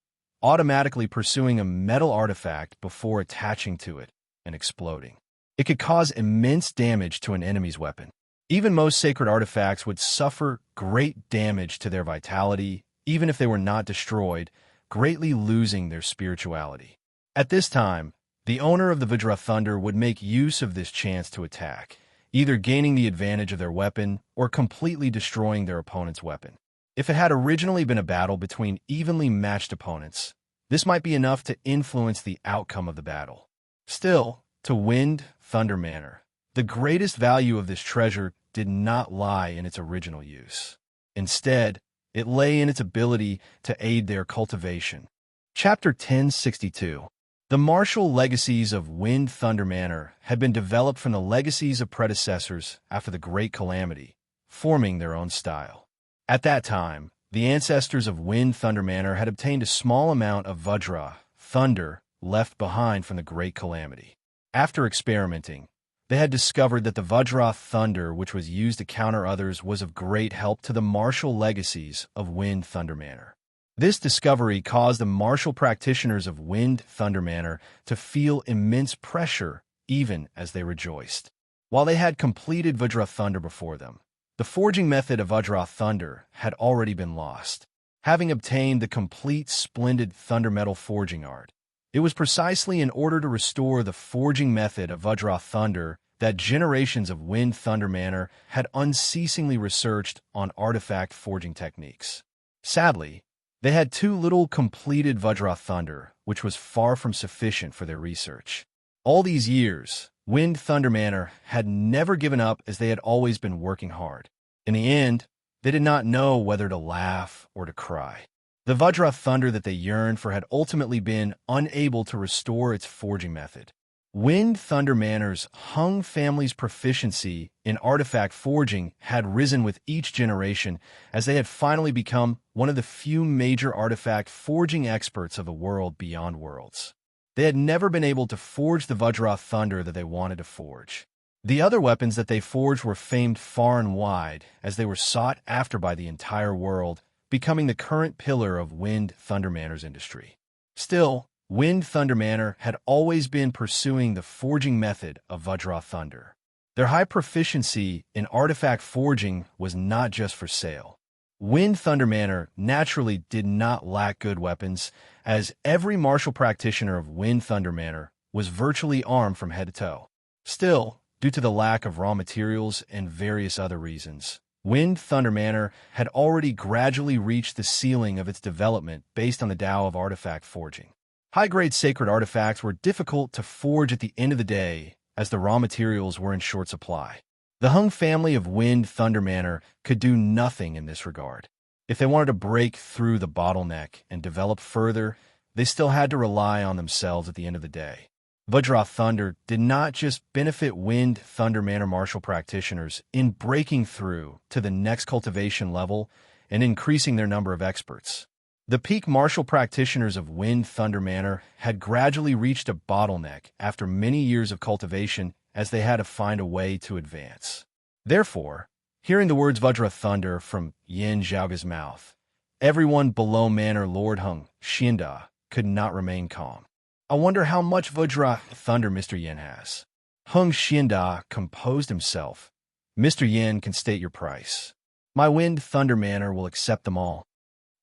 automatically pursuing a metal artifact before attaching to it and exploding. It could cause immense damage to an enemy's weapon. Even most sacred artifacts would suffer great damage to their vitality, even if they were not destroyed, greatly losing their spirituality. At this time, the owner of the Vajra Thunder would make use of this chance to attack, either gaining the advantage of their weapon or completely destroying their opponent's weapon. If it had originally been a battle between evenly matched opponents, this might be enough to influence the outcome of the battle. Still, to Wind Thunder Manor, the greatest value of this treasure did not lie in its original use. Instead, it lay in its ability to aid their cultivation. Chapter 1062. The martial legacies of Wind Thunder Manor had been developed from the legacies of predecessors after the Great Calamity, forming their own style. At that time, the ancestors of Wind Thunder Manor had obtained a small amount of Vajra, thunder, left behind from the Great Calamity. After experimenting, they had discovered that the Vajra thunder which was used to counter others was of great help to the martial legacies of Wind Thunder Manor. This discovery caused the martial practitioners of Wind Thunder Manor to feel immense pressure even as they rejoiced. While they had completed Vajra Thunder before them, the forging method of Vajra Thunder had already been lost. Having obtained the complete splendid thunder metal forging art, it was precisely in order to restore the forging method of Vajra Thunder that generations of Wind Thunder Manor had unceasingly researched on artifact forging techniques. Sadly, they had too little completed Vajra Thunder, which was far from sufficient for their research. All these years, Wind Thunder Manor had never given up as they had always been working hard. In the end, they did not know whether to laugh or to cry. The Vajra Thunder that they yearned for had ultimately been unable to restore its forging method. Wind Thunder Manor's Hung family's proficiency in artifact forging had risen with each generation as they had finally become one of the few major artifact forging experts of the world beyond worlds. They had never been able to forge the Vajra Thunder that they wanted to forge. The other weapons that they forged were famed far and wide as they were sought after by the entire world, becoming the current pillar of Wind Thunder Manor's industry. Still, Wind Thunder Manor had always been pursuing the forging method of Vajra Thunder. Their high proficiency in artifact forging was not just for sale. Wind Thunder Manor naturally did not lack good weapons, as every martial practitioner of Wind Thunder Manor was virtually armed from head to toe. Still, due to the lack of raw materials and various other reasons, Wind Thunder Manor had already gradually reached the ceiling of its development based on the Tao of artifact forging. High-grade sacred artifacts were difficult to forge at the end of the day, as the raw materials were in short supply. The Hung family of Wind Thunder Manor could do nothing in this regard. If they wanted to break through the bottleneck and develop further, they still had to rely on themselves at the end of the day. Vajra Thunder did not just benefit Wind Thunder Manor martial practitioners in breaking through to the next cultivation level and increasing their number of experts. The peak martial practitioners of Wind Thunder Manor had gradually reached a bottleneck after many years of cultivation as they had to find a way to advance. Therefore, hearing the words Vajra Thunder from Yin Zhaoga's mouth, everyone below Manor Lord Hung Xianda could not remain calm. I wonder how much Vajra Thunder Mr. Yin has. Hung Xianda composed himself. Mr. Yin can state your price. My Wind Thunder Manor will accept them all.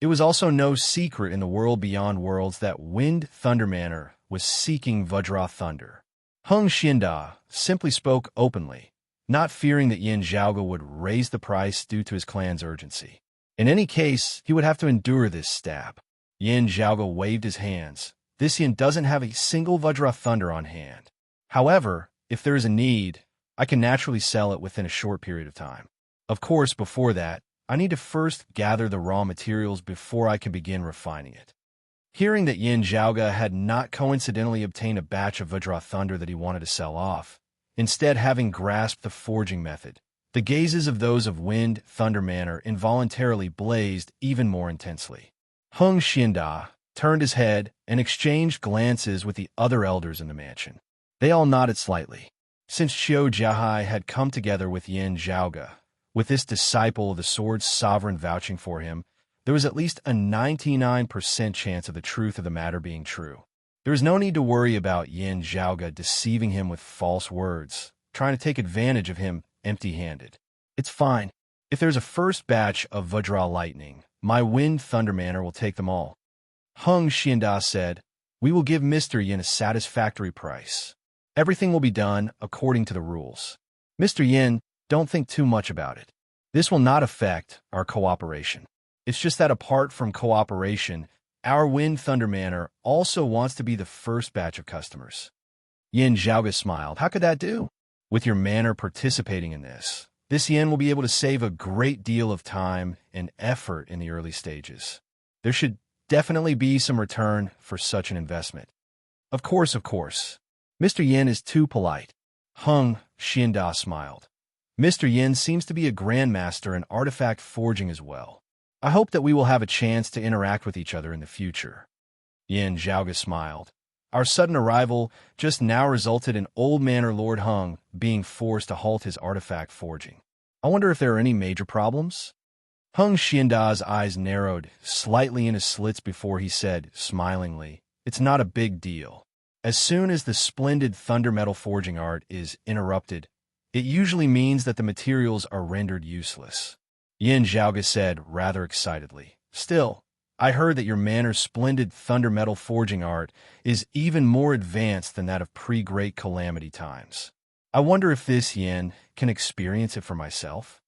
It was also no secret in the world beyond worlds that Wind Thunder Manor was seeking Vajra Thunder. Hung Xianda simply spoke openly, not fearing that Yin Zhaoga would raise the price due to his clan's urgency. In any case, he would have to endure this stab. Yin Zhaoga waved his hands. This yin doesn't have a single Vajra Thunder on hand. However, if there is a need, I can naturally sell it within a short period of time. Of course, before that, I need to first gather the raw materials before I can begin refining it. Hearing that Yin Zhaoga had not coincidentally obtained a batch of Vajra Thunder that he wanted to sell off, instead having grasped the forging method, the gazes of those of Wind Thunder Manor involuntarily blazed even more intensely. Hung Xianda turned his head and exchanged glances with the other elders in the mansion. They all nodded slightly. Since Xiao Jiahai had come together with Yin Zhaoga, with this disciple of the sword's sovereign vouching for him, there was at least a 99% chance of the truth of the matter being true. There was no need to worry about Yin Zhaoga deceiving him with false words, trying to take advantage of him empty-handed. It's fine. If there's a first batch of Vajra Lightning, my Wind Thunder Manor will take them all. Hung Xianda said, we will give Mr. Yin a satisfactory price. Everything will be done according to the rules. Mr. Yin, don't think too much about it. This will not affect our cooperation. It's just that apart from cooperation, our Wind Thunder Manor also wants to be the first batch of customers. Yin Zhaoga smiled. How could that do? With your manor participating in this yin will be able to save a great deal of time and effort in the early stages. There should definitely be some return for such an investment. Of course. Mr. Yin is too polite. Hung Xianda smiled. Mr. Yin seems to be a grandmaster in artifact forging as well. I hope that we will have a chance to interact with each other in the future. Yin Zhaoga smiled. Our sudden arrival just now resulted in Old Manor Lord Hung being forced to halt his artifact forging. I wonder if there are any major problems? Hung Xianda's eyes narrowed slightly in his slits before he said, smilingly, it's not a big deal. As soon as the splendid thunder metal forging art is interrupted, it usually means that the materials are rendered useless. Yin Zhaoga said rather excitedly. Still, I heard that your manor's splendid thunder metal forging art is even more advanced than that of pre-Great Calamity times. I wonder if this yin can experience it for myself?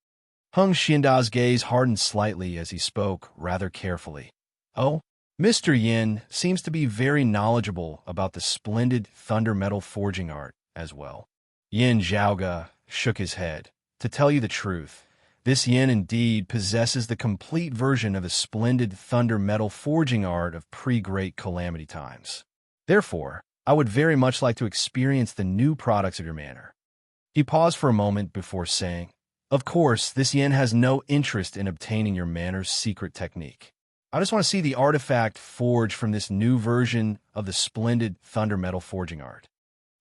Hung Xianda's gaze hardened slightly as he spoke rather carefully. Oh, Mr. Yin seems to be very knowledgeable about the splendid thunder metal forging art as well. Yin Zhaoga shook his head. To tell you the truth, this yin indeed possesses the complete version of the splendid thunder metal forging art of pre-Great Calamity times. Therefore, I would very much like to experience the new products of your manor. He paused for a moment before saying, of course, this yin has no interest in obtaining your manor's secret technique. I just want to see the artifact forged from this new version of the splendid thunder metal forging art.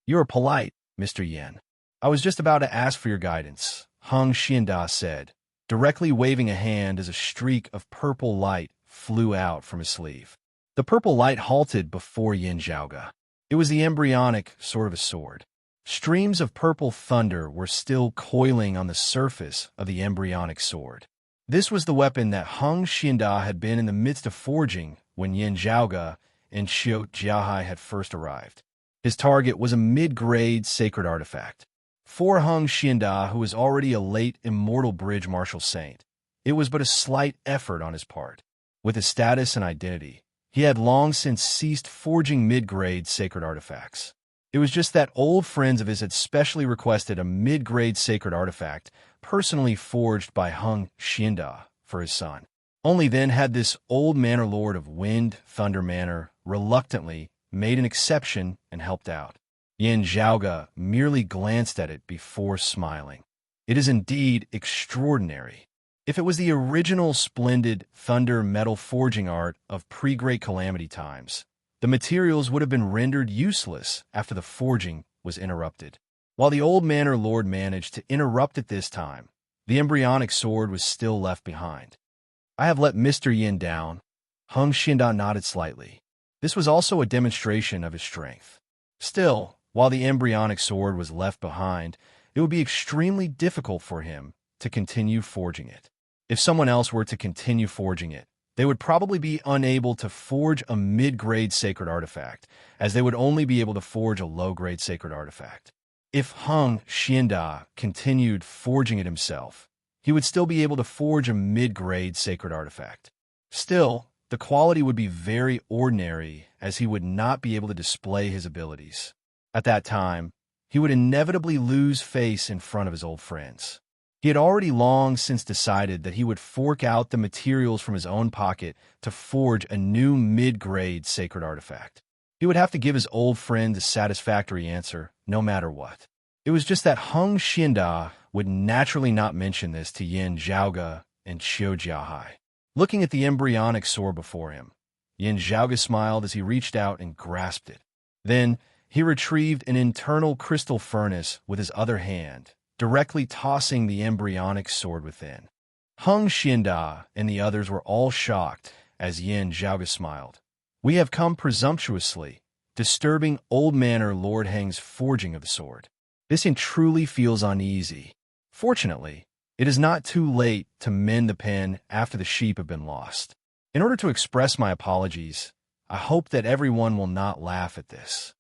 You are polite, Mr. Yin. I was just about to ask for your guidance, Hung Xianda said, directly waving a hand as a streak of purple light flew out from his sleeve. The purple light halted before Yin Zhaoga. It was the embryonic sort of a sword. Streams of purple thunder were still coiling on the surface of the embryonic sword. This was the weapon that Hung Xianda had been in the midst of forging when Yin Zhaoga and Xiao Jiahai had first arrived. His target was a mid-grade sacred artifact. For Hung Xianda, who was already a late immortal bridge martial saint, it was but a slight effort on his part. With his status and identity, he had long since ceased forging mid-grade sacred artifacts. It was just that old friends of his had specially requested a mid-grade sacred artifact personally forged by Hung Xianda for his son. Only then had this old manor lord of Wind Thunder Manor reluctantly made an exception and helped out. Yin Zhaoga merely glanced at it before smiling. It is indeed extraordinary. If it was the original splendid thunder metal forging art of pre-Great Calamity times, the materials would have been rendered useless after the forging was interrupted. While the old Manor Lord managed to interrupt it this time, the embryonic sword was still left behind. I have let Mr. Yin down. Hung Xinda nodded slightly. This was also a demonstration of his strength. Still, while the embryonic sword was left behind, it would be extremely difficult for him to continue forging it. If someone else were to continue forging it, they would probably be unable to forge a mid-grade sacred artifact, as they would only be able to forge a low-grade sacred artifact. If Hung Xianda continued forging it himself, he would still be able to forge a mid-grade sacred artifact. Still, the quality would be very ordinary, as he would not be able to display his abilities. At that time, he would inevitably lose face in front of his old friends. He had already long since decided that he would fork out the materials from his own pocket to forge a new mid-grade sacred artifact. He would have to give his old friend a satisfactory answer, no matter what. It was just that Hung Xinda would naturally not mention this to Yin Zhaoge and Qiu Jiahai. Looking at the embryonic sword before him, Yin Zhaoge smiled as he reached out and grasped it. Then, he retrieved an internal crystal furnace with his other hand, directly tossing the embryonic sword within. Hung Xinda and the others were all shocked as Yin Zhaoge smiled. We have come presumptuously, disturbing Old Manor Lord Heng's forging of the sword. This truly feels uneasy. Fortunately, it is not too late to mend the pen after the sheep have been lost. In order to express my apologies, I hope that everyone will not laugh at this.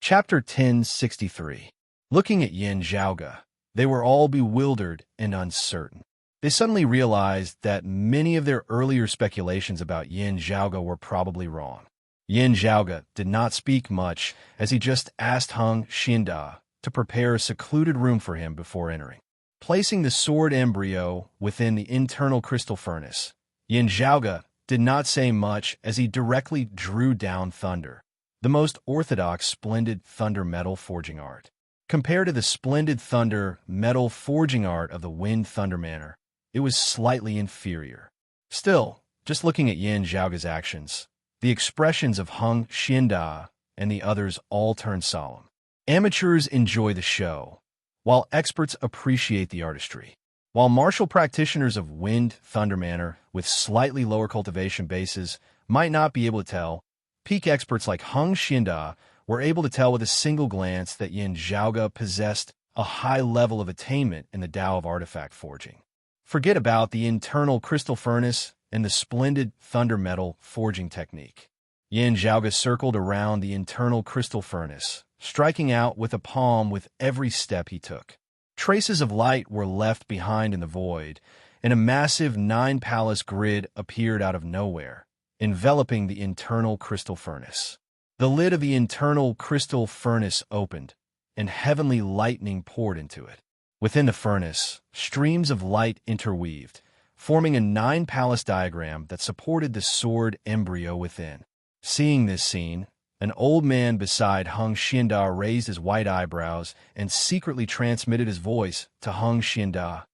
Chapter 1063. Looking at Yin Zhaoge, they were all bewildered and uncertain. They suddenly realized that many of their earlier speculations about Yin Zhaoge were probably wrong. Yin Zhaoge did not speak much as he just asked Hung Xinda to prepare a secluded room for him before entering. Placing the sword embryo within the internal crystal furnace, Yin Zhaoge did not say much as he directly drew down thunder, the most orthodox splendid thunder metal forging art. Compared to the splendid thunder metal forging art of the Wind Thunder Manor, it was slightly inferior. Still, just looking at Yin Zhaoge's actions, the expressions of Hung Xinda and the others all turned solemn. Amateurs enjoy the show, while experts appreciate the artistry. While martial practitioners of Wind Thunder Manor with slightly lower cultivation bases might not be able to tell, peak experts like Hung Xinda were able to tell with a single glance that Yin Zhaoge possessed a high level of attainment in the Tao of artifact forging. Forget about the internal crystal furnace and the splendid thunder metal forging technique. Yin Zhaoge circled around the internal crystal furnace, striking out with a palm with every step he took. Traces of light were left behind in the void, and a massive 9-palace grid appeared out of nowhere, enveloping the internal crystal furnace. The lid of the internal crystal furnace opened, and heavenly lightning poured into it. Within the furnace, streams of light interweaved, forming a 9-palace diagram that supported the sword embryo within. Seeing this scene, an old man beside Hung Xinda raised his white eyebrows and secretly transmitted his voice to Hung Xinda.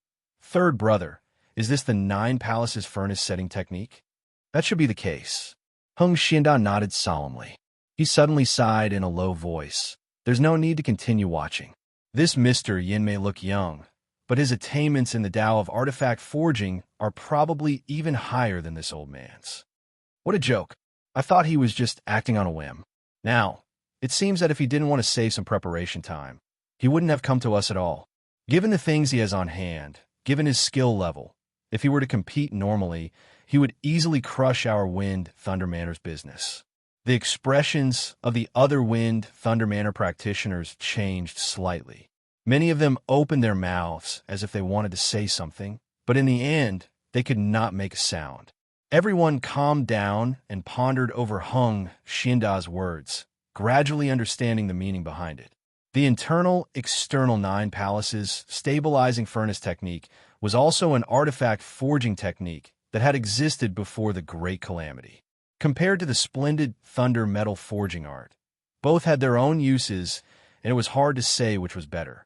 Third brother, is this the 9-palaces furnace setting technique? That should be the case. Hung Xinda nodded solemnly. He suddenly sighed in a low voice. There's no need to continue watching. This Mr. Yin may look young, but his attainments in the Tao of artifact forging are probably even higher than this old man's. What a joke. I thought he was just acting on a whim. Now, it seems that if he didn't want to save some preparation time, he wouldn't have come to us at all. Given the things he has on hand, given his skill level, if he were to compete normally, he would easily crush our Wind Thunder Manor's business. The expressions of the other Wind Thunder Manor practitioners changed slightly. Many of them opened their mouths as if they wanted to say something, but in the end, they could not make a sound. Everyone calmed down and pondered over Hung Xinda's words, gradually understanding the meaning behind it. The internal-external 9-palaces stabilizing furnace technique was also an artifact forging technique that had existed before the Great Calamity. Compared to the splendid thunder metal forging art, both had their own uses, and it was hard to say which was better.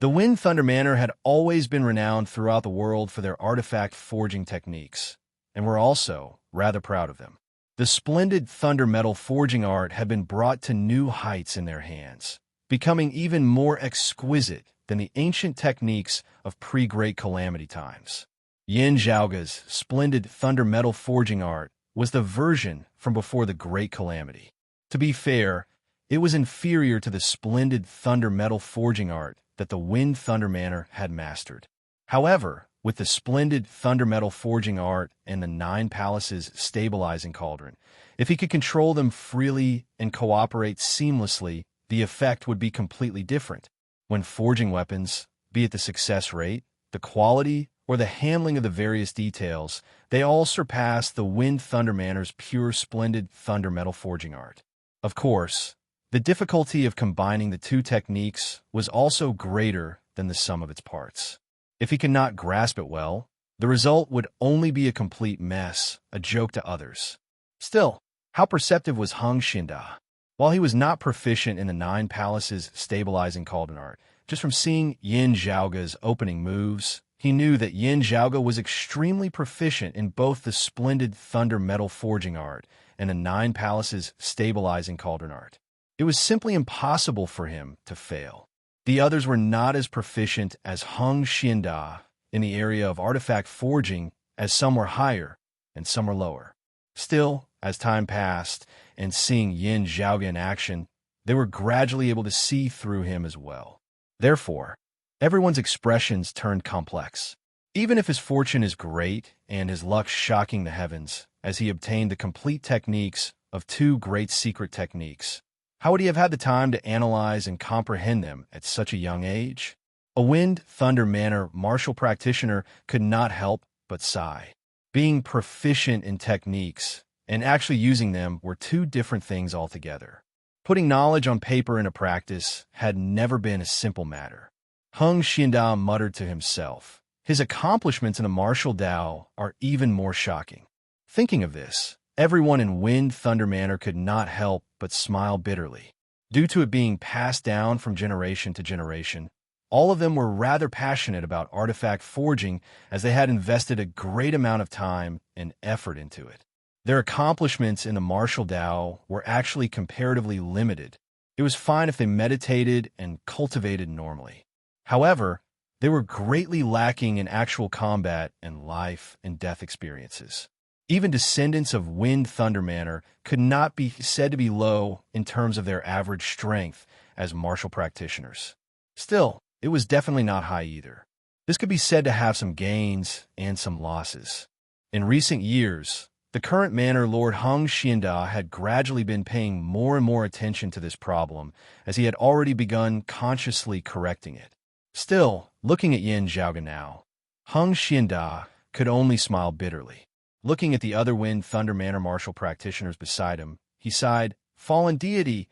The Wind Thunder Manor had always been renowned throughout the world for their artifact forging techniques, and were also rather proud of them. The splendid thunder metal forging art had been brought to new heights in their hands, becoming even more exquisite than the ancient techniques of pre-Great Calamity times. Yin Zhaoge's splendid thunder metal forging art was the version from before the Great Calamity. To be fair, it was inferior to the splendid thunder metal forging art that the Wind Thunder Manor had mastered. However, with the splendid thunder metal forging art and the 9 palaces stabilizing cauldron, if he could control them freely and cooperate seamlessly, the effect would be completely different. When forging weapons, be it the success rate, the quality, or the handling of the various details, they all surpass the Wind Thunder Manor's pure splendid thunder metal forging art. Of course, the difficulty of combining the two techniques was also greater than the sum of its parts. If he could not grasp it well, the result would only be a complete mess, a joke to others. Still, how perceptive was Heng Xinda? While he was not proficient in the 9 palaces stabilizing cauldron art, just from seeing Yin Zhaoge's opening moves, he knew that Yin Zhaoge was extremely proficient in both the splendid thunder metal forging art and the 9 palaces stabilizing cauldron art. It was simply impossible for him to fail. The others were not as proficient as Heng Xinda in the area of artifact forging, as some were higher and some were lower. Still, as time passed, and seeing Yin Zhaoge in action, they were gradually able to see through him as well. Therefore, everyone's expressions turned complex. Even if his fortune is great and his luck shocking the heavens, as he obtained the complete techniques of 2 great secret techniques, how would he have had the time to analyze and comprehend them at such a young age? A Wind Thunder Manor martial practitioner could not help but sigh. Being proficient in techniques and actually using them were 2 different things altogether. Putting knowledge on paper into practice had never been a simple matter. Heng Xinda muttered to himself, his accomplishments in the martial Tao are even more shocking. Thinking of this, everyone in Wind Thunder Manor could not help but smile bitterly. Due to it being passed down from generation to generation, all of them were rather passionate about artifact forging, as they had invested a great amount of time and effort into it. Their accomplishments in the martial Tao were actually comparatively limited. It was fine if they meditated and cultivated normally. However, they were greatly lacking in actual combat and life and death experiences. Even descendants of Wind Thunder Manor could not be said to be low in terms of their average strength as martial practitioners. Still, it was definitely not high either. This could be said to have some gains and some losses. In recent years, the current Manor Lord Heng Xinda had gradually been paying more and more attention to this problem, as he had already begun consciously correcting it. Still, looking at Yin Zhaoge now, Heng Xinda could only smile bitterly. Looking at the other Wind Thunder Manor martial practitioners beside him, he sighed, "Fallen deity."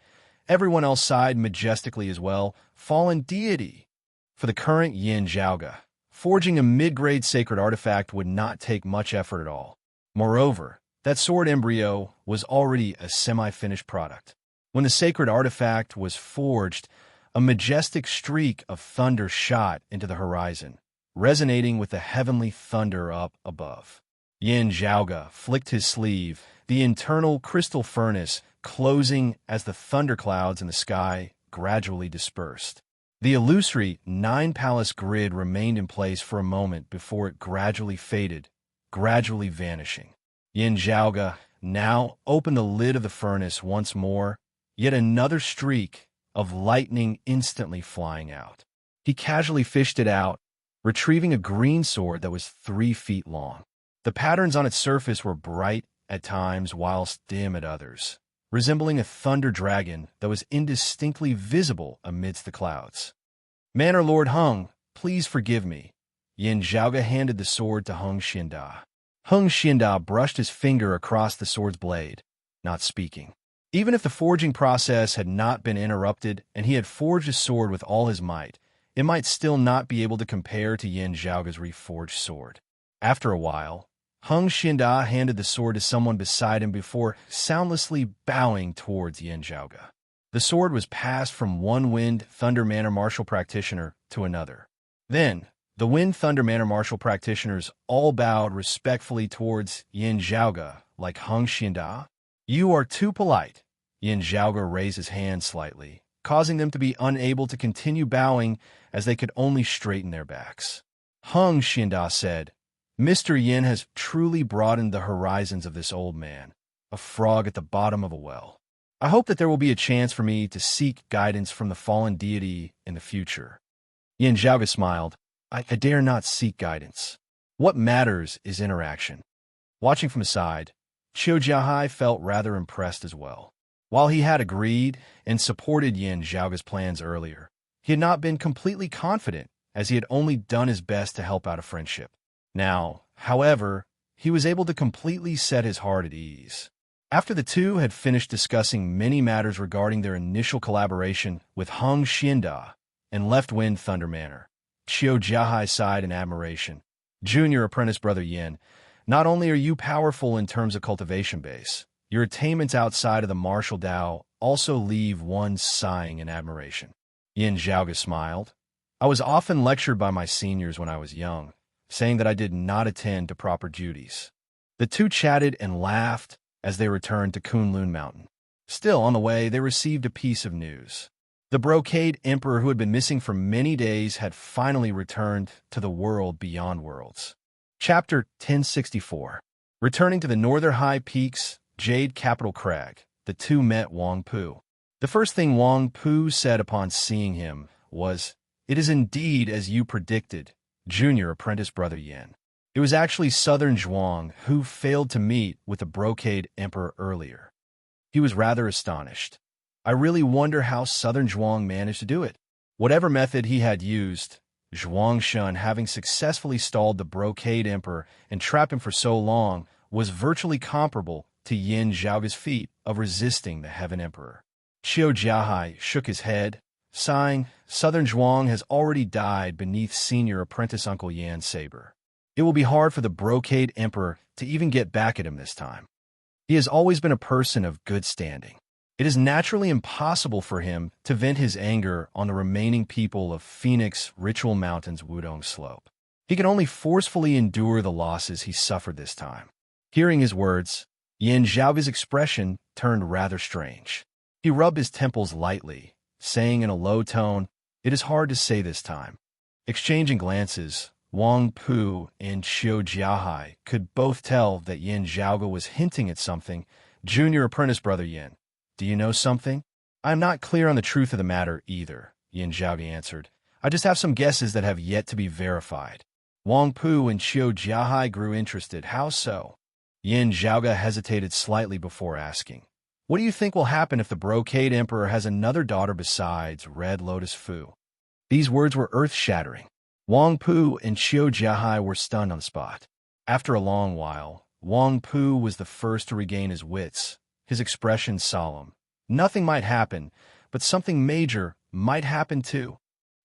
Everyone else sighed majestically as well, "Fallen deity." For the current Yin Zhaoge, forging a mid-grade sacred artifact would not take much effort at all. Moreover, that sword embryo was already a semi-finished product. When the sacred artifact was forged, a majestic streak of thunder shot into the horizon, resonating with the heavenly thunder up above. Yin Zhaoge flicked his sleeve, the internal crystal furnace closing as the thunderclouds in the sky gradually dispersed. The illusory 9-palace grid remained in place for a moment before it gradually faded, gradually vanishing. Yin Zhaoge now opened the lid of the furnace once more, yet another streak of lightning instantly flying out. He casually fished it out, retrieving a green sword that was 3 feet long. The patterns on its surface were bright at times whilst dim at others, resembling a thunder dragon that was indistinctly visible amidst the clouds. "Manor Lord Heng, please forgive me." Yin Zhaoge handed the sword to Heng Xinda. Heng Xinda brushed his finger across the sword's blade, not speaking. Even if the forging process had not been interrupted and he had forged his sword with all his might, it might still not be able to compare to Yin Zhaoge's reforged sword. After a while, Heng Xinda handed the sword to someone beside him before soundlessly bowing towards Yin Zhaoge. The sword was passed from one Wind Thunder Manor martial practitioner to another. Then, the Wind Thunder Manor martial practitioners all bowed respectfully towards Yin Zhaoge, like Heng Xianda. "You are too polite." Yin Zhaoge raised his hand slightly, causing them to be unable to continue bowing as they could only straighten their backs. Heng Xianda said, "Mr. Yin has truly broadened the horizons of this old man, a frog at the bottom of a well. I hope that there will be a chance for me to seek guidance from the fallen deity in the future." Yin Zhaoge smiled. I dare not seek guidance. What matters is interaction." Watching from the side, Qiu Jiahai felt rather impressed as well. While he had agreed and supported Yin Zhaoge's plans earlier, he had not been completely confident, as he had only done his best to help out a friendship. Now, however, he was able to completely set his heart at ease. After the two had finished discussing many matters regarding their initial collaboration with Heng Xianda and left Wind Thunder Manor, Qiu Jiahai sighed in admiration. "Junior apprentice brother Yin, not only are you powerful in terms of cultivation base, your attainments outside of the martial Dao also leave one sighing in admiration." Yin Zhaoge smiled. "I was often lectured by my seniors when I was young, saying that I did not attend to proper duties." The two chatted and laughed as they returned to Kunlun Mountain. Still on the way, they received a piece of news. The Brocade Emperor, who had been missing for many days, had finally returned to the world beyond worlds. Chapter 1064. Returning to the northern high peaks, Jade Capital Crag, the two met Wang Pu. The first thing Wang Pu said upon seeing him was, "It is indeed as you predicted, junior apprentice brother Yin." It was actually Southern Zhuang who failed to meet with the Brocade Emperor earlier. He was rather astonished. "I really wonder how Southern Zhuang managed to do it." Whatever method he had used, Zhuang Shun, having successfully stalled the Brocade Emperor and trapped him for so long, was virtually comparable to Yin Zhaoge's feat of resisting the Heaven Emperor. Qiu Jiahai shook his head, sighing. Southern Zhuang has already died beneath senior apprentice Uncle Yan's saber. It will be hard for the Brocade Emperor to even get back at him this time. He has always been a person of good standing. It is naturally impossible for him to vent his anger on the remaining people of Phoenix Ritual Mountain's Wudong Slope. He can only forcefully endure the losses he suffered this time. Hearing his words, Yin Zhaoge's expression turned rather strange. He rubbed his temples lightly, saying in a low tone, "It is hard to say this time." Exchanging glances, Wang Pu and Qiu Jiahai could both tell that Yin Zhaoge was hinting at something. "Junior apprentice brother Yin, do you know something?" "I am not clear on the truth of the matter either," Yin Zhaoge answered. "I just have some guesses that have yet to be verified." Wang Pu and Qiu Jiahai grew interested. "How so?" Yin Zhaoge hesitated slightly before asking, "What do you think will happen if the Brocade Emperor has another daughter besides Red Lotus Fu?" These words were earth-shattering. Wang Pu and Qiu Jiahai were stunned on the spot. After a long while, Wang Pu was the first to regain his wits, his expression solemn. "Nothing might happen, but something major might happen too,"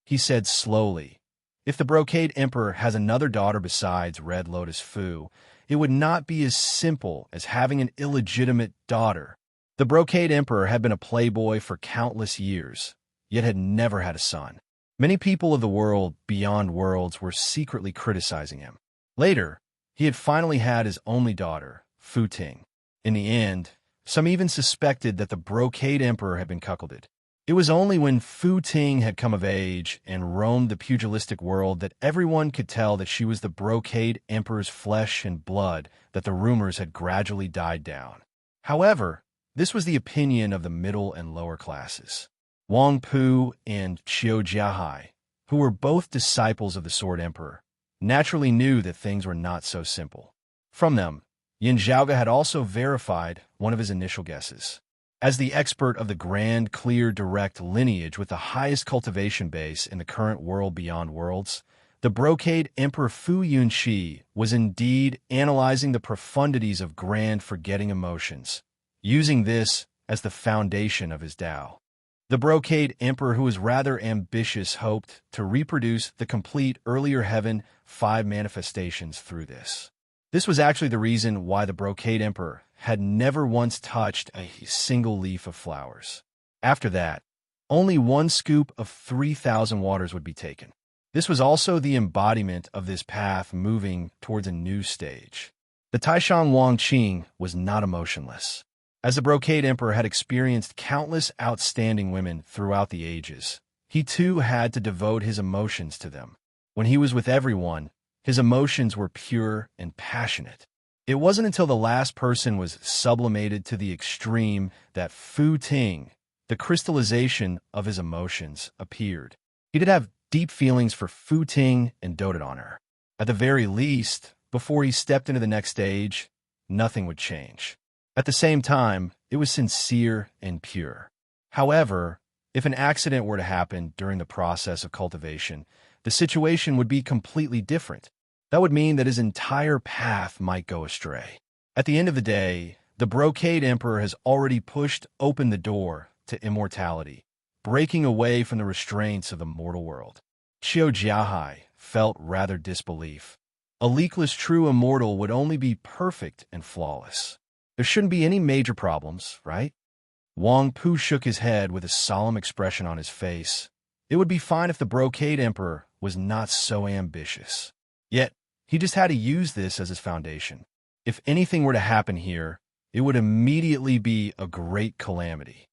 he said slowly. "If the Brocade Emperor has another daughter besides Red Lotus Fu, it would not be as simple as having an illegitimate daughter." The Brocade Emperor had been a playboy for countless years, yet had never had a son. Many people of the world beyond worlds were secretly criticizing him. Later, he had finally had his only daughter, Fu Ting. In the end, some even suspected that the Brocade Emperor had been cuckolded. It was only when Fu Ting had come of age and roamed the pugilistic world that everyone could tell that she was the Brocade Emperor's flesh and blood that the rumors had gradually died down. However, this was the opinion of the middle and lower classes. Wang Pu and Qiu Jiahai, who were both disciples of the Sword Emperor, naturally knew that things were not so simple. From them, Yin Zhaoge had also verified one of his initial guesses. As the expert of the grand, clear, direct lineage with the highest cultivation base in the current world beyond worlds, the Brocade Emperor Fu Yunqi was indeed analyzing the profundities of grand forgetting emotions, using this as the foundation of his Tao. The Brocade Emperor, who was rather ambitious, hoped to reproduce the complete earlier Heaven 5 manifestations through this. This was actually the reason why the Brocade Emperor had never once touched a single leaf of flowers. After that, only one scoop of 3,000 waters would be taken. This was also the embodiment of this path moving towards a new stage. The Taishang Wang Qing was not emotionless. As the Brocade Emperor had experienced countless outstanding women throughout the ages, he too had to devote his emotions to them. When he was with everyone, his emotions were pure and passionate. It wasn't until the last person was sublimated to the extreme that Fu Ting, the crystallization of his emotions, appeared. He did have deep feelings for Fu Ting and doted on her. At the very least, before he stepped into the next stage, nothing would change. At the same time, it was sincere and pure. However, if an accident were to happen during the process of cultivation, the situation would be completely different. That would mean that his entire path might go astray. At the end of the day, the Brocade Emperor has already pushed open the door to immortality, breaking away from the restraints of the mortal world. Qiu Jiahai felt rather disbelief. A leakless true immortal would only be perfect and flawless. There shouldn't be any major problems, right? Wang Pu shook his head with a solemn expression on his face. It would be fine if the Brocade Emperor was not so ambitious. Yet, he just had to use this as his foundation. If anything were to happen here, it would immediately be a great calamity.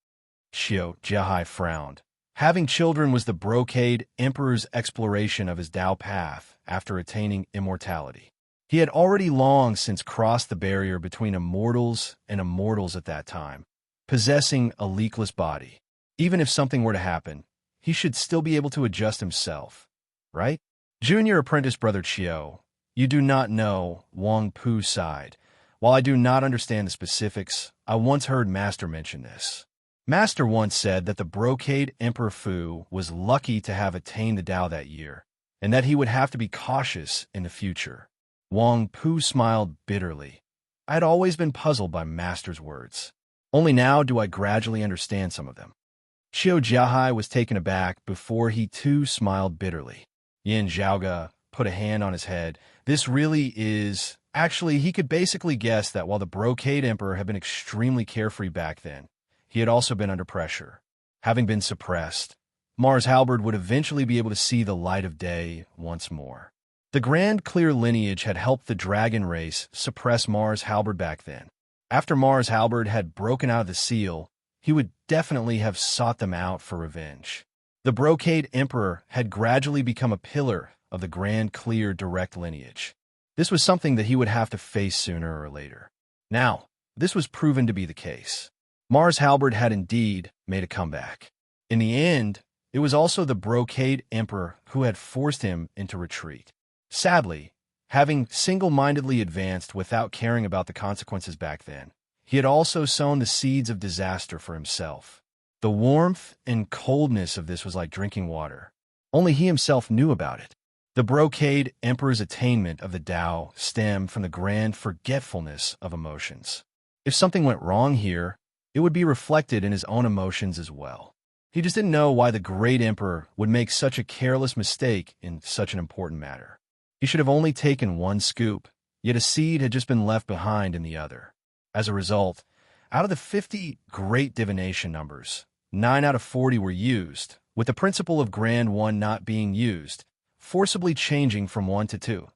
Qiu Jiahai frowned. Having children was the Brocade Emperor's exploration of his Tao path after attaining immortality. He had already long since crossed the barrier between immortals and immortals at that time, possessing a leakless body. Even if something were to happen, he should still be able to adjust himself, right? Junior apprentice brother Qiu, you do not know, Wang Pu sighed. While I do not understand the specifics, I once heard Master mention this. Master once said that the Brocade Emperor Fu was lucky to have attained the Tao that year, and that he would have to be cautious in the future. Wang Pu smiled bitterly. I had always been puzzled by Master's words. Only now do I gradually understand some of them. Qiu Jiahai was taken aback before he too smiled bitterly. Yin Zhaoge put a hand on his head. This really is... Actually, he could basically guess that while the Brocade Emperor had been extremely carefree back then, he had also been under pressure. Having been suppressed, Mars Halberd would eventually be able to see the light of day once more. The Grand Clear lineage had helped the dragon race suppress Mars Halberd back then. After Mars Halberd had broken out of the seal, he would definitely have sought them out for revenge. The Brocade Emperor had gradually become a pillar of the Grand Clear direct lineage. This was something that he would have to face sooner or later. Now, this was proven to be the case. Mars Halberd had indeed made a comeback. In the end, it was also the Brocade Emperor who had forced him into retreat. Sadly, having single-mindedly advanced without caring about the consequences back then, he had also sown the seeds of disaster for himself. The warmth and coldness of this was like drinking water. Only he himself knew about it. The Brocade Emperor's attainment of the Tao stemmed from the grand forgetfulness of emotions. If something went wrong here, it would be reflected in his own emotions as well. He just didn't know why the great Emperor would make such a careless mistake in such an important matter. He should have only taken one scoop, yet a seed had just been left behind in the other. As a result, out of the 50 great divination numbers, 9 out of 40 were used, with the principle of Grand 1 not being used, forcibly changing from 1 to 2.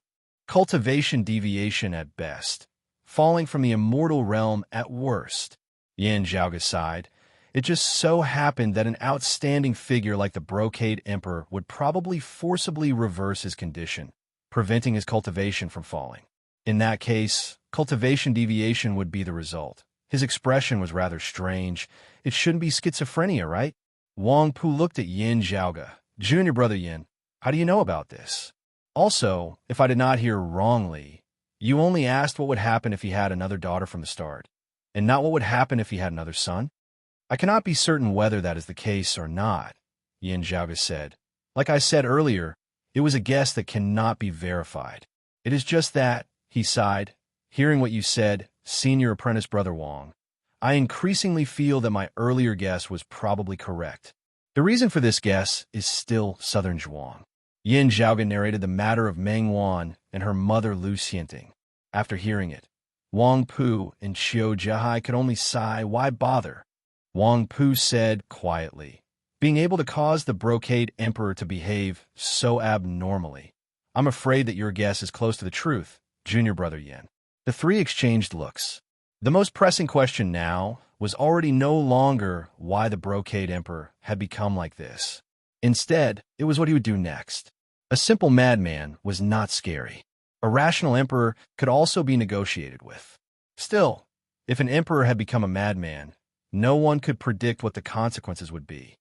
Cultivation deviation at best, falling from the immortal realm at worst. Yin Zhaoge sighed. It just so happened that an outstanding figure like the Brocade Emperor would probably forcibly reverse his condition, preventing his cultivation from falling. In that case, cultivation deviation would be the result. His expression was rather strange. It shouldn't be schizophrenia, right? Wang Pu looked at Yin Zhaoge. Junior brother Yin, how do you know about this? Also, if I did not hear wrongly, you only asked what would happen if he had another daughter from the start, and not what would happen if he had another son? I cannot be certain whether that is the case or not, Yin Zhaoge said. Like I said earlier, it was a guess that cannot be verified. It is just that, he sighed, hearing what you said, senior apprentice brother Wang. I increasingly feel that my earlier guess was probably correct. The reason for this guess is still Southern Zhuang. Yin Zhaoge narrated the matter of Meng Wan and her mother Lu Xianting. After hearing it, Wang Pu and Qiu Jiahai could only sigh, why bother? Wang Pu said quietly, being able to cause the Brocade Emperor to behave so abnormally. I'm afraid that your guess is close to the truth, junior brother Yin. The three exchanged looks. The most pressing question now was already no longer why the Brocade Emperor had become like this. Instead, it was what he would do next. A simple madman was not scary. A rational emperor could also be negotiated with. Still, if an emperor had become a madman, no one could predict what the consequences would be.